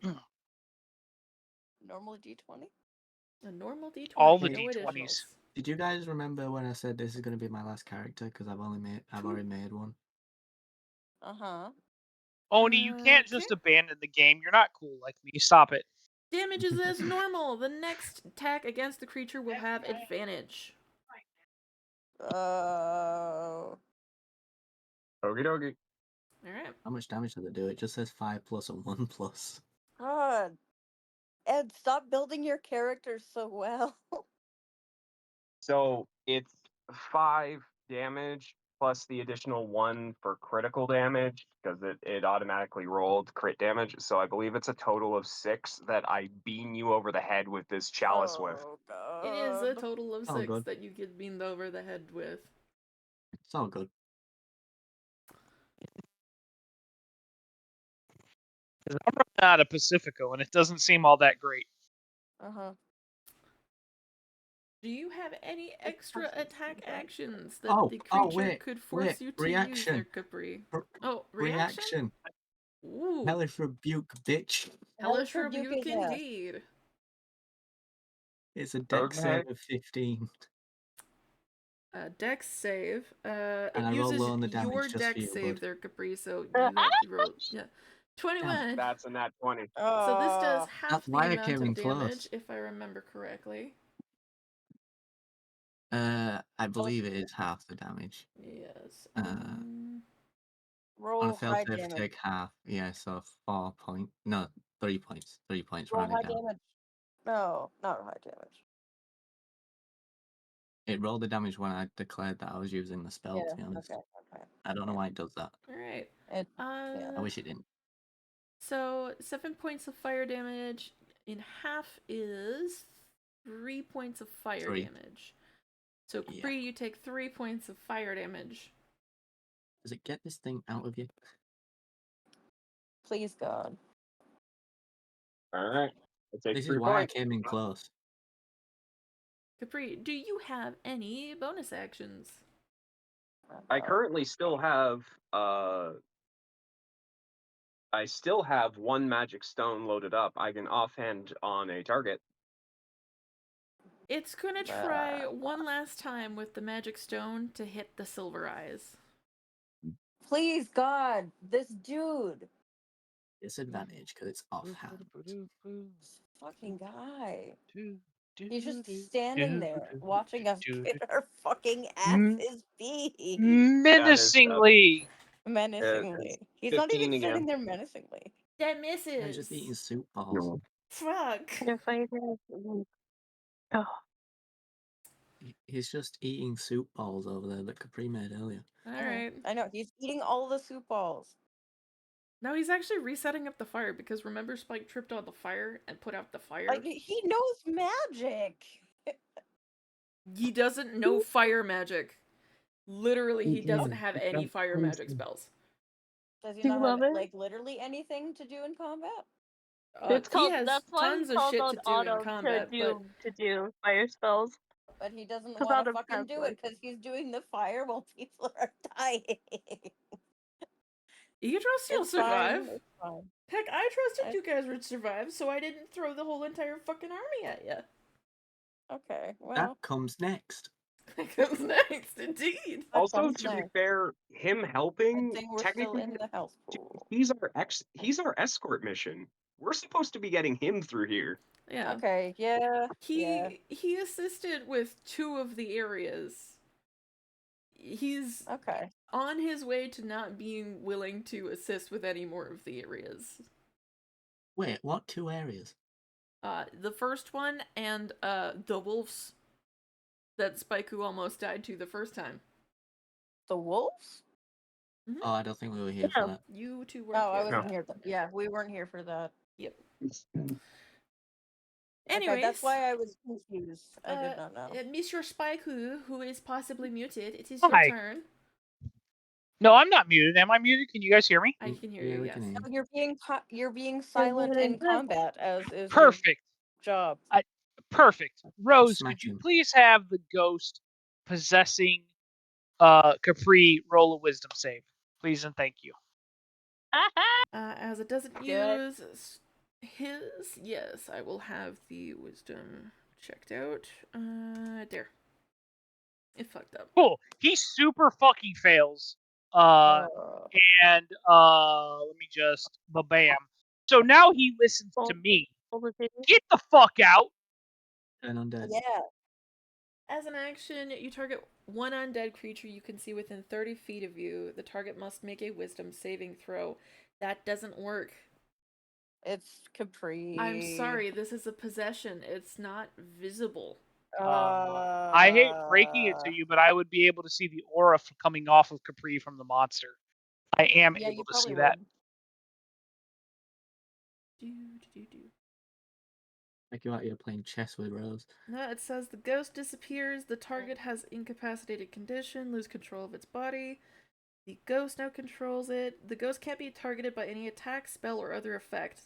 Normal D20? A normal d20, All the no D20s. additionals. Did you guys remember when I said this is going to be my last character? Because I've already made one. Uh-huh. Oni, you can't just abandon the game. You're not cool like me. Stop it. Damage is as normal. The next attack against the creature will have advantage. Uh, Okie dokie. Alright. How much damage does it do? It just says 5 plus and 1 plus. God. Ed, stop building your characters so well. So it's 5 damage plus the additional 1 for critical damage because it automatically rolled crit damage. So I believe it's a total of 6 that I beam you over the head with this chalice with. Oh, God. It is a total of Oh, 6 good. that you get beamed over the head with. It's all good. I'm running out of Pacifico, and it doesn't seem all that great. Uh-huh. Do you have any extra attack actions that the creature could force you to use their Capri? Reaction? Ooh. Hellish rebuke, bitch. Hellish rebuke indeed. It's a dex save of 15. Dex save. And It I roll uses low on the your damage just for dex you, save bud. there, Capri, so you have to roll. Yeah. 21. That's a nat 20. So this does half That's the why I amount came of in damage, close. if I remember correctly. I believe it is half the damage. Yes. On a Roll failed high save, damage. take half. Yeah, so 4 points. No, 3 points. 3 points. Roll Round it high down. damage. No, not high damage. It rolled the damage when I declared that I was using the spell, Yeah. to be honest. Okay. I don't know why it does that. All right. Yeah. I wish it didn't. So 7 points of fire damage in half is 3 points of fire 3. damage. So Yeah. Capri, you take 3 points of fire damage. Does it get this thing out of you? Please God. All right. I take This is 3 why I points. came in close. Capri, do you have any bonus actions? I currently still have one magic stone loaded up. I can offhand on a target. It's gonna try one last time with the magic stone to hit the silver eyes. Please God, this dude. Disadvantage because it's offhand. This fucking guy. He's just standing there watching us get our fucking asses beat. Menacingly. Menacingly. He's not 15 even again. sitting there menacingly. That Yeah, he's misses. just eating soup balls. No. Fuck. Oh. He's just eating soup balls over there that Capri made earlier. Alright. I know, he's eating all the soup balls. Now he's actually resetting up the fire because remember Spike tripped on the fire and put out the fire? Like, he knows magic. He doesn't know fire magic. Literally, he doesn't have any fire magic spells. Does he Do you not have, love it? like, literally anything to do in combat? It's He called. has That's why tons he of calls shit on to do in Auto combat, but to do fire spells. But he doesn't 'Cause want to Autumn fucking has do one. it because he's doing the fire while people are dying. you trust you'll It's fine. survive. It's fine. Heck, I trusted you guys would survive, so I didn't throw the whole entire fucking army at you. Okay, well, That comes next. That comes next, indeed. that Also, comes to be next. fair, him Good helping thing we're still technically in the house pool. he's our escort mission. We're supposed to be getting him through here. Yeah. Okay, yeah. He assisted with 2 of the areas. He's Okay. on his way to not being willing to assist with any more of the areas. Wait, what 2 areas? The first one and the wolves that Spaiku almost died to the first time. The wolves? Oh, I don't think we were here for that. You 2 weren't Oh, I here. wasn't here. Yeah, we weren't here for that. Yep. Okay, Anyways, that's why I was confused. I did not know. Monsieur Spaiku, who is possibly muted, it is your Hi. turn. No, I'm not muted. Am I muted? Can you guys hear me? I can hear Yeah, you, we yes. can hear No, you. you're being silent in combat, as is Perfect. your job. Perfect. Rose, Smack could you him. please have the ghost possessing Capri roll a wisdom save? Please and thank you. As it doesn't use his, yes, I will have the wisdom checked out. There. It fucked up. Cool. He super fucking fails. Uh, And let me just bam. So now he listens to me. Get the fuck out. Turn undead. yeah. As an action, you target one undead creature you can see within 30 feet of you. The target must make a wisdom saving throw. That doesn't work. It's Capri. I'm sorry, this is a possession. It's not visible. I hate breaking it to you, but I would be able to see the aura coming off of Capri from the monster. I am Yeah, able you to see probably that. Do. Like you're out here playing chess with Rose. No, it says the ghost disappears. The target has incapacitated condition, lose control of its body. The ghost now controls it. The ghost can't be targeted by any attack, spell, or other effect.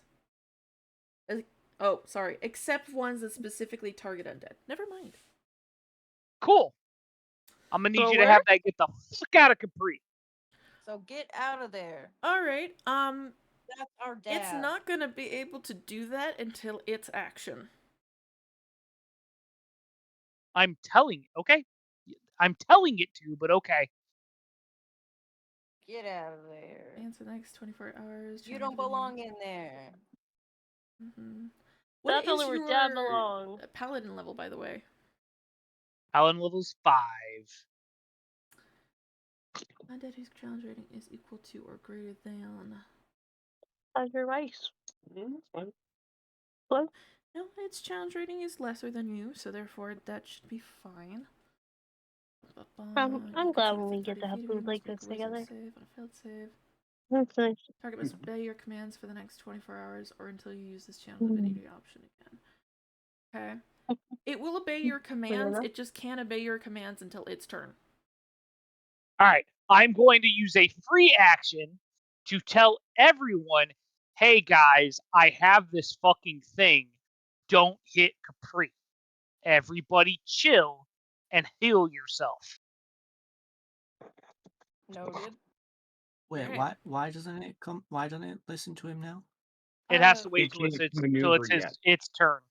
Oh, sorry. Except ones that specifically target undead. Never mind. Cool. I'm gonna need you to have that get the fuck out of Capri. So get out of there. Alright, That's our dad. it's not gonna be able to do that until its action. I'm telling you, okay? I'm telling it to, but okay. Get out of there. And for the next 24 hours. You don't belong in there. What That's is only where your Dad belongs. paladin level, by the way? Paladin level's 5. Undead whose challenge rating is equal to or greater than. You're right. Fine. What? No, its challenge rating is lesser than you, so therefore that should be fine. I'm glad when we get to have food like this together. Save on a failed save. That's nice. Target must obey your commands for the next 24 hours or until you use this channel divinity option again. Okay. It will obey your commands, it just can't obey your commands until its turn. Alright, I'm going to use a free action to tell everyone, hey guys, I have this fucking thing. Don't hit Capri. Everybody chill and heal yourself. Noted. Wait, Right. why doesn't it come? Why doesn't it listen to him now? It has to wait It till it's can't till maneuver it's yet. its turn.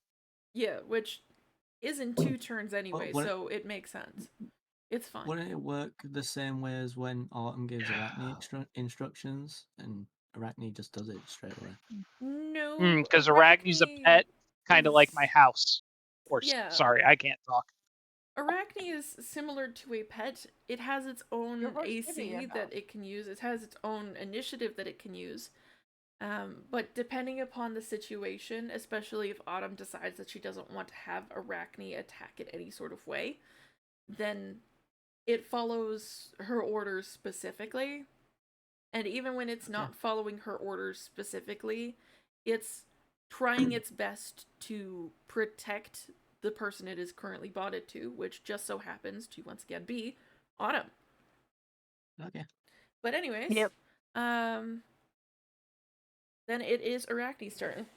Yeah, which is in 2 turns anyway, what- so it makes sense. It's fine. Wouldn't it work the same way as when Autumn gives Arachne instructions and Arachne just does it straight away? No, Because Arachne's a pet, kind of like my house. Or, Yeah. sorry, I can't talk. Arachne is similar to a pet. It has its own Your voice AC could be enough. that it can use. It has its own initiative that it can use. But depending upon the situation, especially if Autumn decides that she doesn't want to have Arachne attack it any sort of way, then it follows her orders specifically. And even when it's not following her orders specifically, it's trying its best to protect the person it is currently bonded to, which just so happens to once again be Autumn. Okay. But anyways, Yep. then it is Arachne's turn.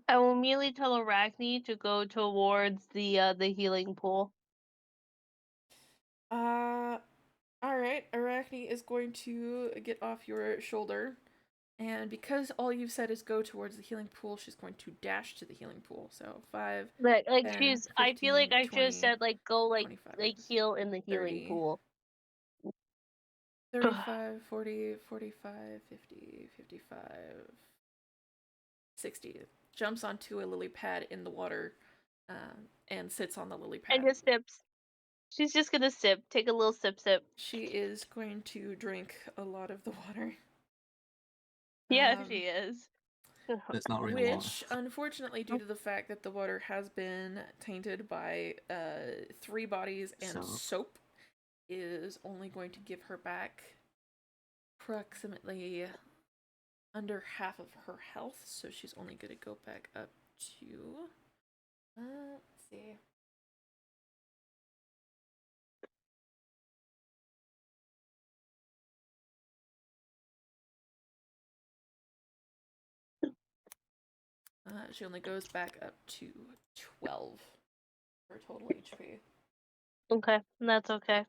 I will immediately tell Arachne to go towards the healing pool. Alright, Arachne is going to get off your shoulder. And because all you've said is go towards the healing pool, she's going to dash to the healing pool. So 5, Like 10, she's 15, I feel like I 20, just said like go like 25, heal in the healing 30, pool. 35, 40, 45, 50, 55, 60. Jumps onto a lily pad in the water and sits on the lily pad. And just sips. She's just gonna sip. Take a little sip. She is going to drink a lot of the water. Yeah, she is. That's not real Which, water. unfortunately, due to the fact that the water has been tainted by 3 bodies and soap, is only going to give her back approximately under half of her health. So she's only going to go back up to. Let's see. She only goes back up to 12 for total HP. Okay, that's okay.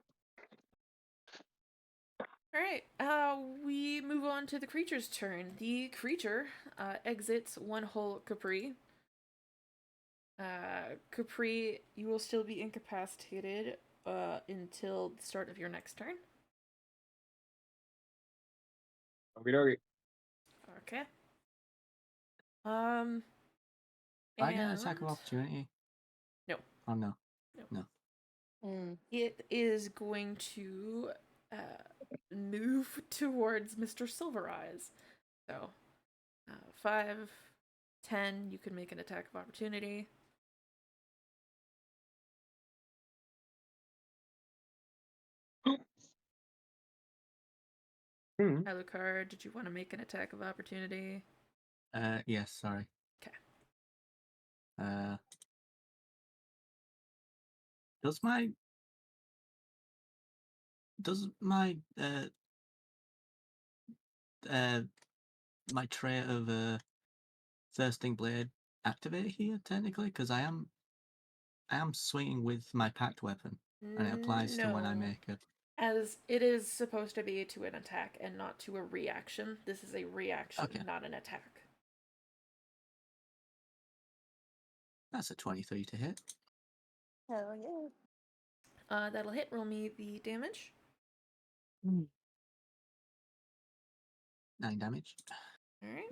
Alright, we move on to the creature's turn. The creature exits one whole Capri. Capri, you will still be incapacitated until the start of your next turn. Okey-dokey. Okay. I get an attack of opportunity? No. Oh, no. No. No. It is going to move towards Mr. Silvereyes. So, 5, 10, you can make an attack of opportunity. Alucard, did you want to make an attack of opportunity? Yes, sorry. Okay. Does my my trait of thirsting blade activate here technically? Because I am swinging with my packed weapon, and it applies to when I make it. As it is supposed to be to an attack and not to a reaction. This is a reaction, not an attack. That's a 23 to hit. Hell yeah. That'll hit. Roll me the damage. 9 damage. All right.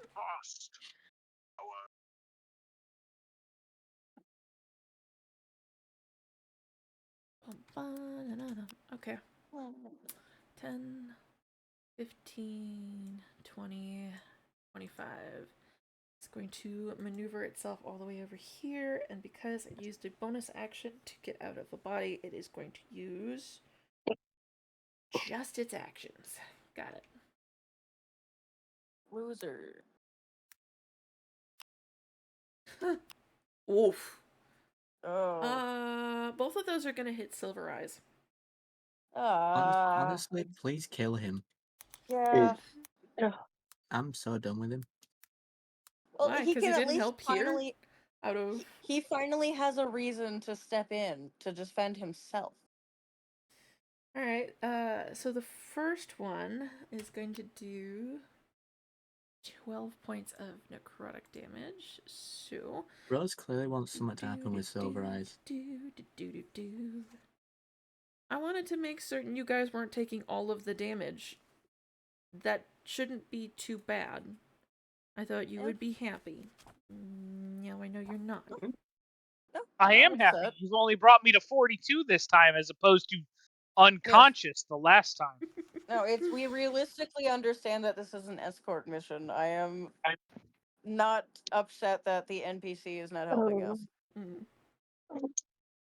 Okay. 10, 15, 20, 25. It's going to maneuver itself all the way over here, and because it used a bonus action to get out of a body, it is going to use just its actions. Got it. Loser. Oof. Oh. Both of those are gonna hit Silver Eyes. Honestly, please kill him. Yeah. I'm so done with him. Well, Why? he Because he can at didn't least help here? finally. Out of... He finally has a reason to step in to defend himself. Alright, so the first one is going to do 12 points of necrotic damage. So Rose clearly wants something to happen with Silver Eyes. I wanted to make certain you guys weren't taking all of the damage. That shouldn't be too bad. I thought you would be happy. Now I know you're not. No, I not am happy. upset. You've only brought me to 42 this time, as opposed to unconscious the last time. No, it's we realistically understand that this is an escort mission. I am not upset that the NPC is not helping us.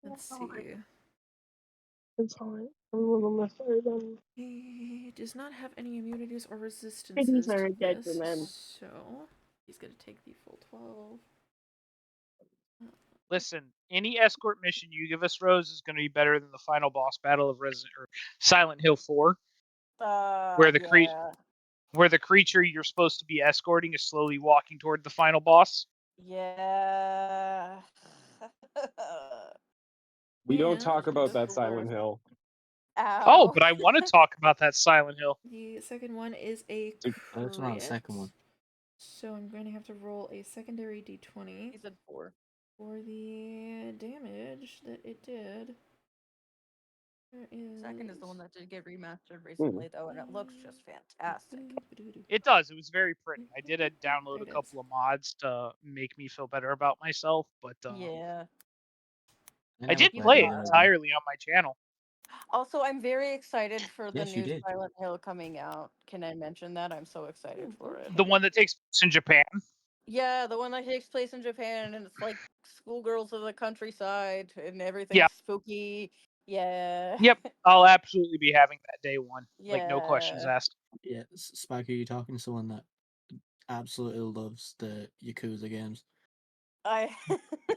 Let's see. It's fine. I'm a little messed up. He does not have any immunities or He's resistances to very dead, this, man. so he's going to take the full 12. Listen, any escort mission you give us, Rose, is going to be better than the final boss battle of Silent Hill 4, where the Yeah. where the creature you're supposed to be escorting is slowly walking toward the final boss. Yeah. We don't And talk about that Spoilers. Silent Hill. Ow. Oh, but I want to talk about that Silent Hill. the second one is a That's not the second one. So I'm going to have to roll a secondary d20 He said 4. for the damage that it did. Second is the one that did get remastered recently, though, and it looks just fantastic. It does. It was very pretty. I did download There a it couple is. of mods to make me feel better about myself, but Yeah. I did You play it got- entirely on my channel. Also, I'm very excited for the Yes, you new did. Silent Hill coming out. Can I mention that? I'm so excited for it. The one that takes place in Japan. Yeah, the one that takes place in Japan, and it's like schoolgirls of the countryside, and everything's Yeah. spooky. Yeah. Yep. I'll absolutely be having that day one. Like, no questions Yeah. asked. Yeah, Spike, are you talking to someone that absolutely loves the Yakuza games? I.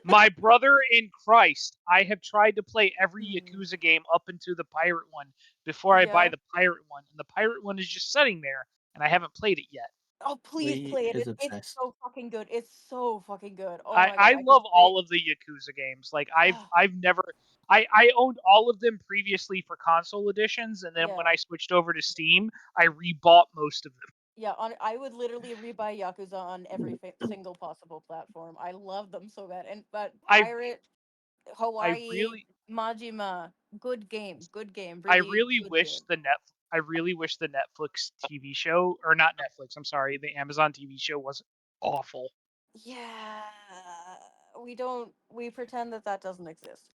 My brother in Christ, I have tried to play every Hmm. Yakuza game up into the pirate one before I buy Yeah. the pirate one, and the pirate one is just sitting there, and I haven't played it yet. Oh, please Lee play it. is It's obsessed. so fucking good. It's so fucking good. Oh I, my god. I I love could play. all of the Yakuza games. Like I've never I owned all of them previously for console editions, and then when Yeah. I switched over to Steam, I rebought most of them. Yeah, I would literally rebuy Yakuza on every single possible platform. I love them so bad. But I Pirate, I Hawaii, really Majima, good game. Good game. I Really really good wish game. I really wish the Netflix TV show, or not Netflix, I'm sorry, the Amazon TV show wasn't awful. Yeah. We pretend that that doesn't exist.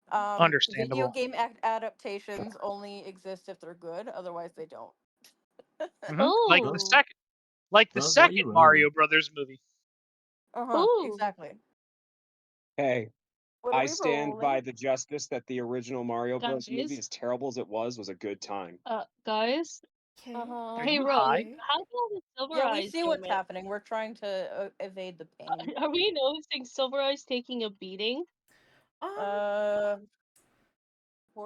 Video Understandable. game adaptations only exist if they're good, otherwise they don't. Like Oh. the second Rose, what are you rolling? Mario Brothers movie. Ooh. Exactly. Hey, What are I we stand rolling? by the justice that the original Mario Bros. movie, Guys. as terrible as it was a good time. Guys. Okay. Are Hey, you Rose, high? how come the Silver Yeah, we Eyes see came what's in? happening. We're trying to evade the pain. Are we noticing Silver Eyes taking a beating? Poor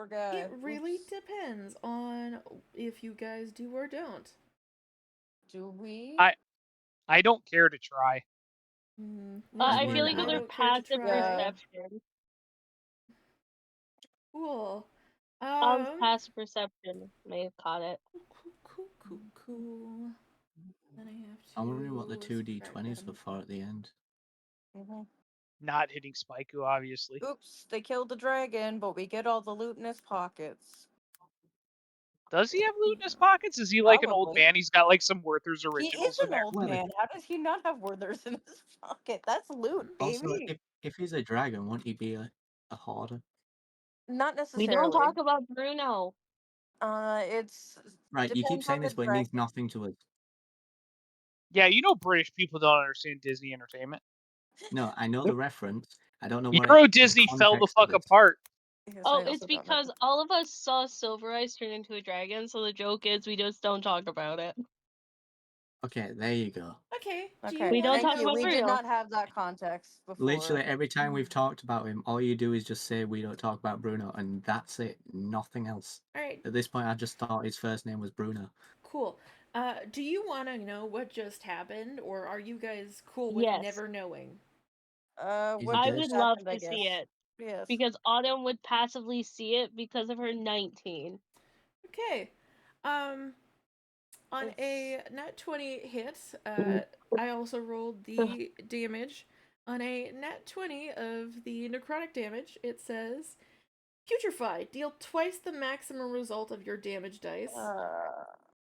guy. It really Oops. depends on if you guys do or don't. Do we? I don't care to try. I Me feel neither. like I other don't care to passive try. perception. Cool. Passive perception may have caught it. Cool. Then I have to. I'm wondering what the two subtract D20s them. were for at the end. Not hitting Spaiku, obviously. Oops, they killed the dragon, but we get all the loot in his pockets. Does he have loot in his pockets? Is he like an old Probably. man? He's got like some Werther's He is originals in an there. old Well, man. How does he not have Werther's in his pocket? That's loot, Also, baby. if he's a dragon, won't he be a hoarder? Not We don't necessarily. talk about Bruno. It's Right, you keep depends on saying the this, but it dragon. means nothing to us. Yeah, you know British people don't understand Disney entertainment. No, I know the reference. I don't know what Euro the Disney fell the context of fuck it. apart. Yes, Oh, I it's also don't know. because all of us saw Silver Eyes turn into a dragon, so the joke is we just don't talk about it. Okay, there you go. Okay. Do Okay, you We want don't to thank talk you. about We know? did Bruno. not have that context before. Literally every time we've talked about him, all you do is just say we don't talk about Bruno, and that's it. Nothing else. All right. At this point, I just thought his first name was Bruno. Cool. Do you want to know what just happened, or are you guys cool with Yes. never knowing? He's What I dead. would just love happened, I to see guess. it Yes. because Autumn would passively see it because of her 19. Okay. On a nat 20 hit, I also rolled the damage. On a nat 20 of the necrotic damage, it says Putrefy. Deal twice the maximum result of your damage dice.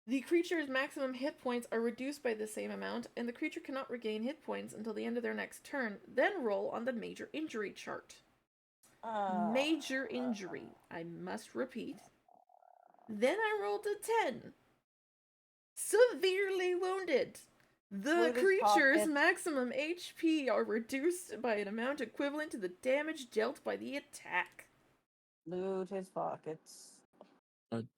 The creature's maximum hit points are reduced by the same amount, and the creature cannot regain hit points until the end of their next turn. Then roll on the major injury chart. Major injury. I must repeat. Then I rolled a 10. Severely wounded. The creature's maximum HP are reduced by an amount equivalent to the damage dealt by the attack. Loot his pockets.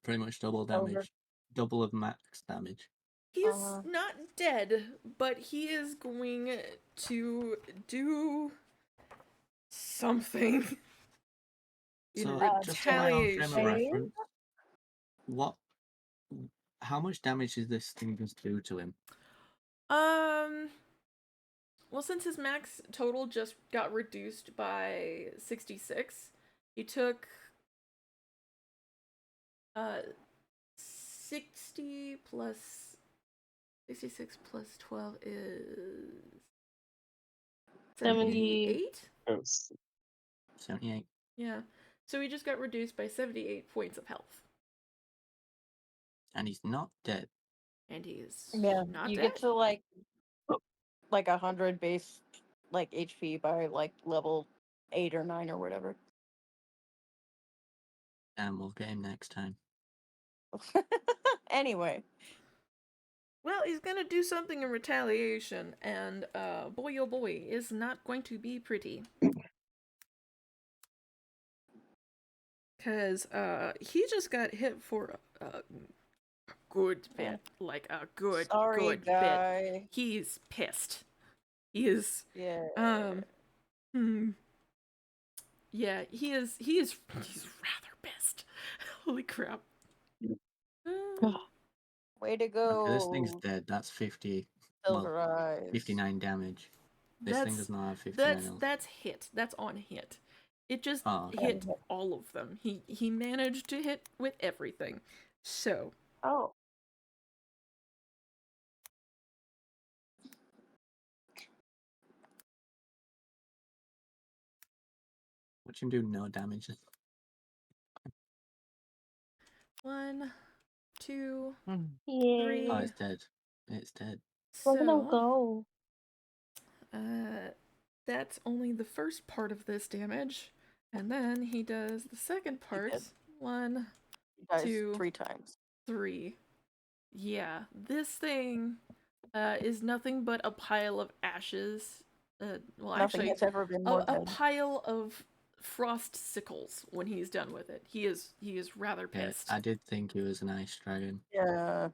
Pretty much double damage. Double of max damage. He's not dead, but he is going to do something in So, just for my own frame of retaliation. reference, how much damage is this thing going to do to him? Well, since his max total just got reduced by 66, he took 60 plus 66 plus 12 is 78? 78. Yeah. So he just got reduced by 78 points of health. And he's not dead. And he's not dead. Get to like 100 base HP by level 8 or 9 or whatever. And we'll get him next time. Anyway. Well, he's gonna do something in retaliation, and boy oh boy, is not going to be pretty. Cause he just got hit for a good bit, like a good guy. bit. He's pissed. He is. Yeah, he is. He's rather pissed. Holy crap. Way to go. Okay, this thing's dead. That's 50. Silver Eyes. 59 damage. This thing does not have 59 health. That's hit. That's on hit. It just hit all of them. He managed to hit with everything. So. Oh. Watch him do no damage. 1, 2, 3. Oh, it's dead. It's dead. Look at him go. That's only the first part of this damage. And then he does the second part. 1, 2, 3 times. 3. Yeah, this thing is nothing but a pile of ashes. Nothing has ever been more a pile of frost sickles when he's done with it. He is rather pissed. Yeah, I did think he was an ice dragon. Yeah.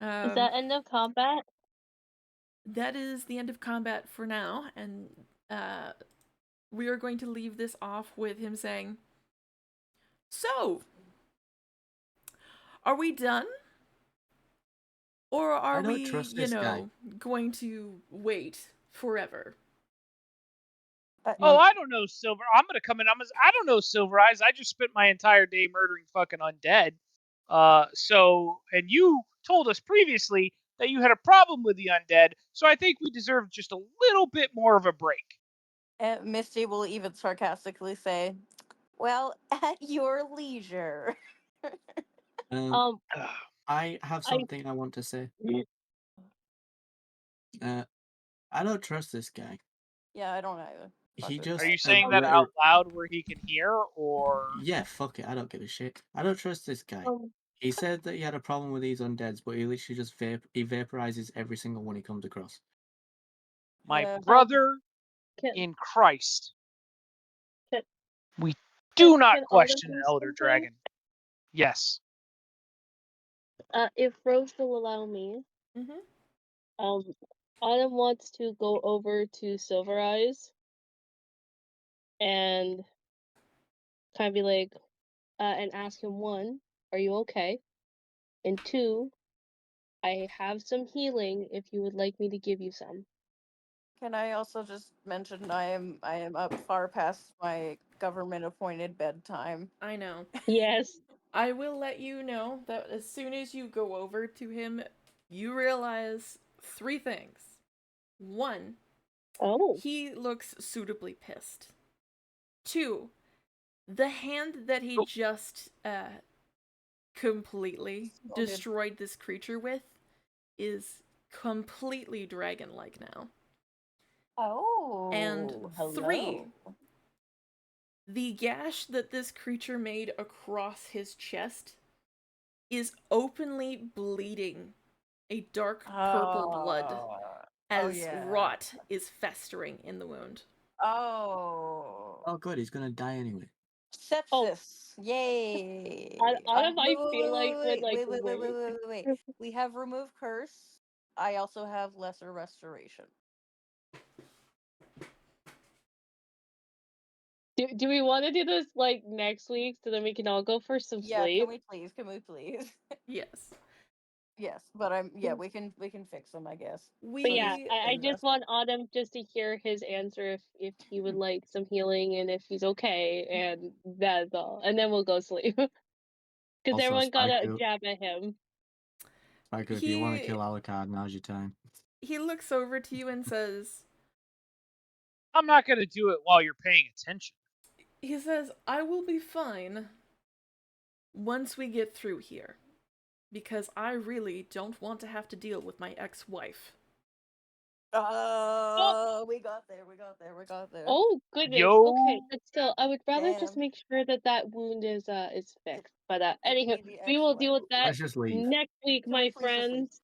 Is that end of combat? That is the end of combat for now, and we are going to leave this off with him saying, "So, are we done? Or are we, going to wait forever?" Oh, I don't know, Silver. I'm gonna come in. I don't know, Silver Eyes. I just spent my entire day murdering fucking undead. And you told us previously that you had a problem with the undead, so I think we deserve just a little bit more of a break. And Misty will even sarcastically say, "Well, at your leisure." Um, Um, I have I something I want to say. Uh, I don't trust this guy. Yeah, I don't either. Fuck He this Are just guy. you saying that out loud where he can hear, or Yeah, fuck it. I don't give a shit. I don't trust this guy. um He said that he had a problem with these undeads, but he literally just he vaporizes every single one he comes across. my Yeah. brother can in Christ? can We do not can Autumn question an do elder something? dragon. Yes. If Rose will allow me, Mm-hmm. Autumn wants to go over to Silver Eyes and kind of be like, and ask him, one, are you okay? And two, I have some healing if you would like me to give you some. Can I also just mention I am up far past my government appointed bedtime. I know. Yes. I will let you know that as soon as you go over to him, you realize 3 things. 1, Oh. he looks suitably pissed. 2, the hand that he Oh. just completely destroyed this creature with is completely dragon-like now. Oh, And 3, hello. the gash that this creature made across his chest is openly bleeding a dark purple blood as yeah. rot is festering in the wound. Oh. Oh, good. He's gonna die anyway. Oh, Sepsis. Yay. Autumn, Wait, I feel like would like wait, wait, wait, wait, wait. wait, wait, wait. We have remove curse. I also have lesser restoration. Do we want to do this like next week so then we can all go for some Yeah, sleep? Can we please? Yes. Yes, but we can fix them, I guess. But yeah, We I just want Autumn just to hear his answer if he would like some healing and if he's okay, and that's all. And then we'll go sleep. Because Also, everyone got a Spiker, jab at him. if you want to he kill Alucard, now's your time. he looks over to you and says, I'm not going to do it while you're paying attention. I will be fine once we get through here, because I really don't want to have to deal with my ex-wife. Oh, we got there. Oh goodness. Yo. Okay, but still, I would rather just Damn. make sure that that wound is fixed. But anywho, Maybe we will ex-wife. deal with that Let's just leave. next week, Can we my please just leave? friends.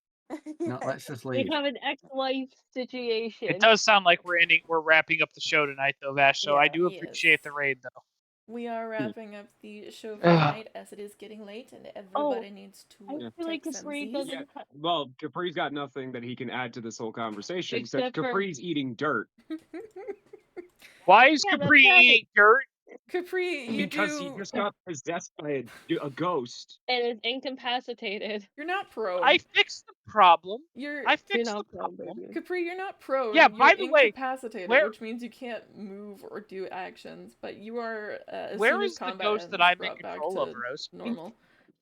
No, let's just We leave. have an ex-wife It situation. does sound like we're wrapping up the show tonight, though, Vash. So I Yeah. do appreciate the raid, though. We are wrapping up the show for tonight as it is getting late and everybody needs I to feel like take some Capri Z's. doesn't Well, Capri's got nothing that he can add to this whole conversation except Except for- Capri's eating dirt Why is Yeah, that's Capri right. eating dirt? Capri, you because do. he just got possessed by a ghost. and is incapacitated. You're not prone. I fixed the problem. You're I You're fixed not the prone, problem. baby. Capri, you're not prone. Yeah, You're by the way, incapacitated, where- which means you can't move or do actions. But you are, as Where soon as is the combat ghost ends, that I'm in brought back control of, to Rose? normal.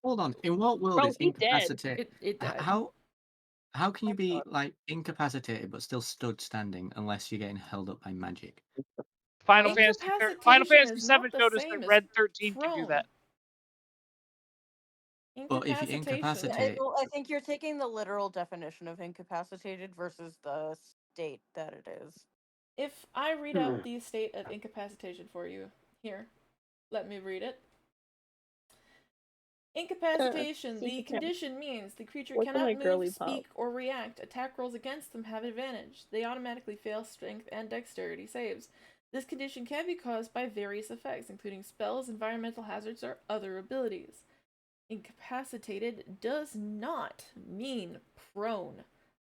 Hold on. In what world Bro, is he's dead. incapacitated? It died. How can you be like incapacitated but still stood standing unless you're getting held up by magic? Final Fantasy Incapacitation is VII not the showed us that same as Red 13 can do prone. that. But if you're Yeah, incapacitated, well, I think you're taking the literal definition of incapacitated versus the state that it is. If I read out the state of incapacitation for you, here, let me read it. Incapacitation. The condition means the creature Look at my cannot girly move, speak, or react. Attack rolls against them have advantage. They automatically fail strength and dexterity saves. This condition can be caused by various effects, including spells, environmental hazards, or other abilities. Incapacitated does not mean prone.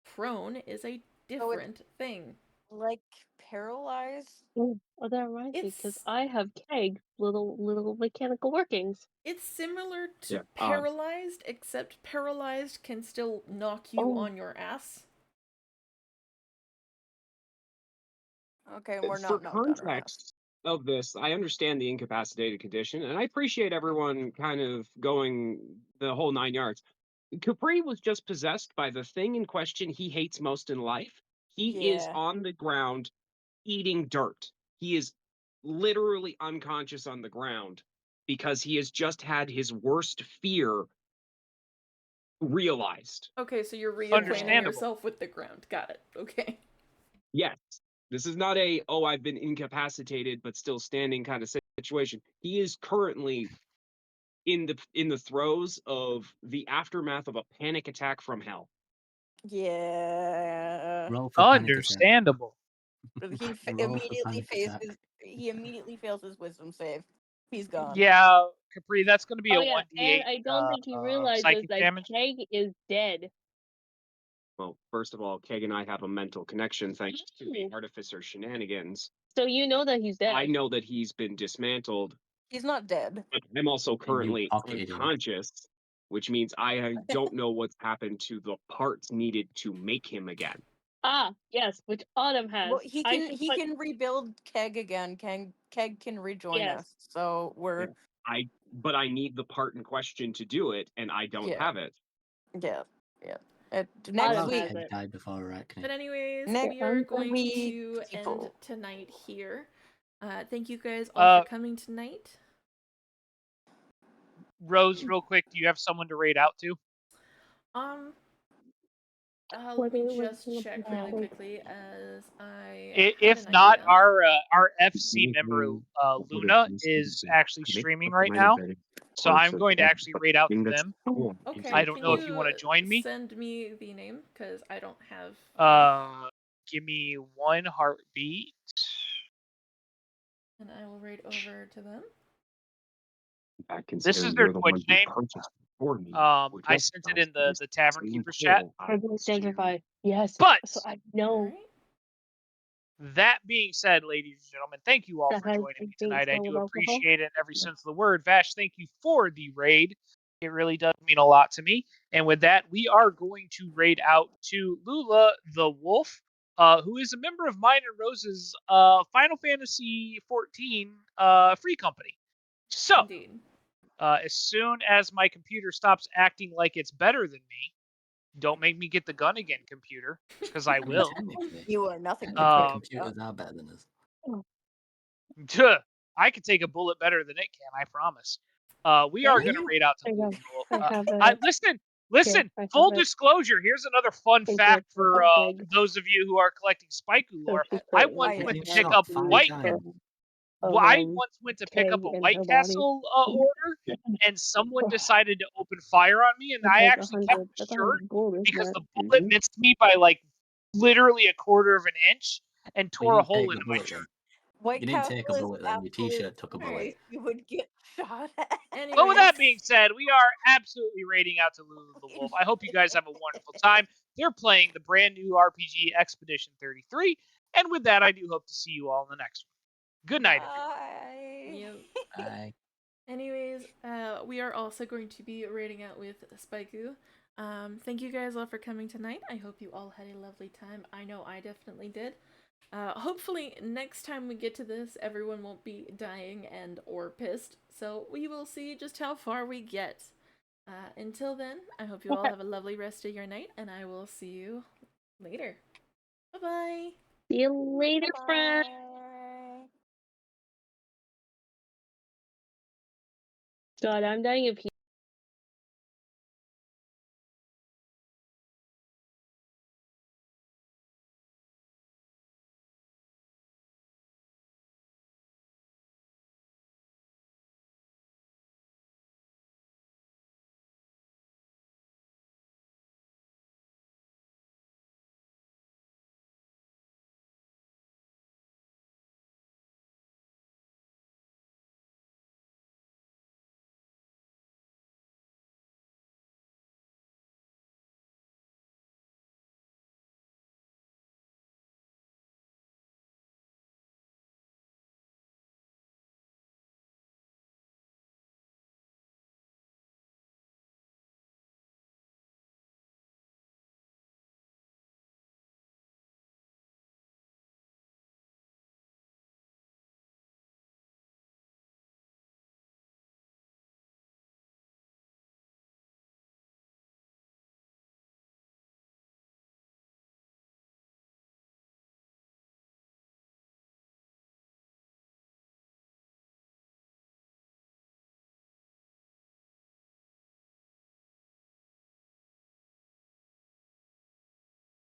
Prone is a different thing. Like paralyzed? Oh, that reminds me, because It's I have Keg, little mechanical workings. it's similar to Yeah, paralyzed, except paralyzed can still knock you on your ass. Okay, and we're For not knocked on our ass. context of this, I understand the incapacitated condition, and I appreciate everyone kind of going the whole 9 yards. Capri was just possessed by the thing in question he hates most in life. He is Yeah. on the ground eating dirt. He is literally unconscious on the ground because he has just had his worst fear realized. Okay, so you're reacquainting Understandable. yourself with the ground. Got it. Okay. Yes. This is not a, oh, I've been incapacitated but still standing kind of situation. He is currently in the throes of the aftermath of a panic attack from hell. Yeah. Roll for panic attack. Understandable. He Roll for panic attack. He immediately fails his wisdom save. He's gone. Yeah, Capri, that's going to be Oh a yeah, and 1d8 I don't think he realizes psychic that damage. Keg is dead. Well, first of all, Keg and I have a mental connection thanks to the Ooh. artificer shenanigans. So you know that he's dead. I know that he's been dismantled, He's not dead. but I'm also And you currently pocketed him. unconscious, which means I don't know what's happened to the parts needed to make him again. Ah, yes, which Autumn has. Well, he I can should he put- can rebuild Keg again. Keg can rejoin Yes. us. So we're But I need the part in question to do it, and I don't Yeah. have it. yeah. Autumn Next has week. it. Died before reckoning. But anyways, Next we are going week, to end people. tonight here. Thank you guys all for coming tonight. Rose, real quick, do you have someone to raid out to? Let me just check really quickly as I had If an not, idea. our FC member Luna is actually streaming right now, so I'm going to actually raid out to them. Okay. I don't know if you want to join me. Send me the name because I don't have. Give me one heartbeat. And I will raid over to them. This is their Twitch name. I sent it in the Tavern Keepers chat. Yes. But so I know. that being said, ladies and gentlemen, thank you all for joining me tonight. I do appreciate it in every sense of the word. Vash, thank you for the raid. It really does mean a lot to me. And with that, we are going to raid out to Lula the Wolf, who is a member of mine and Rose's Final Fantasy XIV free company. So, as soon as my computer stops acting like it's better than me, don't make me get the gun again, computer, because I will. You are nothing. Computers are better than us. I could take a bullet better than it can, I promise. We are going to raid out to Lula the Wolf. Listen, full disclosure, here's another fun fact for those of you who are collecting Spaiku lore. I once went to pick up White Castle order, and someone decided to open fire on me, and I actually kept the shirt because the bullet missed me by like literally a quarter of an inch and tore a hole into my shirt. White You didn't Castle take a bullet then. Your T-shirt took a bullet. You would get shot at. But with that being said, we are absolutely raiding out to Lulu the Wolf. I hope you guys have a wonderful time. They're playing the brand new RPG Expedition 33. And with that, I do hope to see you all in the next one. Good night, everyone. Yep. Bye. Anyways, we are also going to be raiding out with Spaiku. Thank you guys all for coming tonight. I hope you all had a lovely time. I know I definitely did. Hopefully next time we get to this, everyone won't be dying and or pissed. So we will see just how far we get. Until then, I hope you all have a lovely rest of your night, and I will see you later. Bye-bye. See you later, friend. God, I'm dying of heat.